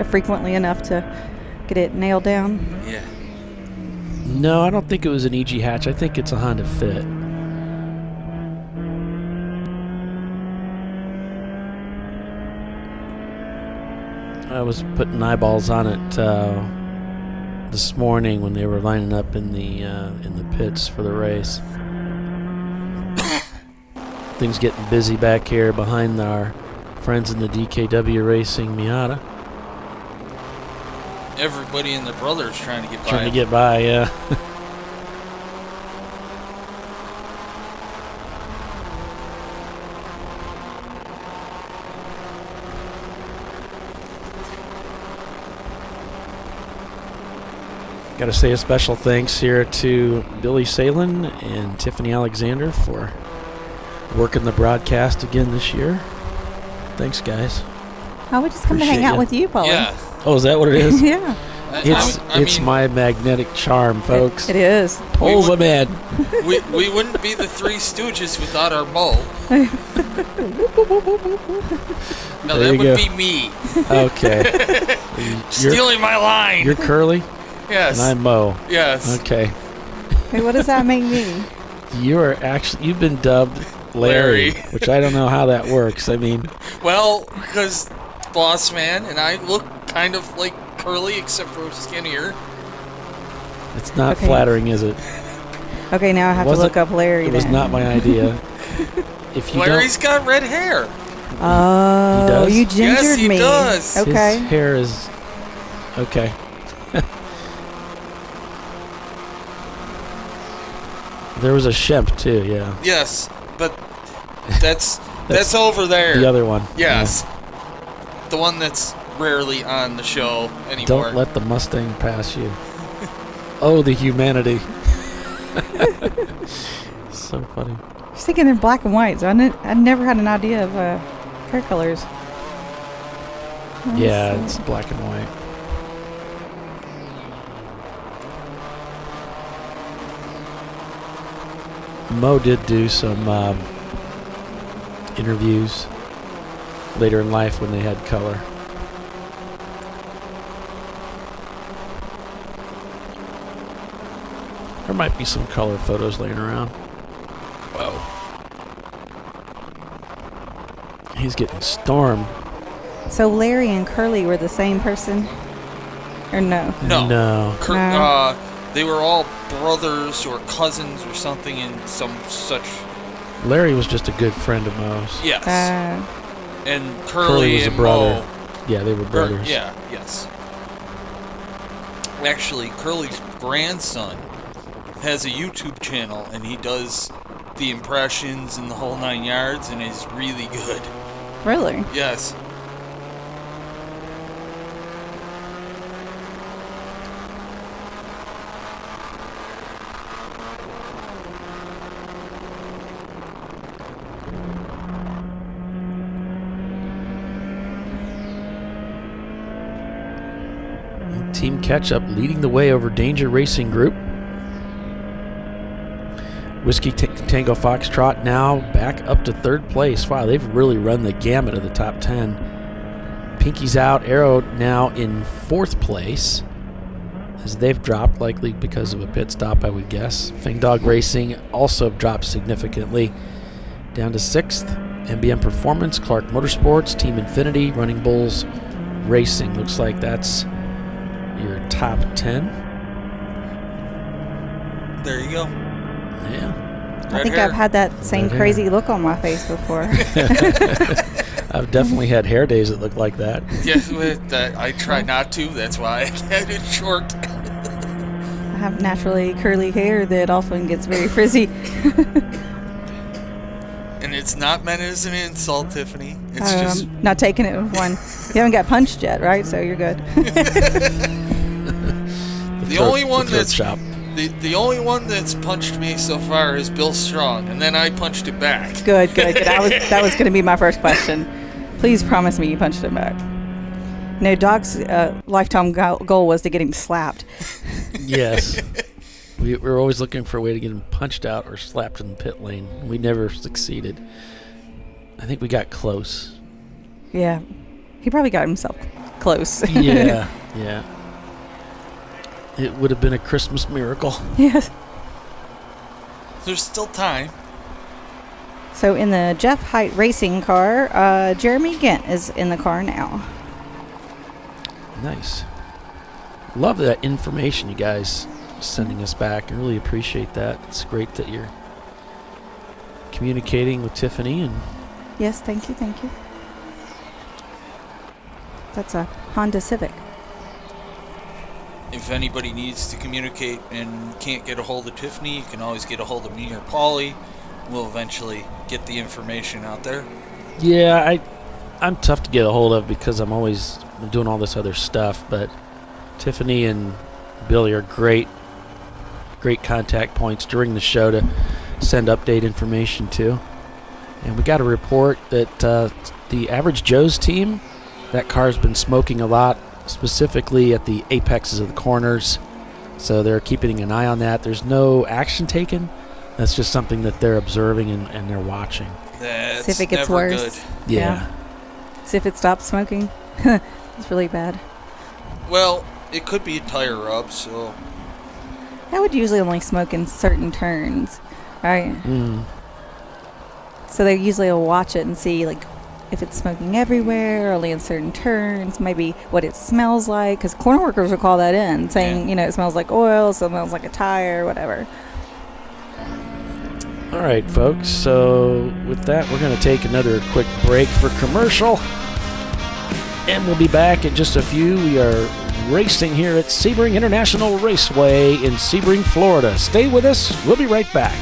frequently enough to get it nailed down. Yeah. No, I don't think it was an EG hatch. I think it's a Honda Fit. I was putting eyeballs on it this morning when they were lining up in the pits for the race. Things getting busy back here behind our friends in the DKW Racing Miata. Everybody and their brothers trying to get by. Trying to get by, yeah. Got to say a special thanks here to Billy Salin and Tiffany Alexander for working the broadcast again this year. Thanks, guys. I would just come to hang out with you, Paulie. Yeah. Oh, is that what it is? Yeah. It's my magnetic charm, folks. It is. Pulls them in. We wouldn't be the Three Stooges without our Mo. No, There that you would go. be me. Okay. Stealing my line. You're Curly? Yes. And I'm Mo. Yes. Okay. Hey, what does that make me? You've been dubbed Larry, which I don't know how that works. I mean, Well, because Boss Man and I look kind of like Curly, except for skinnier. it's not Okay. flattering, is it? Okay, now I have to look up Larry. It was then. not my idea. If you Larry's got red hair. Oh, He does? you gingered Yes, he me. does. Okay. His hair is okay. There was a Shemp too, yeah. Yes, but that's over there. The other one. Yes. The one that's rarely on the show anymore. Don't let the Mustang pass you. Oh, the humanity. So funny. I was thinking they're black and white, so I never had an idea of hair colors. Yeah, it's black and white. Mo did do some interviews later in life when they had color. There might be some color photos laying around. Whoa. He's getting stormed. So Larry and Curly were the same person? Or no? No. They were all brothers or cousins or something in some such... Larry was just a good friend of Mo's. Yes. And Curly was a and brother. Mo. Yeah, they were brothers. Yes. Actually, Curly's grandson has a YouTube channel, and he does the impressions and the whole 9 yards, and is really good. Really? Yes. Team Ketchup leading the way over Danger Racing Group. Whiskey Tango Foxtrot now back up to third place. Wow, they've really run the gamut of the top 10. Pinky's out. Arrow now in fourth place, as they've dropped, likely because of a pit stop, I would guess. Fang Dog Racing also dropped significantly, down to sixth. MBM Performance, Clark Motorsports, Team Infinity, Running Bulls Racing. Looks like that's your top 10. There you go. Yeah. I think I've had that same crazy look on my face before. I've definitely had hair days that look like that. Yes, I try not to. That's why I had it short. I have naturally curly hair that often gets very frizzy. And it's not meant as an insult, Tiffany. It's just not taking it with one. You haven't got punched yet, right? So you're good. The only one that's punched me so far is Bill Strong, and then I punched it back. Good. That was going to be my first question. Please promise me you punched him back. No, Doc's lifetime goal was to get him slapped. Yes. We were always looking for a way to get him punched out or slapped in the pit lane. We never succeeded. I think we got close. Yeah. He probably got himself close. Yeah. It would have been a Christmas miracle. Yes. There's still time. So in the Jeff Height racing car, Jeremy Gant is in the car now. Nice. Love that information you guys sending us back. I really appreciate that. It's great that you're communicating with Tiffany. And yes, thank you. That's a Honda Civic. If anybody needs to communicate and can't get a hold of Tiffany, you can always get a hold of me or Paulie. We'll eventually get the information out there. Yeah, I'm tough to get a hold of because I'm always doing all this other stuff, but Tiffany and Billy are great contact points during the show to send update information to. And we got a report that the Average Joe's team, that car's been smoking a lot, specifically at the apexes of the corners. So they're keeping an eye on that. There's no action taken. That's just something that they're observing and they're watching. That's see if it gets never worse. Good. Yeah. See if it stops smoking. It's really bad. Well, it could be a tire rub, so That would usually only smoke in certain turns, right? So they usually will watch it and see like if it's smoking everywhere, only in certain turns, maybe what it smells like, because corner workers will call that in, saying, it smells like oil, so it smells like a tire, whatever. All right, folks. So with that, we're going to take another quick break for commercial. And we'll be back in just a few. We are racing here at Sebring International Raceway in Sebring, Florida. Stay with us. We'll be right back.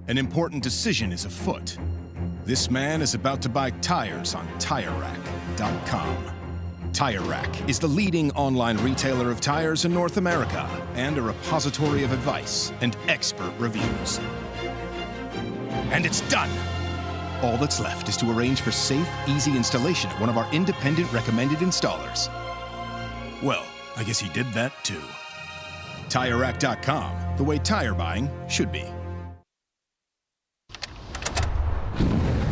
An important decision is afoot. This man is about to buy tires on TireRack.com. Tire Rack is the leading online retailer of tires in North America and a repository of advice and expert reviews. And it's done! All that's left is to arrange for safe, easy installation at one of our independent recommended installers. Well, I guess he did that too. TireRack.com, the way tire buying should be.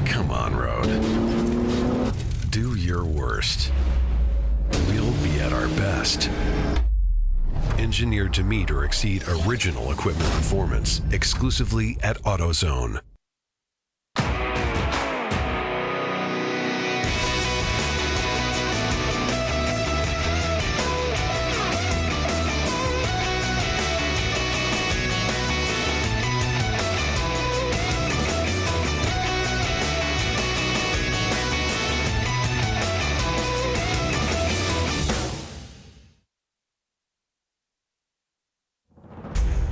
Come on, Road. Do your worst. We'll be at our best. Engineered to meet or exceed original equipment performance, exclusively at AutoZone.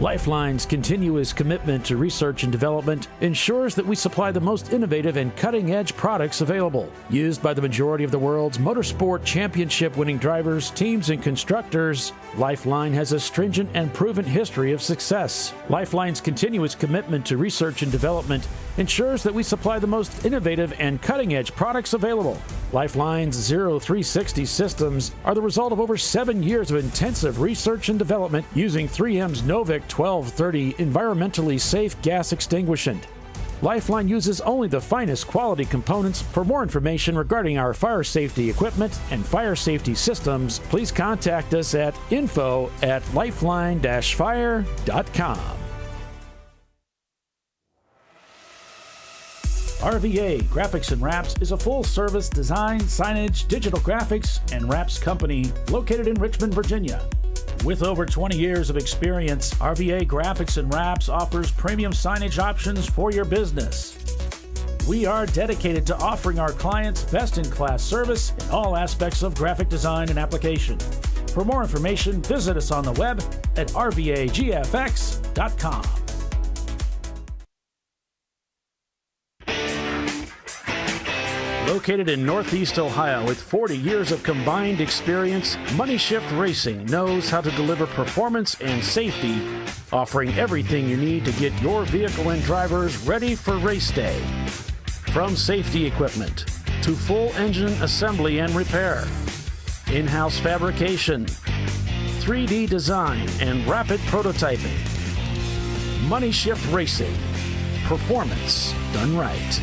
Lifeline's continuous commitment to research and development ensures that we supply the most innovative and cutting-edge products available. Used by the majority of the world's motorsport championship-winning drivers, teams, and constructors, Lifeline has a stringent and proven history of success. Lifeline's continuous commitment to research and development ensures that we supply the most innovative and cutting-edge products available. Lifeline's 0360 systems are the result of over 7 years of intensive research and development using 3M's Novik 1230 environmentally safe gas extinguishant. Lifeline uses only the finest quality components. For more information regarding our fire safety equipment and fire safety systems, please contact us at info@lifeline-fire.com. RVA Graphics and Wraps is a full-service design, signage, digital graphics, and wraps company located in Richmond, Virginia. With over 20 years of experience, RVA Graphics and Wraps offers premium signage options for your business. We are dedicated to offering our clients best-in-class service in all aspects of graphic design and application. For more information, visit us on the web at rvagfx.com. Located in Northeast Ohio with 40 years of combined experience, Money Shift Racing knows how to deliver performance and safety, offering everything you need to get your vehicle and drivers ready for race day. From safety equipment to full engine assembly and repair, in-house fabrication, 3D design, and rapid prototyping. Money Shift Racing. Performance done right.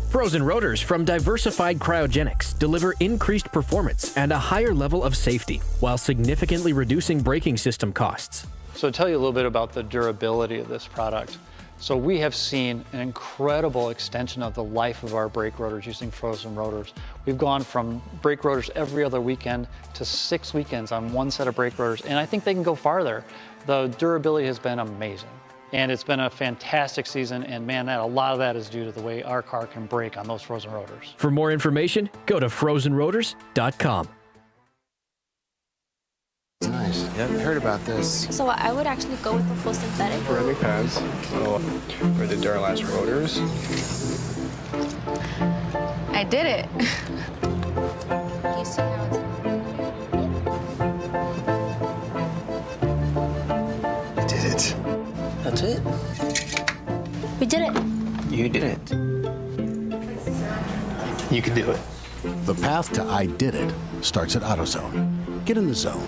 Frozen rotors from Diversified Cryogenics deliver increased performance and a higher level of safety while significantly reducing braking system costs. So to tell you a little bit about the durability of this product. So we have seen an incredible extension of the life of our brake rotors using frozen rotors. We've gone from brake rotors every other weekend to 6 weekends on one set of brake rotors, and I think they can go farther. The durability has been amazing. And it's been a fantastic season, and man, a lot of that is due to the way our car can brake on those frozen rotors. For more information, go to frozenrotors.com. Nice. Yeah, I heard about this. So I would actually go with the full synthetic. Ceramic pads, so for the Duralast rotors. I did it. You see how it's... I did it. That's it. We did it. You did it. You can do it. The path to I did it starts at AutoZone. Get in the zone.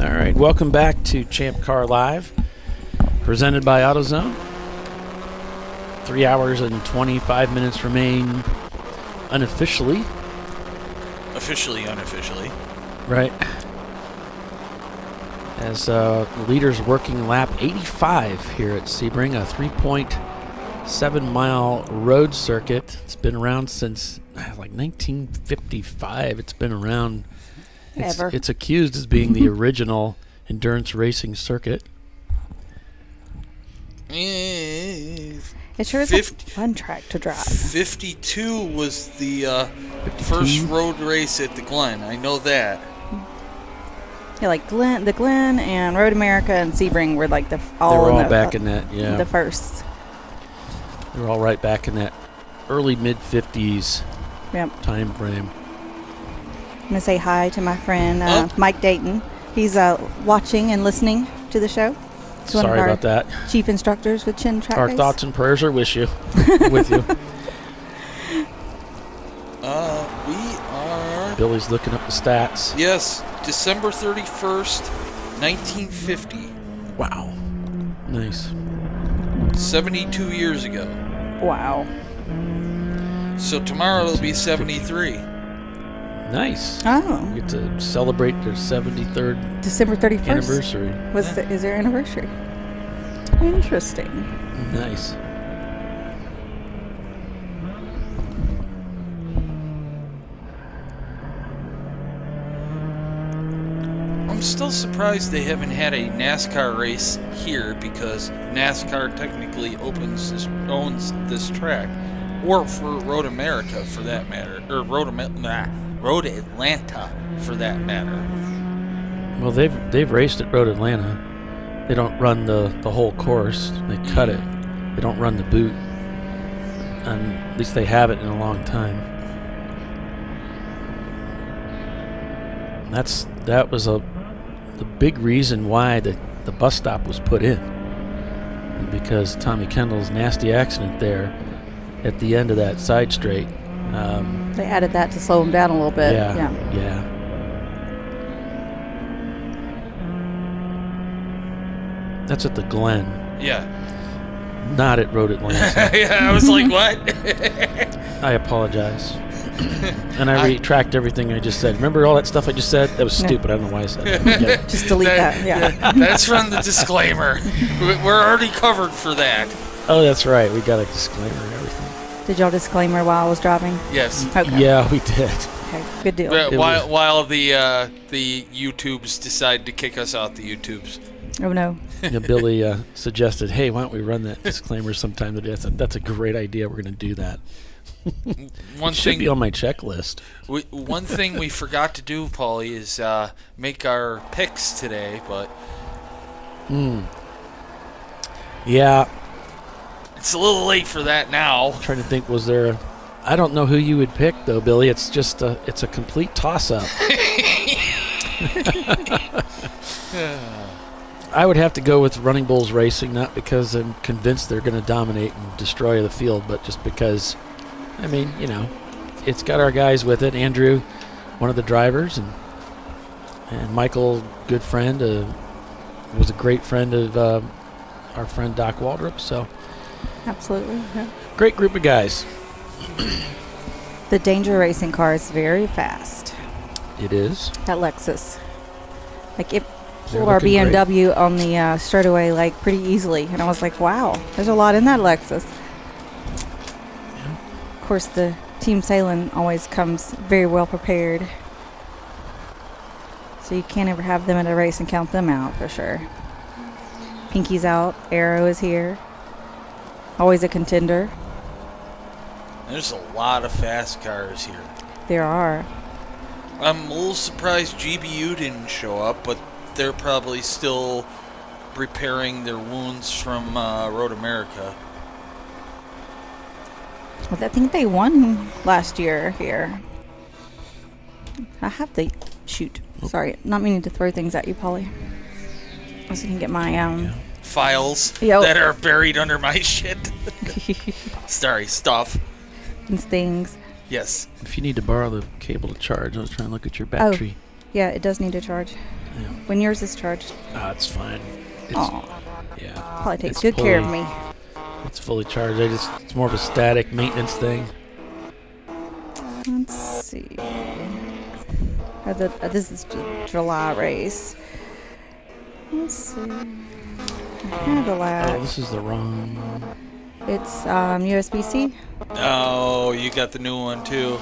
All right, welcome back to ChampCar.Live, presented by AutoZone. 3 hours and 25 minutes remain unofficially. Officially, unofficially. Right. As leaders working lap 85 here at Sebring, a 3.7-mile road circuit. It's been around since like 1955. It's been around. It's accused as being the original endurance racing circuit. It sure is a fun track to drive. 52 was the first road race at the Glen. I know that. Yeah, like the Glen and Road America and Sebring were like all back in that, yeah. The first. They were all right back in that early mid-50s time frame. I'm going to say hi to my friend Mike Dayton. He's watching and listening to the show. He's Sorry about that. Chief instructors with Chin Track Our Race. thoughts and prayers are with you. With you. We are... Billy's looking up the stats. Yes, December 31st, 1950. Wow. Nice. 72 years ago. Wow. So tomorrow it'll be 73. Nice. Oh. You get to celebrate their 73rd December 31st anniversary. Is their anniversary? Interesting. Nice. still surprised they haven't had a NASCAR race here, because NASCAR technically owns this track, or for Road America for that matter, or Road Atlanta for that matter. Well, they've raced at Road Atlanta. They don't run the whole course. They cut it. They don't run the boot. And at least they haven't in a long time. That was the big reason why the bus stop was put in, because Tommy Kendall's nasty accident there at the end of that side straight. They added that to slow him down a little bit. Yeah. That's at the Glen. Yeah. Not at Road Atlanta. Yeah, I was like, what? I apologize. And I retract everything I just said. Remember all that stuff I just said? That was stupid. I don't know why I said it. Just delete that. Yeah. That's from the disclaimer. We're already covered for that. Oh, that's right. We got a disclaimer and everything. Did y'all disclaimer while I was driving? Yes. Okay. Yeah, we did. Okay, good deal. While the YouTubes decide to kick us out the YouTubes. Oh, no. Yeah, Billy suggested, hey, why don't we run that disclaimer sometime today? I said, that's a great idea. We're going to do that. Should be on my checklist. One thing we forgot to do, Paulie, is make our picks today, but... Yeah. It's a little late for that now. I'm trying to think, was there I don't know who you would pick, though, Billy. It's just it's a complete toss-up. I would have to go with Running Bulls Racing, not because I'm convinced they're going to dominate and destroy the field, but just because, I mean, you know, it's got our guys with it. Andrew, one of the drivers, and Michael, good friend, was a great friend of our friend Doc Waldrop. So, absolutely, yeah. Great group of guys. The Danger Racing car is very fast. It is. That Lexus, like it pulled our BMW great on the straightaway like pretty easily, and I was like, wow, there's a lot in that Lexus. Yeah. Of course, the Team Salem always comes very well prepared, so you can't ever have them at a race and count them out for sure. Pinky's out, Arrow is here, always a contender. There's a lot of fast cars here. There are. I'm a little surprised GBU didn't show up, but they're probably still repairing their wounds from Road America. Well, I think they won last year here. I have the... Shoot. Sorry. Not meaning to throw things at you, Polly. I was going to get my... files that are buried under my shit. Sorry, stuff. And things. Yes. If you need to borrow the cable to charge, I was trying to look at your battery. Oh, yeah, it does need to charge. Yeah. When yours is charged. It's fine. Yeah. Probably takes good care of me. It's fully charged. It's more of a static maintenance thing. Let's see. This is the July race. Let's see. Oh, this is the wrong. It's USB-C. Oh, you got the new one too.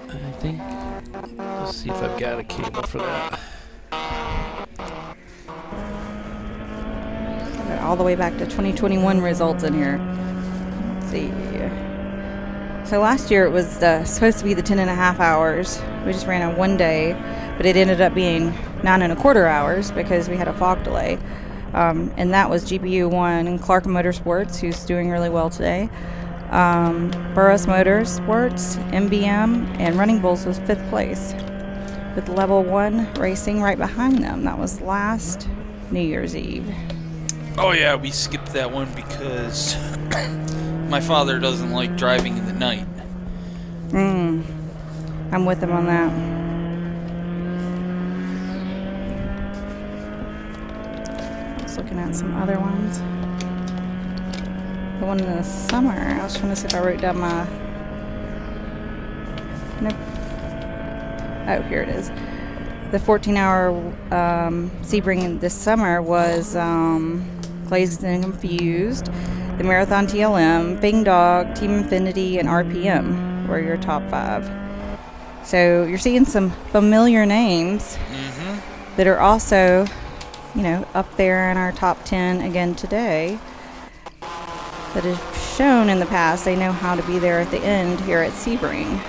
I think. Let's see if I've got a cable for that. All the way back to 2021 results in here. Let's see. So last year it was supposed to be the 10.5 hours. We just ran it one day, but it ended up being 9.25 hours because we had a fog delay. And that was GBU won, and Clark Motorsports, who's doing really well today. Burris Motorsports, MBM, and Running Bulls was 5th place, with Level 1 Racing right behind them. That was last New Year's Eve. Oh yeah, we skipped that one because my father doesn't like driving in the night. I'm with him on that. Looking at some other ones. The one in the summer, I was trying to see if I wrote down my... Nope. Oh, here it is. The 14-hour Sebring this summer was Glazed and Confused, the Marathon TLM, Bing Dog, Team Infinity, and RPM were your top 5. So you're seeing some familiar names. that are also, up there in our top 10 again today, that have shown in the past they know how to be there at the end here at Sebring.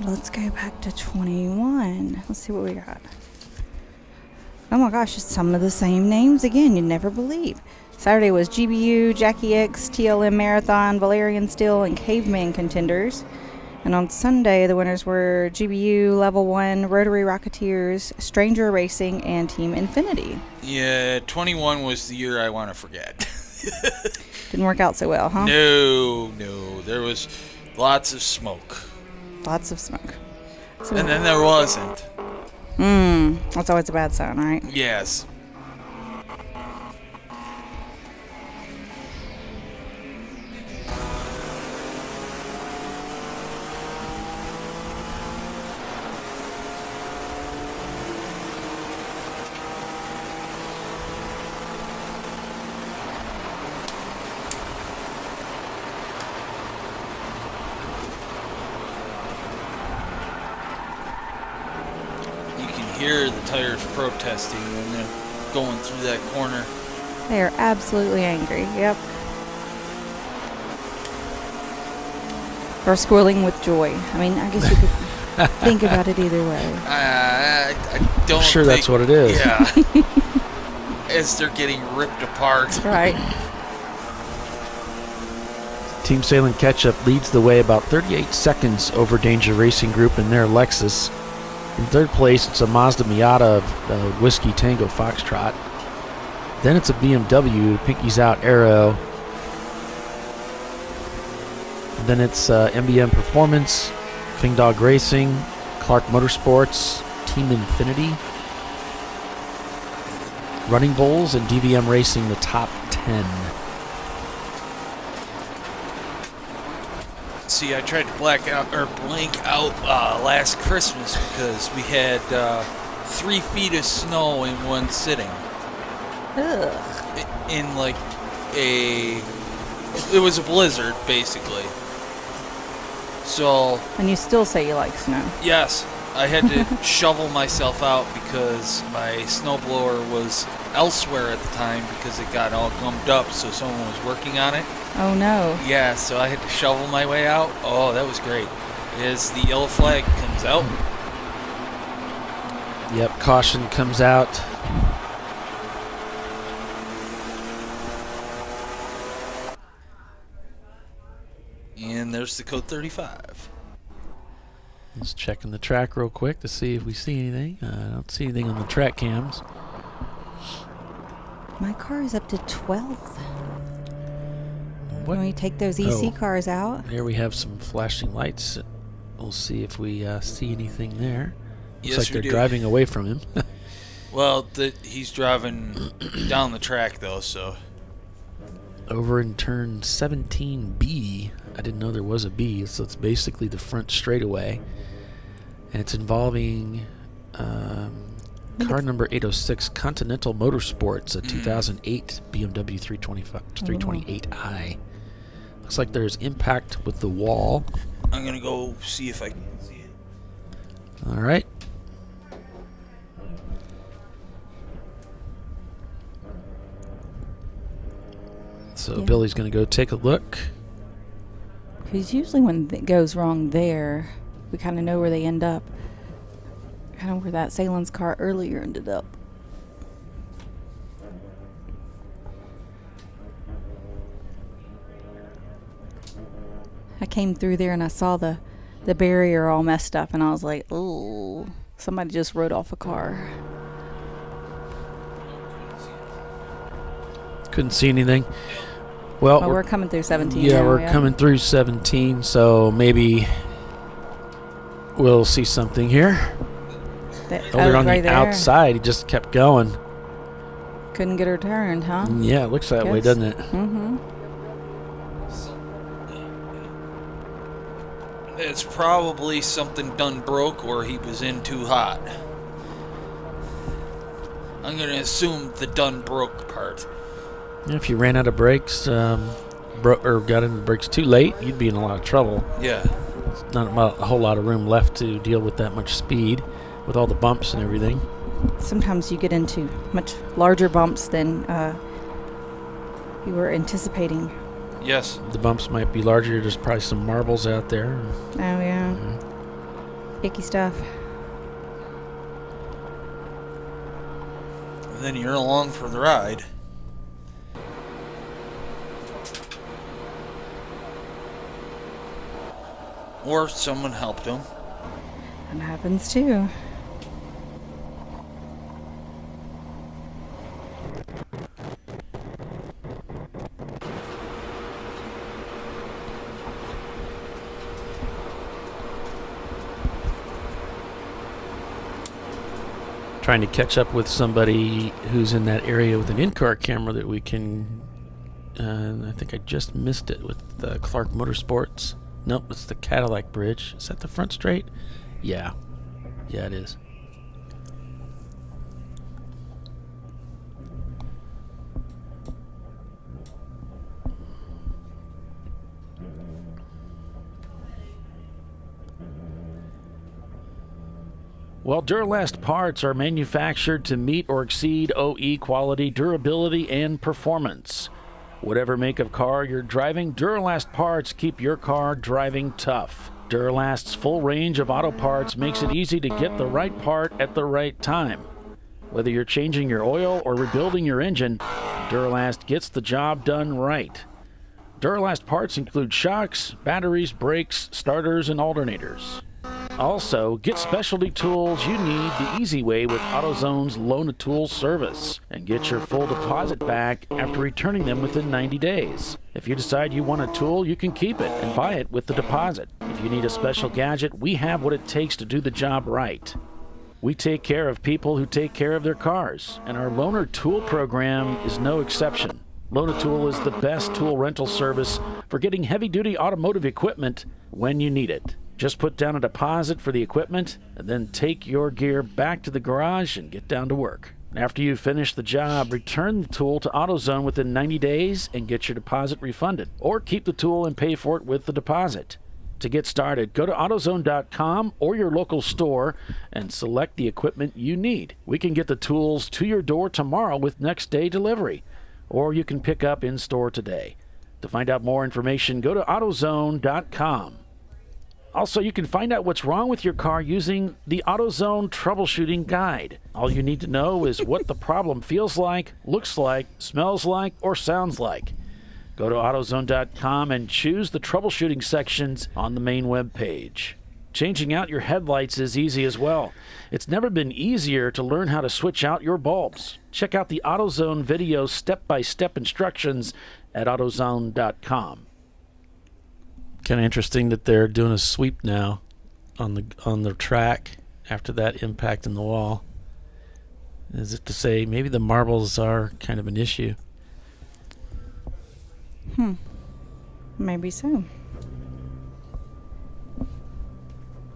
Let's go back to 21. Let's see what we got. Oh my gosh, it's some of the same names again. You'd never believe. Saturday was GBU, Jackie X, TLM Marathon, Valerian Steel, and Caveman contenders. And on Sunday, the winners were GBU, Level 1, Rotary Rocketeers, Stranger Racing, and Team Infinity. Yeah, 21 was the year I want to forget. Didn't work out so well, huh? No. There was lots of smoke. Lots of smoke. So and then there wasn't. That's always a bad sign, right? Yes. Hear the tires protesting when they're going through that corner. They are absolutely angry. Yep. Or squealing with joy. I mean, I guess you could think about it either way. I don't. I'm sure think, that's what it is. Yeah. As they're getting ripped apart. Right. Team Sailing Ketchup leads the way about 38 seconds over Danger Racing Group in their Lexus. In third place, it's a Mazda Miata Whiskey Tango Foxtrot. Then it's a BMW Pinkies Out Aero. Then it's MBM Performance, Fingdog Racing, Clark Motorsports, Team Infinity, Running Bulls, and DVM Racing the top 10. See, I tried to blank out last Christmas because we had 3 feet of snow in one sitting. Ugh. It was a blizzard, basically. So. And you still say you like snow. Yes. I had to shovel myself out because my snowblower was elsewhere at the time because it got all gummed up, so someone was working on it. Oh no. Yeah, so I had to shovel my way out. Oh, that was great. As the yellow flag comes out. Yep, caution comes out. And there's the code 35. Just checking the track real quick to see if we see anything. I don't see anything on the track cams. My car is up to 12th. What? When we take those EC cars out. Here we have some flashing lights. We'll see if we see anything there. Looks Yes, like we they're do. driving away from him. Well, he's driving down the track, though, so. Over in turn 17B. I didn't know there was a B, so it's basically the front straightaway. And it's involving car number 806, Continental Motorsports, a 2008 BMW 328i. Looks like there's impact with the wall. I'm going to go see if I can see it. All right. So Yeah. Billy's going to go take a look. Because usually when it goes wrong there, we kind of know where they end up. Kind of where that Salen's car earlier ended up. I came through there and I saw the barrier all messed up and I was like, oh, somebody just rode off a car. Couldn't see anything. Well, we're coming through 17 Yeah, now, we're coming through 17, so maybe we'll see something here. They're on right the there. outside. He just kept going. Couldn't get her turned, huh? Yeah, it looks that way, doesn't it? Mm-hmm. It's probably something done broke or he was in too hot. I'm going to assume the done broke part. If you ran out of brakes, or got into the brakes too late, you'd be in a lot of trouble. Yeah. There's not a whole lot of room left to deal with that much speed with all the bumps and everything. Sometimes you get into much larger bumps than you were anticipating. Yes. The bumps might be larger. There's probably some marbles out there. Oh, yeah. Icky stuff. And then you're along for the ride. Or someone helped him. That happens too. Trying to catch up with somebody who's in that area with an in-car camera that we can. I think I just missed it with Clark Motorsports. Nope, it's the Cadillac Bridge. Is that the front straight? Yeah. Yeah, it is. Well, Duralast parts are manufactured to meet or exceed OE quality, durability, and performance. Whatever make of car you're driving, Duralast parts keep your car driving tough. Duralast's full range of auto parts makes it easy to get the right part at the right time. Whether you're changing your oil or rebuilding your engine, Duralast gets the job done right. Duralast parts include shocks, batteries, brakes, starters, and alternators. Also, get specialty tools you need the easy way with AutoZone's Loan-A-Tool service and get your full deposit back after returning them within 90 days. If you decide you want a tool, you can keep it and buy it with the deposit. If you need a special gadget, we have what it takes to do the job right. We take care of people who take care of their cars, and our Loaner Tool program is no exception. Loan-A-Tool is the best tool rental service for getting heavy-duty automotive equipment when you need it. Just put down a deposit for the equipment and then take your gear back to the garage and get down to work. After you finish the job, return the tool to AutoZone within 90 days and get your deposit refunded. Or keep the tool and pay for it with the deposit. To get started, go to AutoZone.com or your local store and select the equipment you need. We can get the tools to your door tomorrow with next day delivery. Or you can pick up in-store today. To find out more information, go to AutoZone.com. Also, you can find out what's wrong with your car using the AutoZone Troubleshooting Guide. All you need to know is what the problem feels like, looks like, smells like, or sounds like. Go to AutoZone.com and choose the troubleshooting sections on the main web page. Changing out your headlights is easy as well. It's never been easier to learn how to switch out your bulbs. Check out the AutoZone video step-by-step instructions at AutoZone.com. Kind of interesting that they're doing a sweep now on the track after that impact in the wall. Is it to say maybe the marbles are kind of an issue? Maybe so.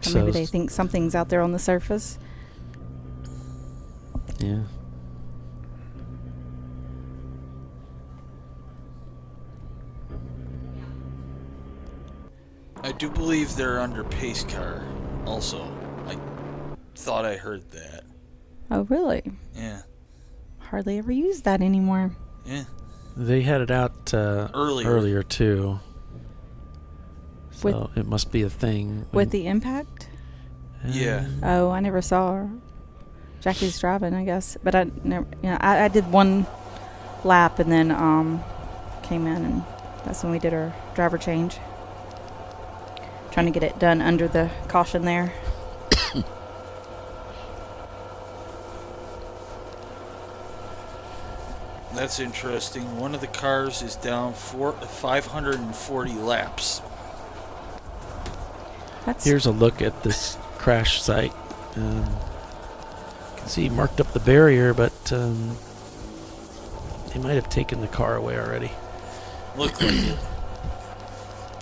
Or maybe they think something's out there on the surface. Yeah. I do believe they're under pace car also. I thought I heard that. Oh, really? Yeah. Hardly ever use that anymore. Yeah. They had it out earlier too. So it must be a thing. With the impact? Yeah. Oh, I never saw her. Jackie's driving, I guess. But I never, I did one lap and then came in, and that's when we did our driver change. Trying to get it done under the caution there. That's interesting. One of the cars is down 540 laps. Here's a look at this crash site. You can see he marked up the barrier, but they might have taken the car away already. Look like it.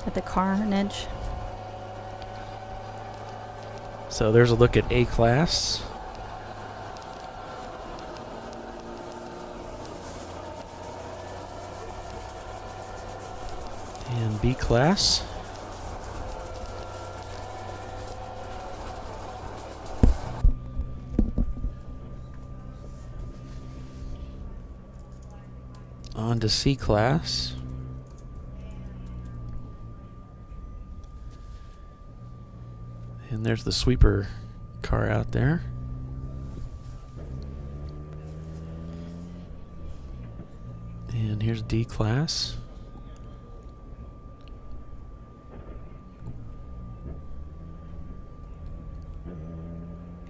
At the carnage. So there's a look at A-Class. And B-Class. On to C-Class. And there's the sweeper car out there. And here's D-Class.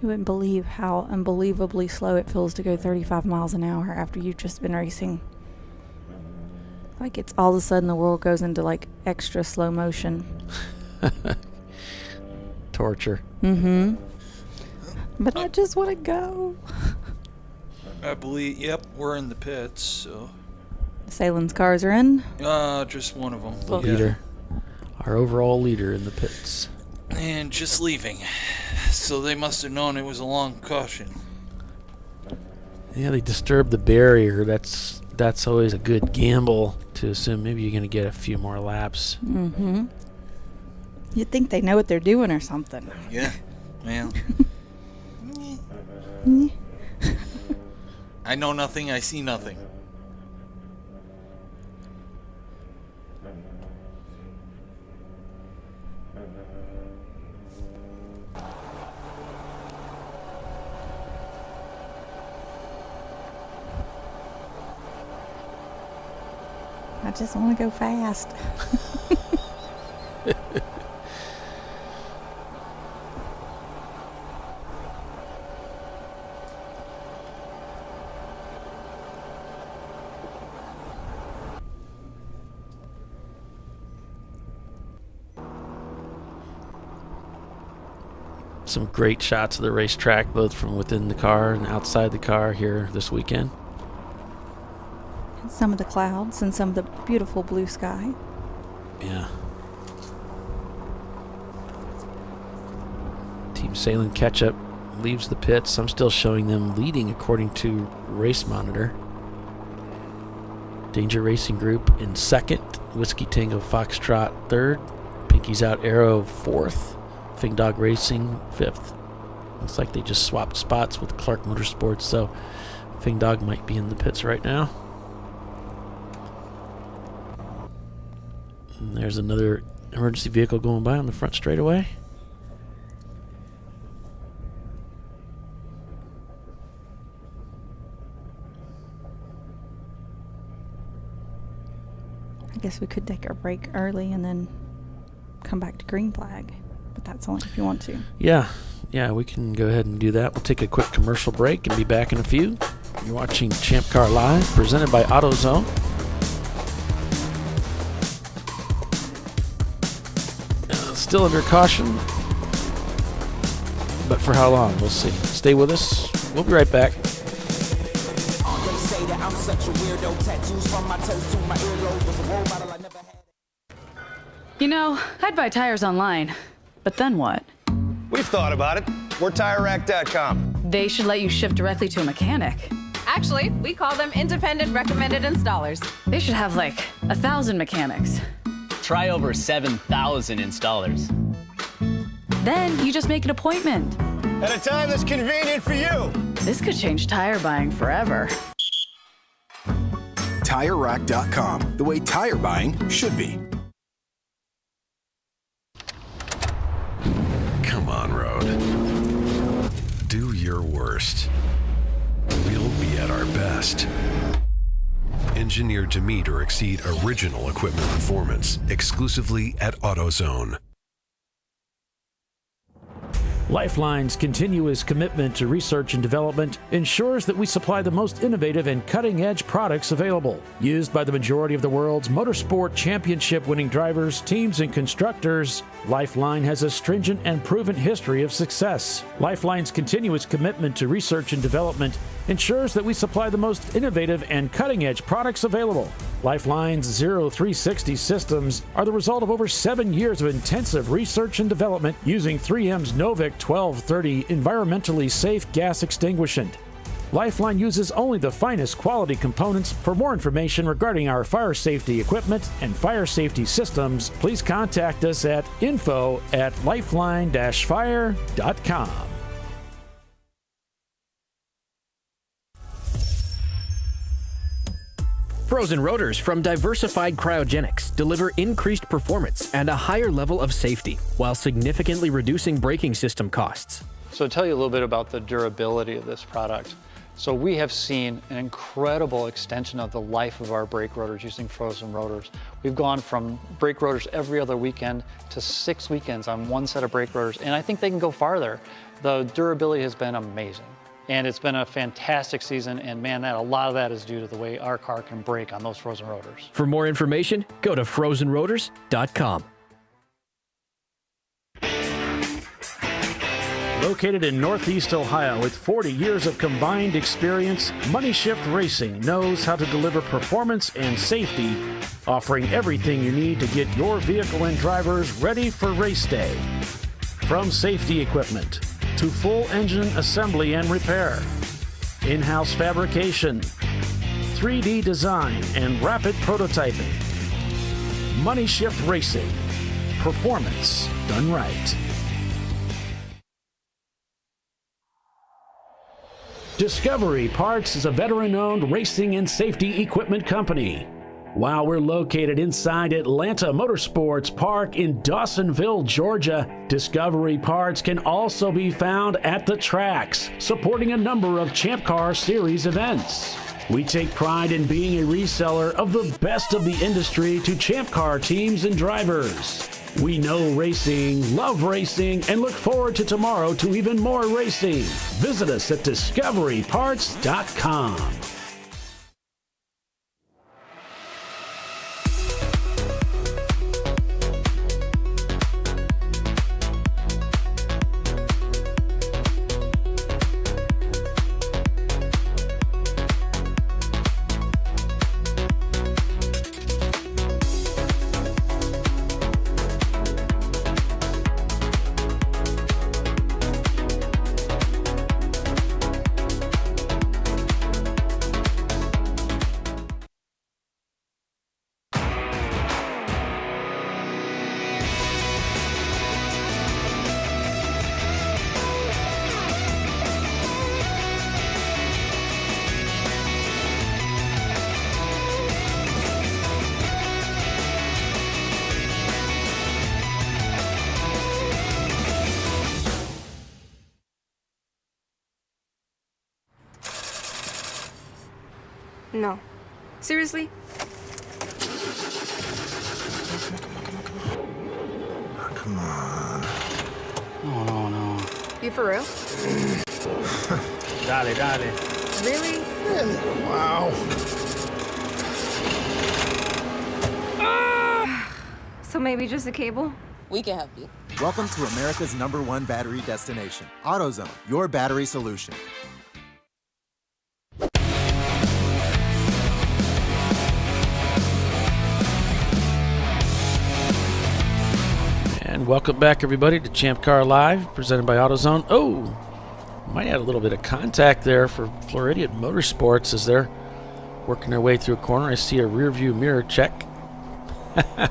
You wouldn't believe how unbelievably slow it feels to go 35 miles an hour after you've just been racing. Like it's all of a sudden the world goes into like extra slow motion. Torture. Mm-hmm. But I just want to go. I believe, yep, we're in the pits, so. Salen's cars are in. Just one of them. The leader. Our overall leader in the pits. And just leaving. So they must have known it was a long caution. Yeah, they disturbed the barrier. That's always a good gamble to assume maybe you're going to get a few more laps. Mm-hmm. You'd think they know what they're doing or something. Yeah, well. I know nothing, I see nothing. I just want to go fast. Some great shots of the racetrack, both from within the car and outside the car here this weekend. And some of the clouds and some of the beautiful blue sky. Yeah. Team Salen Ketchup leaves the pits. I'm still showing them leading according to Race Monitor. Danger Racing Group in second. Whiskey Tango Foxtrot third. Pinky's Out Arrow fourth. Fing Dog Racing fifth. Looks like they just swapped spots with Clark Motorsports, so Fing Dog might be in the pits right now. And there's another emergency vehicle going by on the front straightaway. I guess we could take our break early and then come back to green flag. But that's only if you want to. Yeah, we can go ahead and do that. We'll take a quick commercial break and be back in a few. You're watching Champ Car Live, presented by AutoZone. Still under caution, but for how long? We'll see. Stay with us. We'll be right back. You know, I'd buy tires online, but then what? We've thought about it. We're TireRack.com. They should let you ship directly to a mechanic. Actually, we call them independent recommended installers. They should have like 1,000 mechanics. Try over 7,000 installers. Then you just make an appointment. At a time that's convenient for you. This could change tire buying forever. TireRack.com, the way tire buying should be. Come on, Road. Do your worst. We'll be at our best. Engineered to meet or exceed original equipment performance, exclusively at AutoZone. Lifeline's continuous commitment to research and development ensures that we supply the most innovative and cutting-edge products available. Used by the majority of the world's motorsport championship-winning drivers, teams, and constructors, Lifeline has a stringent and proven history of success. Lifeline's continuous commitment to research and development ensures that we supply the most innovative and cutting-edge products available. Lifeline's 0360 systems are the result of over 7 years of intensive research and development using 3M's Novik 1230 environmentally safe gas extinguishant. Lifeline uses only the finest quality components. For more information regarding our fire safety equipment and fire safety systems, please contact us at info@lifeline-fire.com. Frozen rotors from Diversified Cryogenics deliver increased performance and a higher level of safety while significantly reducing braking system costs. So to tell you a little bit about the durability of this product. So we have seen an incredible extension of the life of our brake rotors using frozen rotors. We've gone from brake rotors every other weekend to 6 weekends on one set of brake rotors, and I think they can go farther. The durability has been amazing. And it's been a fantastic season, and man, a lot of that is due to the way our car can brake on those frozen rotors. For more information, go to frozenrotors.com. Located in Northeast Ohio with 40 years of combined experience, Money Shift Racing knows how to deliver performance and safety, offering everything you need to get your vehicle and drivers ready for race day. From safety equipment to full engine assembly and repair, in-house fabrication, 3D design, and rapid prototyping. Money Shift Racing. Performance done right. Discovery Parts is a veteran-owned racing and safety equipment company. While we're located inside Atlanta Motorsports Park in Dawsonville, Georgia, Discovery Parts can also be found at the tracks, supporting a number of Champ Car Series events. We take pride in being a reseller of the best of the industry to Champ Car teams and drivers. We know racing, love racing, and look forward to tomorrow to even more racing. Visit us at discoveryparts.com. No. Seriously? Come on. No. You for real? Dale. Really? Wow. So maybe just a cable? We can help you. Welcome to America's #1 battery destination, AutoZone, your battery solution. And welcome back, everybody, to ChampCar.Live, presented by AutoZone. Oh, might add a little bit of contact there for Floridian Motorsports as they're working their way through a corner. I see a rear view mirror check. Try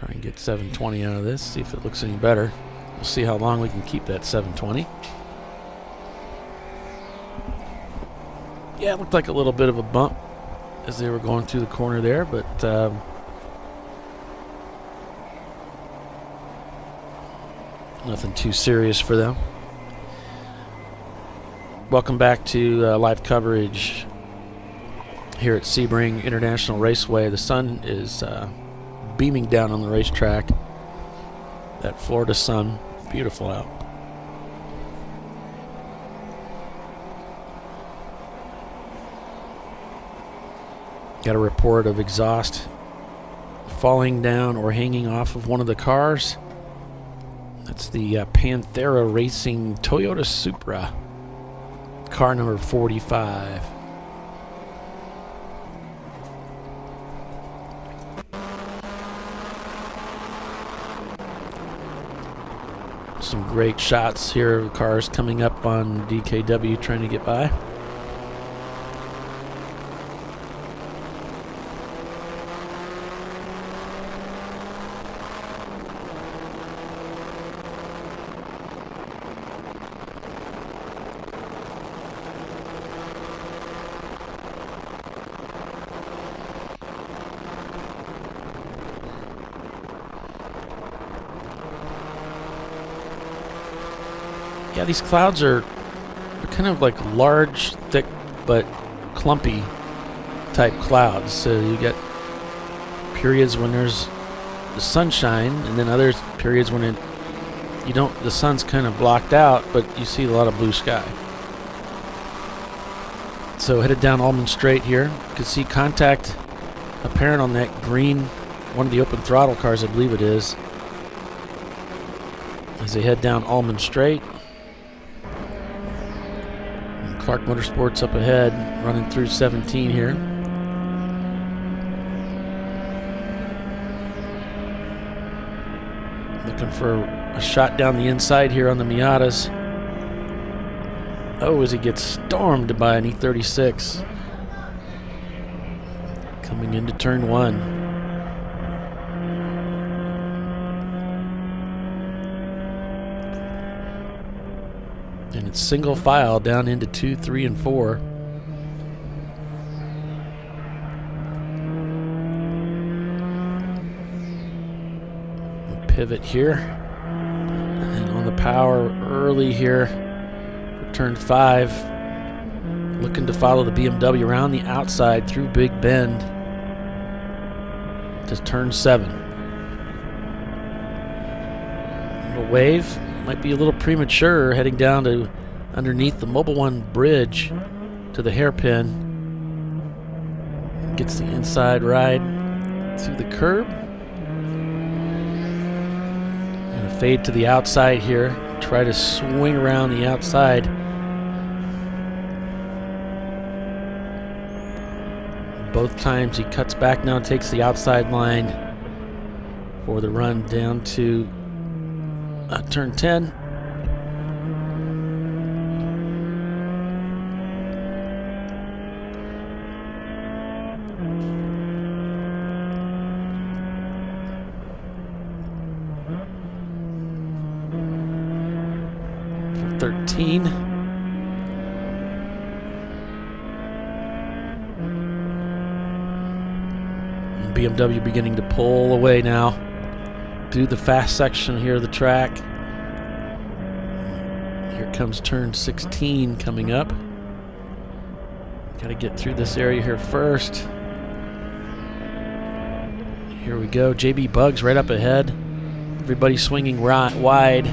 and get 720 out of this, see if it looks any better. We'll see how long we can keep that 720. Yeah, it looked like a little bit of a bump as they were going through the corner there, but nothing too serious for them. Welcome back to live coverage here at Sebring International Raceway. The sun is beaming down on the racetrack. That Florida sun, beautiful out. Got a report of exhaust falling down or hanging off of one of the cars. That's the Panthera Racing Toyota Supra, car number 45. Some great shots here of cars coming up on DKW trying to get by. Yeah, these clouds are kind of like large, thick, but clumpy type clouds. So you get periods when there's the sunshine, and then other periods when the sun's kind of blocked out, but you see a lot of blue sky. So headed down Almond Straight here. You can see contact apparent on that green, one of the open throttle cars, I believe it is, as they head down Almond Straight. And Clark Motorsports up ahead, running through 17 here. Looking for a shot down the inside here on the Miatas. Oh, as he gets stormed by an E36. Coming into turn 1. And it's single file down into 2, 3, and 4. Pivot here. And on the power early here for turn 5. Looking to follow the BMW around the outside through Big Bend to turn 7. A little wave. Might be a little premature heading down to underneath the Mobile One bridge to the hairpin. Gets the inside ride to the curb. And a fade to the outside here. Try to swing around the outside. Both times he cuts back now, takes the outside line for the run down to turn 10. For 13. And BMW beginning to pull away now. Do the fast section here of the track. Here comes turn 16 coming up. Got to get through this area here first. Here we go. JB Bugs right up ahead. Everybody swinging wide.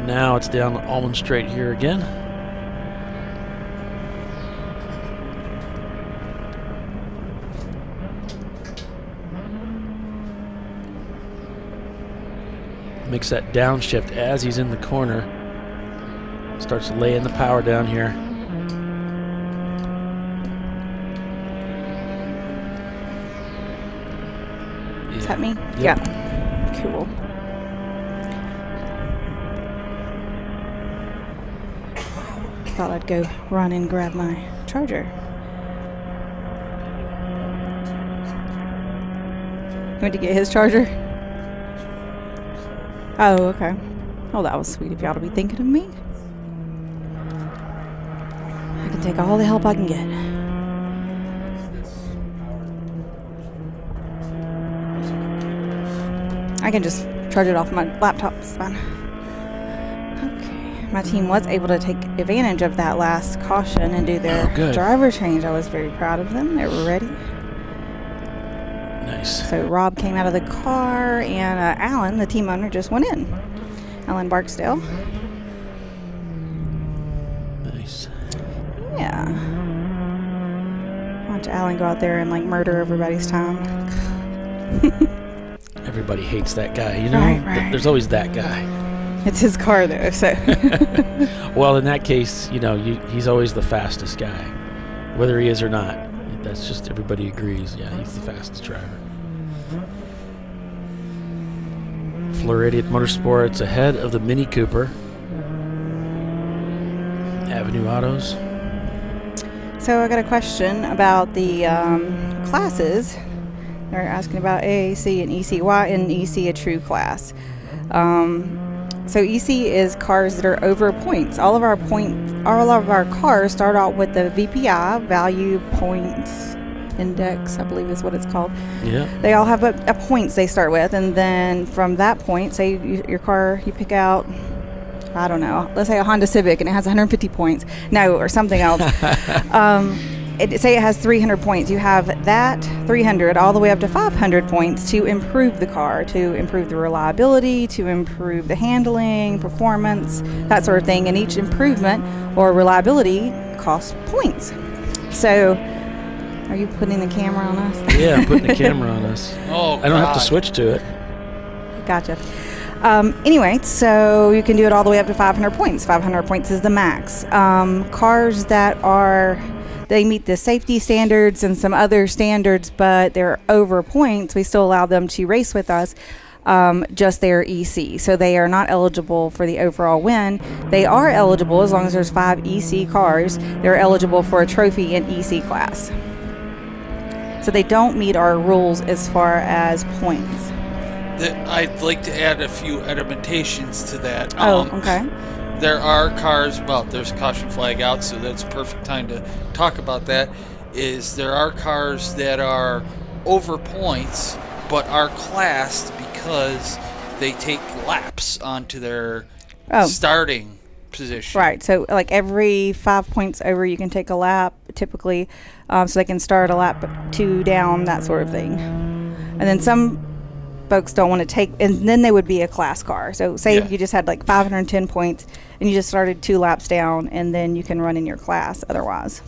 Now it's down Almond Straight here again. Makes that downshift as he's in the corner. Starts laying the power down here. Is that me? Yep. Yeah. Cool. Thought I'd go run and grab my charger. Went to get his charger? Oh, okay. Oh, that was sweet of y'all to be thinking of me. I can take all the help I can get. I can just charge it off my laptop. It's fine. Okay. My team was able to take advantage of that last caution and do their driver change. I was very proud of them. They were ready. Nice. So Rob came out of the car, and Alan, the team owner, just went in. Alan Barksdale. Nice. Yeah. Watch Alan go out there and like murder everybody's time. Everybody hates that guy, you know? Right. There's always that guy. It's his car, though, so. Well, in that case, you know, he's always the fastest guy, whether he is or not. That's just, everybody agrees. Yeah, he's the fastest driver. Floridian Motorsports ahead of the Mini Cooper. Avenue Autos. So I got a question about the classes. They're asking about AAC and EC. Why isn't EC a true class? So EC is cars that are over points. All of our cars start out with the VPI, Value Points Index, I believe is what it's called. Yeah. They all have a points they start with, and then from that point, say your car, you pick out, I don't know, let's say a Honda Civic, and it has 150 points. No, or something else. Say it has 300 points. You have that 300 all the way up to 500 points to improve the car, to improve the reliability, to improve the handling, performance, that sort of thing. And each improvement or reliability costs points. So, are you putting the camera on us? Yeah, I'm putting the camera on us. Oh, I don't have to switch to it. Gotcha. Anyway, so you can do it all the way up to 500 points. 500 points is the max. Cars that they meet the safety standards and some other standards, but they're over points, we still allow them to race with us, just their EC. So they are not eligible for the overall win. They are eligible, as long as there's 5 EC cars, they're eligible for a trophy in EC class. So they don't meet our rules as far as points. I'd like to add a few adaptations to that. Okay. There are cars, well, there's a caution flag out, so that's a perfect time to talk about that, is there are cars that are over points, but are classed because they take laps onto their starting position. Right, so like every 5 points over, you can take a lap, typically, so they can start a lap 2 down, that sort of thing. And then some folks don't want to take, and then they would be a class car. So say you just had like 510 points and you just started 2 laps down, and then you can run in your class otherwise.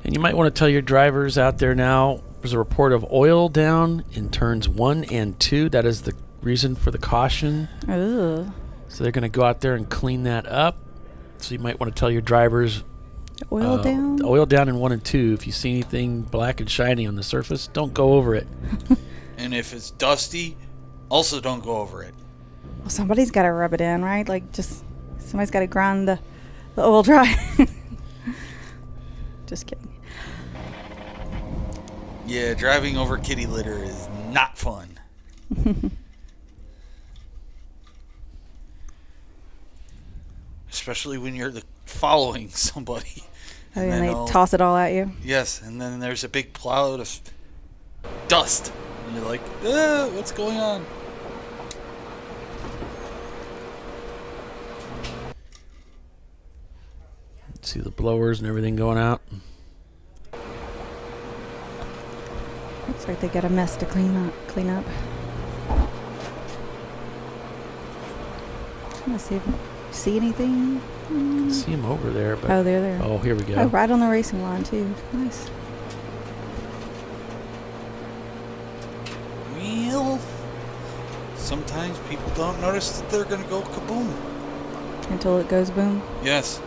And you might want to tell your drivers out there now, there's a report of oil down in turns 1 and 2. That is the reason for the caution. Ooh. So they're going to go out there and clean that up. So you might want to tell your drivers oil down? Oil down in 1 and 2. If you see anything black and shiny on the surface, don't go over it. And if it's dusty, also don't go over it. Well, somebody's got to rub it in, right? Like, just somebody's got to grind the oil dry. Just kidding. Yeah, driving over kitty litter is not fun. Especially when you're following somebody. Oh, and they toss it all at you? Yes, and then there's a big cloud of dust. And you're like, what's going on? See the blowers and everything going out. Looks like they got a mess to clean up. Let's see if you see anything. See them over there. But they're there. Oh, here we go. Oh, right on the racing line, too. Nice. Well, sometimes people don't notice that they're going to go kaboom. Until it goes boom? Yes.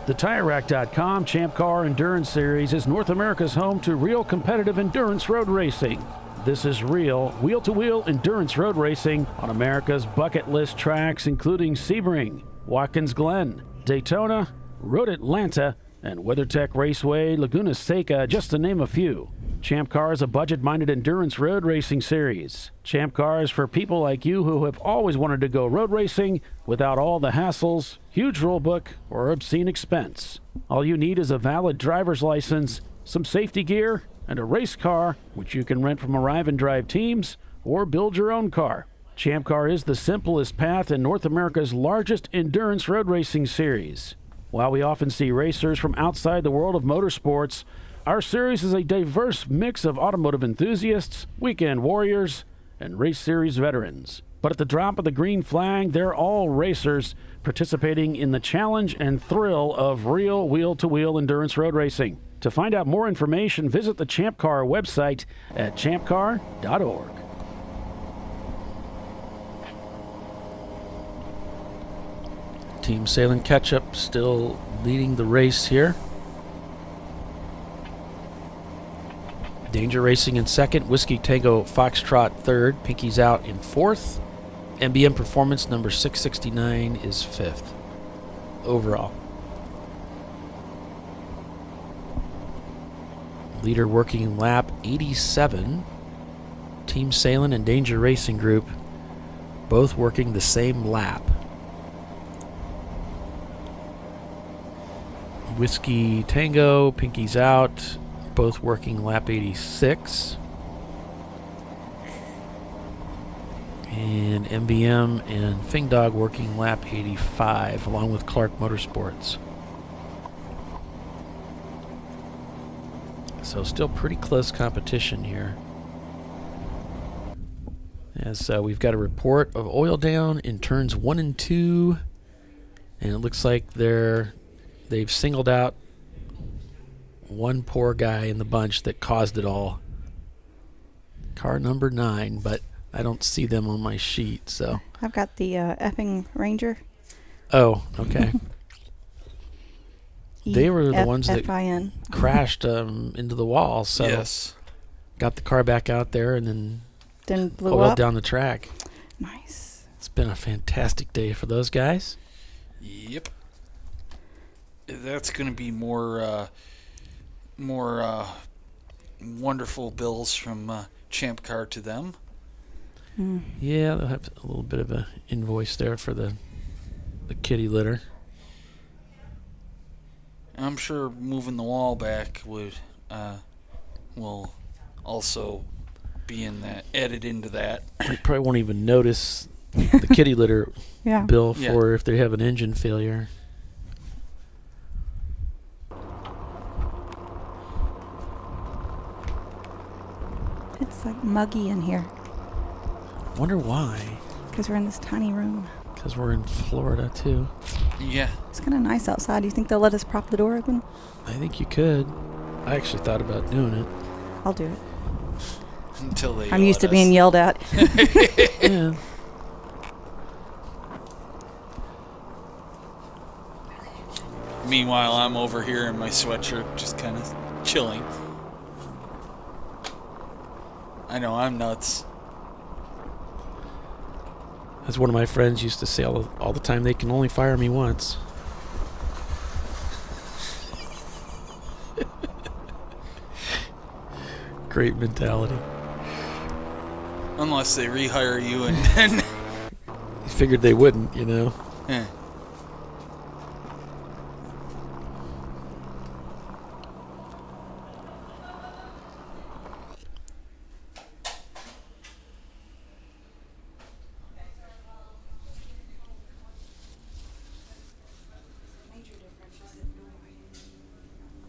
The TireRack.com Champ Car Endurance Series is North America's home to real competitive endurance road racing. This is real, wheel-to-wheel endurance road racing on America's bucket list tracks, including Sebring, Watkins Glen, Daytona, Road Atlanta, and WeatherTech Raceway, Laguna Seca, just to name a few. Champ Car is a budget-minded endurance road racing series. Champ Car is for people like you who have always wanted to go road racing without all the hassles, huge rulebook, or obscene expense. All you need is a valid driver's license, some safety gear, and a race car, which you can rent from Arrive and Drive teams or build your own car. Champ Car is the simplest path in North America's largest endurance road racing series. While we often see racers from outside the world of motorsports, our series is a diverse mix of automotive enthusiasts, weekend warriors, and race series veterans. But at the drop of the green flag, they're all racers participating in the challenge and thrill of real wheel-to-wheel endurance road racing. To find out more information, visit the Champ Car website at ChampCar.org. Team Sailing Ketchup still leading the race here. Danger Racing in second, Whiskey Tango Foxtrot third, Pinky's Out in fourth, MBM Performance number 669 is fifth overall. Leader working lap 87. Team Salem and Danger Racing Group both working the same lap. Whiskey Tango, Pinky's out, both working lap 86. And MBM and Fingdog working lap 85, along with Clark Motorsports. So still pretty close competition here. As we've got a report of oil down in turns 1 and 2. And it looks like they've singled out one poor guy in the bunch that caused it all. Car number 9, but I don't see them on my sheet, so. I've got the effing Ranger. Oh, okay. They were the ones that F-I-N. crashed into the wall, so Yes. got the car back out there and then blew oiled up. down the track. Nice. It's been a fantastic day for those guys. Yep. That's going to be more wonderful bills from Champ Car to them. Yeah, they'll have a little bit of an invoice there for the kitty litter. I'm sure moving the wall back will also be added into that. They probably won't even notice the kitty litter bill for if they have an engine failure. It's like muggy in here. Wonder why. Because we're in this tiny room. Because we're in Florida, too. Yeah. It's kind of nice outside. Do you think they'll let us prop the door open? I think you could. I actually thought about doing it. I'll do it. Until they I'm used to being yelled at. Yeah. Meanwhile, I'm over here in my sweatshirt, just kind of chilling. I know, I'm nuts. As one of my friends used to say all the time, they can only fire me once. Great mentality. Unless they rehire you and then... Figured they wouldn't, you know. Eh.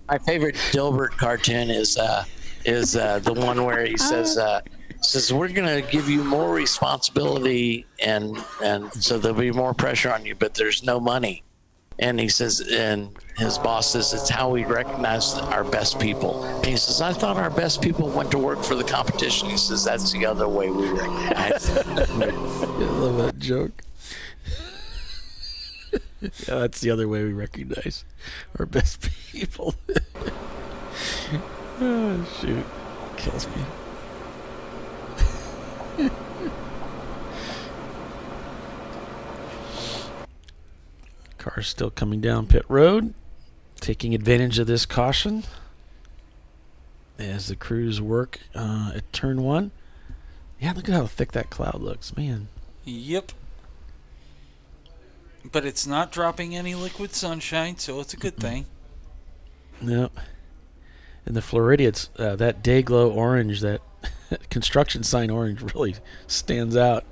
My favorite Dilbert cartoon is the one where he says we're going to give you more responsibility and so there'll be more pressure on you, but there's no money. And he says, and his boss says, it's how we recognize our best people. And he says, I thought our best people went to work for the competition. He says, that's the other way we recognize. I love that joke. Yeah, that's the other way we recognize our best people. Oh, shoot. Kills me. Car's still coming down pit road, taking advantage of this caution as the crews work at turn 1. Yeah, look at how thick that cloud looks, man. Yep. But it's not dropping any liquid sunshine, so it's a good thing. Nope. And the Floridians, that day glow orange, that construction sign orange really stands out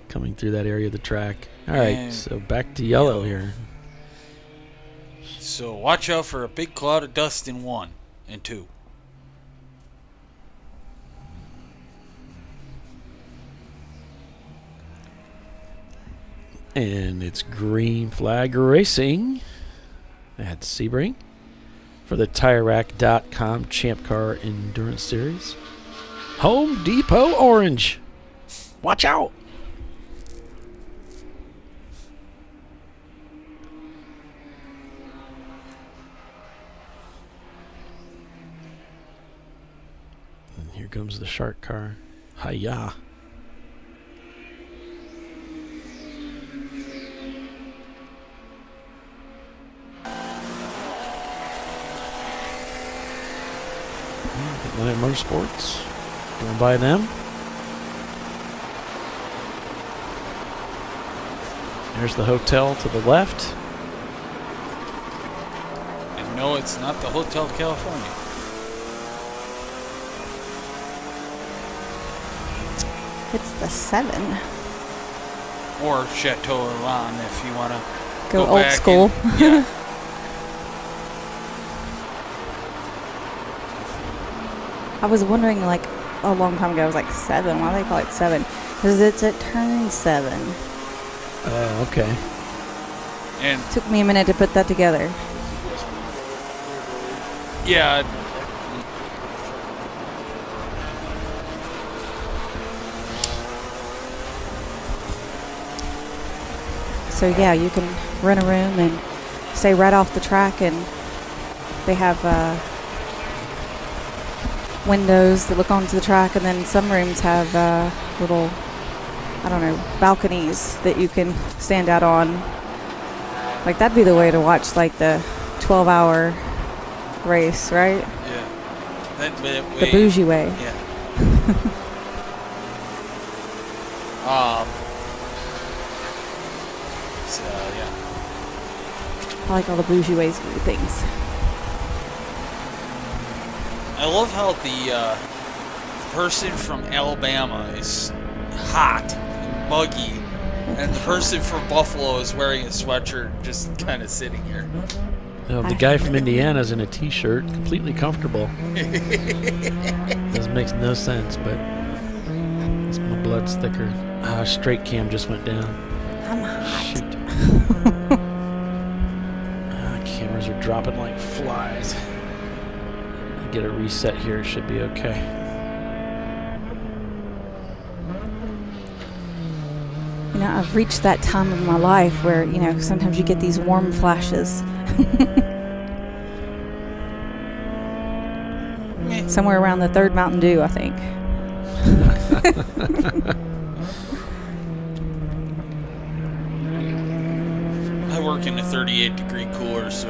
coming through that area of the track. All right, so back to yellow here. So watch out for a big cloud of dust in 1 and 2. And it's green flag racing at Sebring for the TireRack.com Champ Car Endurance Series. Home Depot orange. Watch out. And here comes the shark car. Hi-ya. Atlanta Motorsports. Going by them. There's the hotel to the left. And no, it's not the Hotel California. It's the 7. Or Chateau Elan if you want to Go old back school. and- yeah. I was wondering, like, a long time ago, I was like, 7. Why do they call it 7? Because it's at turn 7. Oh, okay. And Took me a minute to put that together. yeah, So yeah, you can rent a room and stay right off the track, and they have windows that look onto the track, and then some rooms have little, I don't know, balconies that you can stand out on. Like, that'd be the way to watch, like, the 12-hour race, right? yeah. That The bougie way. Yeah. So yeah. I like all the bougie ways to do things. I love how the person from Alabama is hot and muggy, and the person from Buffalo is wearing a sweatshirt, just kind of sitting here. The guy from Indiana's in a t-shirt, completely comfortable. This makes no sense, but my blood's thicker. Straight cam just went down. I'm hot. Shoot. Cameras are dropping like flies. Get a reset here, it should be okay. You know, I've reached that time of my life where, you know, sometimes you get these warm flashes. Somewhere around the 3rd Mountain Dew, I think. I work in a 38-degree cooler, so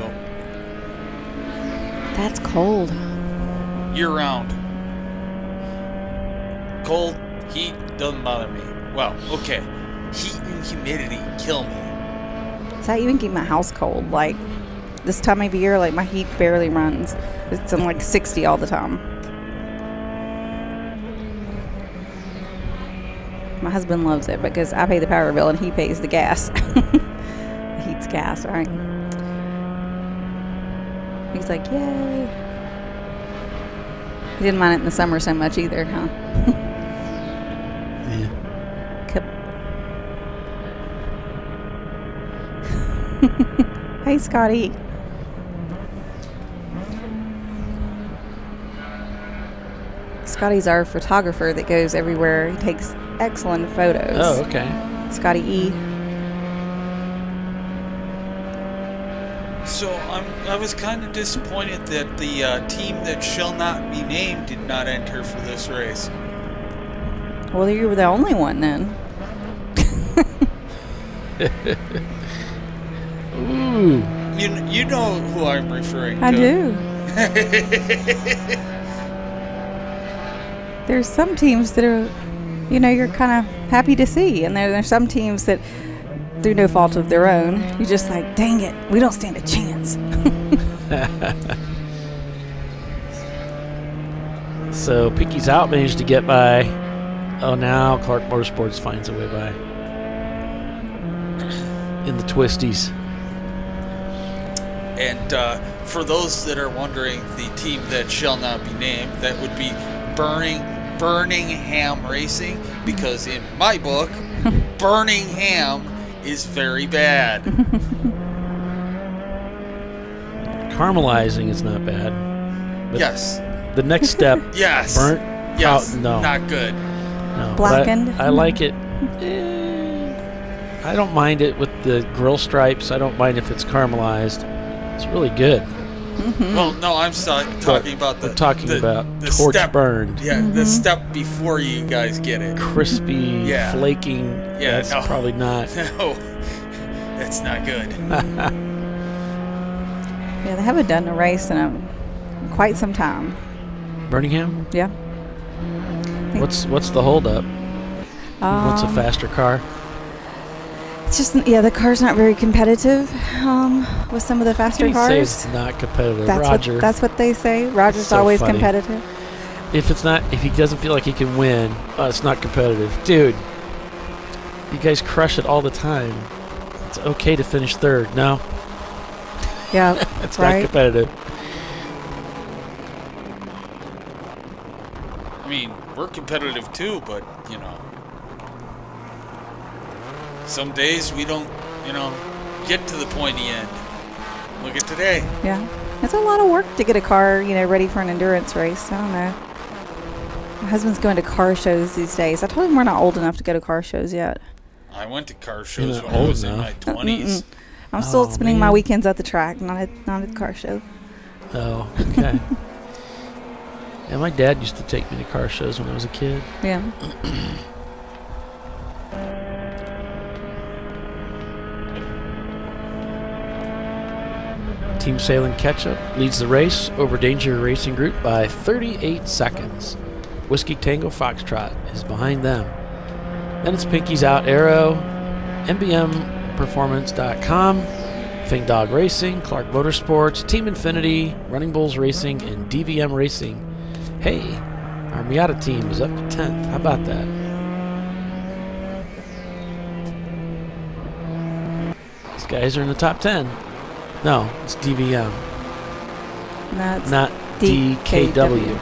That's cold. year-round. Cold, heat, doesn't bother me. Well, okay. Heat and humidity kill me. So I even keep my house cold. Like, this time of year, like, my heat barely runs. It's on like 60 all the time. My husband loves it because I pay the power bill and he pays the gas. The heat's gas, right? He's like, yay. He didn't mind it in the summer so much either, huh? Yeah. Hey, Scotty. Scotty's our photographer that goes everywhere. He takes excellent photos. Oh, okay. Scotty E. So I was kind of disappointed that the team that shall not be named did not enter for this race. Well, you were the only one then. Ooh. You know who I'm referring to. I do. There's some teams that are, you know, you're kind of happy to see. And there's some teams that, through no fault of their own, you're just like, dang it, we don't stand a chance. So Pinky's out, managed to get by. Oh, now Clark Motorsports finds a way by. In the twisties. And for those that are wondering, the team that shall not be named, that would be Birmingham Racing, because in my book, Birmingham is very bad. Caramelizing is not bad. But Yes. The next step. Yes. Burnt. Yes. No. Not good. No. Blackened. I like it. I don't mind it with the grill stripes. I don't mind if it's caramelized. It's really good. Mm-hmm. Well, no, I'm talking about the. We're talking about the torch step, burned. Yeah, the step before you guys get it. Crispy, Yeah. flaking. Yeah, That's no. probably not. No, that's not good. Yeah, they haven't done a race in quite some time. Birmingham? Yeah. What's the holdup? What's a faster car? It's just, the car's not very competitive with some of the faster How can you cars. say it's not competitive, That's Roger? That's what they say. Roger's So always funny. competitive. If he doesn't feel like he can win, it's not competitive. Dude, you guys crush it all the time. It's okay to finish third. No. Yeah, it's right. not competitive. I mean, we're competitive too, but, some days we don't, get to the pointy end. Look at today. Yeah. It's a lot of work to get a car, ready for an endurance race. I don't know. My husband's going to car shows these days. I told him we're not old enough to go to car shows yet. I went to car shows You're when not I was old in my enough. 20s. I'm still spending my man. weekends at the track, not at the car show. Oh, okay. Yeah, my dad used to take me to car shows when I was a kid. Yeah. Team Sailing Ketchup leads the race over Danger Racing Group by 38 seconds. Whiskey Tango Foxtrot is behind them. Then it's Pinky's Out Arrow, MBMPerformance.com, Fing Dog Racing, Clark Motorsports, Team Infinity, Running Bulls Racing, and DVM Racing. Hey, our Miata team is up to 10th. How about that? These guys are in the top 10. No, it's DVM. No, it's not DKW.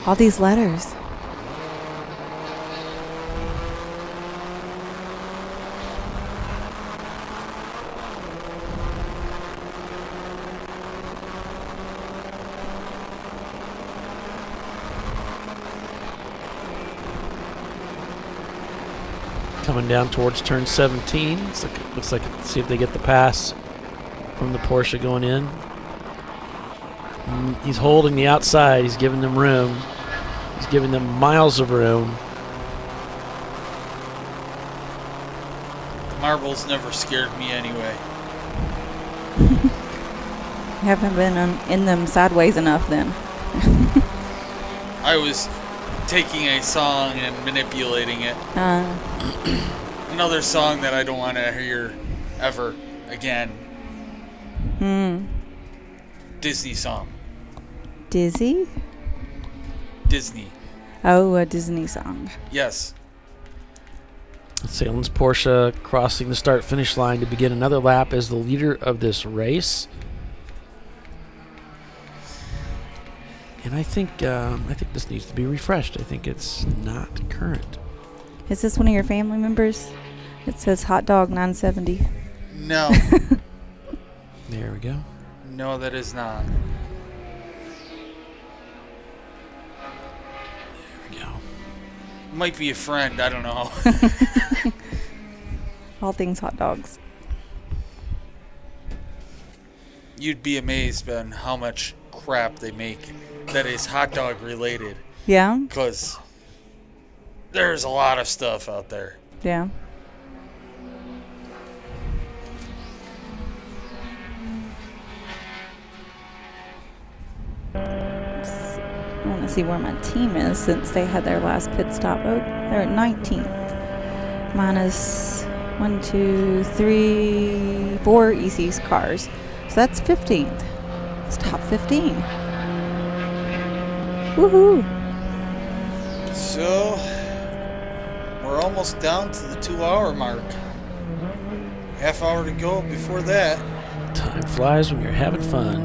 All these letters. Coming down towards turn 17. Looks like see if they get the pass from the Porsche going in. He's holding the outside. He's giving them room. He's giving them miles of room. Marbles never scared me anyway. You haven't been in them sideways enough then. I was taking a song and manipulating it. Another song that I don't want to hear ever again. Disney song. Disney? Disney. Oh, a Disney song. Yes. Salem's Porsche crossing the start-finish line to begin another lap as the leader of this race. And I think this needs to be refreshed. I think it's not current. Is this one of your family members? It says Hot Dog 970. No. There we go. No, that is not. There we go. Might be a friend. I don't know. All things hot dogs. You'd be amazed on how much crap they make that is hot dog related. Yeah? Because there's a lot of stuff out there. Yeah. I want to see where my team is since they had their last pit stop. Oh, they're at 19th. Minus 1, 2, 3, 4 EC's cars. So that's 15th. It's top 15. Woohoo! So, we're almost down to the 2-hour mark. Half hour to go before that. Time flies when you're having fun.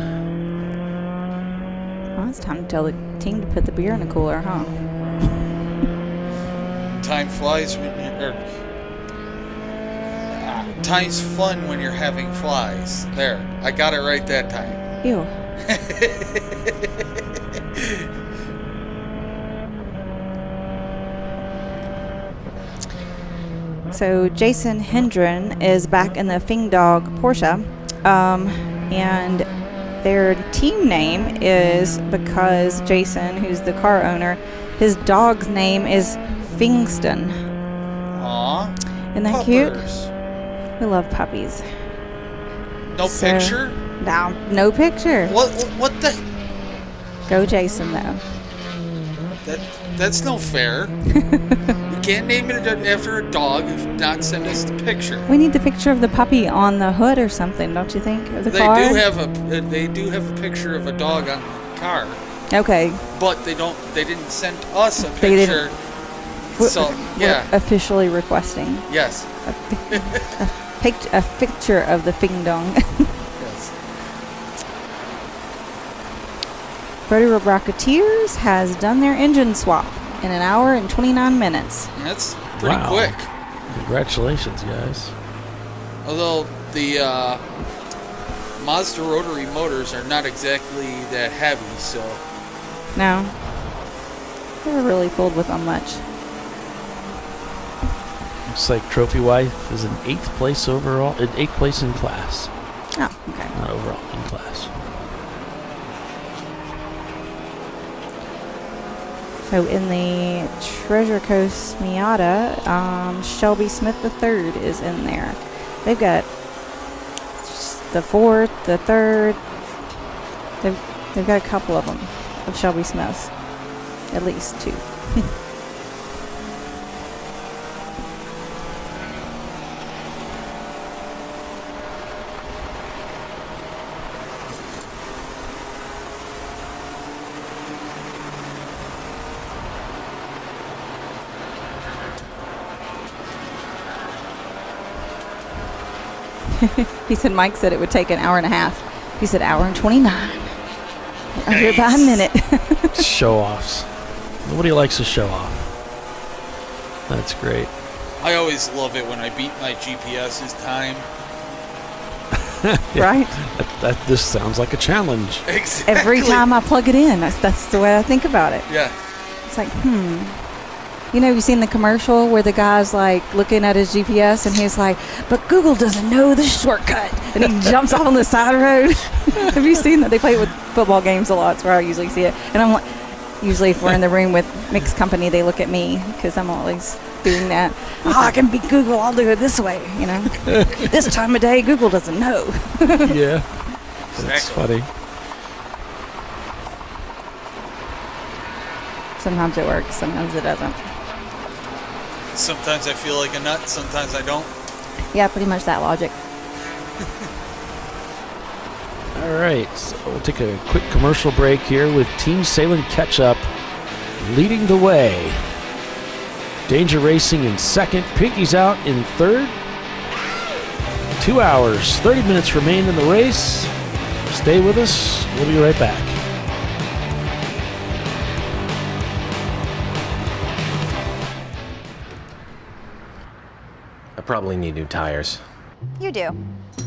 Well, it's time to tell the team to put the beer in the cooler, huh? Time flies when time's fun when you're having flies. There, I got it right that time. Ew. So Jason Hendren is back in the Fing Dog Porsche, and their team name is because Jason, who's the car owner, his dog's name is Fingston. Aw. Isn't that puppers. cute? We love puppies. No picture? No picture. What the? Go Jason, though. That's no fair. You can't name it after a dog if not send us the picture. We need the picture of the puppy on the hood or something, don't you think? Of the car? They do have a picture of a dog on the car. Okay. But they didn't send us a They picture. didn't. So yeah. We're officially requesting. Yes. A picture of the fing dong. Yes. Proto Rocketeers has done their engine swap in 1 hour and 29 minutes. That's pretty Wow. quick. Congratulations, guys. Although the Mazda rotary motors are not exactly that heavy, so. No. They were really fooled with on much. Looks like Trophy Wife is in 8th place overall, in 8th place in class. Oh, okay. Not overall, in class. So in the Treasure Coast Miata, Shelby Smith III is in there. They've got the 4th, the 3rd. They've got a couple of them of Shelby Smiths. At least 2. He said Mike said it would take 1.5 hours. He said 1 hour and 29. Under by a minute. Show offs. Nobody likes a show off. That's great. I always love it when I beat my GPS's time. Right? This sounds like a challenge. Exactly. Every time I plug it in, that's the way I think about it. Yeah. It's like, You know, you've seen the commercial where the guy's like looking at his GPS and he's like, but Google doesn't know the shortcut. And he jumps off on the side road. Have you seen that? They play it with football games a lot. That's where I usually see it. And I'm like, usually if we're in the room with mixed company, they look at me because I'm always doing that. Oh, I can beat Google. I'll do it this way, you know. This time of day, Google doesn't know. Yeah. That's funny. Sometimes it works. Sometimes it doesn't. Sometimes I feel like a nut, sometimes I don't. Yeah, pretty much that logic. All right, so we'll take a quick commercial break here with Team Salem Ketchup leading the way. Danger Racing in 2nd, Pinky's out in 3rd. 2 hours, 30 minutes remain in the race. Stay with us. We'll be right back. I probably need new tires. You do.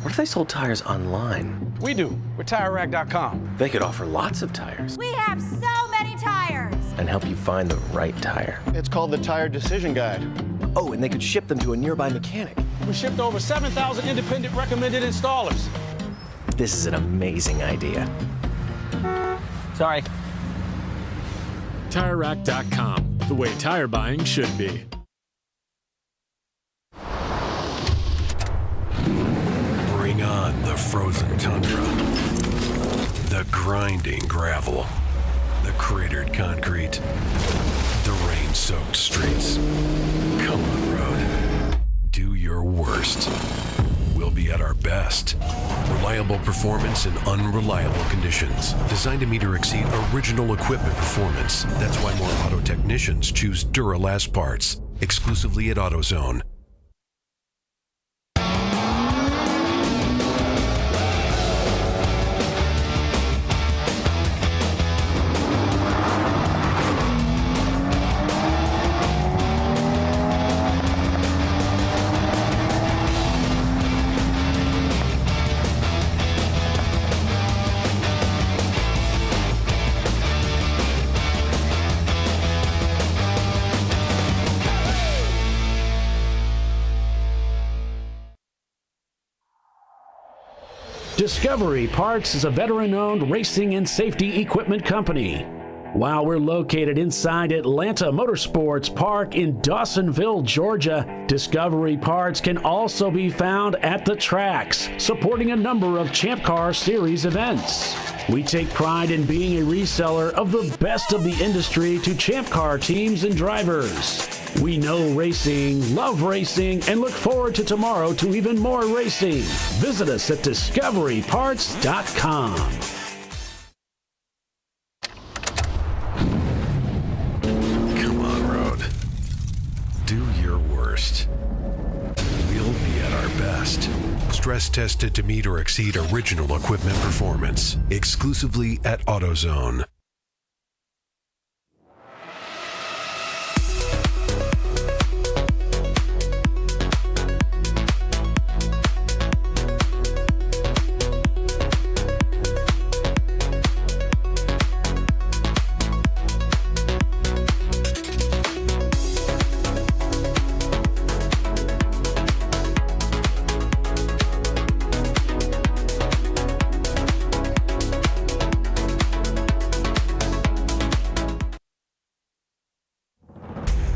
What if I sold tires online? We do. We're TireRack.com. They could offer lots of tires We have so many tires. and help you find the right tire. It's called the Tire Decision Guide. Oh, and they could ship them to a nearby mechanic. We shipped over 7,000 independent recommended installers. This is an amazing idea. Sorry. TireRack.com, the way tire buying should be. Bring on the frozen tundra, the grinding gravel, the cratered concrete, the rain-soaked streets. Come on, road. Do your worst. We'll be at our best. Reliable performance in unreliable conditions. Designed to meet or exceed original equipment performance. That's why more auto technicians choose Duralast parts. Exclusively at AutoZone. Discovery Parts is a veteran-owned racing and safety equipment company. While we're located inside Atlanta Motorsports Park in Dawsonville, Georgia, Discovery Parts can also be found at the tracks, supporting a number of Champ Car Series events. We take pride in being a reseller of the best of the industry to Champ Car teams and drivers. We know racing, love racing, and look forward to tomorrow to even more racing. Visit us at discoveryparts.com. Come on, Road. Do your worst. We'll be at our best. Stress tested to meet or exceed original equipment performance. Exclusively at AutoZone.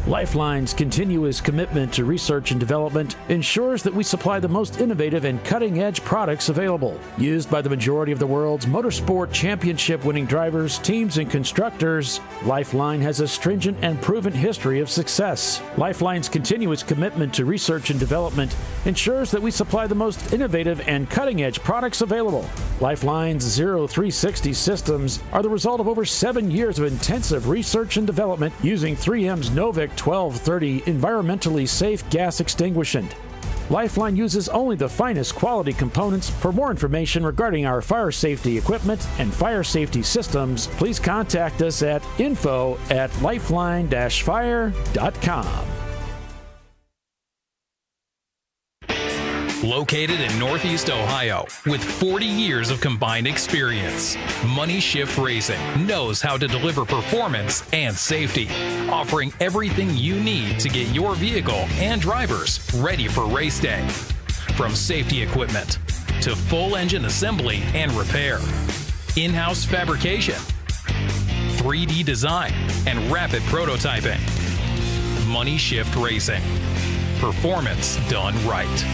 Lifeline's continuous commitment to research and development ensures that we supply the most innovative and cutting-edge products available. Used by the majority of the world's motorsport championship-winning drivers, teams, and constructors, Lifeline has a stringent and proven history of success. Lifeline's continuous commitment to research and development ensures that we supply the most innovative and cutting-edge products available. Lifeline's 0360 systems are the result of over 7 years of intensive research and development using 3M's Novik 1230 environmentally safe gas extinguishant. Lifeline uses only the finest quality components. For more information regarding our fire safety equipment and fire safety systems, please contact us at info@lifeline-fire.com. Located in Northeast Ohio with 40 years of combined experience, Money Shift Racing knows how to deliver performance and safety, offering everything you need to get your vehicle and drivers ready for race day. From safety equipment to full engine assembly and repair, in-house fabrication, 3D design, and rapid prototyping. Money Shift Racing. Performance done right.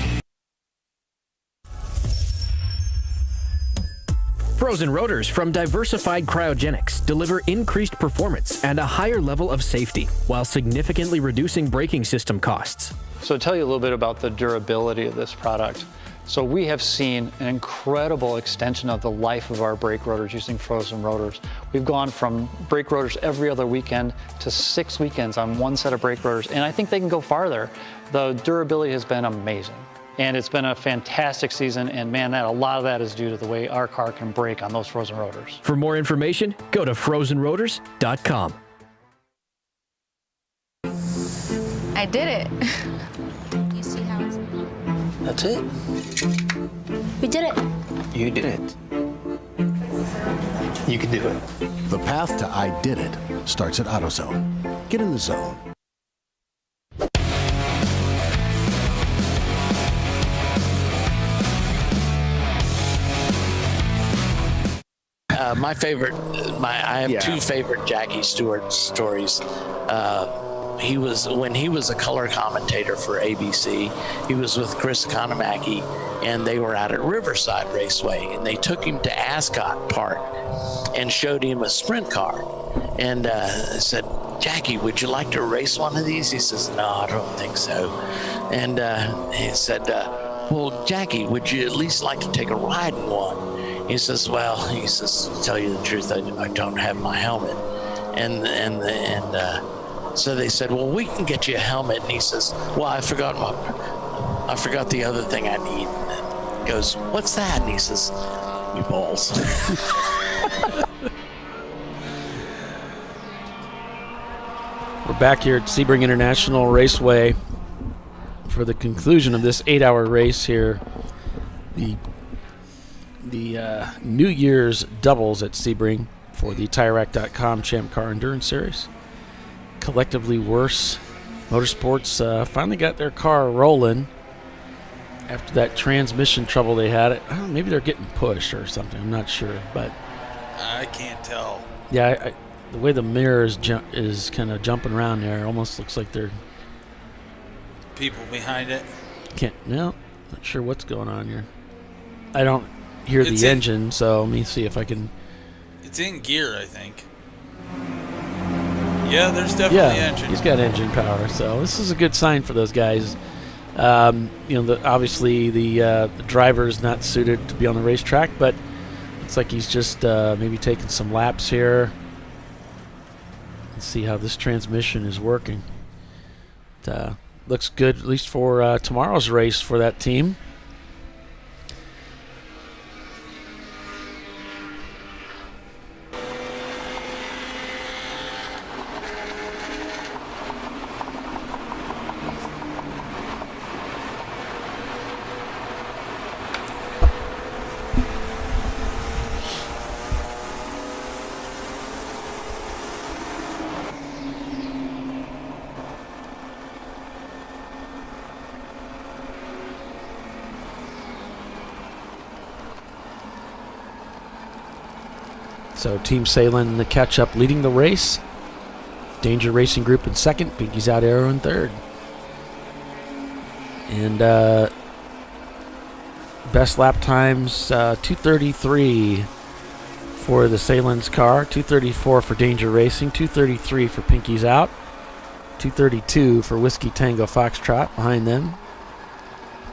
Frozen rotors from Diversified Cryogenics deliver increased performance and a higher level of safety while significantly reducing braking system costs. So to tell you a little bit about the durability of this product. So we have seen an incredible extension of the life of our brake rotors using frozen rotors. We've gone from brake rotors every other weekend to 6 weekends on one set of brake rotors, and I think they can go farther. The durability has been amazing. And it's been a fantastic season, and man, a lot of that is due to the way our car can brake on those frozen rotors. For more information, go to frozenrotors.com. I did it. You see how it's... That's it. We did it. You did it. You can do it. The path to I did it starts at AutoZone. Get in the zone. My favorite, I have two favorite Jackie Stewart stories. When he was a color commentator for ABC, he was with Chris Economaki, and they were out at Riverside Raceway, and they took him to Ascot Park and showed him a sprint car, and said, "Jackie, would you like to race one of these?" He says, "No, I don't think so." And he said, "Well, Jackie, would you at least like to take a ride in one?" He says, "Well," he says, "to tell you the truth, I don't have my helmet." And so they said, "Well, we can get you a helmet." And he says, "Well, I forgot the other thing I need." And he goes, "What's that?" And he says, "Your balls." We're back here at Sebring International Raceway for the conclusion of this 8-hour race here. The New Year's doubles at Sebring for the TireRack.com Champ Car Endurance Series. Collectively Worse Motorsports finally got their car rolling after that transmission trouble they had. I don't know, maybe they're getting pushed or something. I'm not sure, but I can't tell. yeah, the way the mirror is kind of jumping around there, almost looks like they're People behind it. not sure what's going on here. I don't hear the engine, so let me see if I can. It's in gear, I think. Yeah, there's definitely engine. He's got engine power, so this is a good sign for those guys. Obviously the driver's not suited to be on the racetrack, but it's like he's just maybe taking some laps here. Let's see how this transmission is working. It looks good, at least for tomorrow's race for that team. So Team Salem, the catch-up, leading the race. Danger Racing Group in second. Pinky's Out Arrow in third. And best lap times, 2:33 for the Salem's car, 2:34 for Danger Racing, 2:33 for Pinky's Out, 2:32 for Whiskey Tango Foxtrot behind them.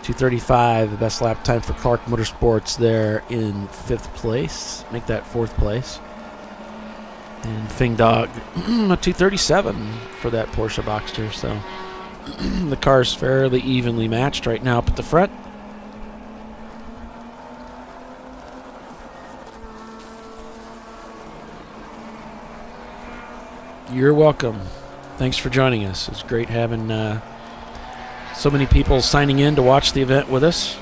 2:35, the best lap time for Clark Motorsports there in 5th place. Make that 4th place. And Fing Dog, 2:37 for that Porsche Boxster. So the car's fairly evenly matched right now up at the front. You're welcome. Thanks for joining us. It's great having so many people signing in to watch the event with us.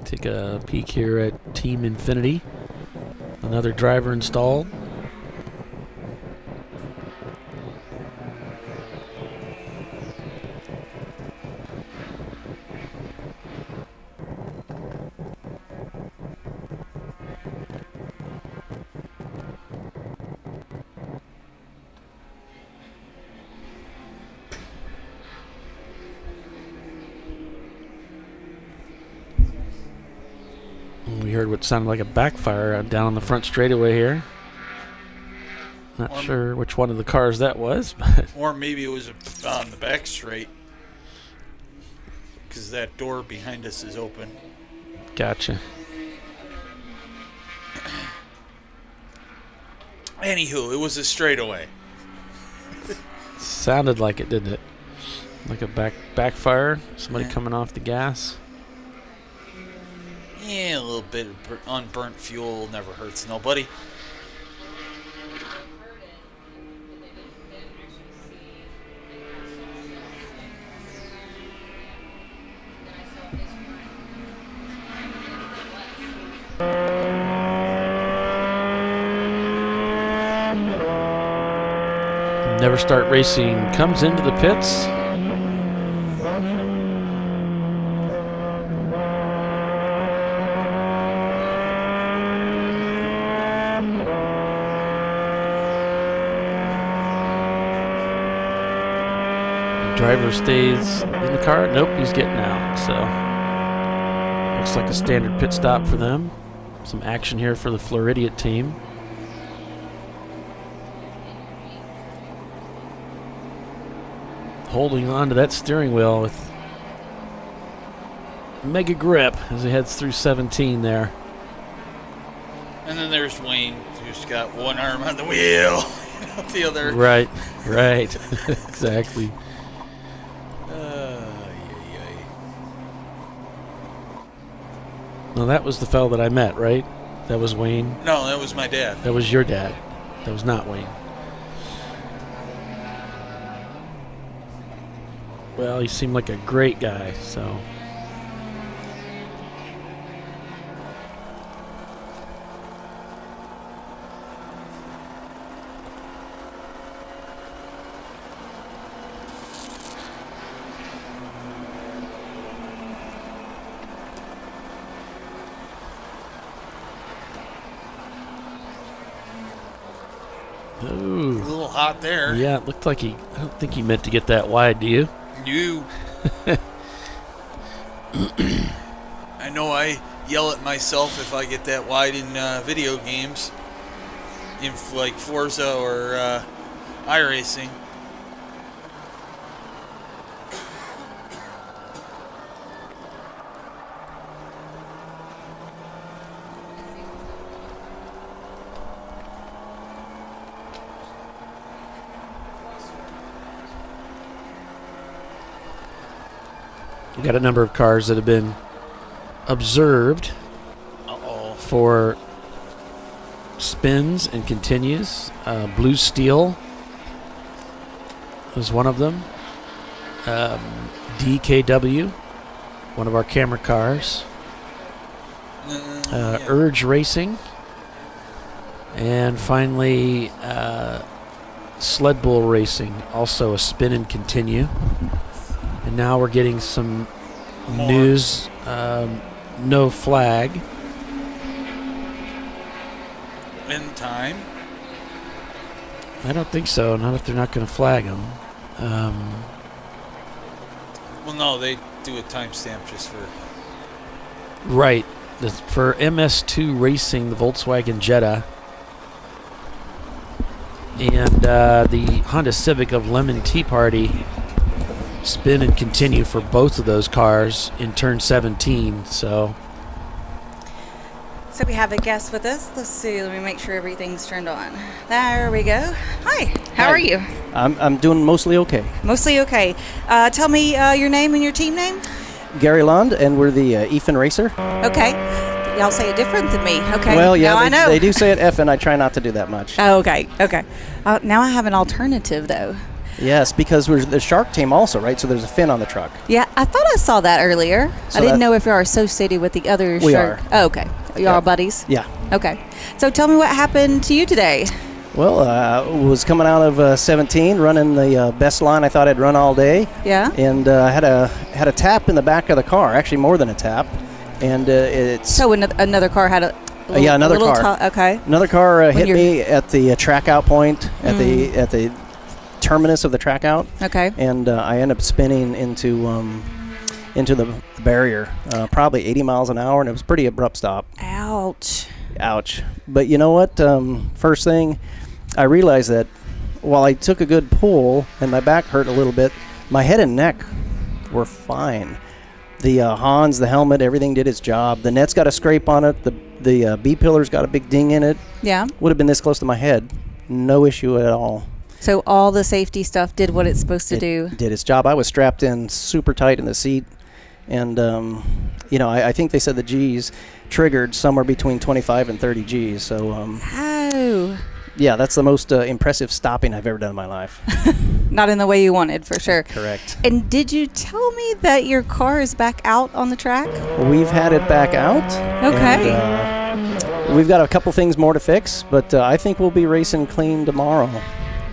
Take a peek here at Team Infinity. Another driver installed. We heard what sounded like a backfire down on the front straightaway here. Not sure which one of the cars that was, but Or maybe it was on the back straight. Because that door behind us is open. Gotcha. Anywho, it was a straightaway. Sounded like it, didn't it? Like a backfire. Somebody coming off the gas. Yeah, a little bit of unburnt fuel never hurts nobody. Never Start Racing comes into the pits. Driver stays in the car. Nope, he's getting out. So looks like a standard pit stop for them. Some action here for the Floridian team. Holding on to that steering wheel with mega grip as he heads through 17 there. And then there's Wayne, who's got one arm on the wheel, the other. Right. Exactly. Well, that was the fellow that I met, right? That was Wayne? No, that was my dad. That was your dad. That was not Wayne. Well, he seemed like a great guy, so. Ooh. A little hot there. Yeah, it looked like I don't think he meant to get that wide, do you? You. I know I yell at myself if I get that wide in video games, in like Forza or iRacing. We got a number of cars that have been observed for spins and continues. Blue Steel was one of them. DKW, one of our camera cars. Urge Racing. And finally, Sled Bull Racing, also a spin and continue. And now we're getting some news, no flag. In time? I don't think so, not if they're not going to flag them. Well, no, they do a timestamp just for... Right. For MS2 Racing, the Volkswagen Jetta, and the Honda Civic of Lemon Tea Party, spin and continue for both of those cars in turn 17. So we have a guest with us. Let's see. Let me make sure everything's turned on. There we go. Hi. How are you? I'm doing mostly okay. Mostly okay. Tell me your name and your team name. Gary Lund, and we're the Ethan Racer. Okay. Y'all say it different than me. Okay. Well, yeah, now I know. They do say it F, and I try not to do that much. Oh, okay. Okay. Now I have an alternative, though. Yes, because we're the Shark team also, right? So there's a fin on the truck. Yeah, I thought I saw that earlier. So I didn't know if you are associated with the other We Shark. are. Oh, okay. You all buddies? Yeah. Okay. So tell me what happened to you today. Well, was coming out of 17, running the best line I thought I'd run all day. Yeah. And had a tap in the back of the car, actually more than a tap. And it's... So another car had another car. Okay. Another car hit me at the track out point, at the terminus of the track out. Okay. And I ended up spinning into the barrier, probably 80 miles an hour, and it was a pretty abrupt stop. Ouch. Ouch. But you know what? First thing, I realized that while I took a good pull and my back hurt a little bit, my head and neck were fine. The Hans, the helmet, everything did its job. The net's got a scrape on it. The B-pillar's got a big ding in it. Yeah. Would have been this close to my head. No issue at all. So all the safety stuff did what it's supposed to do. Did its job. I was strapped in super tight in the seat. And, I think they said the G's triggered somewhere between 25 and 30 G's. So, oh. Yeah, that's the most impressive stopping I've ever done in my life. Not in the way you wanted, for sure. Correct. And did you tell me that your car is back out on the track? We've had it back out. Okay. And, we've got a couple things more to fix, but I think we'll be racing clean tomorrow.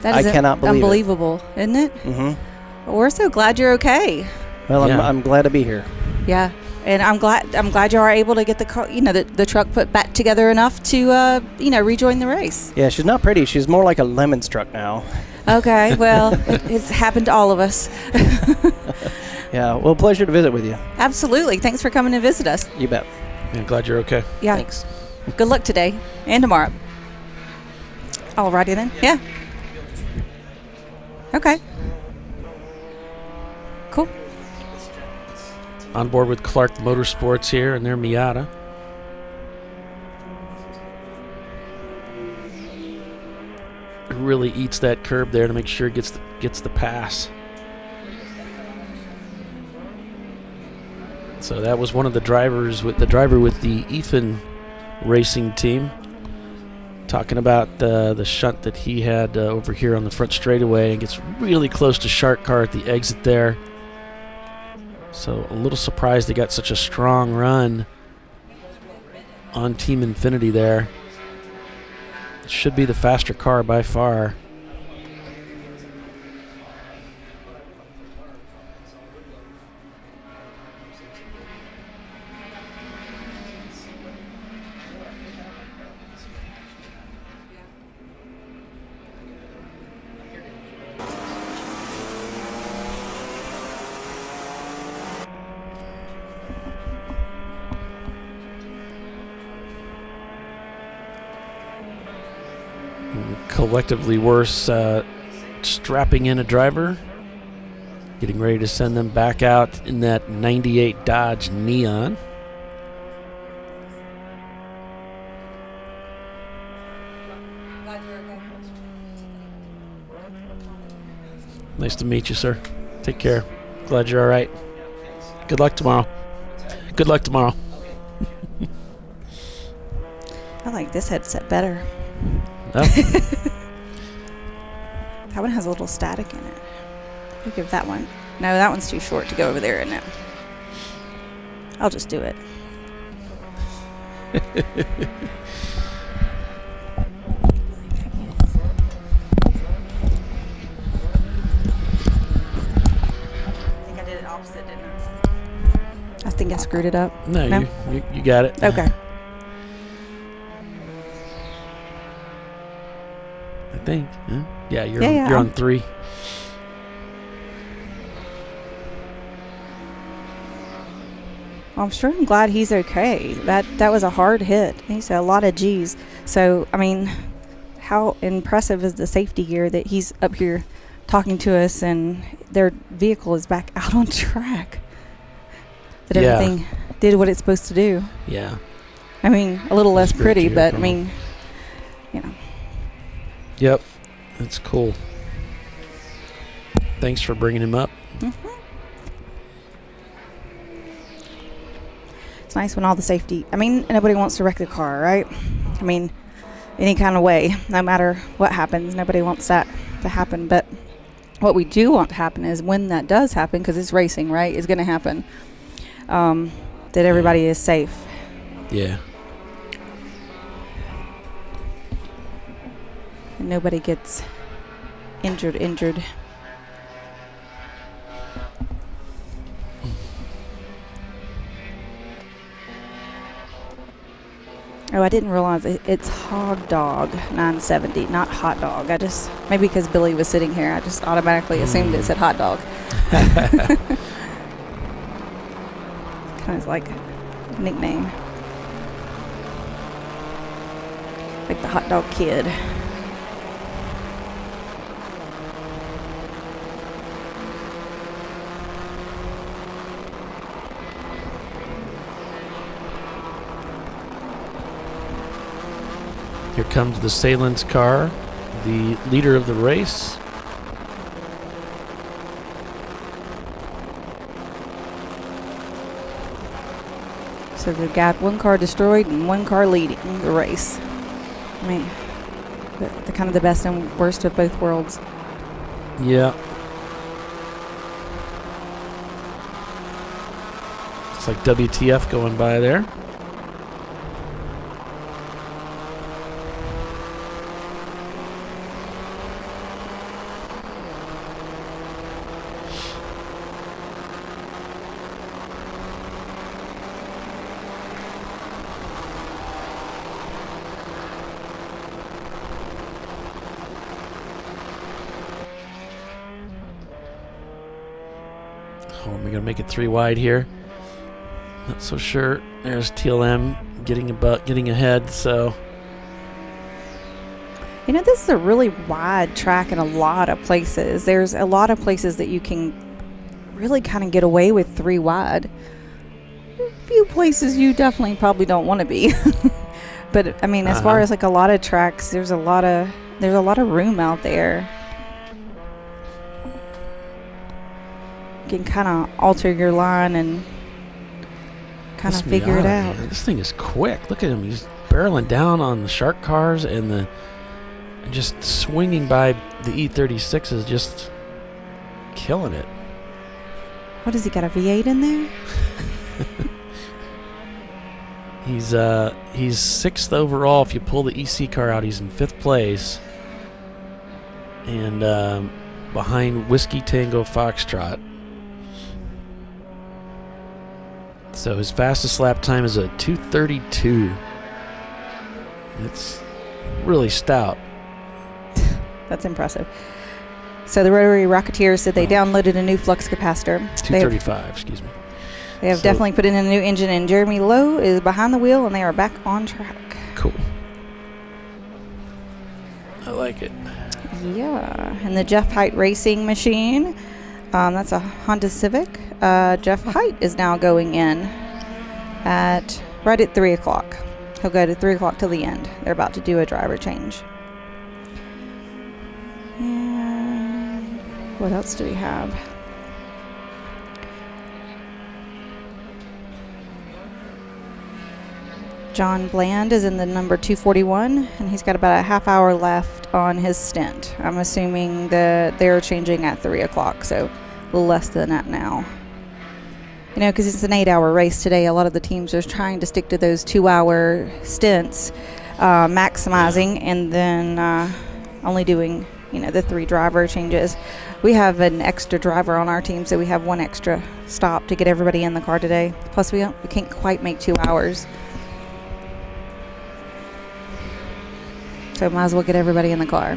That is I cannot believe unbelievable, isn't it? Mm-hmm. Well, we're so glad you're okay. Well, Yeah. I'm glad to be here. Yeah. And I'm glad you are able to get the car, the truck put back together enough to, rejoin the race. Yeah, she's not pretty. She's more like a Lemons truck now. Okay, well, it's happened to all of us. Yeah, well, pleasure to visit with you. Absolutely. Thanks for coming to visit us. You bet. I'm glad you're okay. Yeah. Thanks. Good luck today and tomorrow. Alrighty then. Yeah. Okay. Cool. On board with Clark Motorsports here and their Miata. Really eats that curb there to make sure it gets the pass. So that was one of the drivers with the Ethan Racing team, talking about the shunt that he had over here on the front straightaway, and gets really close to Shark Car at the exit there. So a little surprised they got such a strong run on Team Infinity there. It should be the faster car by far. collectively worse strapping in a driver. Getting ready to send them back out in that 98 Dodge Neon. Nice to meet you, sir. Take care. Glad you're all right. Good luck tomorrow. Good luck tomorrow. I like this headset better. Oh. That one has a little static in it. I'll give that one. No, that one's too short to go over there, isn't it? I'll just do it. I think I screwed it up. No? You got it. Okay. I think. Huh? Yeah, you're Yeah, you're on 3. Well, I'm sure I'm glad he's okay. That was a hard hit. He said a lot of G's. So, I mean, how impressive is the safety gear that he's up here talking to us and their vehicle is back out on track. That everything did what it's supposed to do. Yeah. I mean, a little less pretty, but I mean, you know. Yep. That's cool. Thanks for bringing him up. Mm-hmm. It's nice when all the safety, I mean, nobody wants to wreck the car, right? I mean, any kind of way, no matter what happens, nobody wants that to happen. But what we do want to happen is when that does happen, because it's racing, right? It's going to happen. That everybody is safe. Yeah. And nobody gets injured. Oh, I didn't realize it's Hog Dog 970, not Hot Dog. Maybe because Billy was sitting here, I just automatically assumed it said Hot Dog. Kind of like a nickname. Like the Hot Dog Kid. Here comes the Salence car, the leader of the race. So they've got one car destroyed and one car leading the race. I mean, the kind of the best and worst of both worlds. Yeah. Looks like WTF going by there. Oh, are we going to make it 3 wide here? Not so sure. There's TLM getting ahead, so. You know, this is a really wide track in a lot of places. There's a lot of places that you can really kind of get away with 3 wide. A few places you definitely probably don't want to be. But I mean, as far as like a lot of tracks, there's a lot of room out there. You can kind of alter your line and kind of figure it out. Man. This thing is quick. Look at him. He's barreling down on the shark cars and just swinging by the E36 just killing it. What has he got, a V8 in there? He's 6th overall. If you pull the EC car out, he's in 5th place. And behind Whiskey Tango Foxtrot. So his fastest lap time is a 2:32. It's really stout. That's impressive. So the Rotary Rocketeers said they downloaded a new flux capacitor. 2:35, excuse me. They have definitely put in a new engine, and Jeremy Lowe is behind the wheel, and they are back on track. Cool. like it. Yeah, and the Jeff Height racing machine. That's a Honda Civic. Jeff Height is now going in right at 3 o'clock. He'll go to 3 o'clock till the end. They're about to do a driver change. And what else do we have? John Bland is in the number 241, and he's got about a half hour left on his stint. I'm assuming that they're changing at 3 o'clock, so a little less than that now. You know, because it's an 8-hour race today, a lot of the teams are trying to stick to those 2-hour stints, maximizing, and then only doing, the 3 driver changes. We have an extra driver on our team, so we have 1 extra stop to get everybody in the car today. Plus, we can't quite make 2 hours. So might as well get everybody in the car.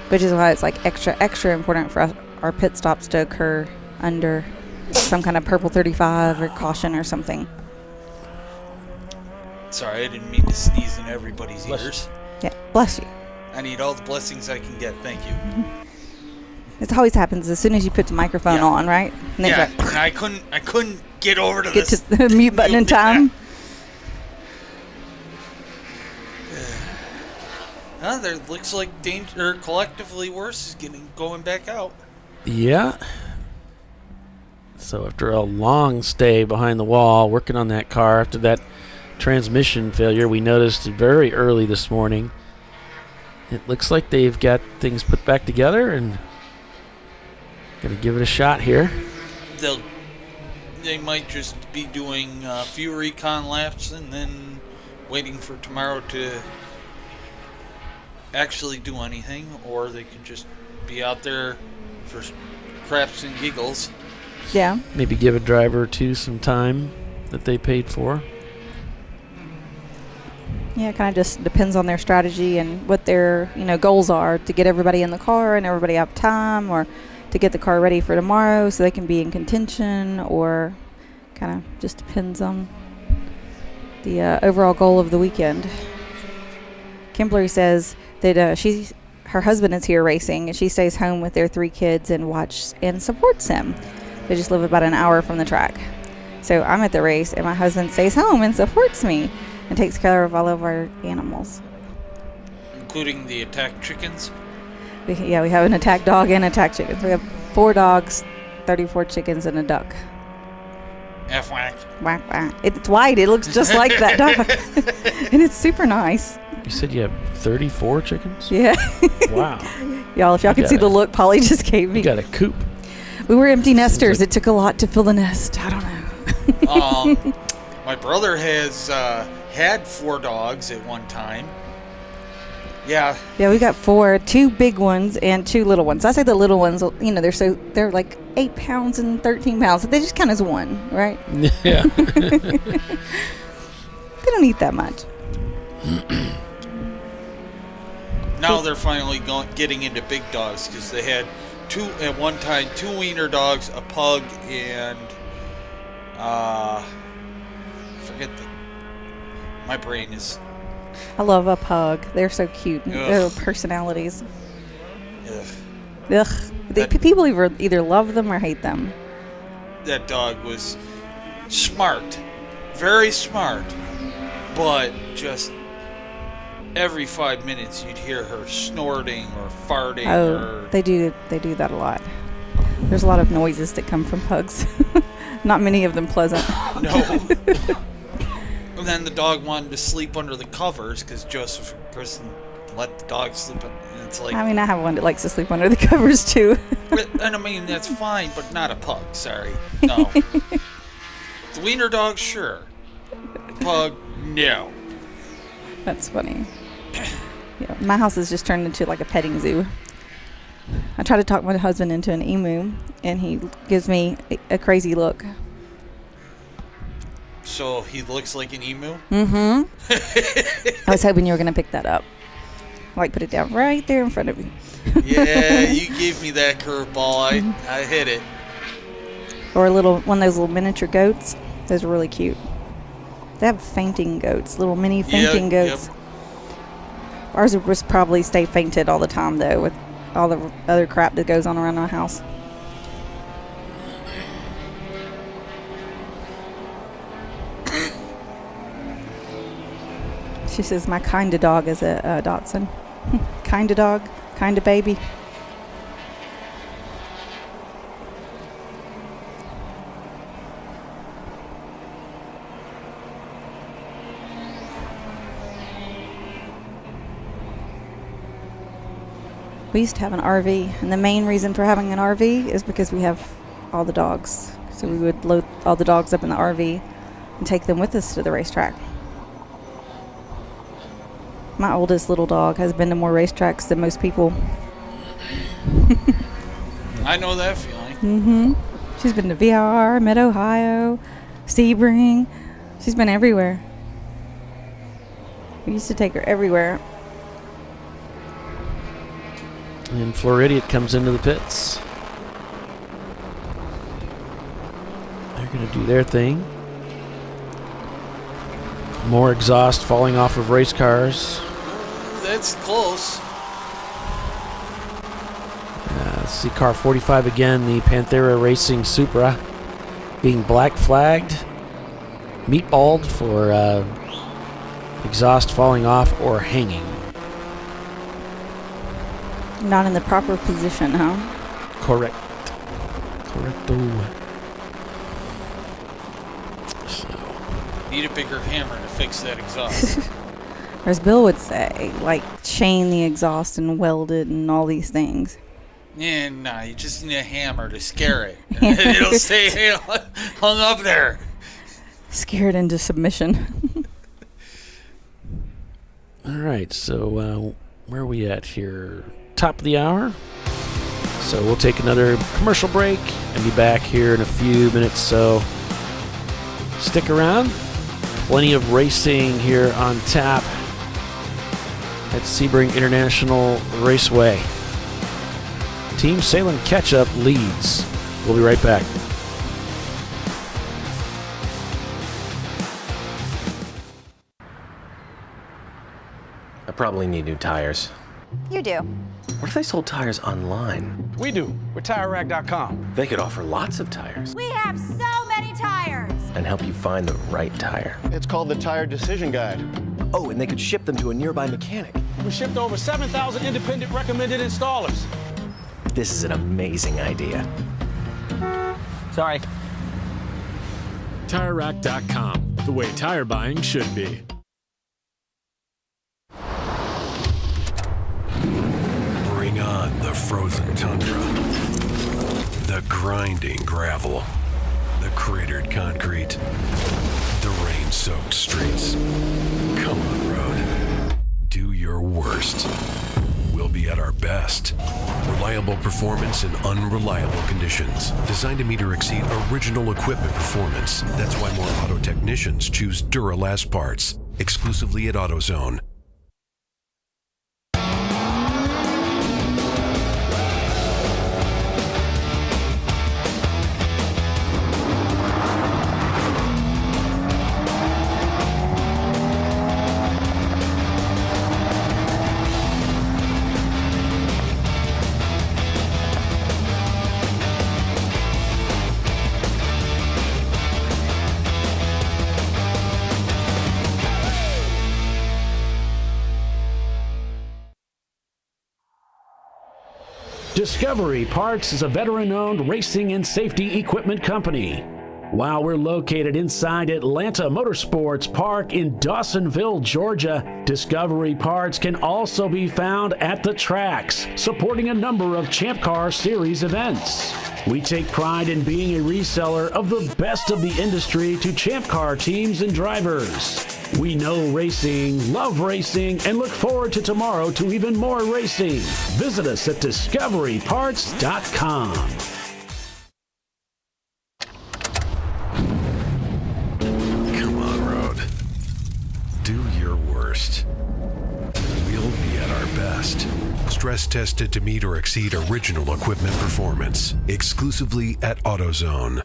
Which is why it's like extra important for us, our pit stops to occur under some kind of purple 35 or caution or something. Sorry, I didn't mean to sneeze in everybody's ears. Yeah, bless you. I need all the blessings I can get. Thank you. It always happens as soon as you put the microphone on, right? And then Yeah, it's like, and I couldn't get over to get this. to the mute button in time. There looks like danger, collectively worse is going back out. Yeah. So after a long stay behind the wall, working on that car, after that transmission failure we noticed very early this morning, it looks like they've got things put back together and gonna give it a shot here. They might just be doing a few recon laps and then waiting for tomorrow to actually do anything, or they could just be out there for craps and giggles. Yeah. Maybe give a driver or two some time that they paid for. Yeah, it kind of just depends on their strategy and what their goals are to get everybody in the car and everybody have time, or to get the car ready for tomorrow so they can be in contention, or kind of just depends on the overall goal of the weekend. Kimberly says that her husband is here racing, and she stays home with their 3 kids and watches and supports him. They just live about an hour from the track. So I'm at the race, and my husband stays home and supports me and takes care of all of our animals. Including the attack chickens? We have an attack dog and attack chickens. We have 4 dogs, 34 chickens, and a duck. F-whack. Whack, whack. It's white. It looks just like that dog. And it's super nice. You said you have 34 chickens? Yeah. Wow. Y'all, if y'all could see the look Polly just gave me. You got a coop. We were empty nesters. It took a lot to fill the nest. I don't know. My brother has had 4 dogs at one time. Yeah. Yeah, we got 4, 2 big ones and 2 little ones. I say the little ones, they're like 8 pounds and 13 pounds. So they just count as one, right? Yeah. They don't eat that much. Now they're finally getting into big dogs, because they had 2 at one time, 2 wiener dogs, a pug, and my brain is. I love a pug. They're so cute. Ugh. Their personalities. Ugh. People either love them or hate them. That dog was smart, very smart, but just every 5 minutes you'd hear her snorting or farting. Oh, they do that a lot. There's a lot of noises that come from pugs. Not many of them pleasant. No. And then the dog wanted to sleep under the covers because Joseph and Kristen let the dog sleep. And it's like, I have one that likes to sleep under the covers too. And I mean, that's fine, but not a pug. Sorry, no. The wiener dog, sure. The pug, no. That's funny. Yeah, my house has just turned into like a petting zoo. I try to talk my husband into an emu, and he gives me a crazy look. So he looks like an emu? Mm-hmm. I was hoping you were going to pick that up. Like, put it down right there in front of me. Yeah, you gave me that curveball. I hit it. Or one of those little miniature goats. Those are really cute. They have fainting goats, little mini fainting goats. Yep. Ours would just probably stay fainted all the time, though, with all the other crap that goes on around our house. She says, my kind of dog is a Dachshund. Kind of dog, kind of baby. We used to have an RV, and the main reason for having an RV is because we have all the dogs. So we would load all the dogs up in the RV and take them with us to the racetrack. My oldest little dog has been to more racetracks than most people. I know that feeling. Mm-hmm. She's been to VR, Mid-Ohio, Sebring. She's been everywhere. We used to take her everywhere. And Floridian comes into the pits. They're going to do their thing. More exhaust falling off of race cars. That's close. Let's see, car 45 again, the Panthera Racing Supra, being black flagged, meatballed for exhaust falling off or hanging. Not in the proper position, huh? Correct. Correcto. Need a bigger hammer to fix that exhaust. Or as Bill would say, like chain the exhaust and weld it and all these things. Yeah, nah, you just need a hammer to scare it. It'll stay hung up there. Scare it into submission. All right, so where are we at here? Top of the hour. So we'll take another commercial break and be back here in a few minutes. So stick around. Plenty of racing here on tap at Sebring International Raceway. Team Salem Ketchup leads. We'll be right back. I probably need new tires. You do. What if they sold tires online? We do. We're TireRack.com. They could offer lots of tires We have so many tires. and help you find the right tire. It's called the Tire Decision Guide. Oh, and they could ship them to a nearby mechanic. We shipped over 7,000 independent recommended installers. This is an amazing idea. Sorry. TireRack.com, the way tire buying should be. Bring on the frozen tundra, the grinding gravel, the cratered concrete, the rain-soaked streets. Come on, road. Do your worst. We'll be at our best. Reliable performance in unreliable conditions. Designed to meet or exceed original equipment performance. That's why more auto technicians choose Duralast parts. Exclusively at AutoZone. Discovery Parts is a veteran-owned racing and safety equipment company. While we're located inside Atlanta Motorsports Park in Dawsonville, Georgia, Discovery Parts can also be found at the tracks, supporting a number of Champ Car Series events. We take pride in being a reseller of the best of the industry to Champ Car teams and drivers. We know racing, love racing, and look forward to tomorrow to even more racing. Visit us at discoveryparts.com. Come on, road. Do your worst. We'll be at our best. Stress tested to meet or exceed original equipment performance. Exclusively at AutoZone.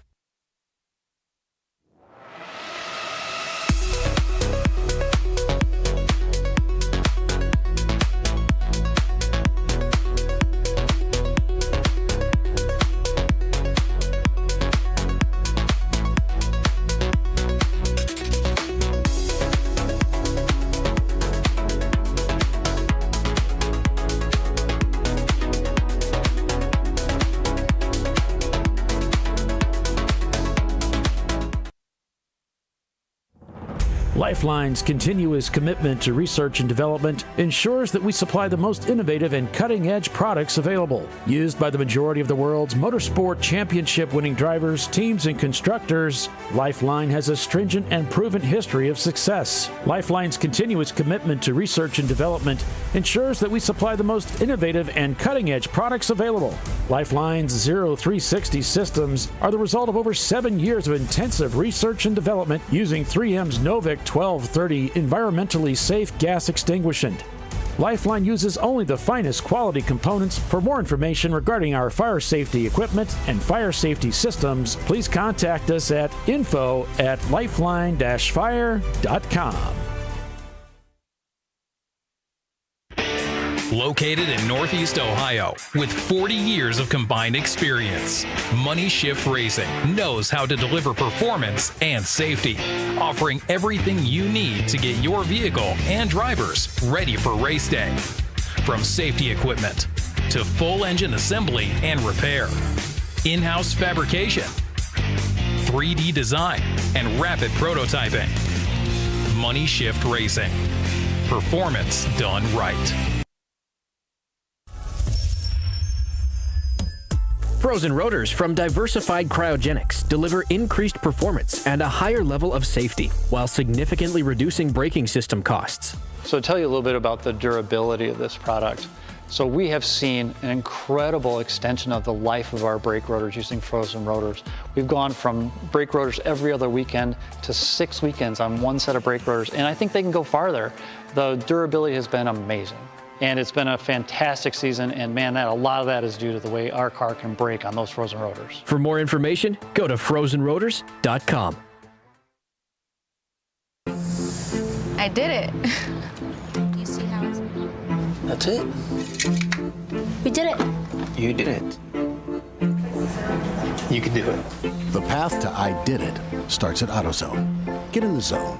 Lifeline's continuous commitment to research and development ensures that we supply the most innovative and cutting-edge products available. Used by the majority of the world's motorsport championship-winning drivers, teams, and constructors, Lifeline has a stringent and proven history of success. Lifeline's continuous commitment to research and development ensures that we supply the most innovative and cutting-edge products available. Lifeline's 0360 systems are the result of over 7 years of intensive research and development using 3M's Novik 1230 environmentally safe gas extinguishant. Lifeline uses only the finest quality components. For more information regarding our fire safety equipment and fire safety systems, please contact us at info@lifeline-fire.com. Located in Northeast Ohio with 40 years of combined experience, Money Shift Racing knows how to deliver performance and safety, offering everything you need to get your vehicle and drivers ready for race day. From safety equipment to full engine assembly and repair, in-house fabrication, 3D design, and rapid prototyping. Money Shift Racing. Performance done right. Frozen rotors from Diversified Cryogenics deliver increased performance and a higher level of safety while significantly reducing braking system costs. So to tell you a little bit about the durability of this product. So we have seen an incredible extension of the life of our brake rotors using frozen rotors. We've gone from brake rotors every other weekend to 6 weekends on one set of brake rotors, and I think they can go farther. The durability has been amazing. And it's been a fantastic season, and man, a lot of that is due to the way our car can brake on those frozen rotors. For more information, go to frozenrotors.com. I did it. You see how it's... That's it. We did it. You did it. You can do it. The path to I did it starts at AutoZone. Get in the zone.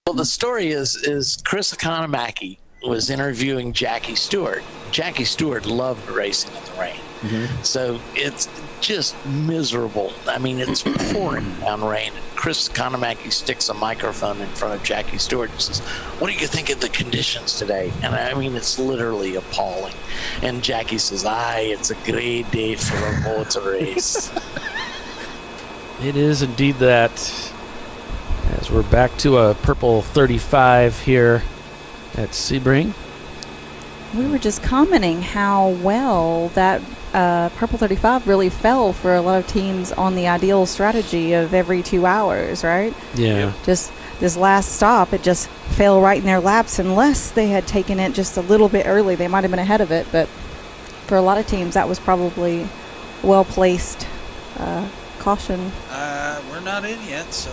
Well, the story is Chris Economaki was interviewing Jackie Stewart. Jackie Stewart loved racing in the rain. So it's just miserable. I mean, it's pouring down rain. Chris Economaki sticks a microphone in front of Jackie Stewart and says, "What do you think of the conditions today?" And I mean, it's literally appalling. And Jackie says, "It's a great day for a motor race." It is indeed that. As we're back to a purple 35 here at Sebring. We were just commenting how well that purple 35 really fell for a lot of teams on the ideal strategy of every 2 hours, right? Yeah. Just this last stop, it just fell right in their laps. Unless they had taken it just a little bit early, they might have been ahead of it. But for a lot of teams, that was probably well-placed caution. We're not in yet, so...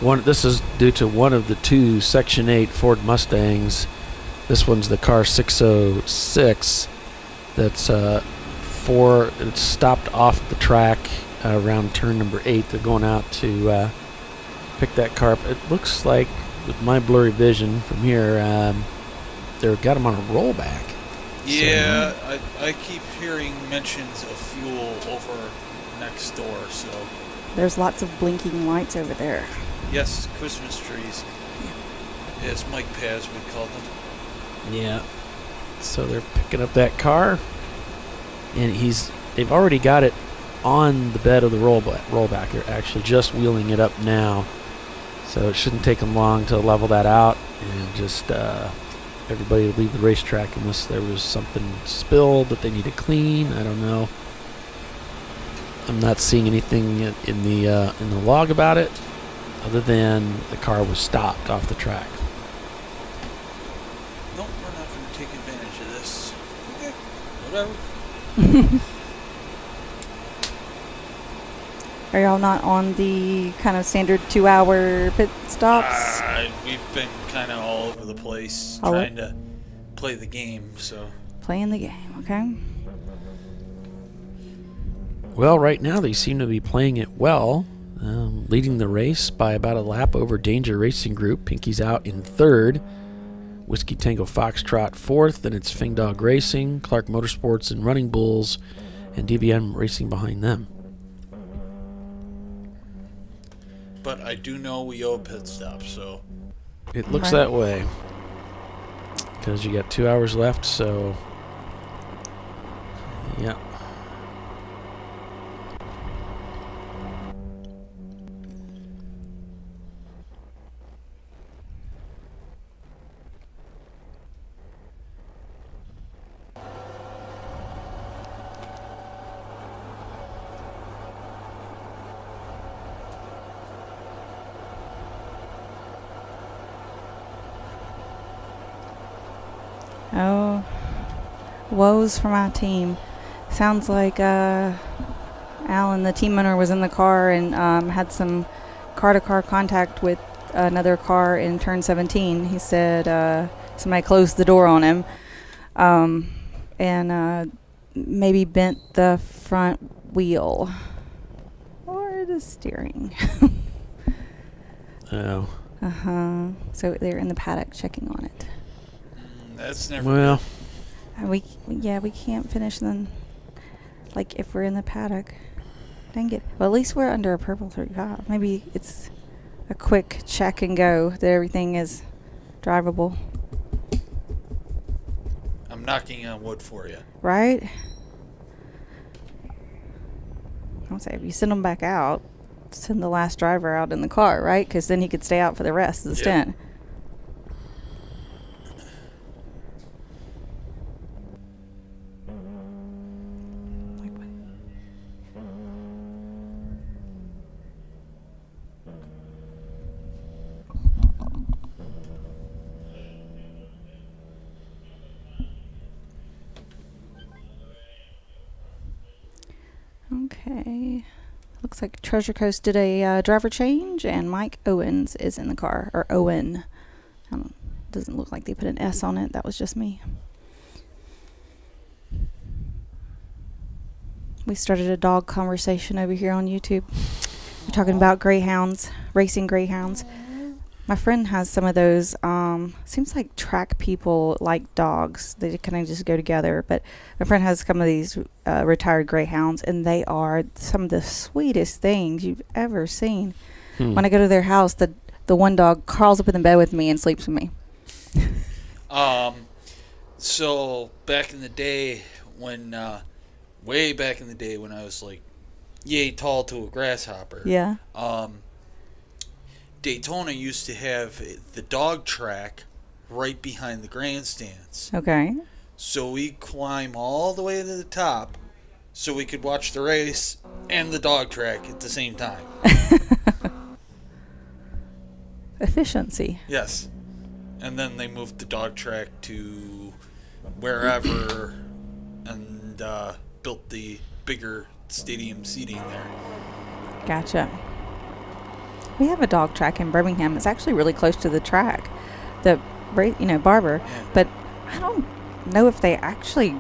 This is due to one of the two Section 8 Ford Mustangs. This one's the car 606 that's it's stopped off the track around turn number 8. They're going out to pick that car up. It looks like, with my blurry vision from here, they've got them on a rollback. Yeah, so, I keep hearing mentions of fuel over next door, so... There's lots of blinking lights over there. Yes, Christmas trees. As Mike Paz would call them. Yeah. So they're picking up that car, and they've already got it on the bed of the rollback. They're actually just wheeling it up now. So it shouldn't take them long to level that out and just everybody leave the racetrack unless there was something spilled that they need to clean. I don't know. I'm not seeing anything in the log about it, other than the car was stopped off the track. Nope, we're not going to take advantage of this. Okay, whatever. Are y'all not on the kind of standard 2-hour pit stops? We've been kind of all over the place All trying to play the game, so... Playing the game, okay. Well, right now they seem to be playing it well, leading the race by about a lap over Danger Racing Group. Pinky's out in third. Whiskey Tango Foxtrot 4th. Then it's Fing Dog Racing, Clark Motorsports, and Running Bulls, and DBM Racing behind them. But I do know we owe a pit stop, so. It looks that way. Because you got 2 hours left, so. Yeah. Oh, woes for my team. Sounds like Alan, the team owner, was in the car and had some car-to-car contact with another car in turn 17. He said somebody closed the door on him and maybe bent the front wheel or the steering. Oh. Uh-huh. So they're in the paddock checking on it. That's never well. We can't finish then. Like if we're in the paddock, dang it. Well, at least we're under a purple 35. Maybe it's a quick check and go that everything is drivable. I'm knocking on wood for you. Right? I would say if you send them back out, send the last driver out in the car, right? Because then he could stay out for the rest of the stint. Okay. Looks like Treasure Coast did a driver change, and Mike Owens is in the car. Or Owen. Doesn't look like they put an S on it. That was just me. We started a dog conversation over here on YouTube. We're talking about greyhounds, racing greyhounds. My friend has some of those. Seems like track people like dogs. They kind of just go together. But my friend has some of these retired greyhounds, and they are some of the sweetest things you've ever seen. When I go to their house, the one dog crawls up in the bed with me and sleeps with me. So back in the day when, way back in the day when I was like yay tall to a grasshopper. Yeah. Daytona used to have the dog track right behind the grandstands. Okay. So we climb all the way to the top so we could watch the race and the dog track at the same time. Efficiency. Yes. And then they moved the dog track to wherever and built the bigger stadium seating there. Gotcha. We have a dog track in Birmingham. It's actually really close to the track, Barber. Yeah. But I don't know if they actually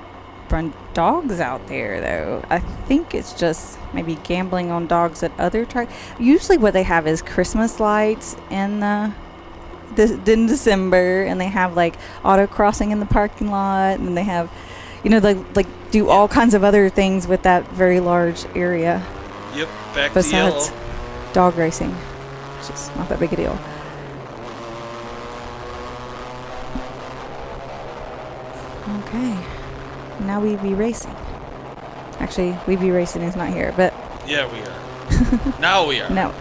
run dogs out there, though. I think it's just maybe gambling on dogs at other tracks. Usually what they have is Christmas lights in in December, and they have like auto crossing in the parking lot, and they have, they like do all kinds of other things with that very large area. Yep, back to besides yellow. Dog racing. It's just not that big a deal. Okay. Now we be racing. Actually, we be racing is not here, but Yeah, we are. Now we are. no.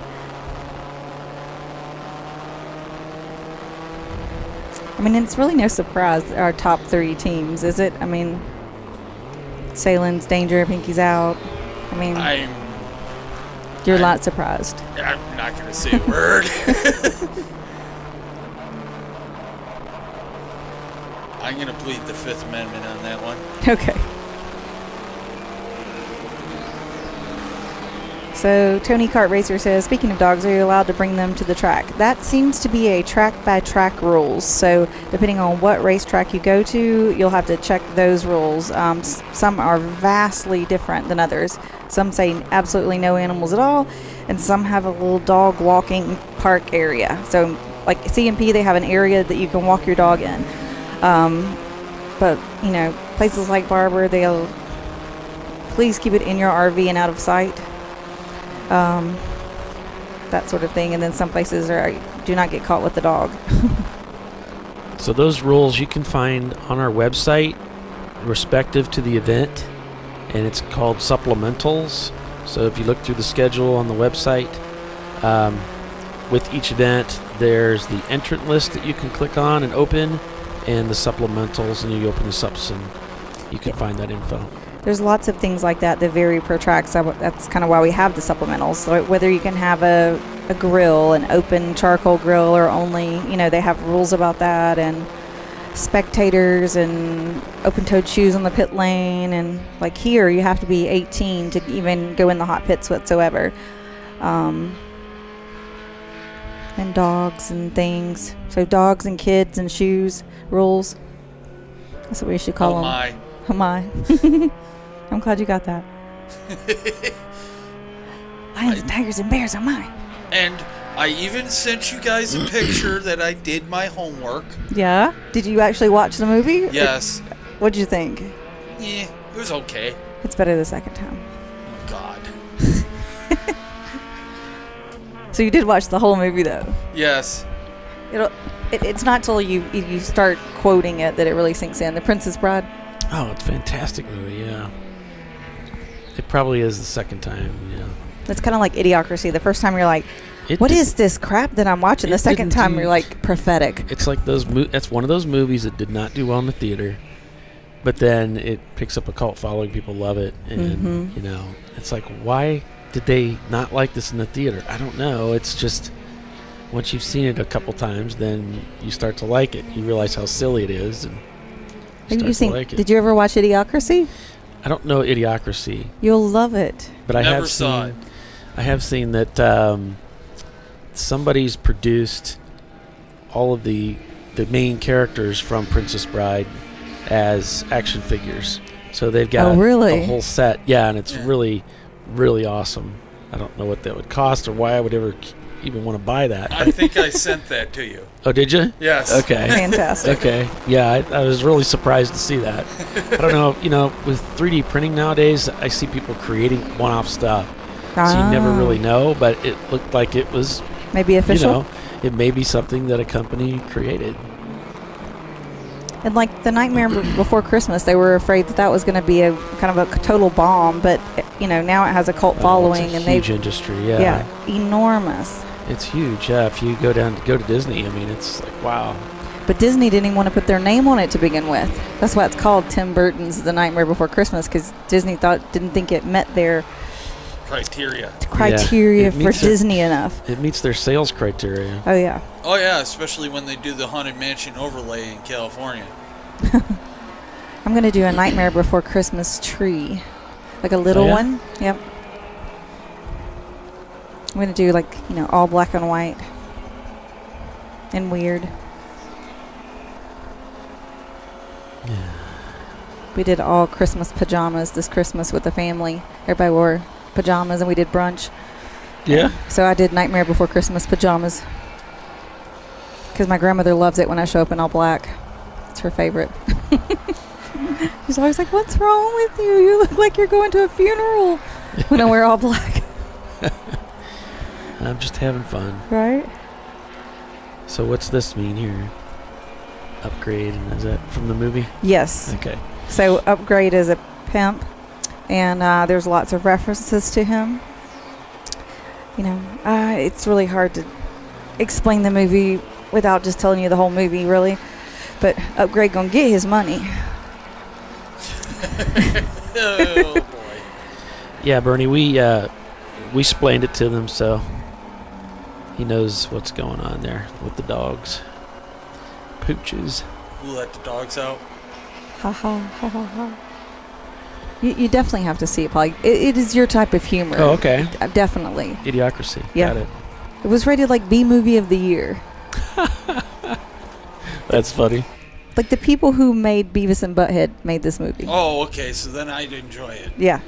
I mean, it's really no surprise our top 3 teams, is it? I mean, Salen's danger, Pinky's out. I mean, you're not surprised. I'm not going to say a word. I'm going to plead the Fifth Amendment on that one. Okay. So Tony Kart Racer says, speaking of dogs, are you allowed to bring them to the track? That seems to be a track-by-track rules. So depending on what racetrack you go to, you'll have to check those rules. Some are vastly different than others. Some say absolutely no animals at all, and some have a little dog walking park area. So like CMP, they have an area that you can walk your dog in. But, you know, places like Barber, they'll please keep it in your RV and out of sight. That sort of thing. And then some places are do not get caught with the dog. So those rules you can find on our website respective to the event, and it's called supplementals. So if you look through the schedule on the website, with each event, there's the entrant list that you can click on and open, and the supplementals, and you open the subs and you can find that info. There's lots of things like that vary per track, so that's kind of why we have the supplementals. So whether you can have a grill, an open charcoal grill, or only, you know, they have rules about that, and spectators and open-toed shoes on the pit lane, and like here you have to be 18 to even go in the hot pits whatsoever. And dogs and things. So dogs and kids and shoes rules. That's what we should call them. Oh my. I'm glad you got that. Lions and tigers and bears are mine. And I even sent you guys a picture that I did my homework. Yeah? Did you actually watch the movie? Yes. What'd you think? Yeah, it was okay. It's better the second time. Oh, God. So you did watch the whole movie, though? Yes. It's not till you start quoting it that it really sinks in. The Princess Bride. Oh, it's a fantastic movie, yeah. It probably is the second time, yeah. It's kind of like Idiocracy. The first time you're like, what is this crap that I'm watching? The second time you're like, prophetic. It's like that's one of those movies that did not do well in the theater, but then it picks up a cult following. People love it, and you know, it's like, why did they not like this in the theater? I don't know. It's just once you've seen it a couple times, then you start to like it. You realize how silly it is, and Did you ever watch Idiocracy? I don't know Idiocracy. You'll love it. But I have seen that somebody's produced all of the main characters from Princess Bride as action figures. So they've got a whole set. Yeah, and it's really, really awesome. I don't know what that would cost or why I would ever even want to buy that. I think I sent that to you. Oh, did you? Yes. Okay. Fantastic. Okay. Yeah, I was really surprised to see that. I don't know. You know, with 3D printing nowadays, I see people creating one-off stuff. So you never really know, but it looked like it was maybe official. You know, it may be something that a company created. And like the Nightmare Before Christmas, they were afraid that was going to be a kind of a total bomb, but you know, now it has a cult following, it's a and huge industry. Yeah. Yeah, enormous. It's huge. Yeah, if you go to Disney, I mean, it's like, wow. But Disney didn't even want to put their name on it to begin with. That's why it's called Tim Burton's The Nightmare Before Christmas, because Disney didn't think it met their criteria for Disney enough. It meets their sales criteria. Oh yeah. Oh yeah, especially when they do the Haunted Mansion overlay in California. I'm going to do a Nightmare Before Christmas tree, like a little one. Yep. I'm going to do like, you know, all black and white and weird. Yeah. We did all Christmas pajamas this Christmas with the family. Everybody wore pajamas and we did brunch. Yeah. So I did Nightmare Before Christmas pajamas because my grandmother loves it when I show up in all black. It's her favorite. She's always like, "What's wrong with you? You look like you're going to a funeral when I wear all black." I'm just having fun. Right. So what's this mean here? Upgrade, and is that from the movie? Yes. Okay. So Upgrade is a pimp, and there's lots of references to him. You know, it's really hard to explain the movie without just telling you the whole movie, really. But Upgrade gonna get his money. Oh boy. Yeah, Bernie, we explained it to them, so he knows what's going on there with the dogs. Pooches. Who let the dogs out? Ha ha ha ha ha. You definitely have to see it, Polly. It is your type of humor. Oh, okay. Definitely. Idiocracy. Yeah. Got it. It was rated like B movie of the year. That's funny. Like the people who made Beavis and Butthead made this movie. Oh, okay. So then I'd enjoy it. Yeah.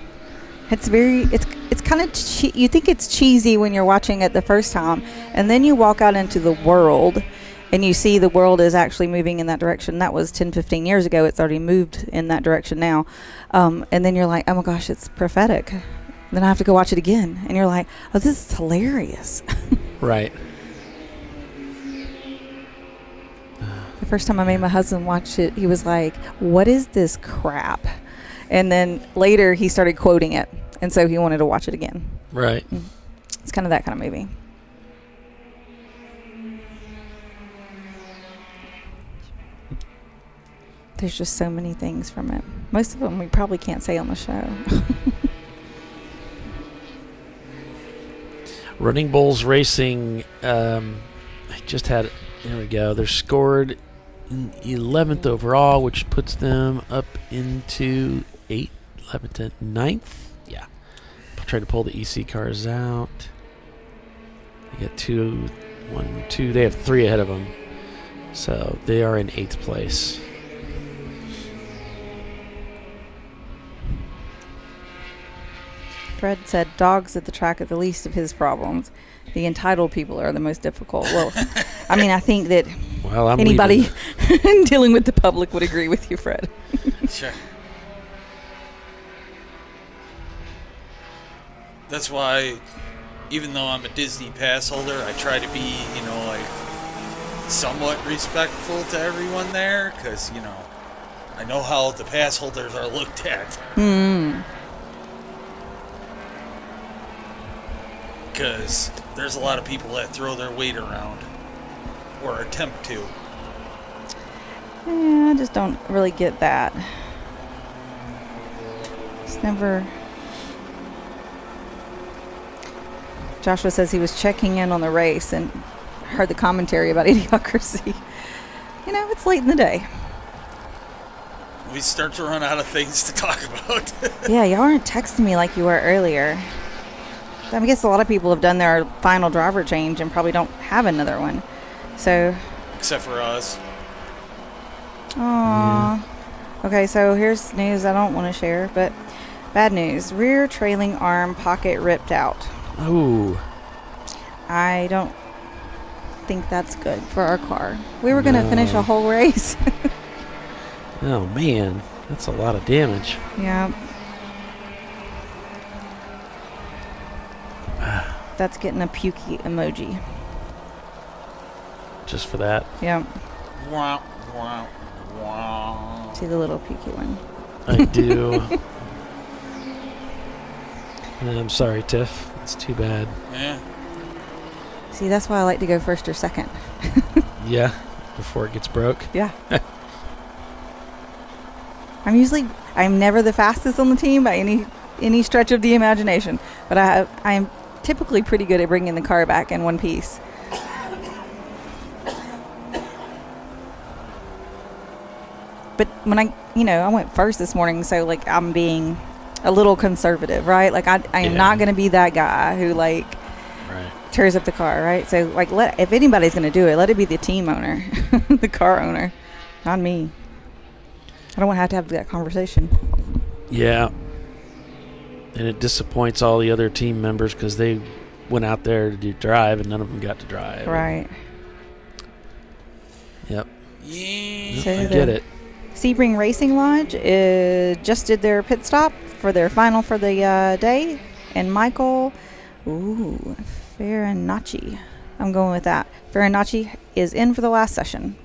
It's kind of you think it's cheesy when you're watching it the first time, and then you walk out into the world and you see the world is actually moving in that direction. That was 10-15 years ago. It's already moved in that direction now. And then you're like, oh my gosh, it's prophetic. Then I have to go watch it again, and you're like, oh, this is hilarious. Right. The first time I made my husband watch it, he was like, what is this crap? And then later he started quoting it, and so he wanted to watch it again. Right. It's kind of that kind of movie. There's just so many things from it. Most of them we probably can't say on the show. Running Bulls Racing, I just had, there we go. They're scored 11th overall, which puts them up into 11th, 9th. Yeah. I'll try to pull the EC cars out. They got 2, 1, 2. They have 3 ahead of them. So they are in 8th place. Fred said dogs at the track are the least of his problems. The entitled people are the most difficult. Well, I mean, I think that anybody dealing with the public would agree with you, Fred. Sure. That's why, even though I'm a Disney pass holder, I try to be, somewhat respectful to everyone there, because, I know how the pass holders are looked at. Because there's a lot of people that throw their weight around, or attempt to. Yeah, I just don't really get that. It's never... Joshua says he was checking in on the race and heard the commentary about idiocracy. It's late in the day. We start to run out of things to talk about. Yeah, y'all aren't texting me like you were earlier. I guess a lot of people have done their final driver change and probably don't have another one. So. Except for us. Aww. Okay, so here's news I don't want to share, but bad news. Rear trailing arm pocket ripped out. Ooh. I don't think that's good for our car. We were going to finish a whole race. Oh, man. That's a lot of damage. Yeah. That's getting a pukey emoji. Just for that? Yeah. Wow, wow, wow. See the little pukey one? I do. I'm sorry, Tiff. It's too bad. Yeah. See, that's why I like to go first or second. Yeah, before it gets broke. Yeah. I'm never the fastest on the team by any stretch of the imagination, but I'm typically pretty good at bringing the car back in one piece. But when I went first this morning, so I'm being a little conservative, right? I am not going to be that guy who tears up the car, right? So if anybody's going to do it, let it be the team owner, the car owner, not me. I don't want to have that conversation. Yeah. And it disappoints all the other team members because they went out there to drive and none of them got to drive. Right. Yep. Yeah. So I get it. Sebring Racing Lodge just did their pit stop for their final for the day. And Michael, Farinacci. I'm going with that. Farinacci is in for the last session.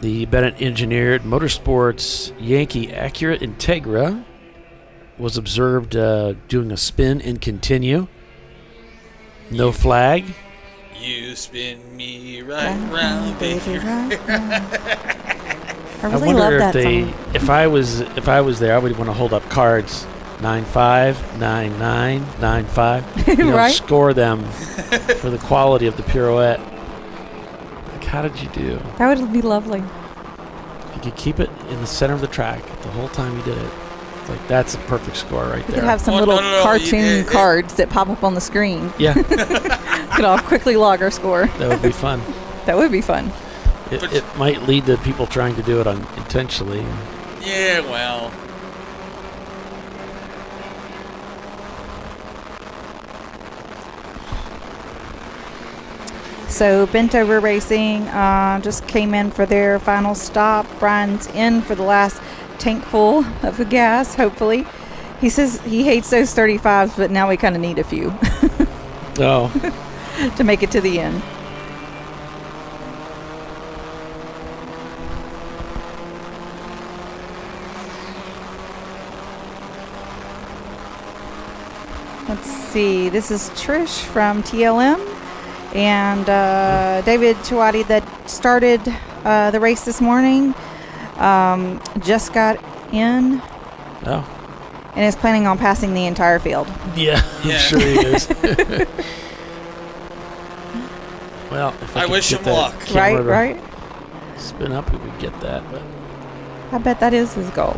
The Bennett engineered Motorsports Yankee Acura Integra was observed doing a spin and continue. No flag. You spin me right round, baby. I really love that song. If I was there, I would want to hold up cards 9-5, 9-9, 9-5. Right? Score them for the quality of the pirouette. How did you do? That would be lovely. If you could keep it in the center of the track the whole time you did it. It's that's a perfect score right there. You could have some little cartoon cards that pop up on the screen. Yeah. Could all quickly log our score. That would be fun. That would be fun. It might lead to people trying to do it intentionally. Yeah, well. So Bent Over Racing just came in for their final stop. Brian's in for the last tank full of the gas, hopefully. He says he hates those 35s, but now we kind of need a few. To make it to the end. Let's see. This is Trish from TLM and David Chawati that started the race this morning. Just got in. Oh. And is planning on passing the entire field. Yeah, I'm sure he is. Well, if I wish him luck. Right. Spin up, we would get that. But I bet that is his goal.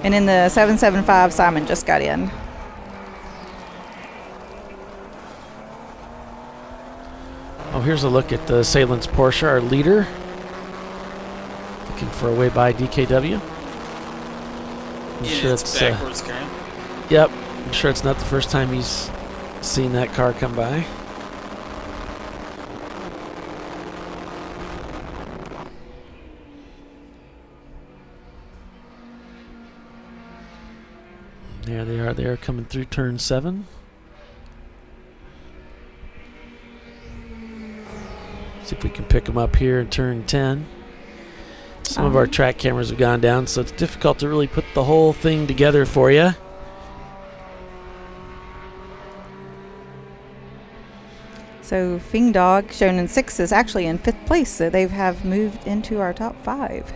And in the 775, Simon just got in. oh, here's a look at the Salence Porsche, our leader. Looking for a way by DKW. I'm sure it's backwards car. Yep. I'm sure it's not the first time he's seen that car come by. There they are. They are coming through turn 7. See if we can pick them up here in turn 10. Some of our track cameras have gone down, so it's difficult to really put the whole thing together for you. So Fing Dog, shown in 6, is actually in 5th place, so they have moved into our top 5.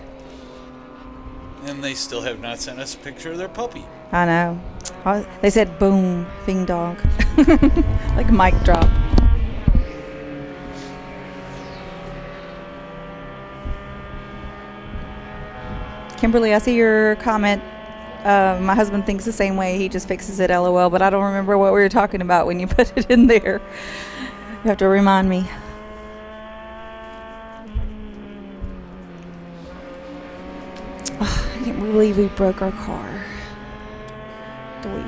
And they still have not sent us a picture of their puppy. I know. They said, boom, Fing Dog. Like a mic drop. Kimberly, I see your comment. My husband thinks the same way. He just fixes it, LOL. But I don't remember what we were talking about when you put it in there. You have to remind me. Oh, I can't believe we broke our car. Do we?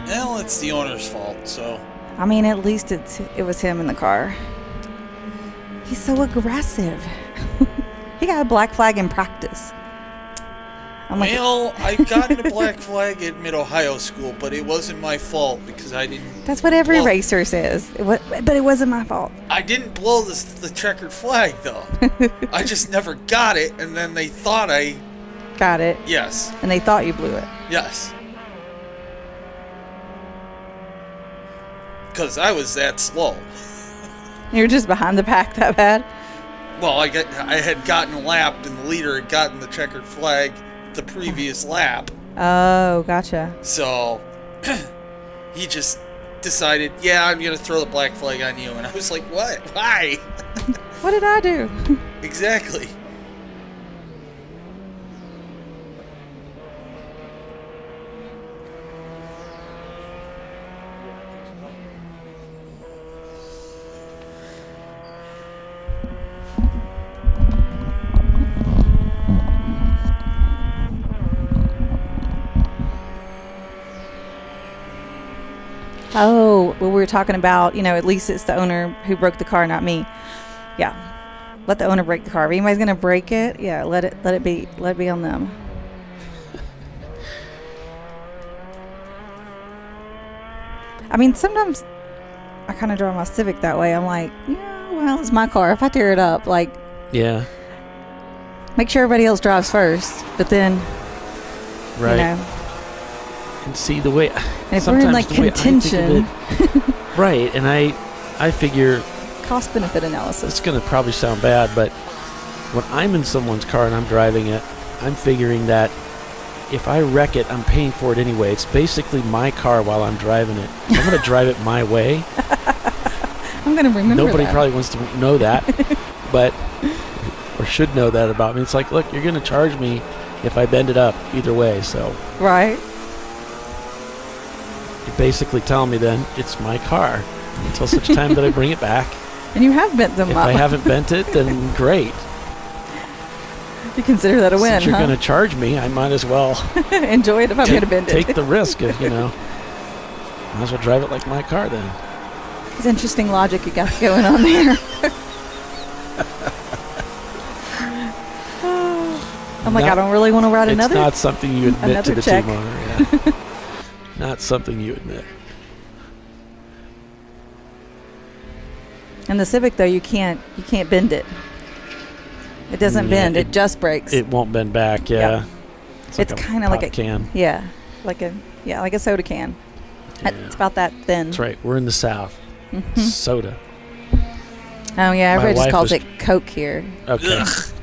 Well, it's the owner's fault, so. I mean, at least it was him in the car. He's so aggressive. He got a black flag in practice. Well, I got a black flag at Mid-Ohio School, but it wasn't my fault because I didn't... That's what every racer says. But it wasn't my fault. I didn't blow the checkered flag, though. I just never got it, and then they thought I... Got it. Yes. And they thought you blew it. Yes. Because I was that slow. You were just behind the pack that bad? Well, I had gotten lapped, and the leader had gotten the checkered flag the previous lap. Oh, gotcha. So he just decided, yeah, I'm gonna throw the black flag on you, and I was like, what? Why? What did I do? Exactly. Oh, well, we were talking about, at least it's the owner who broke the car, not me. Yeah. Let the owner break the car. If anybody's going to break it, yeah, let it be on them. I mean, sometimes I kind of drive my Civic that way. I'm like, yeah, well, it's my car. If I tear it up, yeah. Make sure everybody else drives first, but then, right. And see the way, and if we're in contention, right? And I figure cost benefit analysis. It's going to probably sound bad, but when I'm in someone's car and I'm driving it, I'm figuring that if I wreck it, I'm paying for it anyway. It's basically my car while I'm driving it. So I'm going to drive it my way. I'm going to remember. Nobody probably wants to know that, but or should know that about me. It's like, look, you're going to charge me if I bend it up either way. So right. You're basically telling me then it's my car until such time that I bring it back. And you have bent them up. If I haven't bent it, then great. You consider that a win, Since you're going to charge me, I might as well enjoy it if I'm going to bend it. Take the risk of, might as well drive it like my car then. It's interesting logic you got going on there. I'm like, I don't really want to write It's another. not something you admit to the check. team owner. Yeah. Not something you admit. And the Civic, though, you can't bend it. It doesn't bend. It just breaks. It won't bend back. Yeah. It's kind of like a can. Yeah, like a soda can. Yeah. It's about that thin. That's right. We're in the South. Mhm. Soda. Oh yeah, My everybody just wife calls was- it Coke here. Okay.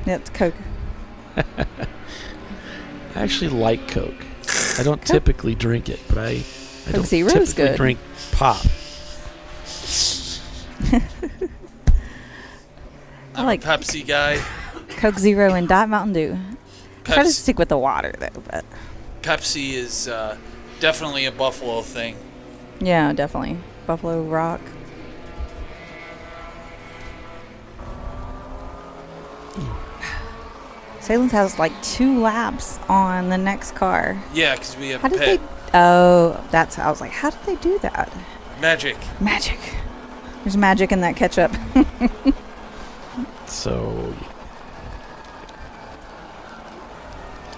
Yeah, it's Coke. I actually like Coke. I don't typically drink it, but I Coke don't Zero's typically good. drink pop. I'm a Pepsi guy. Coke Zero and Diet Mountain Dew. Try to Pepsi. stick with the water though, but Pepsi is definitely a Buffalo thing. yeah, definitely Buffalo Rock. Salen's has like 2 laps on the next car. Yeah, because we have How did pit. they? Oh, that's. I was like, how did they do that? Magic. Magic. There's magic in that ketchup. So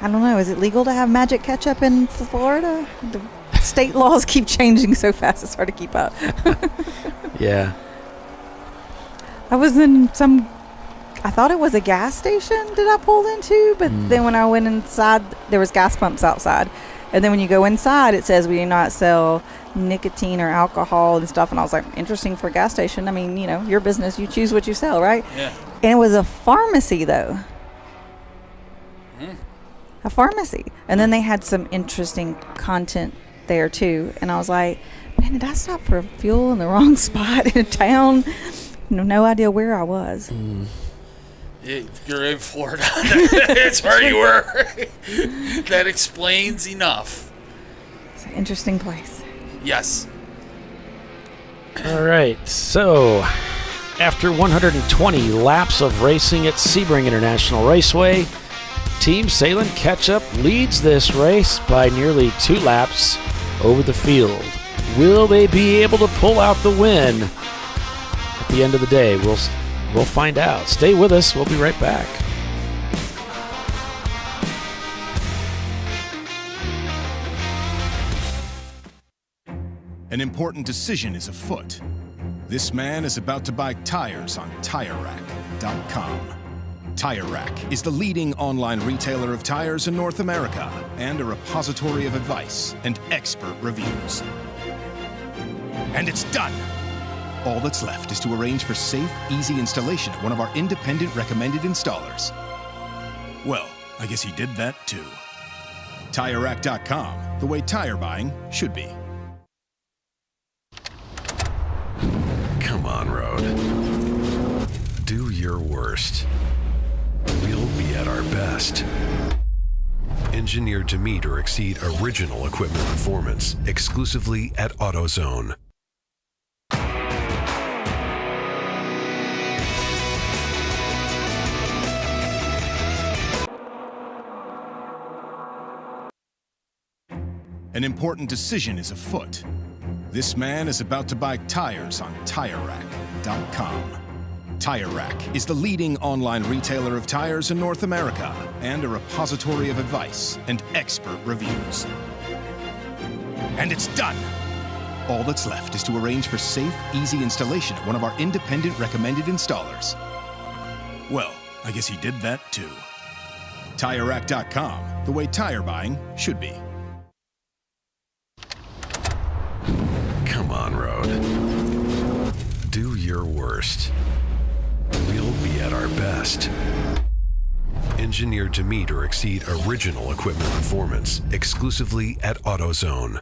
I don't know. Is it legal to have magic ketchup in Florida? The state laws keep changing so fast; it's hard to keep up. yeah. I was in some. I thought it was a gas station that I pulled into, but then when I went inside, there was gas pumps outside. And then when you go inside, it says we do not sell nicotine or alcohol and stuff. And I was like, interesting for a gas station. I mean, you know, your business, you choose what you sell, right? Yeah. And it was a pharmacy, though. A pharmacy. And then they had some interesting content there, too. And I was like, man, did I stop for fuel in the wrong spot in town? No idea where I was. You're in Florida. That's where you were. That explains enough. It's an interesting place. Yes. All right. So, after 120 laps of racing at Sebring International Raceway, Team Salem Ketchup leads this race by nearly 2 laps over the field. Will they be able to pull out the win at the end of the day? We'll find out. Stay with us. We'll be right back. An important decision is afoot. This man is about to buy tires on TireRack.com. Tire Rack is the leading online retailer of tires in North America and a repository of advice and expert reviews. And it's done! All that's left is to arrange for safe, easy installation at one of our independent recommended installers. Well, I guess he did that too. TireRack.com, the way tire buying should be. Come on, Road. Do your worst. We'll be at our best. Engineered to meet or exceed original equipment performance exclusively at AutoZone. An important decision is afoot. This man is about to buy tires on TireRack.com. Tire Rack is the leading online retailer of tires in North America and a repository of advice and expert reviews. And it's done! All that's left is to arrange for safe, easy installation at one of our independent recommended installers. Well, I guess he did that too. TireRack.com, the way tire buying should be. Come on, Road. Do your worst. We'll be at our best. Engineered to meet or exceed original equipment performance exclusively at AutoZone.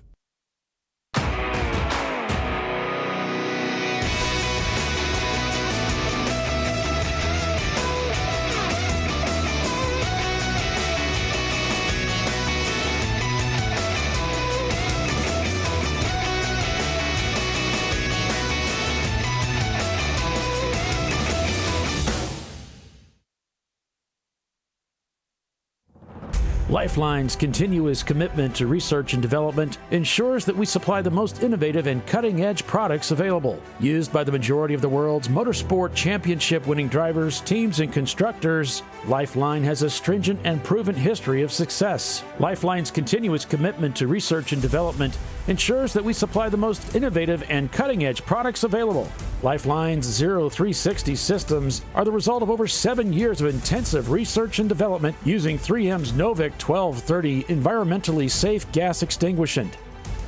Lifeline's continuous commitment to research and development ensures that we supply the most innovative and cutting-edge products available. Used by the majority of the world's motorsport championship-winning drivers, teams, and constructors, Lifeline has a stringent and proven history of success. Lifeline's continuous commitment to research and development ensures that we supply the most innovative and cutting-edge products available. Lifeline's 0360 systems are the result of over 7 years of intensive research and development using 3M's Novik 1230 environmentally safe gas extinguishant.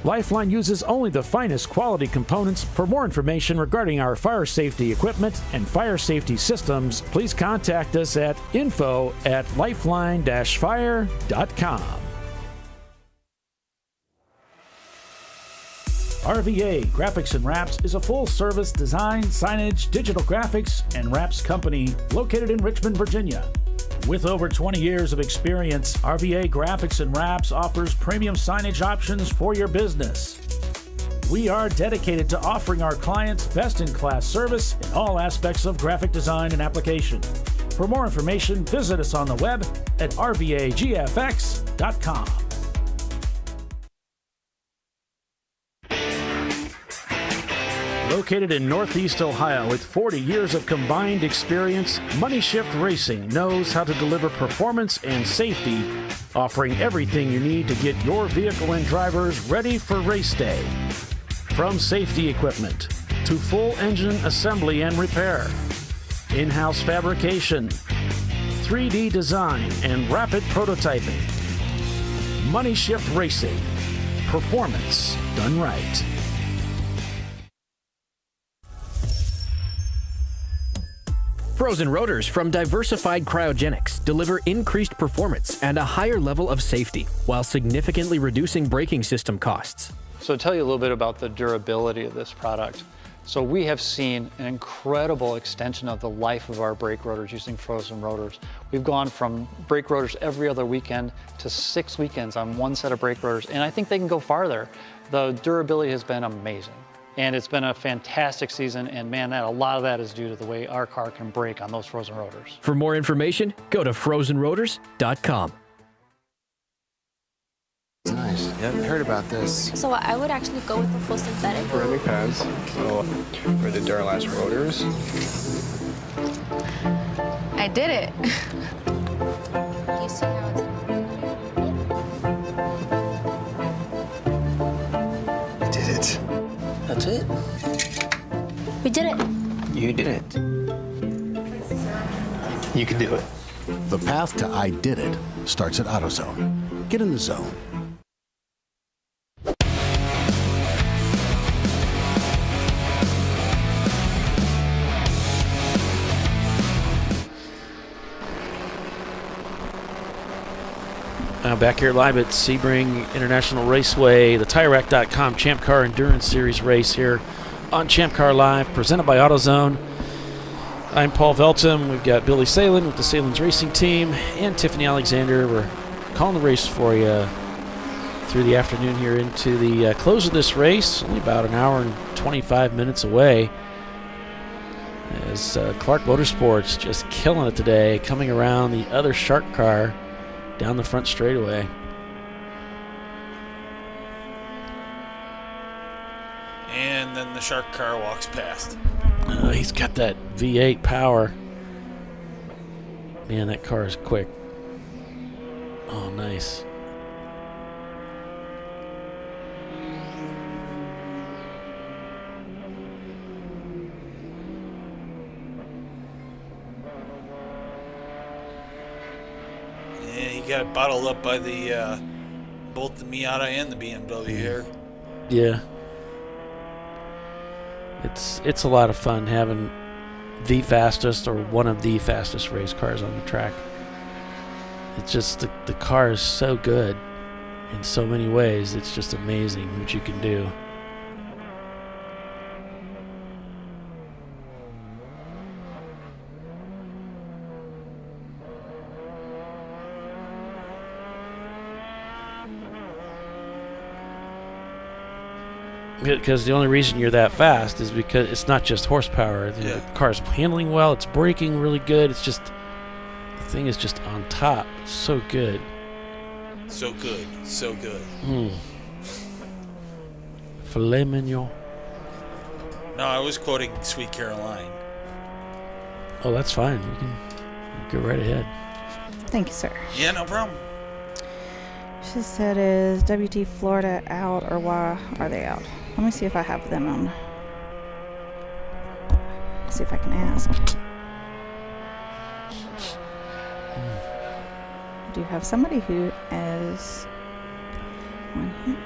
Lifeline uses only the finest quality components. For more information regarding our fire safety equipment and fire safety systems, please contact us at info@lifeline-fire.com. RVA Graphics and Wraps is a full-service design, signage, digital graphics, and wraps company located in Richmond, Virginia. With over 20 years of experience, RVA Graphics and Wraps offers premium signage options for your business. We are dedicated to offering our clients best-in-class service in all aspects of graphic design and application. For more information, visit us on the web at rvagfx.com. Located in Northeast Ohio with 40 years of combined experience, Money Shift Racing knows how to deliver performance and safety, offering everything you need to get your vehicle and drivers ready for race day. From safety equipment to full engine assembly and repair, in-house fabrication, 3D design, and rapid prototyping. Money Shift Racing. Performance done right. Frozen rotors from Diversified Cryogenics deliver increased performance and a higher level of safety while significantly reducing braking system costs. So to tell you a little bit about the durability of this product. So we have seen an incredible extension of the life of our brake rotors using frozen rotors. We've gone from brake rotors every other weekend to 6 weekends on one set of brake rotors, and I think they can go farther. The durability has been amazing. And it's been a fantastic season, and man, a lot of that is due to the way our car can brake on those frozen rotors. For more information, go to frozenrotors.com. Nice. Yeah, I heard about this. So I would actually go with the full synthetic. Brake pads. So for the Duralast rotors. I did it. You see how it's... I did it. That's it. We did it. You did it. You can do it. The path to I did it starts at AutoZone. Get in the zone. Back here live at Sebring International Raceway, the TireRack.com Champ Car Endurance Series race here on ChampCar.Live, presented by AutoZone. I'm Paul Veltum. We've got Billy Salen with the Salen's Racing Team and Tiffany Alexander. We're calling the race for you through the afternoon here into the close of this race, only about an hour and 25 minutes away. As Clark Motorsports just killing it today, coming around the other Shark car down the front straightaway. And then the Shark car walks past. He's got that V8 power. Man, that car is quick. Oh, nice. Yeah, he got bottled up by the both the Miata and the BMW here. Yeah. It's a lot of fun having the fastest or one of the fastest race cars on the track. It's just the car is so good in so many ways. It's just amazing what you can do. Because the only reason you're that fast is because it's not just horsepower. The car's handling well, it's braking really good. It's just, the thing is just on top. It's so good. So good. So good. Filet mignon. No, I was quoting Sweet Caroline. Oh, that's fine. You can go right ahead. Thank you, sir. Yeah, no problem. She said, is WT Florida out, or why are they out? Let me see if I have them on. See if I can ask. I do have somebody who is on here.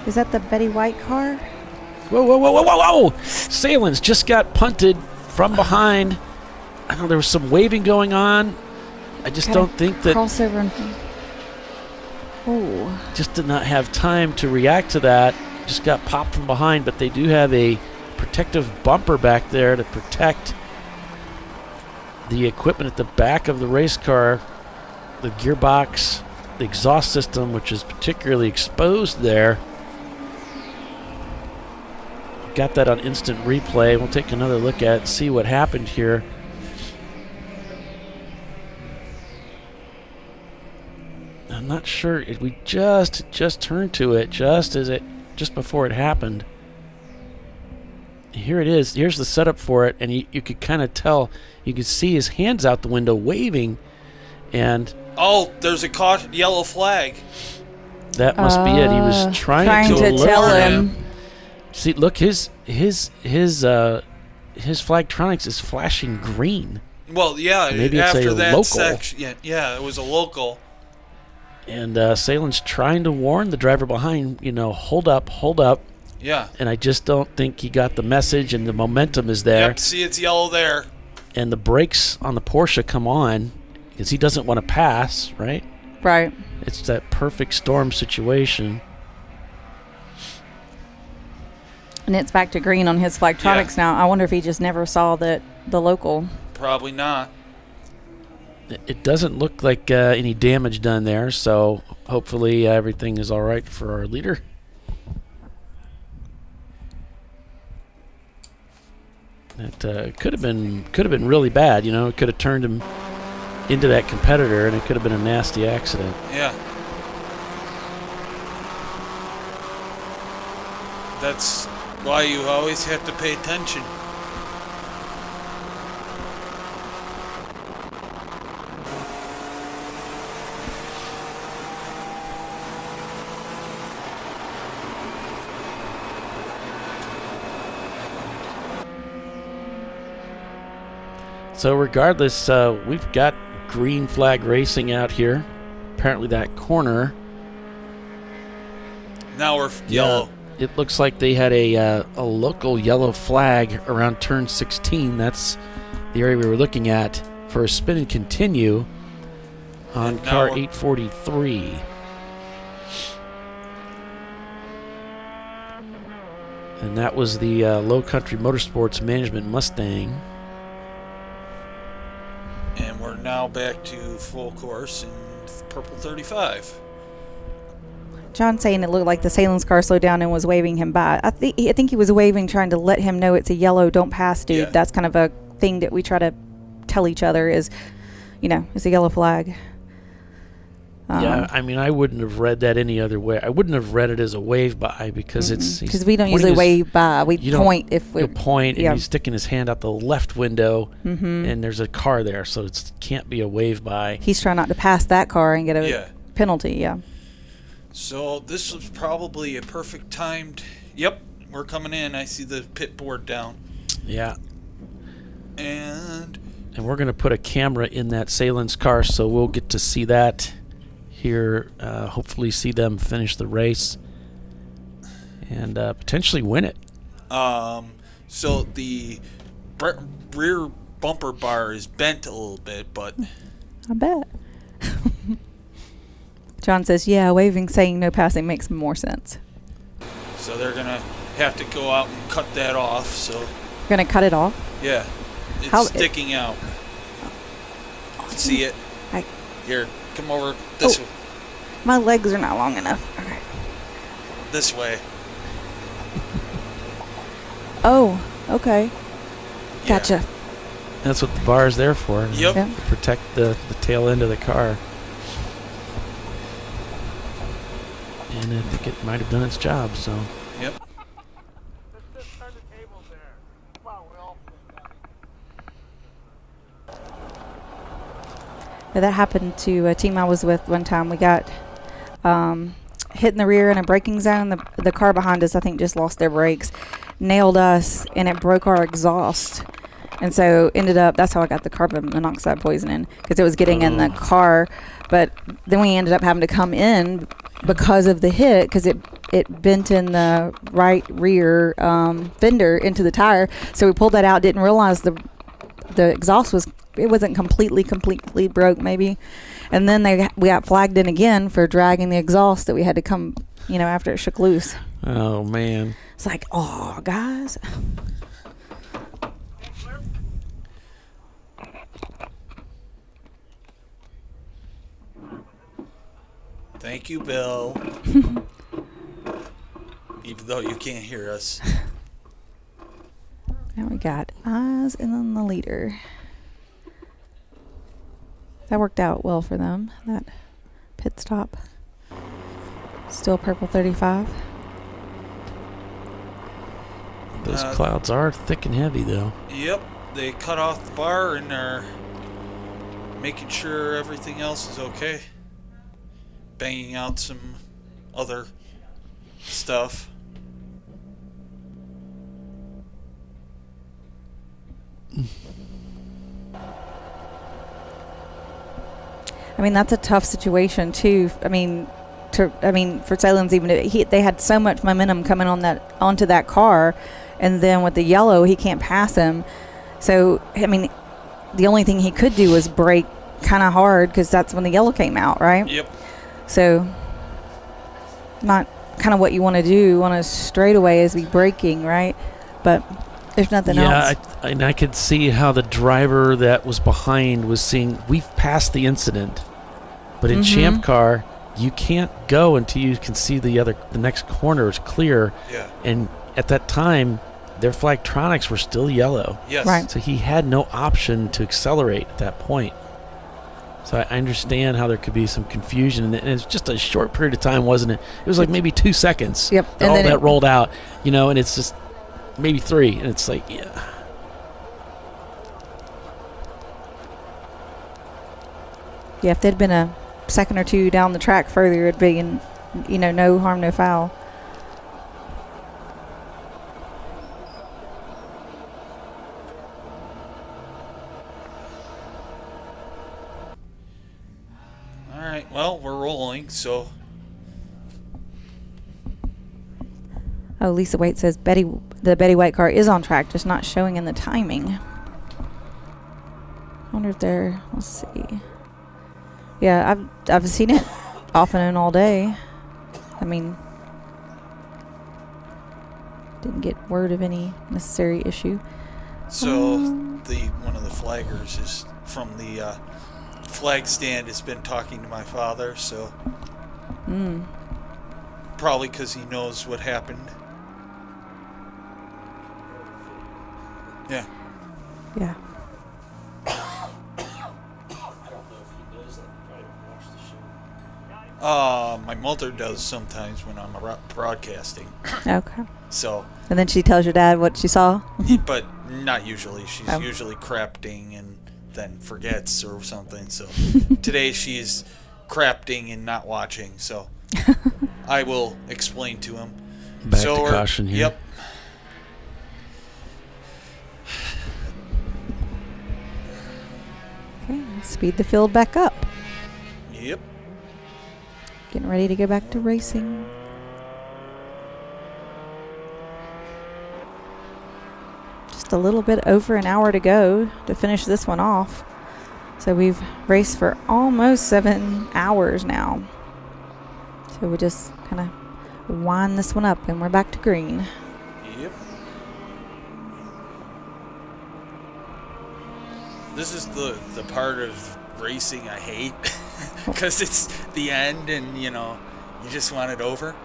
Is that the Betty White car? Whoa, whoa, whoa, whoa, whoa, whoa! Salins just got punted from behind. I know there was some waving going on. I just don't think that... Crossover in front. Oh. Just did not have time to react to that. Just got popped from behind, but they do have a protective bumper back there to protect the equipment at the back of the race car, the gearbox, the exhaust system, which is particularly exposed there. Got that on instant replay. We'll take another look at it and see what happened here. I'm not sure. We just turned to it just before it happened. Here it is. Here's the setup for it, and you could kind of tell. You could see his hands out the window waving, and oh, there's a yellow flag. That must be it. He was trying to tell him. See, look, his Flagtronics is flashing green. Well, yeah. Maybe it's after a that local. section, yeah, it was a local. And Salen's trying to warn the driver behind, hold up. Yeah. And I just don't think he got the message, and the momentum is there. Yep, see, it's yellow there. And the brakes on the Porsche come on because he doesn't want to pass, right? Right. It's that perfect storm situation. And it's back to green on his Flagtronics now. I wonder if he just never saw the local. Probably not. It doesn't look like any damage done there, so hopefully everything is all right for our leader. It could have been really bad. It could have turned him into that competitor, and it could have been a nasty accident. Yeah. That's why you always have to pay attention. So regardless, we've got green flag racing out here. Apparently that corner. Now we're yellow. It looks like they had a local yellow flag around turn 16. That's the area we were looking at for a spin and continue on car 843. And that was the Low Country Motorsports Management Mustang. And we're now back to full course in purple 35. John saying it looked like the Salem's car slowed down and was waving him by. I think he was waving, trying to let him know it's a yellow, don't pass, dude. Yeah. That's kind of a thing that we try to tell each other is, it's a yellow flag. Yeah, I mean, I wouldn't have read that any other way. I wouldn't have read it as a wave by because because we don't usually wave by. We point if we point, and he's sticking his hand out the left window, and there's a car there, so it can't be a wave by. He's trying not to pass that car and get a penalty. Yeah. So this was probably a perfect timed. Yep, we're coming in. I see the pit board down. Yeah. And we're going to put a camera in that Salen's car, so we'll get to see that here. Hopefully see them finish the race and potentially win it. So the rear bumper bar is bent a little bit, but I bet. John says, yeah, waving saying no passing makes more sense. So they're going to have to go out and cut that off. So you're going to cut it off? Yeah. It's sticking out. See it? Here, come over this way. My legs are not long enough. Okay. This way. Oh, okay. Gotcha. That's what the bar is there for. Yep. Yep. Protect the tail end of the car. And I think it might have done its job, so. Yep. Yeah, that happened to a team I was with one time. We got hit in the rear in a braking zone. The car behind us, I think, just lost their brakes, nailed us, and it broke our exhaust. And so ended up, that's how I got the carbon monoxide poisoning, because it was getting in the car. But then we ended up having to come in because of the hit, because it bent in the right rear fender into the tire. So we pulled that out, didn't realize the exhaust wasn't completely broke maybe. And then we got flagged in again for dragging the exhaust that we had to come, after it shook loose. Oh, man. It's like, oh, guys. Thank you, Bill. Even though you can't hear us. Now we got eyes and then the leader. That worked out well for them, that pit stop. Still purple 35. Those clouds are thick and heavy, though. Yep. They cut off the bar and are making sure everything else is okay. Banging out some other stuff. I mean, that's a tough situation too. For Salen's, they had so much momentum coming onto that car, and then with the yellow, he can't pass him. So the only thing he could do was brake kind of hard, because that's when the yellow came out, right? Yep. So, not kind of what you want to do on a straightaway is be braking, right? But there's nothing else. Yeah, I could see how the driver that was behind was seeing, we've passed the incident. But in Champ Car, you can't go until you can see the next corner is clear. Yeah. And at that time, their flagtronics were still yellow. Yes. Right. So he had no option to accelerate at that point. So I understand how there could be some confusion, and it's just a short period of time, wasn't it? It was like maybe 2 seconds. Yep. That all that rolled out, and it's just maybe 3, and it's like, yeah. Yeah, if they'd been a second or two down the track further, it'd be no harm, no foul. All right. Well, we're rolling, so. Oh, Lisa Waite says the Betty White car is on track, just not showing in the timing. I wonder if they're. Let's see. Yeah, I've seen it off and on all day. Didn't get word of any necessary issue. So one of the flaggers is from the flag stand has been talking to my father, so probably because he knows what happened. Yeah. Yeah. My mother does sometimes when I'm broadcasting. Okay. So. And then she tells your dad what she saw? But not usually. She's usually crafting and then forgets or something. So today she's crafting and not watching. So I will explain to him. Back to caution here. Yep. Okay, speed the field back up. Yep. Getting ready to go back to racing. Just a little bit over an hour to go to finish this one off. So we've raced for almost 7 hours now. So we just kind of wind this one up and we're back to green. Yep. This is the part of racing I hate because it's the end and, you just want it over.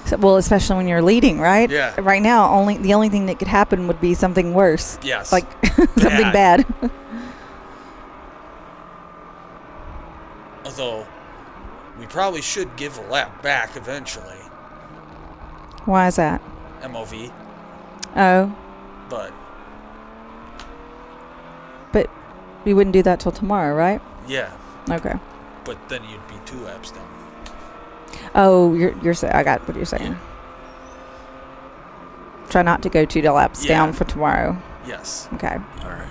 So, well, especially when you're leading, right? Yeah. Right now, the only thing that could happen would be something worse. Yes. Like something bad. Although, we probably should give a lap back eventually. Why is that? MOV. Oh. But we wouldn't do that till tomorrow, right? yeah. Okay. But then you'd be 2 laps down. Oh, you're saying, I got what you're saying. Yeah. Try not to go 2 laps Yeah. down for tomorrow. Yes. Okay. All right.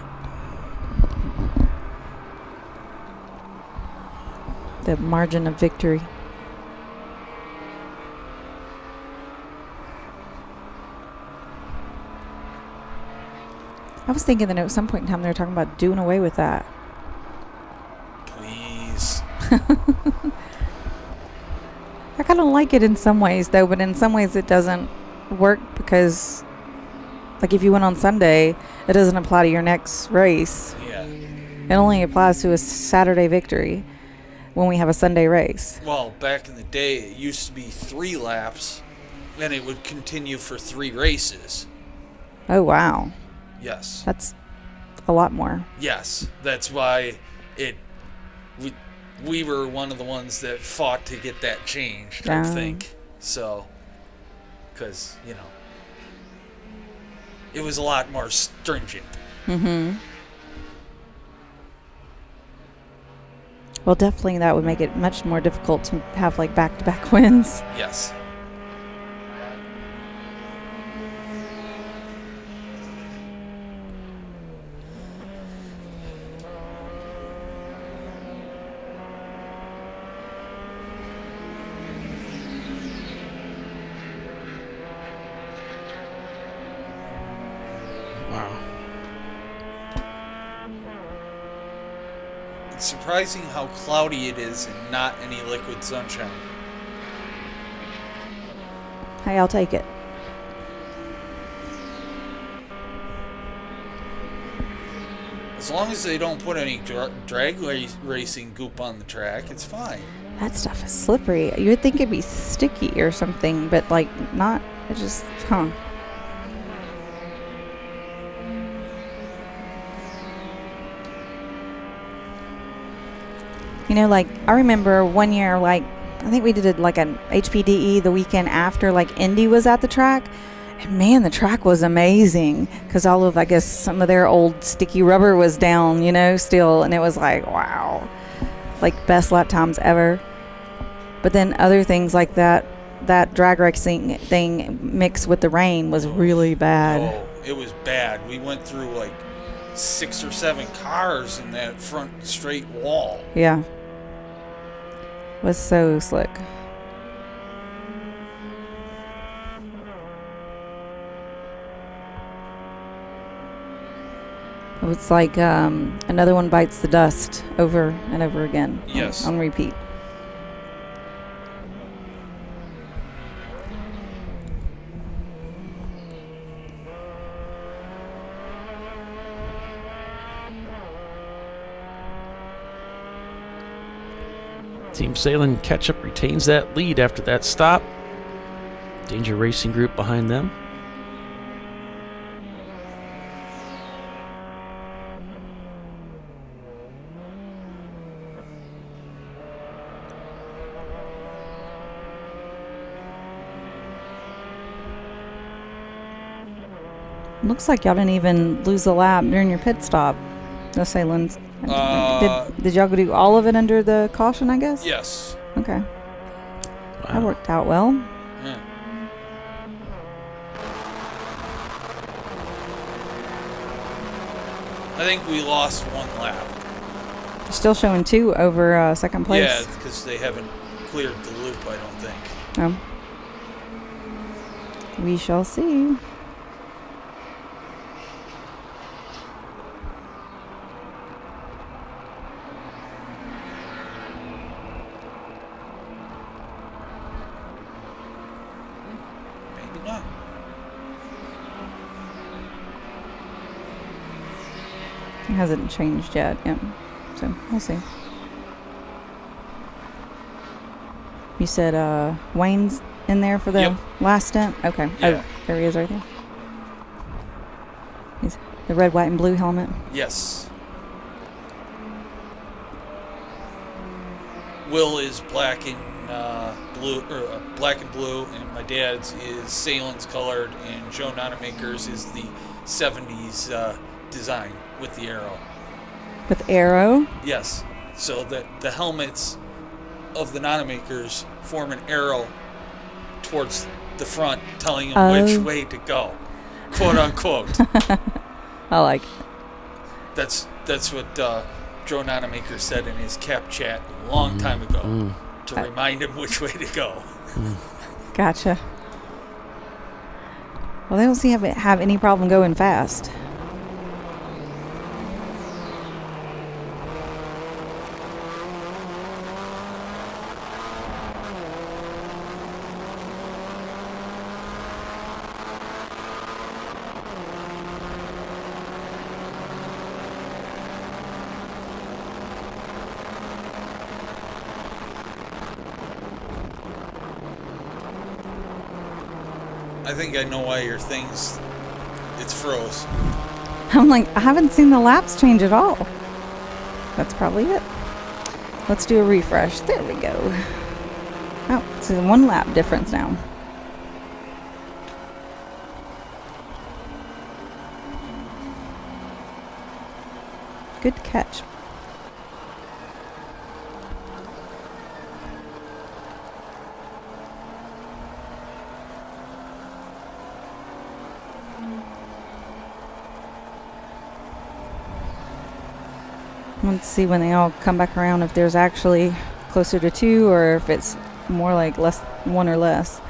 The margin of victory. I was thinking that at some point in time they were talking about doing away with that. Please. I kind of like it in some ways, though, but in some ways it doesn't work because, like, if you went on Sunday, it doesn't apply to your next race. Yeah. It only applies to a Saturday victory when we have a Sunday race. Well, back in the day, it used to be 3 laps, and it would continue for 3 races. Oh, wow. Yes. That's a lot more. Yes. That's why we were one of the ones that fought to get that changed, I think. So, because, it was a lot more stringent. Mm-hmm. Well, definitely that would make it much more difficult to have, like, back-to-back wins. Yes. Wow. It's surprising how cloudy it is and not any liquid sunshine. Hey, I'll take it. As long as they don't put any drag racing goop on the track, it's fine. That stuff is slippery. You would think it'd be sticky or something, but, like, not. It just, Like, I remember one year, like, I think we did like an HPDE the weekend after, like, Indy was at the track. And man, the track was amazing because all of, I guess, some of their old sticky rubber was down, still. And it was like, wow, like, best lap times ever. But then other things like that drag racing thing mixed with the rain was really bad. Oh, it was bad. We went through like 6 or 7 cars in that front straight wall. Yeah. It was so slick. It's like another one bites the dust over and over again. Yes. On repeat. Team Salem Ketchup retains that lead after that stop. Danger Racing Group behind them. Looks like y'all didn't even lose a lap during your pit stop. The Salem's. Did y'all do all of it under the caution, I guess? Yes. Okay. Wow. That worked out well. Yeah. I think we lost 1 lap. Still showing 2 over second place. Yeah, because they haven't cleared the loop, I don't think. Oh. We shall see. Maybe not. It hasn't changed yet. Yeah. So we'll see. You said Wayne's in there for the last stint? Okay. Yeah. Oh, there he is right there. He's the red, white, and blue helmet. Yes. Will is black and blue, or black and blue, and my dad's is Salen's colored, and Joe Nonamaker's is the 70s design with the arrow. With arrow? Yes. So the helmets of the Nonamakers form an arrow towards the front, telling them which way to go, quote unquote. I like it. That's what Joe Nonamaker said in his cap chat a long time ago to remind him which way to go. Gotcha. Well, they don't seem to have any problem going fast. I think I know why your thing's it's froze. I'm like, I haven't seen the laps change at all. That's probably it. Let's do a refresh. There we go. Oh, it's a 1 lap difference now. Good catch. Let's see when they all come back around if there's actually closer to 2 or if it's more like 1 or less.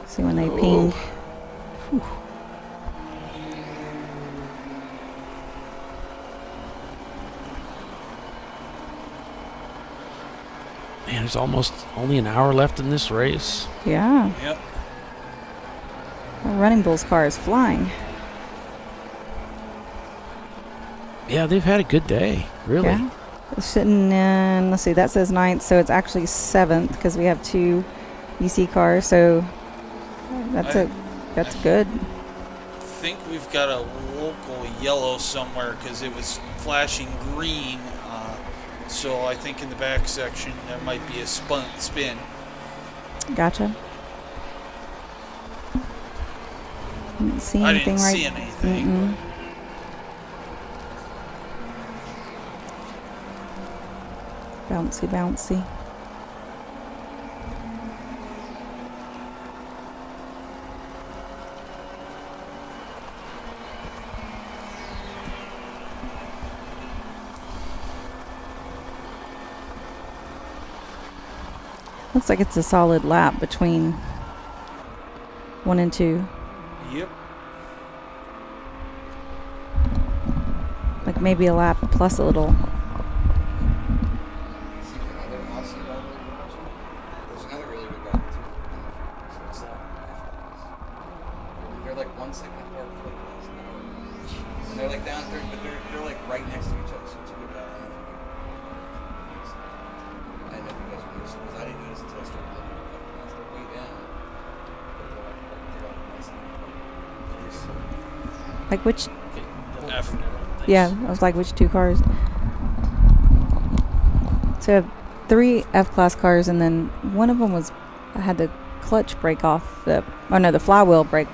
See when they ping. Whew. Man, there's almost only an hour left in this race. Yeah. Yep. Our Running Bulls car is flying. Yeah, they've had a good day, really. Yeah. It's sitting in, let's see, that says 9th, so it's actually 7th because we have 2 EC cars, so that's good. I think we've got a local yellow somewhere because it was flashing green. So I think in the back section there might be a spin. Gotcha. Didn't see I anything didn't right. see anything. Bouncy, bouncy. Looks like it's a solid lap between 1 and 2. Yep. Like maybe a lap plus a little. There's another really good guy too. So they're like 1 second apart for like the last hour. And they're like down 30, but they're like right next to each other. So it's a good battle. I don't know if you guys noticed because I didn't notice until I started looking at the class. They're way down. But they're like 1 second apart. Like which? F. Yeah, I was like, which 2 cars? So I have 3 F-Class cars, and then one of them was, I had the clutch break off. The flywheel break.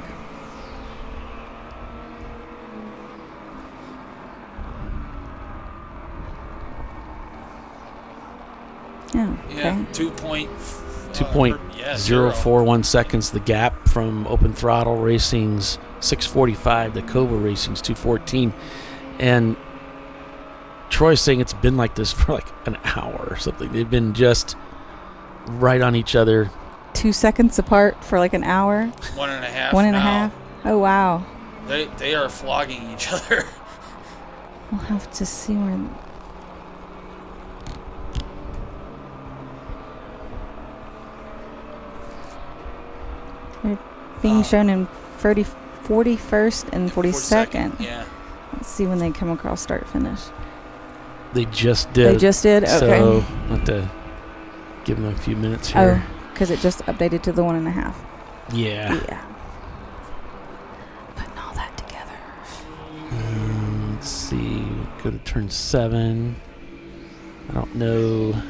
Yeah. Yeah. Okay. 2.041 seconds the gap from Open Throttle Racing's 6:45 to Cobra Racing's 2:14. And Troy's saying it's been like this for like an hour or something. They've been just right on each other. 2 seconds apart for like an hour. 1.5. 1.5. Oh wow. They are flogging each other. We'll have to see where. They're being shown in 41st and 42nd. Yeah. Let's see when they come across start finish. They just did. They just did? Okay. So I'll have to give them a few minutes here. Oh, because it just updated to the 1.5. Yeah. Yeah. Putting all that together. Let's see. Go to turn 7. I don't know.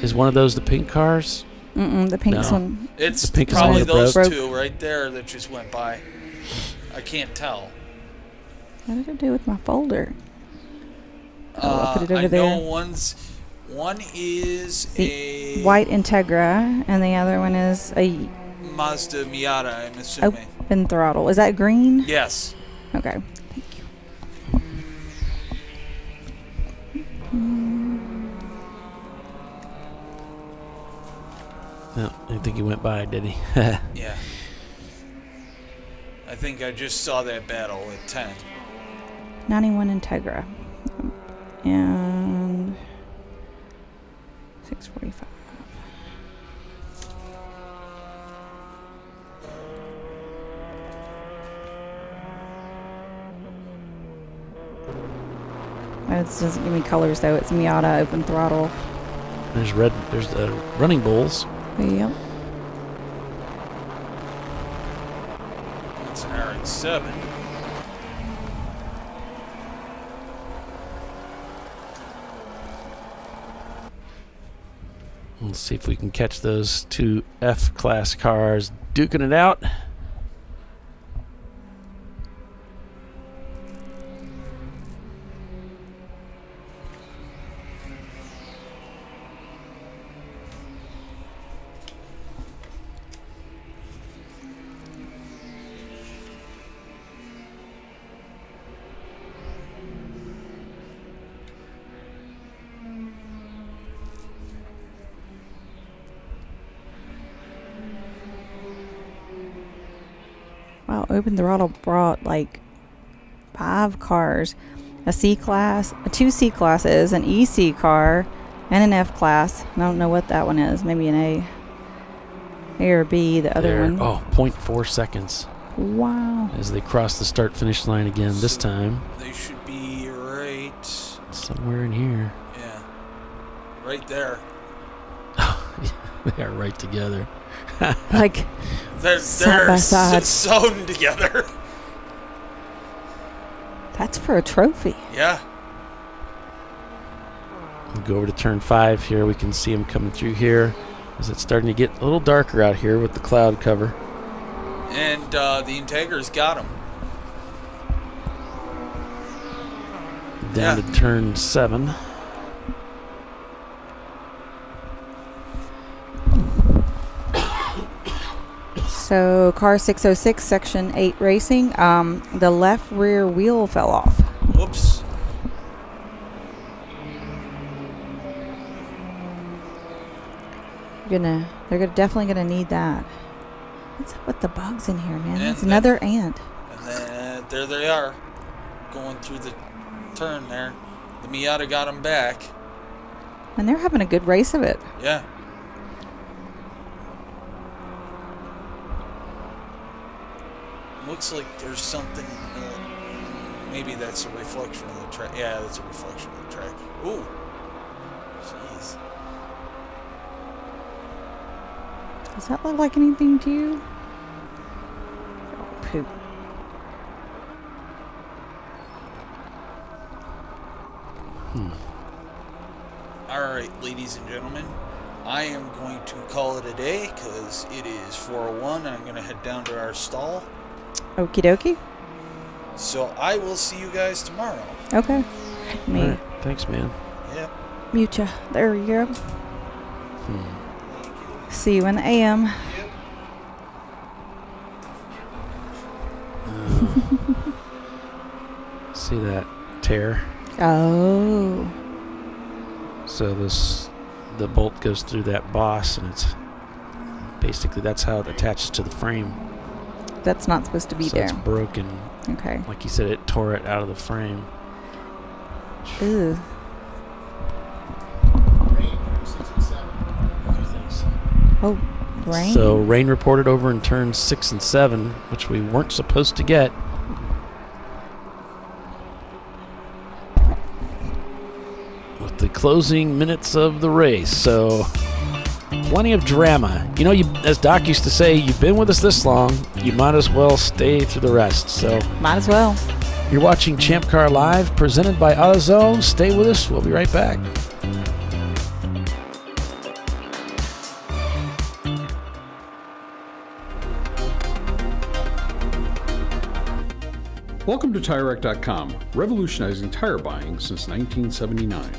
Is one of those the pink cars? The pink one. It's the pink probably one those broke. two right there that just went by. I can't tell. What did it do with my folder? I'll put it over I there. know one is a white Integra, and the other one is a Mazda Miata, I'm assuming. open throttle. Is that green? Yes. Okay. No, I didn't think he went by, did he? Yeah. I think I just saw that battle at 10. 91 Integra. And 645. It doesn't give me colors though. It's Miata open throttle. There's red. There's the running bulls. Yep. That's an RX-7. Let's see if we can catch those two F-class cars duking it out. Wow, open throttle brought like 5 cars. A C-class, 2 C-classes, an EC car, and an F-class. I don't know what that one is. Maybe an A or B, the other one. Oh, 0.4 seconds. Wow. As they cross the start-finish line again this time. They should be right somewhere in here. Yeah. Right there. They are right together. Like they're side by side. sewn together. That's for a trophy. Yeah. We'll go over to turn 5 here. We can see them coming through here. As it's starting to get a little darker out here with the cloud cover. And the Integra's got him. Down to turn 7. So, car 606, section 8 racing. The left rear wheel fell off. Whoops. They're definitely gonna need that. What's up with the bugs in here, man? And That's another ant. And then there they are, going through the turn there. The Miata got him back. And they're having a good race of it. Yeah. Looks like there's something in the middle. Maybe that's a reflection of the track. Yeah, that's a reflection of the track. Ooh. Jeez. Does that look like anything to you? Oh, poop. Alright, ladies and gentlemen. I am going to call it a day because it is 4:01 and I'm going to head down to our stall. Okie dokie. So I will see you guys tomorrow. Okay. Me. All right. Thanks, man. Yep. Mute ya. There you go. See you in the AM. See that tear? Oh. So the bolt goes through that boss, and it's basically that's how it attaches to the frame. That's not supposed to be So there. it's broken. Okay. Like you said, it tore it out of the frame. Ew. Oh, rain. So rain reported over in turns 6 and 7, which we weren't supposed to get. closing minutes of the race. So plenty of drama. You know, as Doc used to say, you've been with us this long, you might as well stay through the rest. So might as well. You're watching Champ Car Live, presented by AutoZone. Stay with us. We'll be right back. Welcome to TireRack.com, revolutionizing tire buying since 1979.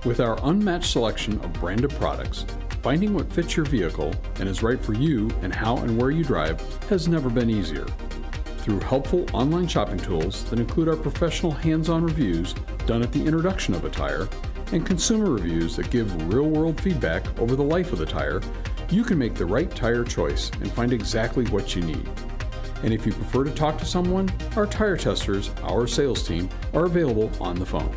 With our unmatched selection of branded products, finding what fits your vehicle and is right for you and how and where you drive has never been easier. Through helpful online shopping tools that include our professional hands-on reviews done at the introduction of a tire and consumer reviews that give real-world feedback over the life of the tire, you can make the right tire choice and find exactly what you need. And if you prefer to talk to someone, our tire testers, our sales team, are available on the phone.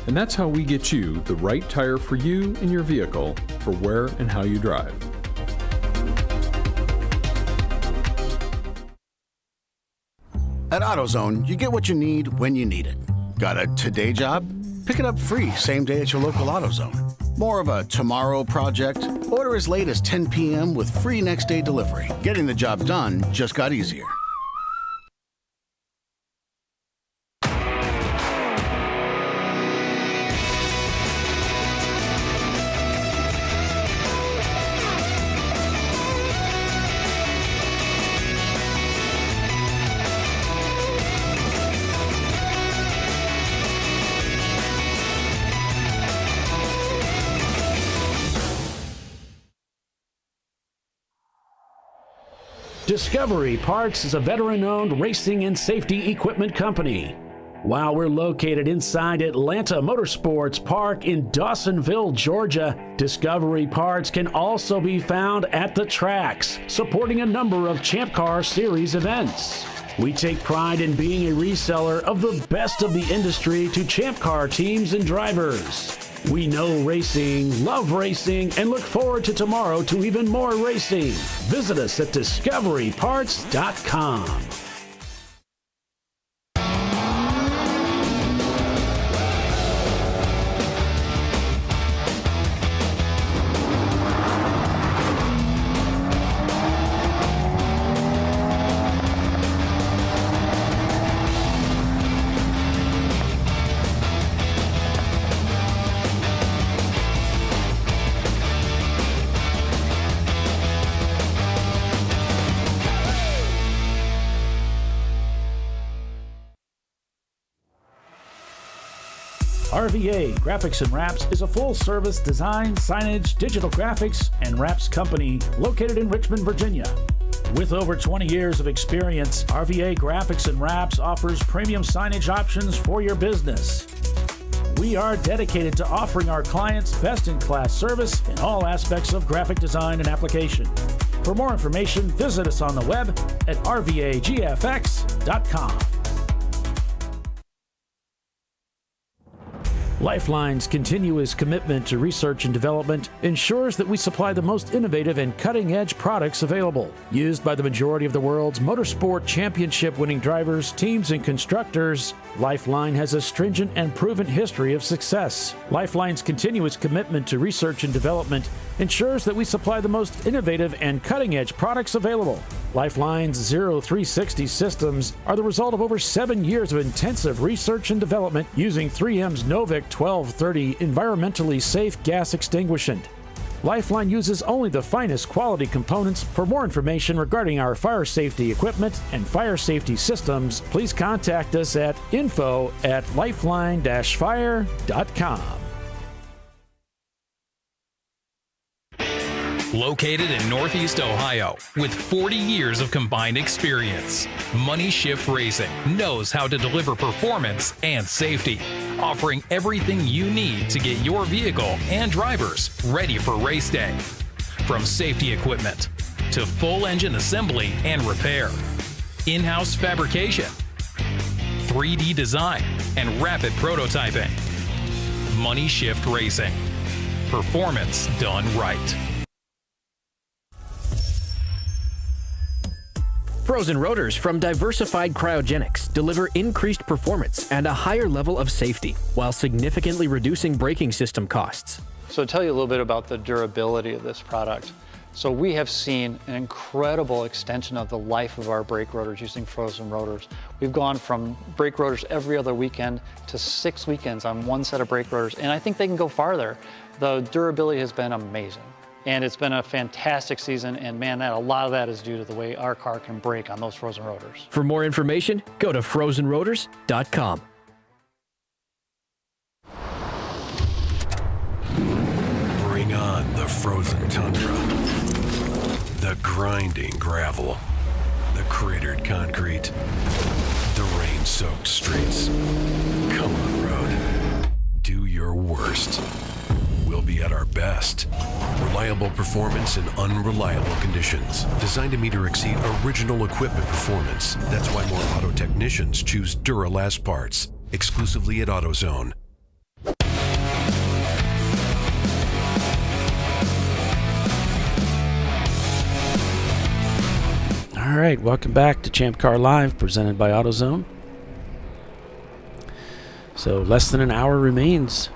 And that's how we get you the right tire for you and your vehicle for where and how you drive. At AutoZone, you get what you need when you need it. Got a today job? Pick it up free same day at your local AutoZone. More of a tomorrow project? Order as late as 10 p.m. with free next day delivery. Getting the job done just got easier. Discovery Parts is a veteran-owned racing and safety equipment company. While we're located inside Atlanta Motorsports Park in Dawsonville, Georgia, Discovery Parts can also be found at the tracks, supporting a number of Champ Car Series events. We take pride in being a reseller of the best of the industry to Champ Car teams and drivers. We know racing, love racing, and look forward to tomorrow to even more racing. Visit us at discoveryparts.com. RVA Graphics and Wraps is a full-service design, signage, digital graphics, and wraps company located in Richmond, Virginia. With over 20 years of experience, RVA Graphics and Wraps offers premium signage options for your business. We are dedicated to offering our clients best-in-class service in all aspects of graphic design and application. For more information, visit us on the web at rvagfx.com. Lifeline's continuous commitment to research and development ensures that we supply the most innovative and cutting-edge products available, used by the majority of the world's motorsport championship-winning drivers, teams, and constructors. Lifeline has a stringent and proven history of success. Lifeline's continuous commitment to research and development ensures that we supply the most innovative and cutting-edge products available. Lifeline's 0360 systems are the result of over 7 years of intensive research and development using 3M's Novik 1230 environmentally safe gas extinguishant. Lifeline uses only the finest quality components. For more information regarding our fire safety equipment and fire safety systems, please contact us at info@lifeline-fire.com. Located in Northeast Ohio with 40 years of combined experience, Money Shift Racing knows how to deliver performance and safety, offering everything you need to get your vehicle and drivers ready for race day. From safety equipment to full engine assembly and repair, in-house fabrication, 3D design, and rapid prototyping. Money Shift Racing. Performance done right. Frozen rotors from Diversified Cryogenics deliver increased performance and a higher level of safety while significantly reducing braking system costs. So to tell you a little bit about the durability of this product. So we have seen an incredible extension of the life of our brake rotors using frozen rotors. We've gone from brake rotors every other weekend to 6 weekends on one set of brake rotors, and I think they can go farther. The durability has been amazing. And it's been a fantastic season, and man, a lot of that is due to the way our car can brake on those frozen rotors. For more information, go to frozenrotors.com. Bring on the frozen tundra, the grinding gravel, the cratered concrete, the rain-soaked streets. Come on, road. Do your worst. We'll be at our best. Reliable performance in unreliable conditions. Designed to meet or exceed original equipment performance. That's why more auto technicians choose Duralast parts. Exclusively at AutoZone. All right, welcome back to ChampCar.Live, presented by AutoZone. So less than an hour remains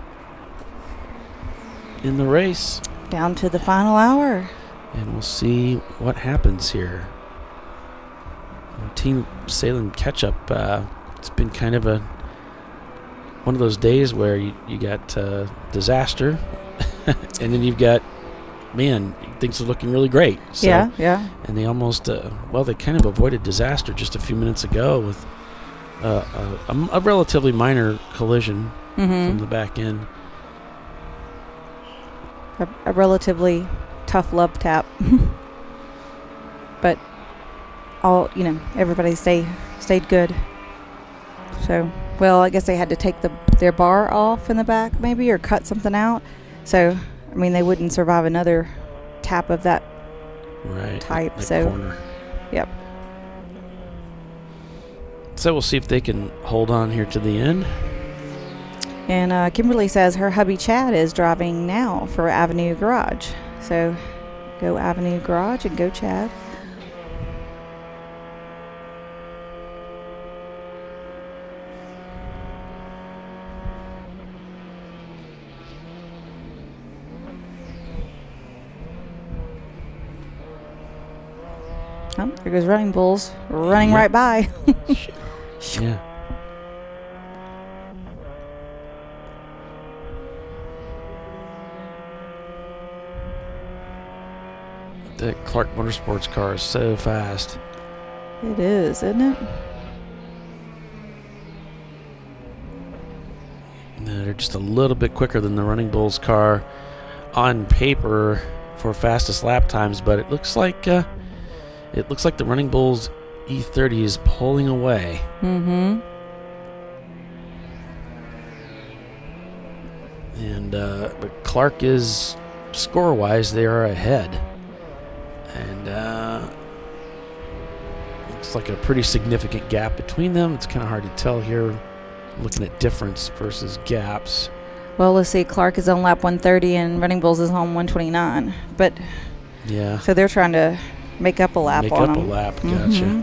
in the race. Down to the final hour. And we'll see what happens here. Team Salem catch-up, it's been kind of one of those days where you got disaster, and then you've got, man, things are looking really great. So, yeah. And they almost, they kind of avoided disaster just a few minutes ago with a relatively minor collision from the back end. A relatively tough love tap. But everybody stayed good. So, well, I guess they had to take their bar off in the back maybe, or cut something out. So, I mean, they wouldn't survive another tap of that type. So, corner. Yep. So we'll see if they can hold on here to the end. And Kimberly says her hubby Chad is driving now for Avenue Garage. So go Avenue Garage and go Chad. Oh, there goes Running Bulls running right by. Yeah. The Clark Motorsports car is so fast. It is, isn't it? No, they're just a little bit quicker than the Running Bulls car on paper for fastest lap times, but it looks like the Running Bulls E30 is pulling away. Mm-hmm. And but Clark is, score-wise, they are ahead. And looks like a pretty significant gap between them. It's kind of hard to tell here, looking at difference versus gaps. Well, let's see. Clark is on lap 130 and Running Bulls is on 129. But yeah, so they're trying to make up a lap make on up them. a lap. Gotcha. Mm-hmm.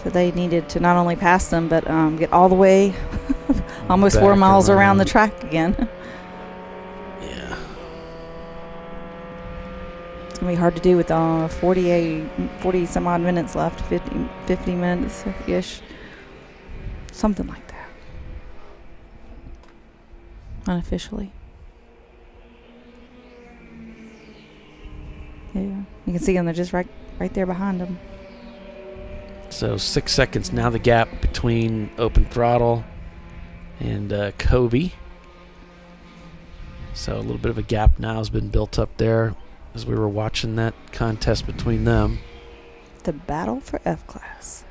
So they needed to not only pass them, but get all the way almost Back 4 miles around around the track again. Yeah. It's going to be hard to do with 40 some odd minutes left, 50 minutes-ish. Something like that. Unofficially. Yeah. You can see them. They're just right there behind them. So 6 seconds now, the gap between Open Throttle and Kobe. So a little bit of a gap now has been built up there as we were watching that contest between them. The battle for F-Class.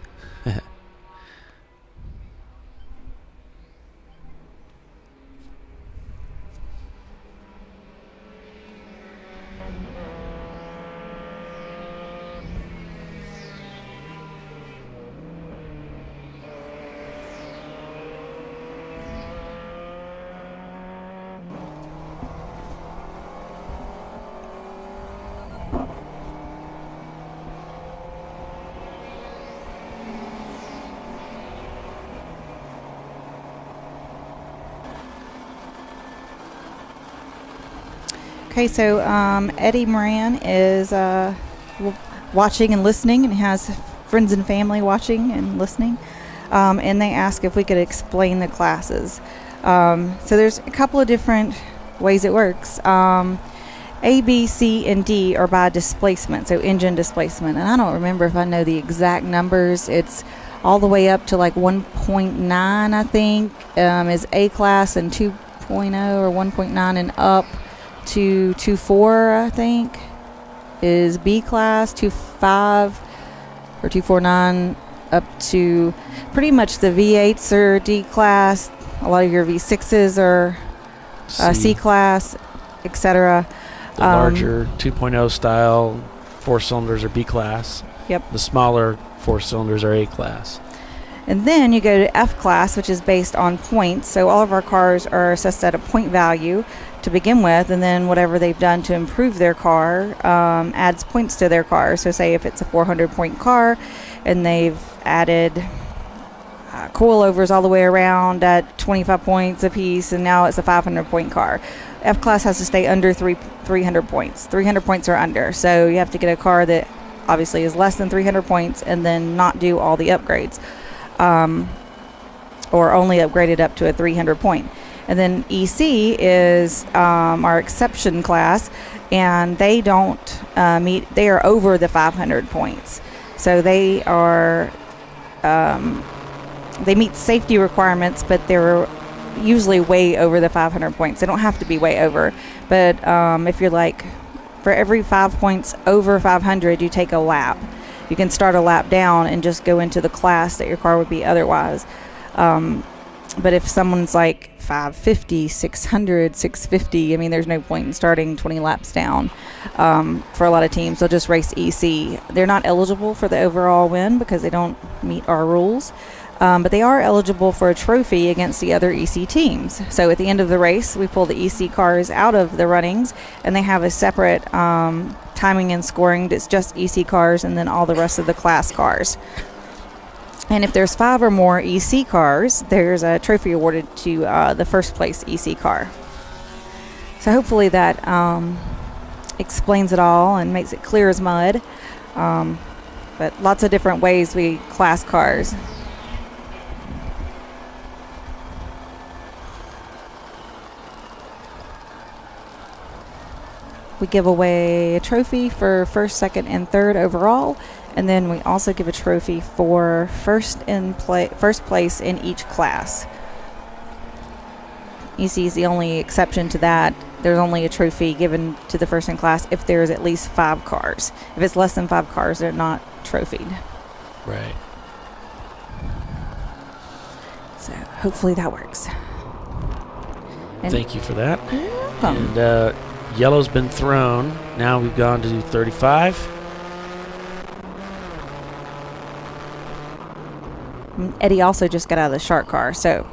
Okay, so Eddie Moran is watching and listening, and has friends and family watching and listening. And they ask if we could explain the classes. So there's a couple of different ways it works. A, B, C, and D are by displacement, so engine displacement. And I don't remember if I know the exact numbers. It's all the way up to like 1.9, I think, is A class, and 2.0 or 1.9 and up to 2.4, I think, is B class, 2.5 or 2.49 up to pretty much the V8s are D class. A lot of your V6s are C class, etc. The larger 2.0 style 4 cylinders are B class. Yep. The smaller 4 cylinders are A class. And then you go to F class, which is based on points. So all of our cars are assessed at a point value to begin with, and then whatever they've done to improve their car adds points to their car. So say if it's a 400-point car and they've added coilovers all the way around at 25 points a piece, and now it's a 500-point car. F class has to stay under 300 points. 300 points or under. So you have to get a car that obviously is less than 300 points and then not do all the upgrades. Or only upgraded up to a 300 point. And then EC is our exception class, and they don't they are over the 500 points. So they are, they meet safety requirements, but they're usually way over the 500 points. They don't have to be way over, but if you're like, for every 5 points over 500, you take a lap. You can start a lap down and just go into the class that your car would be otherwise. But if someone's like 550, 600, 650, I mean, there's no point in starting 20 laps down. For a lot of teams, they'll just race EC. They're not eligible for the overall win because they don't meet our rules. But they are eligible for a trophy against the other EC teams. So at the end of the race, we pull the EC cars out of the runnings, and they have a separate timing and scoring that's just EC cars, and then all the rest of the class cars. And if there's 5 or more EC cars, there's a trophy awarded to the first place EC car. So hopefully that explains it all and makes it clear as mud. But lots of different ways we class cars. We give away a trophy for first, second, and third overall, and then we also give a trophy for first place in each class. EC is the only exception to that. There's only a trophy given to the first in class if there's at least 5 cars. If it's less than 5 cars, they're not trophied. Right. So hopefully that works. And thank you for that. You're welcome. And yellow's been thrown. Now we've gone to 35. Eddie also just got out of the shark car, so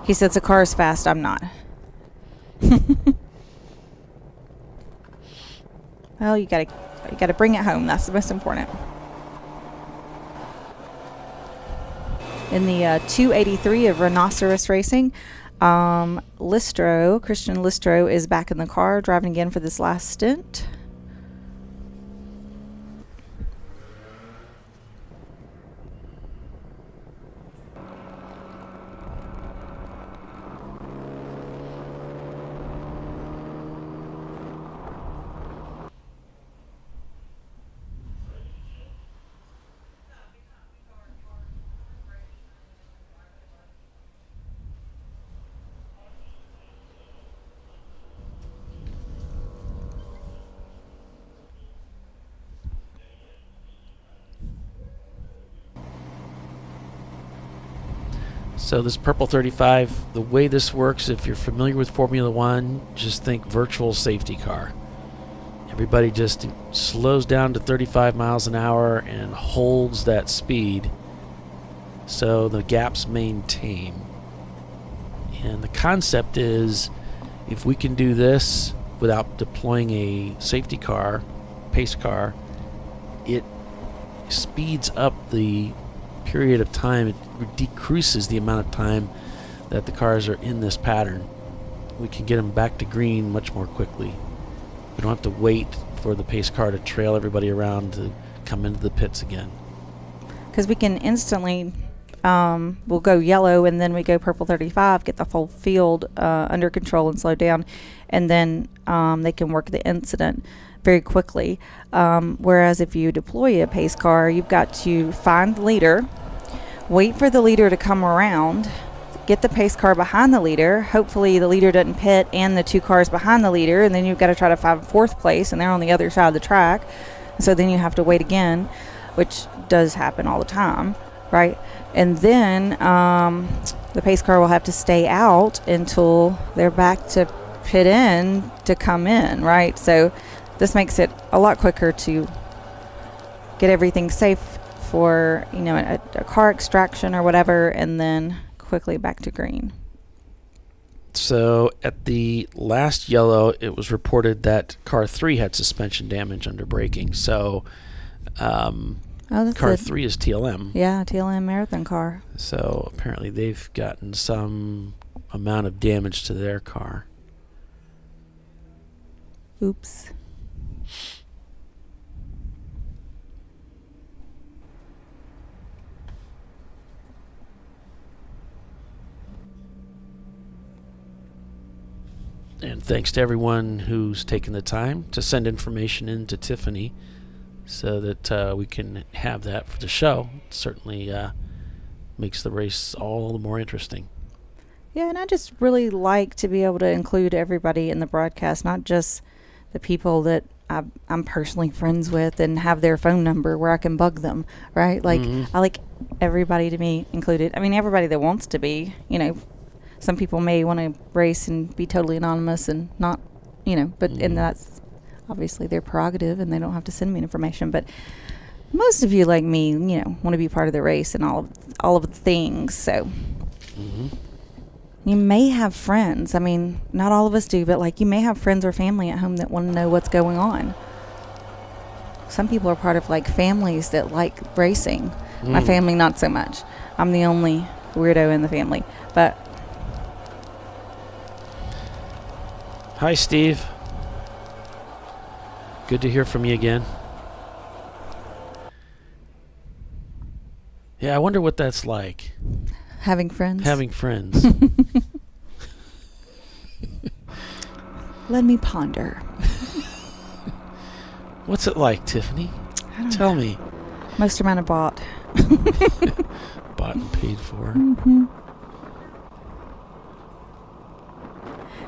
he says the car is fast. I'm not. Well, you gotta bring it home. That's the most important. In the 283 of Rhinoceros Racing, Christian Listro is back in the car, driving again for this last stint. So this purple 35, the way this works, if you're familiar with Formula One, just think virtual safety car. Everybody just slows down to 35 miles an hour and holds that speed so the gaps maintain. And the concept is, if we can do this without deploying a safety car, pace car, it speeds up the period of time. It decreases the amount of time that the cars are in this pattern. We can get them back to green much more quickly. We don't have to wait for the pace car to trail everybody around to come into the pits again. Because we can instantly, we'll go yellow and then we go purple 35, get the full field under control and slow down, and then they can work the incident very quickly. Whereas if you deploy a pace car, you've got to find the leader, wait for the leader to come around, get the pace car behind the leader. Hopefully the leader doesn't pit and the two cars behind the leader, and then you've got to try to find fourth place, and they're on the other side of the track. So then you have to wait again, which does happen all the time, right? And then the pace car will have to stay out until they're back to pit in to come in, right? So this makes it a lot quicker to get everything safe for, you know, a car extraction or whatever, and then quickly back to green. So at the last yellow, it was reported that car 3 had suspension damage under braking. So that's car it. 3 is TLM. Yeah, TLM marathon car. So apparently they've gotten some amount of damage to their car. Oops. And thanks to everyone who's taken the time to send information in to Tiffany so that we can have that for the show. It certainly makes the race all the more interesting. Yeah, and I just really like to be able to include everybody in the broadcast, not just the people that I'm personally friends with and have their phone number where I can bug them, right? Like, I like everybody to be included. I mean, everybody that wants to be, you know. Some people may want to race and be totally anonymous and not, you know, but and that's obviously their prerogative and they don't have to send me information. But most of you, like me, you know, want to be part of the race and all of the things. So you may have friends. I mean, not all of us do, but like you may have friends or family at home that want to know what's going on. Some people are part of like families that like racing. My family, not so much. I'm the only weirdo in the family, but. Hi, Steve. Good to hear from you again. Yeah, I wonder what that's like. Having friends? Having friends. Let me ponder. What's it like, Tiffany? Tell me. Most amount of bought. Bought and paid for.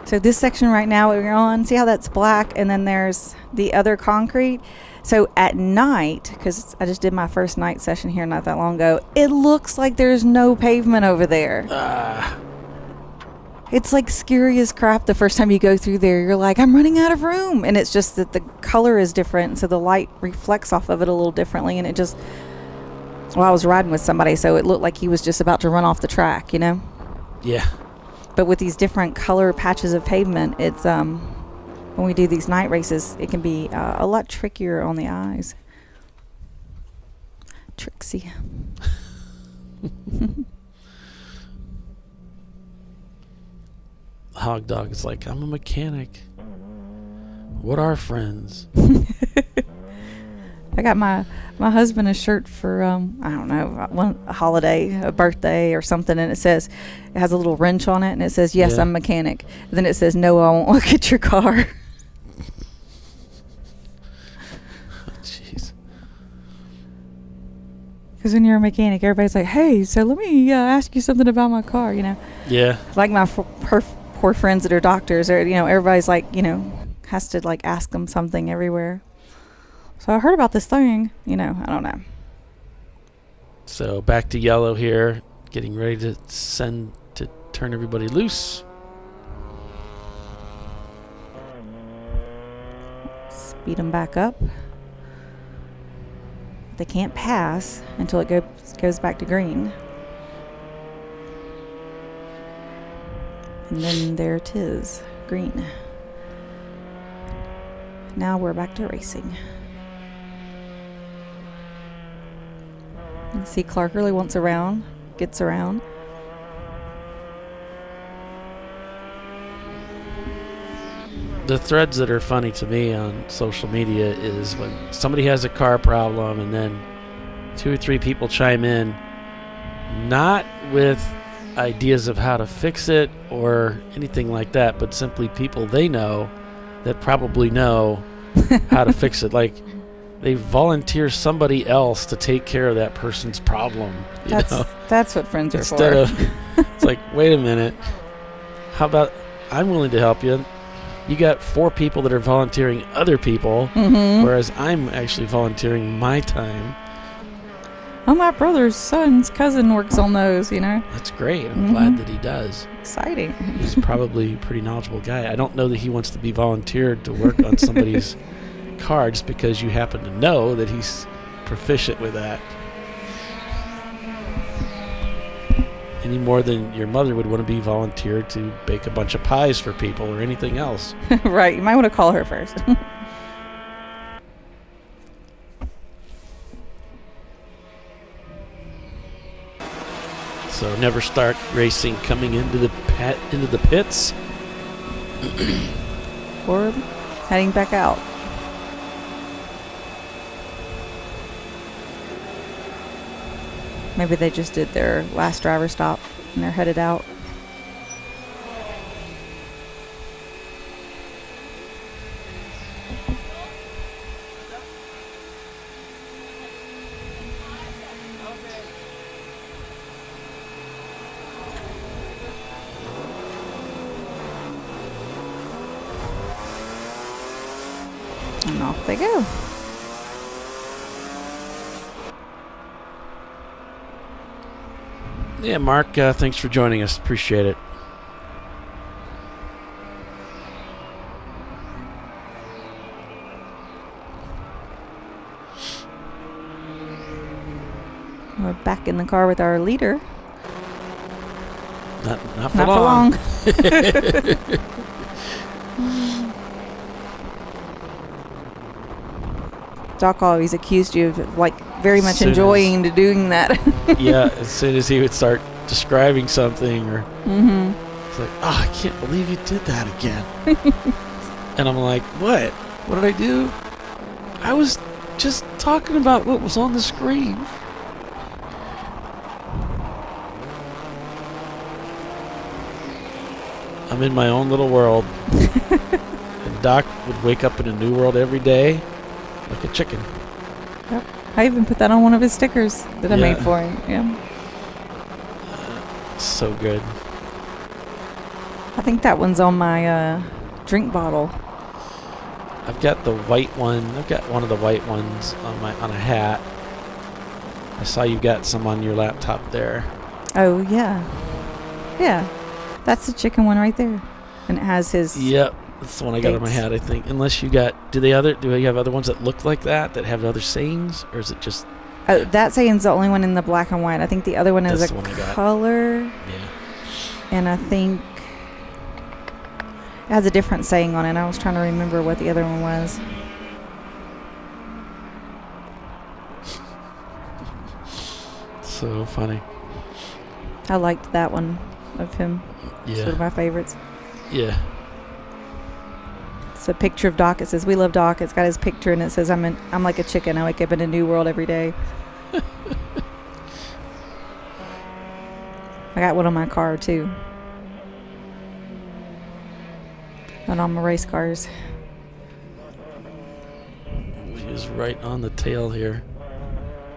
So this section right now we're on, see how that's black, and then there's the other concrete. So at night, because I just did my first night session here not that long ago, it looks like there's no pavement over there. It's like scary as crap the first time you go through there. You're like, I'm running out of room. And it's just that the color is different, so the light reflects off of it a little differently. And it just, well, I was riding with somebody, so it looked like he was just about to run off the track, you know? Yeah. But with these different color patches of pavement, it's when we do these night races, it can be a lot trickier on the eyes. Trixie. Hog Dog is like, I'm a mechanic. What are friends? I got my husband a shirt for I don't know, a holiday, a birthday or something, and it has a little wrench on it, and it says, yes, Yeah. I'm a mechanic. And then it says, no, I won't look at your car. Jeez. Because when you're a mechanic, everybody's like, hey, so let me ask you something about my car, you know. Yeah. Like my poor friends that are doctors, or, you know, everybody's like, you know, has to like ask them something everywhere. So I heard about this thing, you know, I don't know. So back to yellow here, getting ready to turn everybody loose. Speed them back up. They can't pass until it goes back to green. And then there it is, green. Now we're back to racing. You see Clark really gets around. the threads that are funny to me on social media is when somebody has a car problem and then 2 or 3 people chime in, not with ideas of how to fix it or anything like that, but simply people they know that probably know how to fix it. Like, they volunteer somebody else to take care of that person's problem. That's what friends are Instead for. of, it's like, wait a minute, how about I'm willing to help you? You got 4 people that are volunteering other people, whereas I'm actually volunteering my time. Oh, my brother's son's cousin works on those, That's great. I'm glad that he does. Exciting. He's probably a pretty knowledgeable guy. I don't know that he wants to be volunteered to work on somebody's car just because you happen to know that he's proficient with that. Any more than your mother would want to be volunteered to bake a bunch of pies for people or anything else. Right. You might want to call her first. So never start racing coming into the pits. Or heading back out. Maybe they just did their last driver stop and they're headed out. And off they go. Yeah, Mark, thanks for joining us. Appreciate it. We're back in the car with our leader. Not for long. Doc always accused you of very much enjoying doing that. Yeah, as soon as he would start describing something or it's like, oh, I can't believe you did that again. And I'm like, what? What did I do? I was just talking about what was on the screen. I'm in my own little world. And Doc would wake up in a new world every day like a chicken. Yep. I even put that on one of his stickers that I made for him. Yeah. So good. I think that one's on my drink bottle. I've got the white one. I've got one of the white ones on a hat. I saw you got some on your laptop there. Oh yeah. Yeah. That's the chicken one right there. And it has his Yep. That's the one I got on my hat, I think. Unless you got do you have other ones that look like that have other sayings, or is it just that saying's the only one in the black and white. I think the other one is a color. Yeah. And I think it has a different saying on it. I was trying to remember what the other one was. So funny. I liked that one of him. Yeah. It's one of my favorites. Yeah. It's a picture of Doc. It says, "We love Doc." It's got his picture, and it says, I'm like a chicken. I wake up in a new world every day." I got one on my car, too. And on my race cars. He is right on the tail here.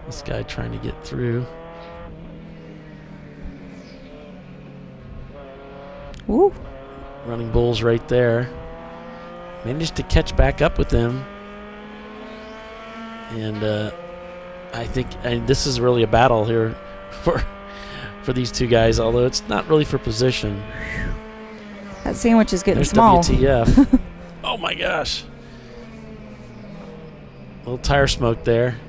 This guy trying to get through. Woo. Running Bulls right there. Managed to catch back up with him. And I think this is really a battle here for these two guys, although it's not really for position. That sandwich is getting There's small. WTF. Oh my gosh. Little tire smoke there.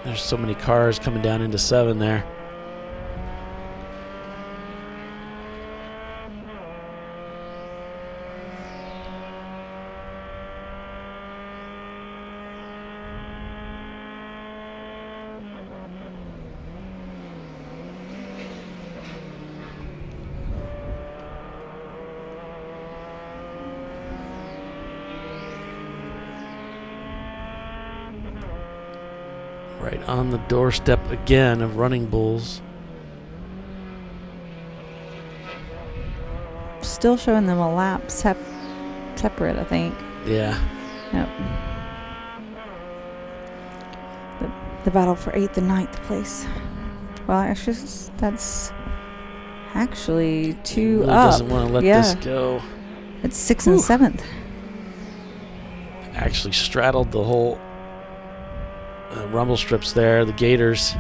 There's so many cars coming down into 7 there. Right on the doorstep again of Running Bulls. Still showing them a lap separate, I think. Yeah. Yep. The battle for 8th and 9th place. Well, actually, that's actually 2 really up. Doesn't want to let this go. It's 6th and 7th. Actually straddled the whole rumble strips there, the Gators,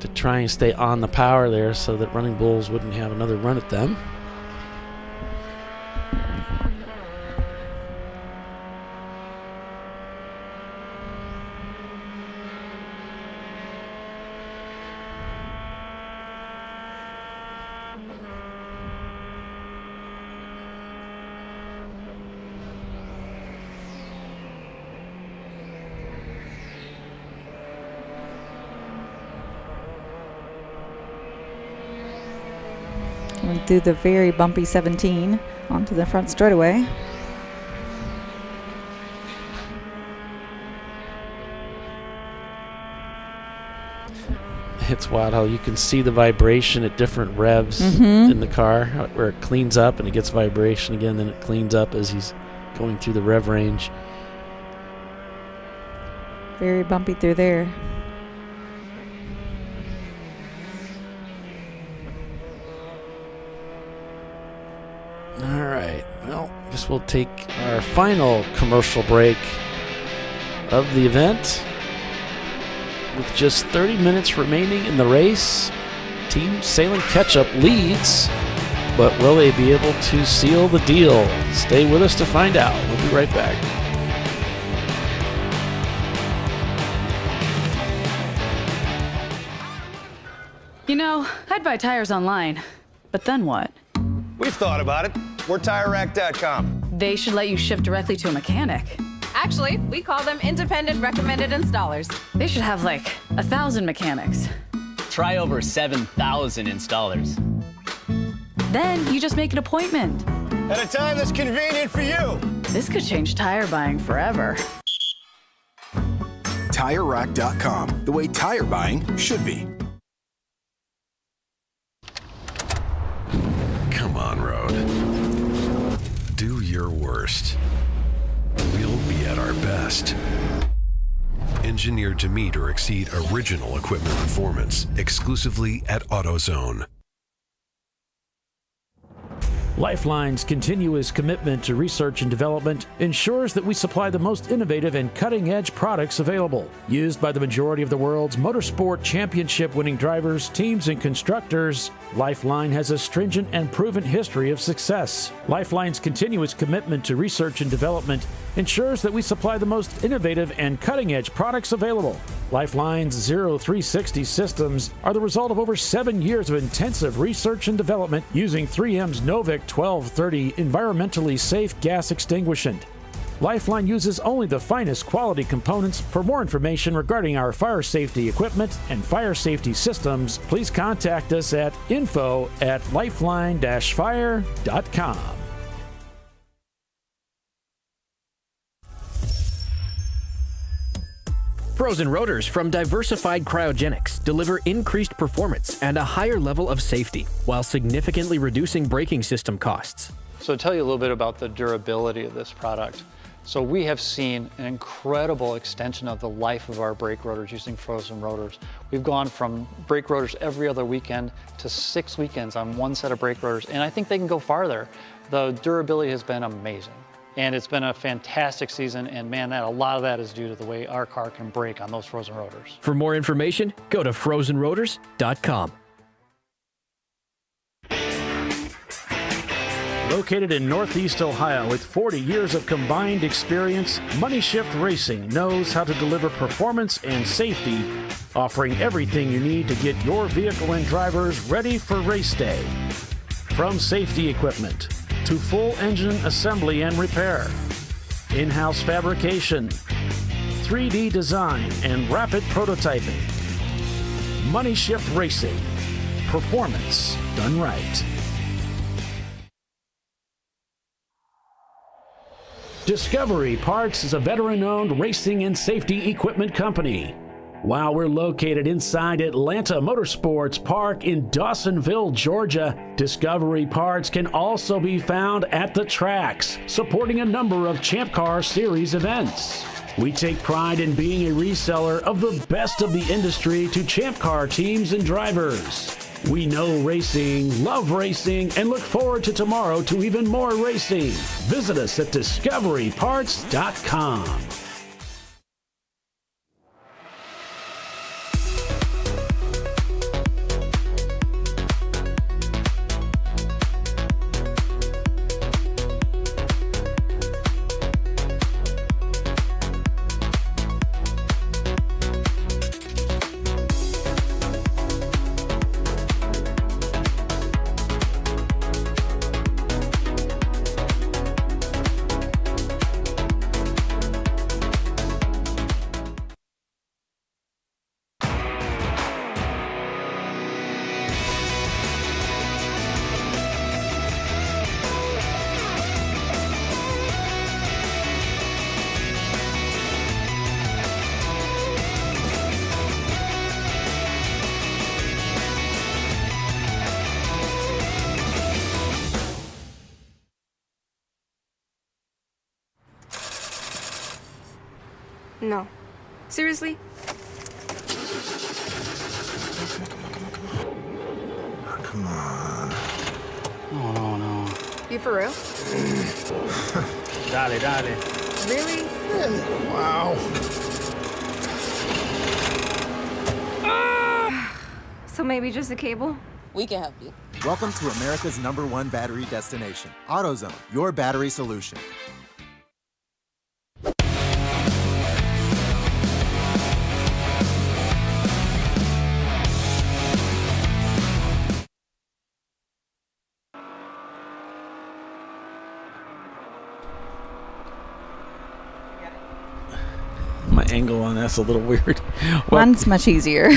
to try and stay on the power there so that Running Bulls wouldn't have another run at them. Going through the very bumpy 17 onto the front straightaway. It's wild how you can see the vibration at different revs Mhm. in the car, where it cleans up and it gets vibration again, then it cleans up as he's going through the rev range. Very bumpy through there. All right, well, guess we'll take our final commercial break of the event. With just 30 minutes remaining in the race, Team Salem Ketchup leads, but will they be able to seal the deal? Stay with us to find out. We'll be right back. You know, I'd buy tires online, but then what? We've thought about it. We're TireRack.com. They should let you ship directly to a mechanic. Actually, we call them independent recommended installers. They should have like 1,000 mechanics. Try over 7,000 installers. Then you just make an appointment. At a time that's convenient for you. This could change tire buying forever. TireRack.com, the way tire buying should be. Come on, Road. Do your worst. We'll be at our best. Engineered to meet or exceed original equipment performance, exclusively at AutoZone. Lifeline's continuous commitment to research and development ensures that we supply the most innovative and cutting-edge products available. Used by the majority of the world's motorsport championship-winning drivers, teams, and constructors, Lifeline has a stringent and proven history of success. Lifeline's continuous commitment to research and development ensures that we supply the most innovative and cutting-edge products available. Lifeline's 0360 systems are the result of over 7 years of intensive research and development using 3M's Novik 1230 environmentally safe gas extinguishant. Lifeline uses only the finest quality components. For more information regarding our fire safety equipment and fire safety systems, please contact us at info@lifeline-fire.com. Frozen rotors from Diversified Cryogenics deliver increased performance and a higher level of safety while significantly reducing braking system costs. So to tell you a little bit about the durability of this product. So we have seen an incredible extension of the life of our brake rotors using frozen rotors. We've gone from brake rotors every other weekend to 6 weekends on one set of brake rotors, and I think they can go farther. The durability has been amazing. And it's been a fantastic season, and man, a lot of that is due to the way our car can brake on those frozen rotors. For more information, go to frozenrotors.com. Located in Northeast Ohio with 40 years of combined experience, Money Shift Racing knows how to deliver performance and safety, offering everything you need to get your vehicle and drivers ready for race day. From safety equipment to full engine assembly and repair, in-house fabrication, 3D design, and rapid prototyping. Money Shift Racing. Performance done right. Discovery Parts is a veteran-owned racing and safety equipment company. While we're located inside Atlanta Motorsports Park in Dawsonville, Georgia, Discovery Parts can also be found at the tracks, supporting a number of Champ Car Series events. We take pride in being a reseller of the best of the industry to Champ Car teams and drivers. We know racing, love racing, and look forward to tomorrow to even more racing. Visit us at discoveryparts.com. No. Seriously? Come on. No. You for real? Dale. Really? Wow. So maybe just a cable? We can help you. Welcome to America's #1 battery destination, AutoZone, your battery solution. My angle on that's a little weird. Mine's much easier.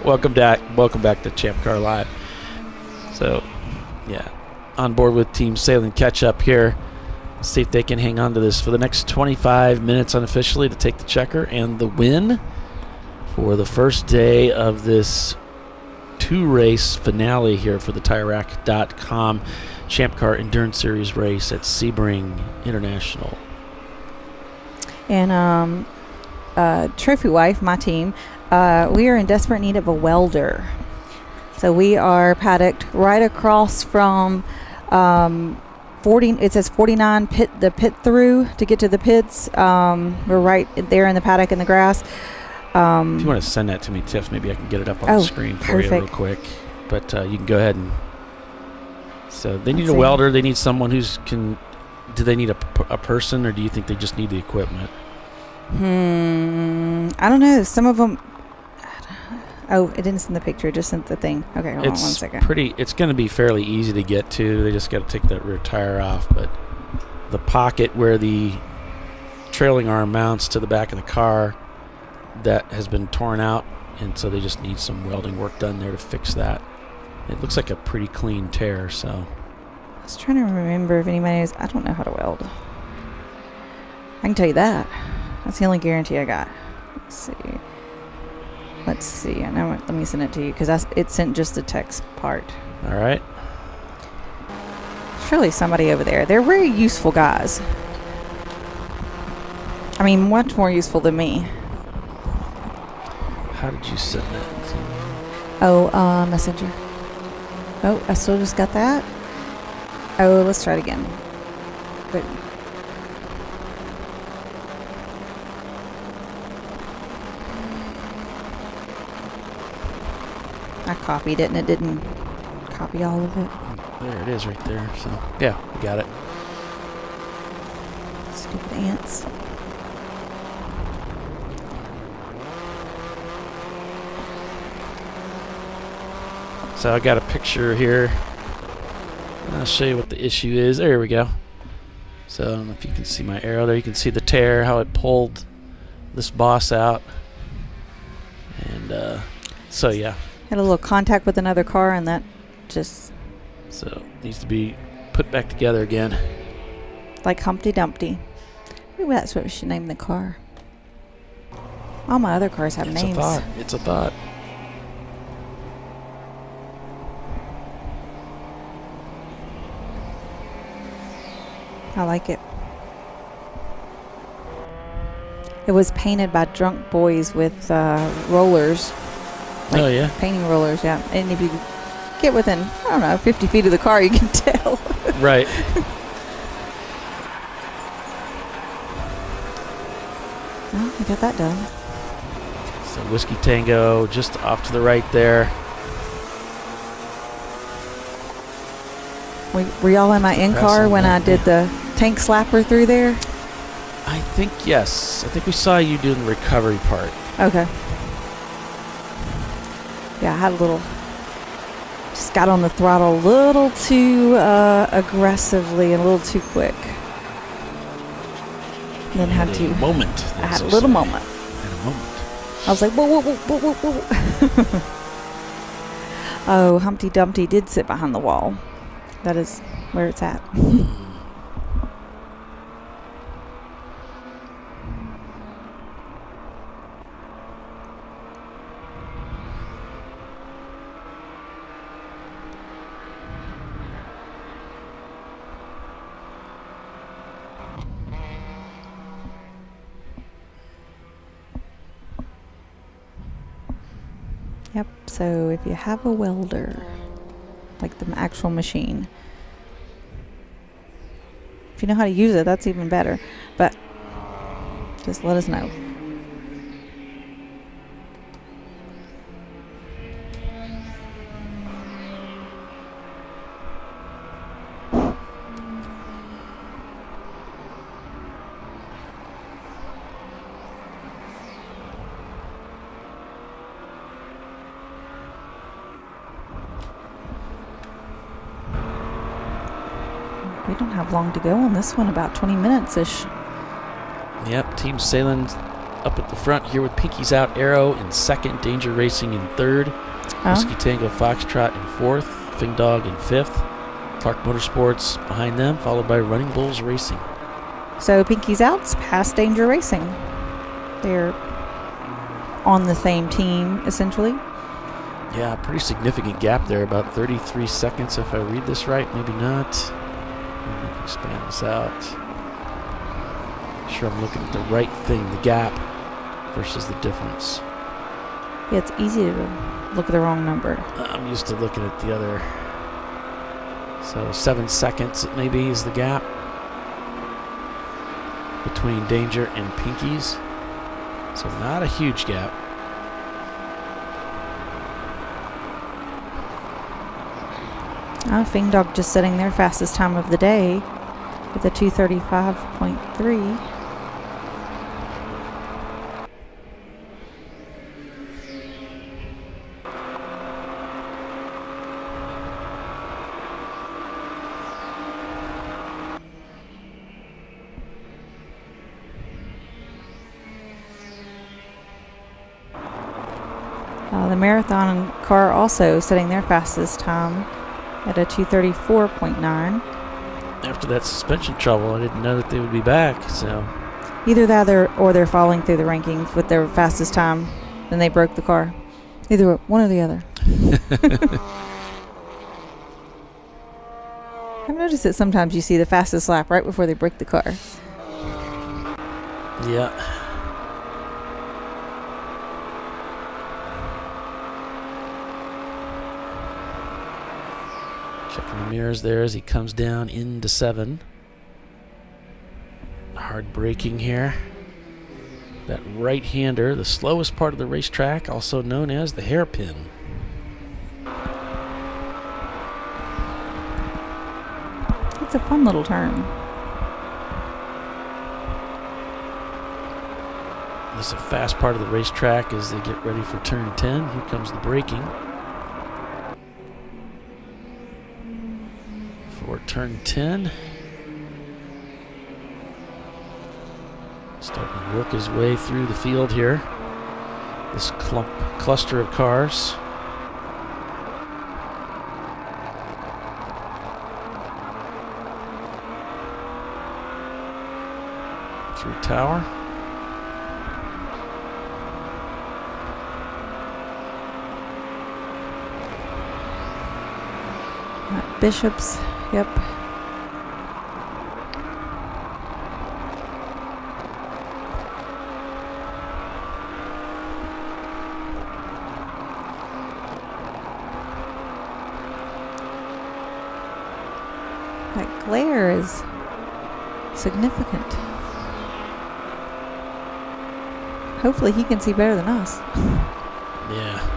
Welcome back to ChampCar.Live. So, yeah, on board with Team Sailing Catch Up here. See if they can hang on to this for the next 25 minutes unofficially to take the checker and the win for the first day of this 2-race finale here for the TireRack.com Champ Car Endurance Series race at Sebring International. And Trophy Wife, my team, we are in desperate need of a welder. So we are paddocked right across from 40. It says 49 the pit through to get to the pits. We're right there in the paddock in the grass. If you want to send that to me, Tiff, maybe I can get it up on the screen for you real quick. But you can go ahead and. So they need a welder. They need someone who's can. Do they need a person, or do you think they just need the equipment? I don't know. Some of them. Oh, it didn't send the picture. It just sent the thing. Okay, hold on 1 second. It's going to be fairly easy to get to. They just got to take that rear tire off. But the pocket where the trailing arm mounts to the back of the car, that has been torn out, and so they just need some welding work done there to fix that. It looks like a pretty clean tear, so. I was trying to remember if anybody knows. I don't know how to weld. I can tell you that. That's the only guarantee I got. Let's see. I know. Let me send it to you because it sent just the text part. All right. Surely somebody over there. They're very useful guys. I mean, much more useful than me. How did you send that? Oh, Messenger. Oh, I still just got that. Oh, let's try it again. But I copied it and it didn't copy all of it. There it is right there. So, yeah, we got it. Stupid ants. So I got a picture here. I'll show you what the issue is. There we go. So I don't know if you can see my arrow there. You can see the tear, how it pulled this boss out. And so, yeah. Had a little contact with another car and that just... So it needs to be put back together again. Like Humpty Dumpty. Maybe that's what we should name the car. All my other cars have It's names. a thought. It's a thought. I like it. It was painted by drunk boys with rollers. Oh, yeah? Painting rollers, yeah. And if you get within, I don't know, 50 feet of the car, you can tell. Right. Well, we got that done. So Whiskey Tango just off to the right there. Were y'all in my in-car when I did the tank slapper through there? I think, yes. I think we saw you doing the recovery part. Okay. Yeah, I had a little, just got on the throttle a little too aggressively and a little too quick. And then had to. Moment. I had a little moment. Had a moment. I was like, whoa, whoa, whoa, whoa, whoa, whoa. Oh, Humpty Dumpty did sit behind the wall. That is where it's at. Yep, so if you have a welder, like the actual machine, if you know how to use it, that's even better. But just let us know. We don't have long to go on this one, about 20 minutes-ish. Yep, Team Salem up at the front here with Pinky's Out Arrow in second, Danger Racing in third, Whiskey Tango Foxtrot in fourth, Fing Dog in fifth, Clark Motorsports behind them, followed by Running Bulls Racing. So Pinky's Out's past Danger Racing. They're on the same team, essentially. Yeah, pretty significant gap there, about 33 seconds if I read this right, maybe not. Let me expand this out. Make sure I'm looking at the right thing, the gap versus the difference. Yeah, it's easy to look at the wrong number. I'm used to looking at the other. So 7 seconds maybe is the gap between Danger and Pinky's. So not a huge gap. Fing Dog just setting their fastest time of the day with a 2:35.3. The marathon car also setting their fastest time at a 2:34.9. After that suspension trouble, I didn't know that they would be back, so. Either that or they're falling through the rankings with their fastest time, then they broke the car. Either one or the other. I've noticed that sometimes you see the fastest lap right before they break the car. Yeah. Checking the mirrors there as he comes down into 7. Hard braking here. That right-hander, the slowest part of the racetrack, also known as the hairpin. It's a fun little turn. This is a fast part of the racetrack as they get ready for turn 10. Here comes the braking. For turn 10. Starting to work his way through the field here. This cluster of cars. Through tower. Bishops. Yep. That glare is significant. Hopefully he can see better than us. Yeah.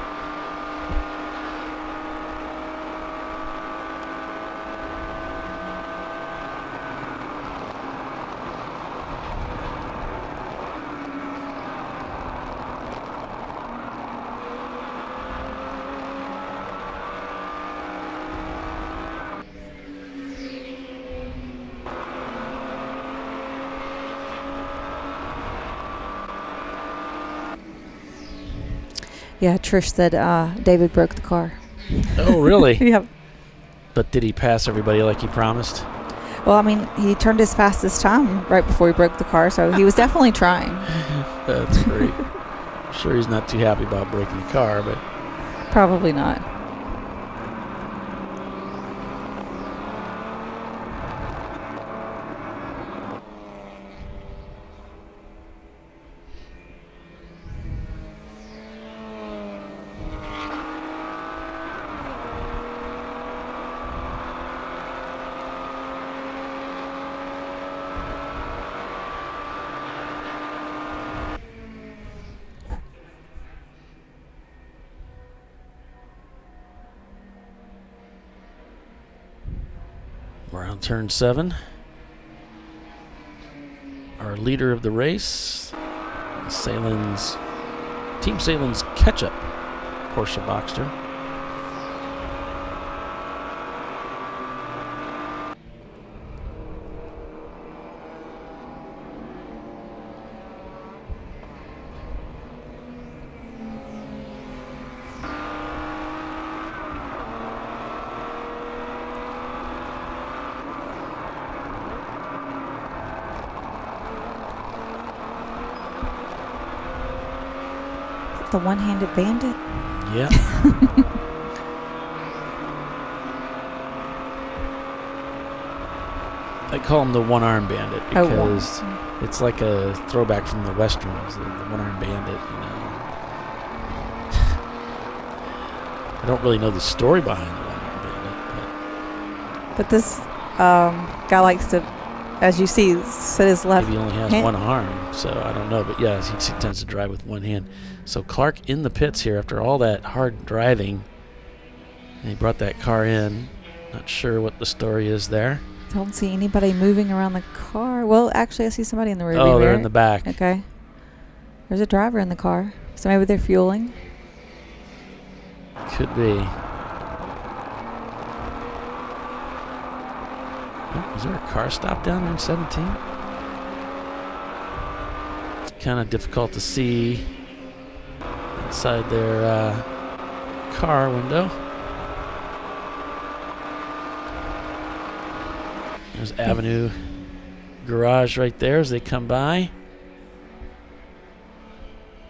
Yeah, Trish said David broke the car. Oh, really? Yep. But did he pass everybody like he promised? Well, I mean, he turned his fastest time right before he broke the car, so he was definitely trying. That's great. I'm sure he's not too happy about breaking the car, but Probably not. we're on turn 7. Our leader of the race, Team Salen's Ketchup Porsche Boxster. The one-handed bandit? Yeah. I call him the one-arm bandit because it's like a throwback from the westerns, the one-arm bandit, you know. I don't really know the story behind the one-arm bandit, But this guy likes to, as you see, set his left maybe he only has hand. one arm, so I don't know. But yes, he tends to drive with one hand. So Clark in the pits here after all that hard driving. And he brought that car in. Not sure what the story is there. Don't see anybody moving around the car. Well, actually, I see somebody in the rear. Oh, they're in the back. Okay. There's a driver in the car. So maybe they're fueling. Could be. Oh, is there a car stop down there in 17? It's kind of difficult to see inside their car window. There's Avenue Garage right there as they come by.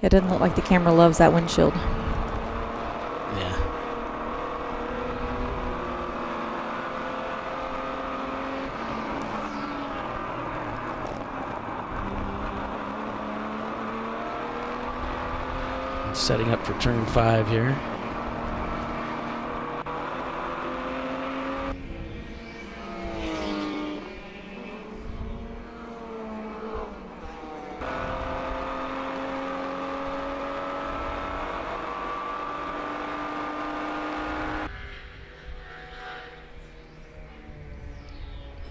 It doesn't look like the camera loves that windshield. Yeah. Setting up for turn 5 here.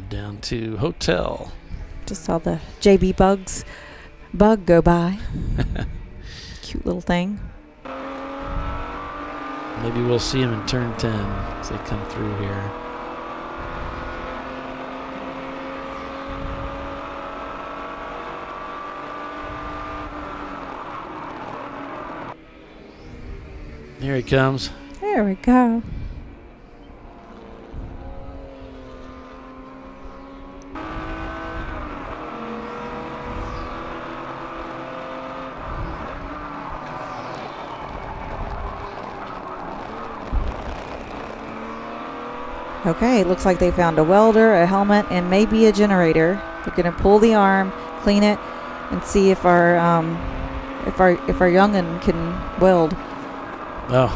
Down to Hotel. Just saw the JB bug go by. Cute little thing. Maybe we'll see him in turn 10 as they come through here. Here he comes. There we go. Okay, looks like they found a welder, a helmet, and maybe a generator. They're gonna pull the arm, clean it, and see if our youngin can weld. Oh,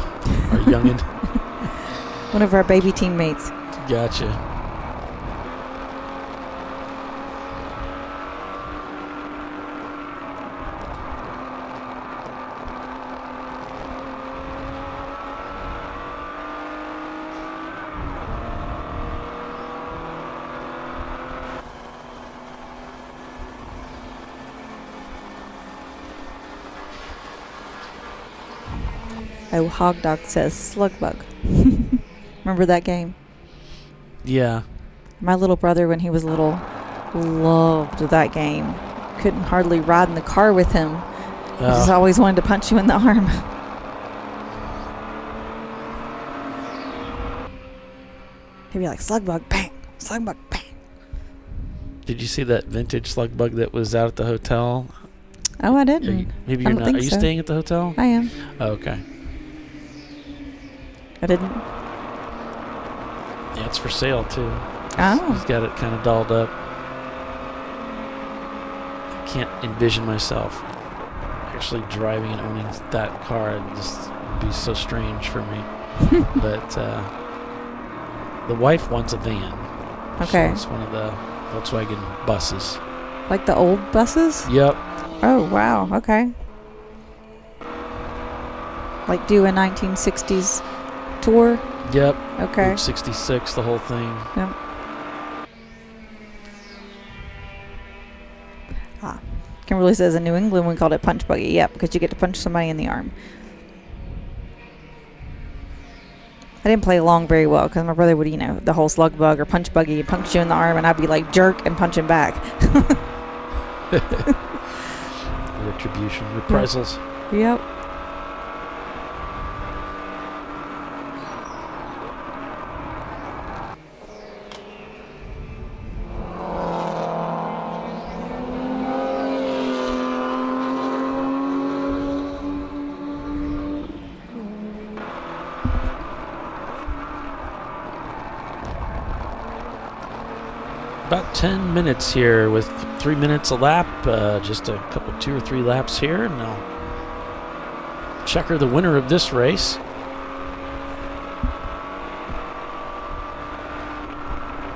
our youngin. One of our baby teammates. Gotcha. Oh, Hog Dog says slug bug. Remember that game? Yeah. My little brother, when he was little, loved that game. Couldn't hardly ride in the car with him. He just always wanted to punch you in the arm. He'd be like, slug bug, bang, slug bug, bang. Did you see that vintage slug bug that was out at the hotel? Oh, I didn't. Maybe you're not. Are you staying at the hotel? I am. Oh, okay. I didn't. Yeah, it's for sale too. Oh. He's got it kind of dolled up. I can't envision myself actually driving and owning that car. It just would be so strange for me. But the wife wants a van. Okay. It's one of the Volkswagen buses. Like the old buses? Yep. Oh, wow. Okay. Like do a 1960s tour? Yep. Okay. Route 66, the whole thing. Yep. Kimberly says in New England we called it punch buggy. Yep, because you get to punch somebody in the arm. I didn't play along very well because my brother would, the whole slug bug or punch buggy, punch you in the arm, and I'd be like jerk and punch him back. Retribution, reprisals. Yep. About 10 minutes here with 3 minutes a lap. Just a couple, 2 or 3 laps here, and I'll checker the winner of this race.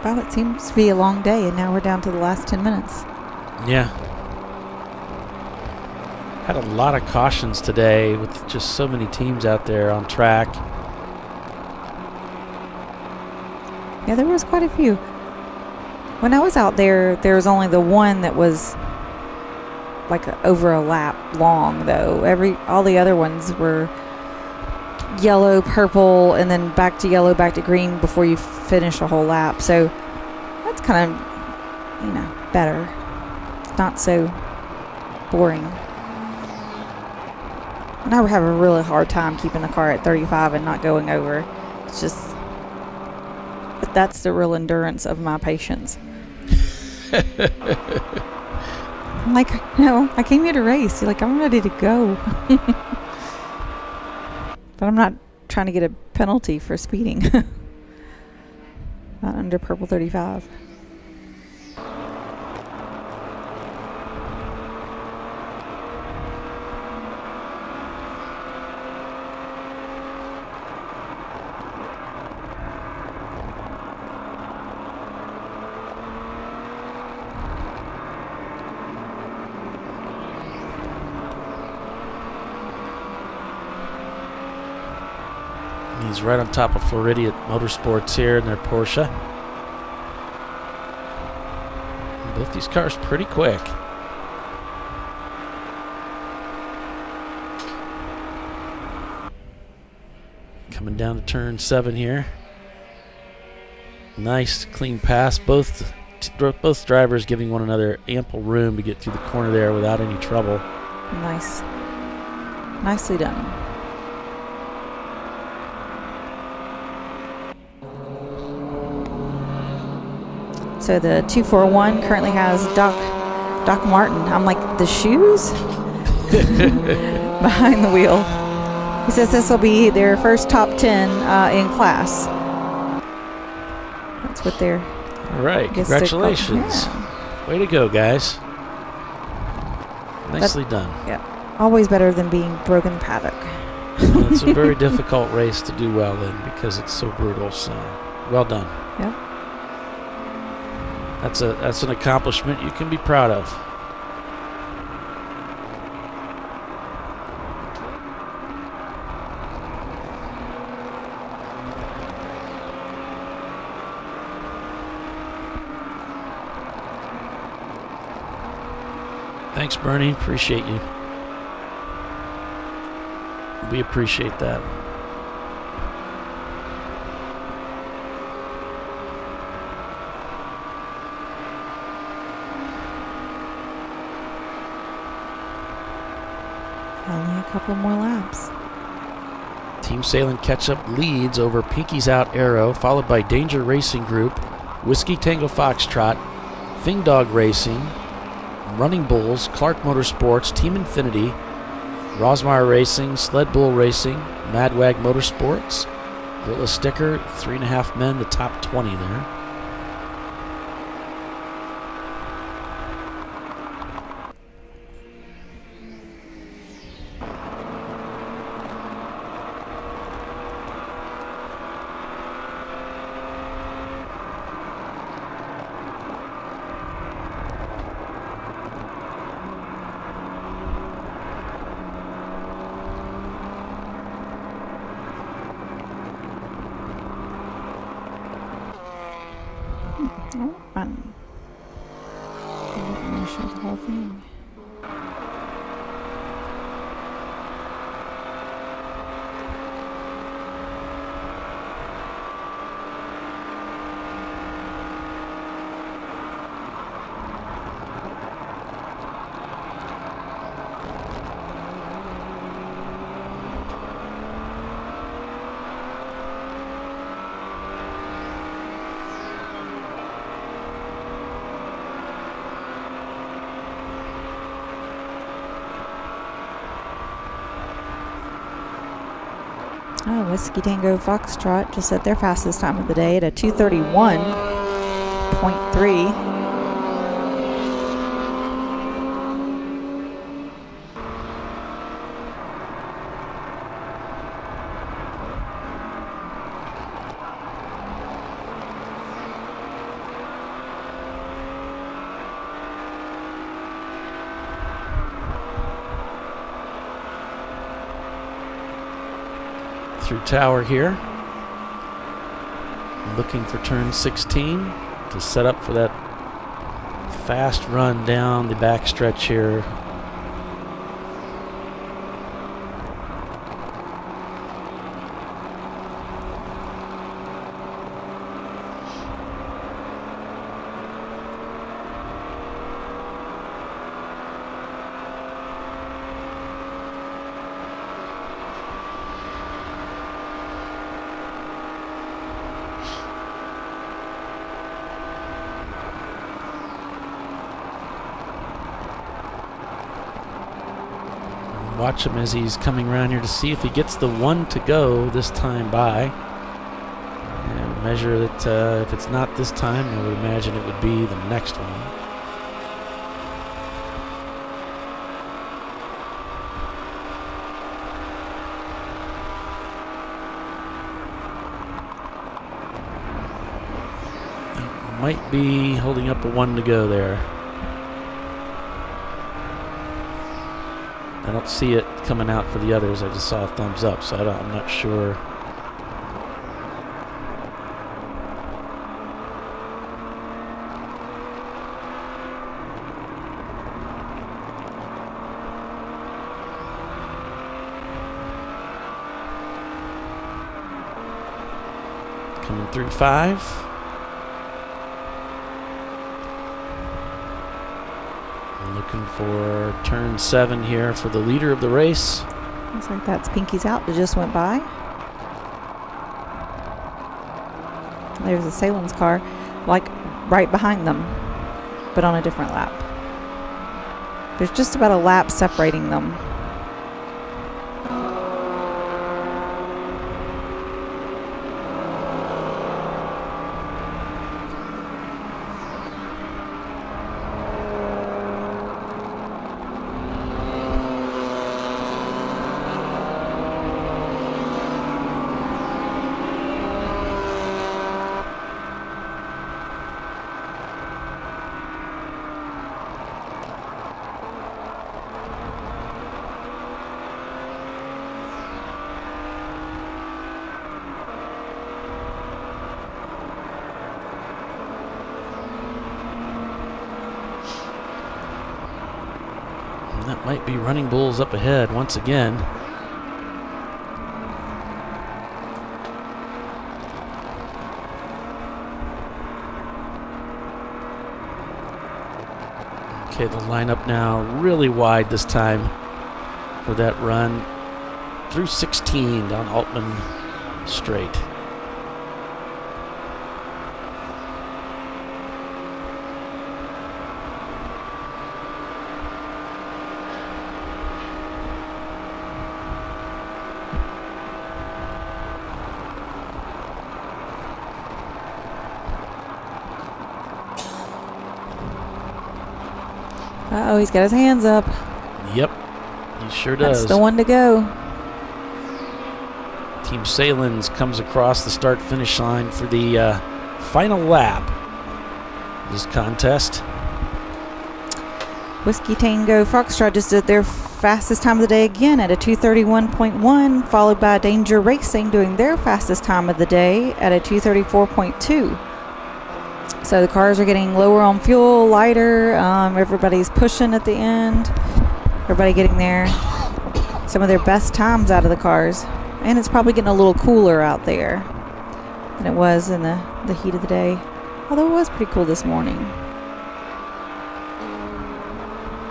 Well, it seems to be a long day, and now we're down to the last 10 minutes. Yeah. Had a lot of cautions today with just so many teams out there on track. Yeah, there was quite a few. When I was out there, there was only the one that was like over a lap long, though. All the other ones were yellow, purple, and then back to yellow, back to green before you finish a whole lap. So that's kind of, better. It's not so boring. And I would have a really hard time keeping the car at 35 and not going over. It's just, but that's the real endurance of my patience. I'm like, I came here to race. Like, I'm ready to go. But I'm not trying to get a penalty for speeding. Not under purple 35. He's right on top of Floridian Motorsports here in their Porsche. And both these cars pretty quick. Coming down to turn 7 here. Nice clean pass. Both drivers giving one another ample room to get through the corner there without any trouble. Nice. Nicely done. So the 241 currently has Doc Martin. I'm like, the shoes? Behind the wheel. He says this will be their first top 10 in class. That's what they're. All right, I guess they're called- congratulations. Yeah. Way to go, guys. Nicely done. Yeah. Always better than being broken paddock. Well, it's a very difficult race to do well in because it's so brutal. So, well done. Yeah. That's an accomplishment you can be proud of. Thanks, Bernie. Appreciate you. We appreciate that. Only a couple more laps. Team Sailing Ketchup leads over Pinky's Out Arrow, followed by Danger Racing Group, Whiskey Tango Foxtrot, Fing Dog Racing, Running Bulls, Clark Motorsports, Team Infinity, Rosmar Racing, Sled Bull Racing, Madwag Motorsports, Gorilla Sticker, 3.5 men, the top 20 there. Fun. I'm gonna show the whole thing. Oh, Whiskey Tango Foxtrot just set their fastest time of the day at a 2:31.3. Through Tower here. Looking for turn 16 to set up for that fast run down the backstretch here. Watch him as he's coming around here to see if he gets the one to go this time by. And measure that if it's not this time, I would imagine it would be the next one. Might be holding up a one to go there. I don't see it coming out for the others. I just saw a thumbs up, so I'm not sure. Coming through 5. Looking for turn 7 here for the leader of the race. Looks like that's Pinky's Out that just went by. There's a Salem's car, like right behind them, but on a different lap. There's just about a lap separating them. And that might be Running Bulls up ahead once again. Okay, the lineup now really wide this time for that run through 16 down Altman Straight. Uh-oh, he's got his hands up. Yep, he sure does. That's the one to go. Team Salins comes across the start-finish line for the final lap of this contest. Whiskey Tango Foxtrot just did their fastest time of the day again at a 2:31.1, followed by Danger Racing doing their fastest time of the day at a 2:34.2. So the cars are getting lower on fuel, lighter. Everybody's pushing at the end. Everybody getting some of their best times out of the cars. And it's probably getting a little cooler out there than it was in the heat of the day. Although it was pretty cool this morning.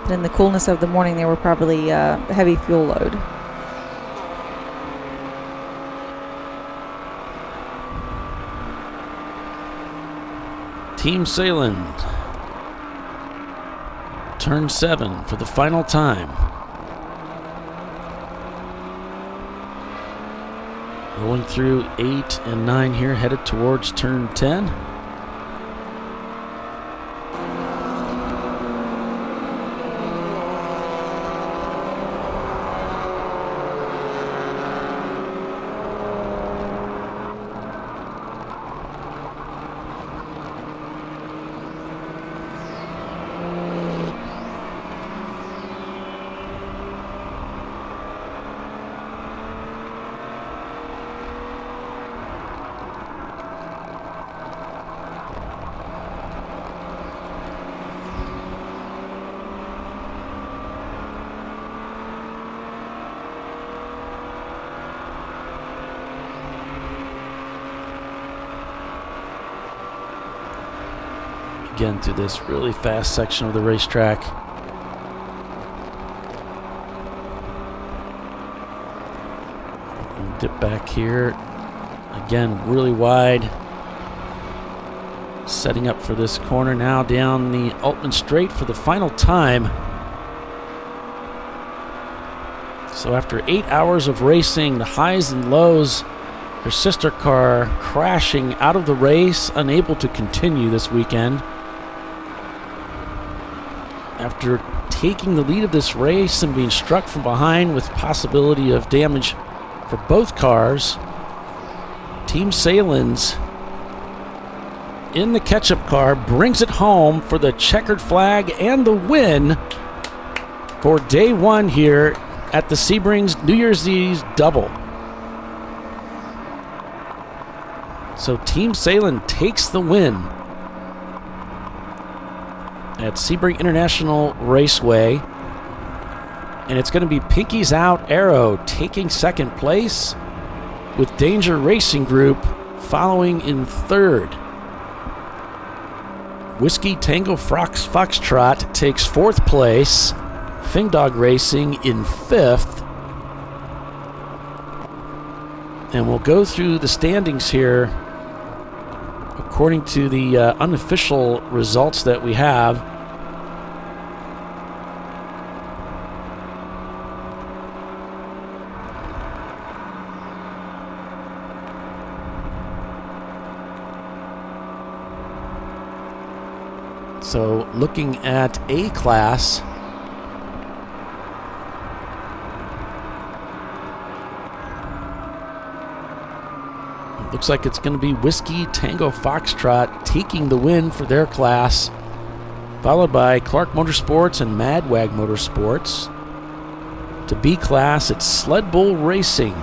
But in the coolness of the morning, they were probably a heavy fuel load. Team Salem, turn 7 for the final time. Rolling through 8 and 9 here, headed towards turn 10. Again through this really fast section of the racetrack. We'll dip back here. Again, really wide. Setting up for this corner now down the Altman Straight for the final time. So after 8 hours of racing, the highs and lows, her sister car crashing out of the race, unable to continue this weekend. After taking the lead of this race and being struck from behind with possibility of damage for both cars, Team Salins in the catch-up car brings it home for the checkered flag and the win for day one here at the Sebring's New Year's Eve double. So Team Salem takes the win at Sebring International Raceway. And it's going to be Pinky's Out Arrow taking second place, with Danger Racing Group following in third. Whiskey Tango Foxtrot takes fourth place. Fingdog Racing in fifth. And we'll go through the standings here according to the unofficial results that we have. So looking at A class, it looks like it's going to be Whiskey Tango Foxtrot taking the win for their class, followed by Clark Motorsports and Madwag Motorsports. To B class, it's Sled Bull Racing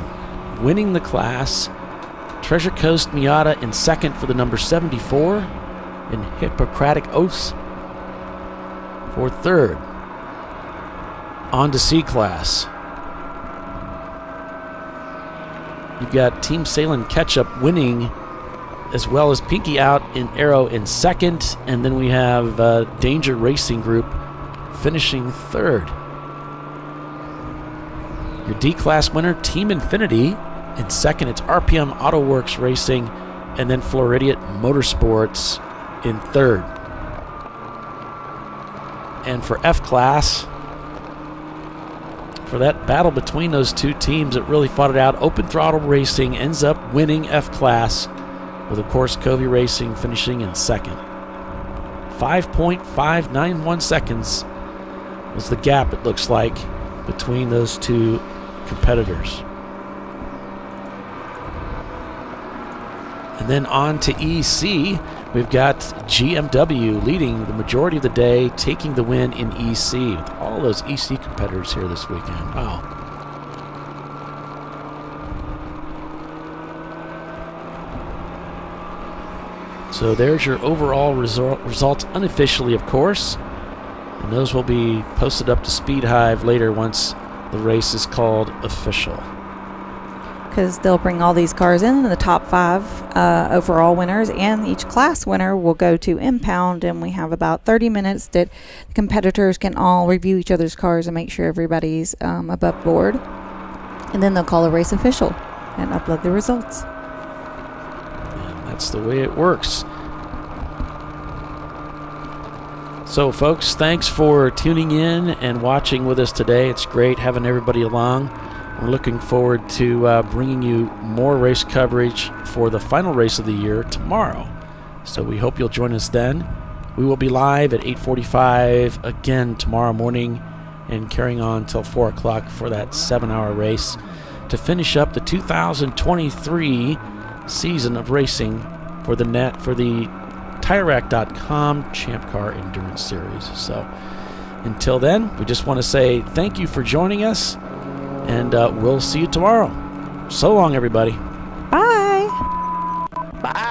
winning the class. Treasure Coast Miata in second for the number 74. And Hippocratic Oaths for third. On to C-Class. You've got Team Salem Ketchup winning, as well as Pinky Out in Arrow in second. And then we have Danger Racing Group finishing third. Your D-Class winner, Team Infinity. In second, it's RPM AutoWorks Racing. And then Floridian Motorsports in third. And for F-Class, for that battle between those two teams that really fought it out, Open Throttle Racing ends up winning F-Class, with, of course, Covey Racing finishing in second. 5.591 seconds was the gap, it looks like, between those two competitors. And then on to EC, we've got GMW leading the majority of the day, taking the win in EC, with all those EC competitors here this weekend. Wow. So there's your overall results unofficially, of course. And those will be posted up to Speed Hive later once the race is called official. Because they'll bring all these cars in, and the top 5 overall winners and each class winner will go to impound, and we have about 30 minutes that the competitors can all review each other's cars and make sure everybody's above board. And then they'll call a race official and upload the results. And that's the way it works. So, folks, thanks for tuning in and watching with us today. It's great having everybody along. We're looking forward to bringing you more race coverage for the final race of the year tomorrow. So we hope you'll join us then. We will be live at 8:45 again tomorrow morning and carrying on till 4 o'clock for that 7-hour race to finish up the 2023 season of racing for the TireRack.com Champ Car Endurance Series. So until then, we just want to say thank you for joining us. And we'll see you tomorrow. So long, everybody. Bye. Bye.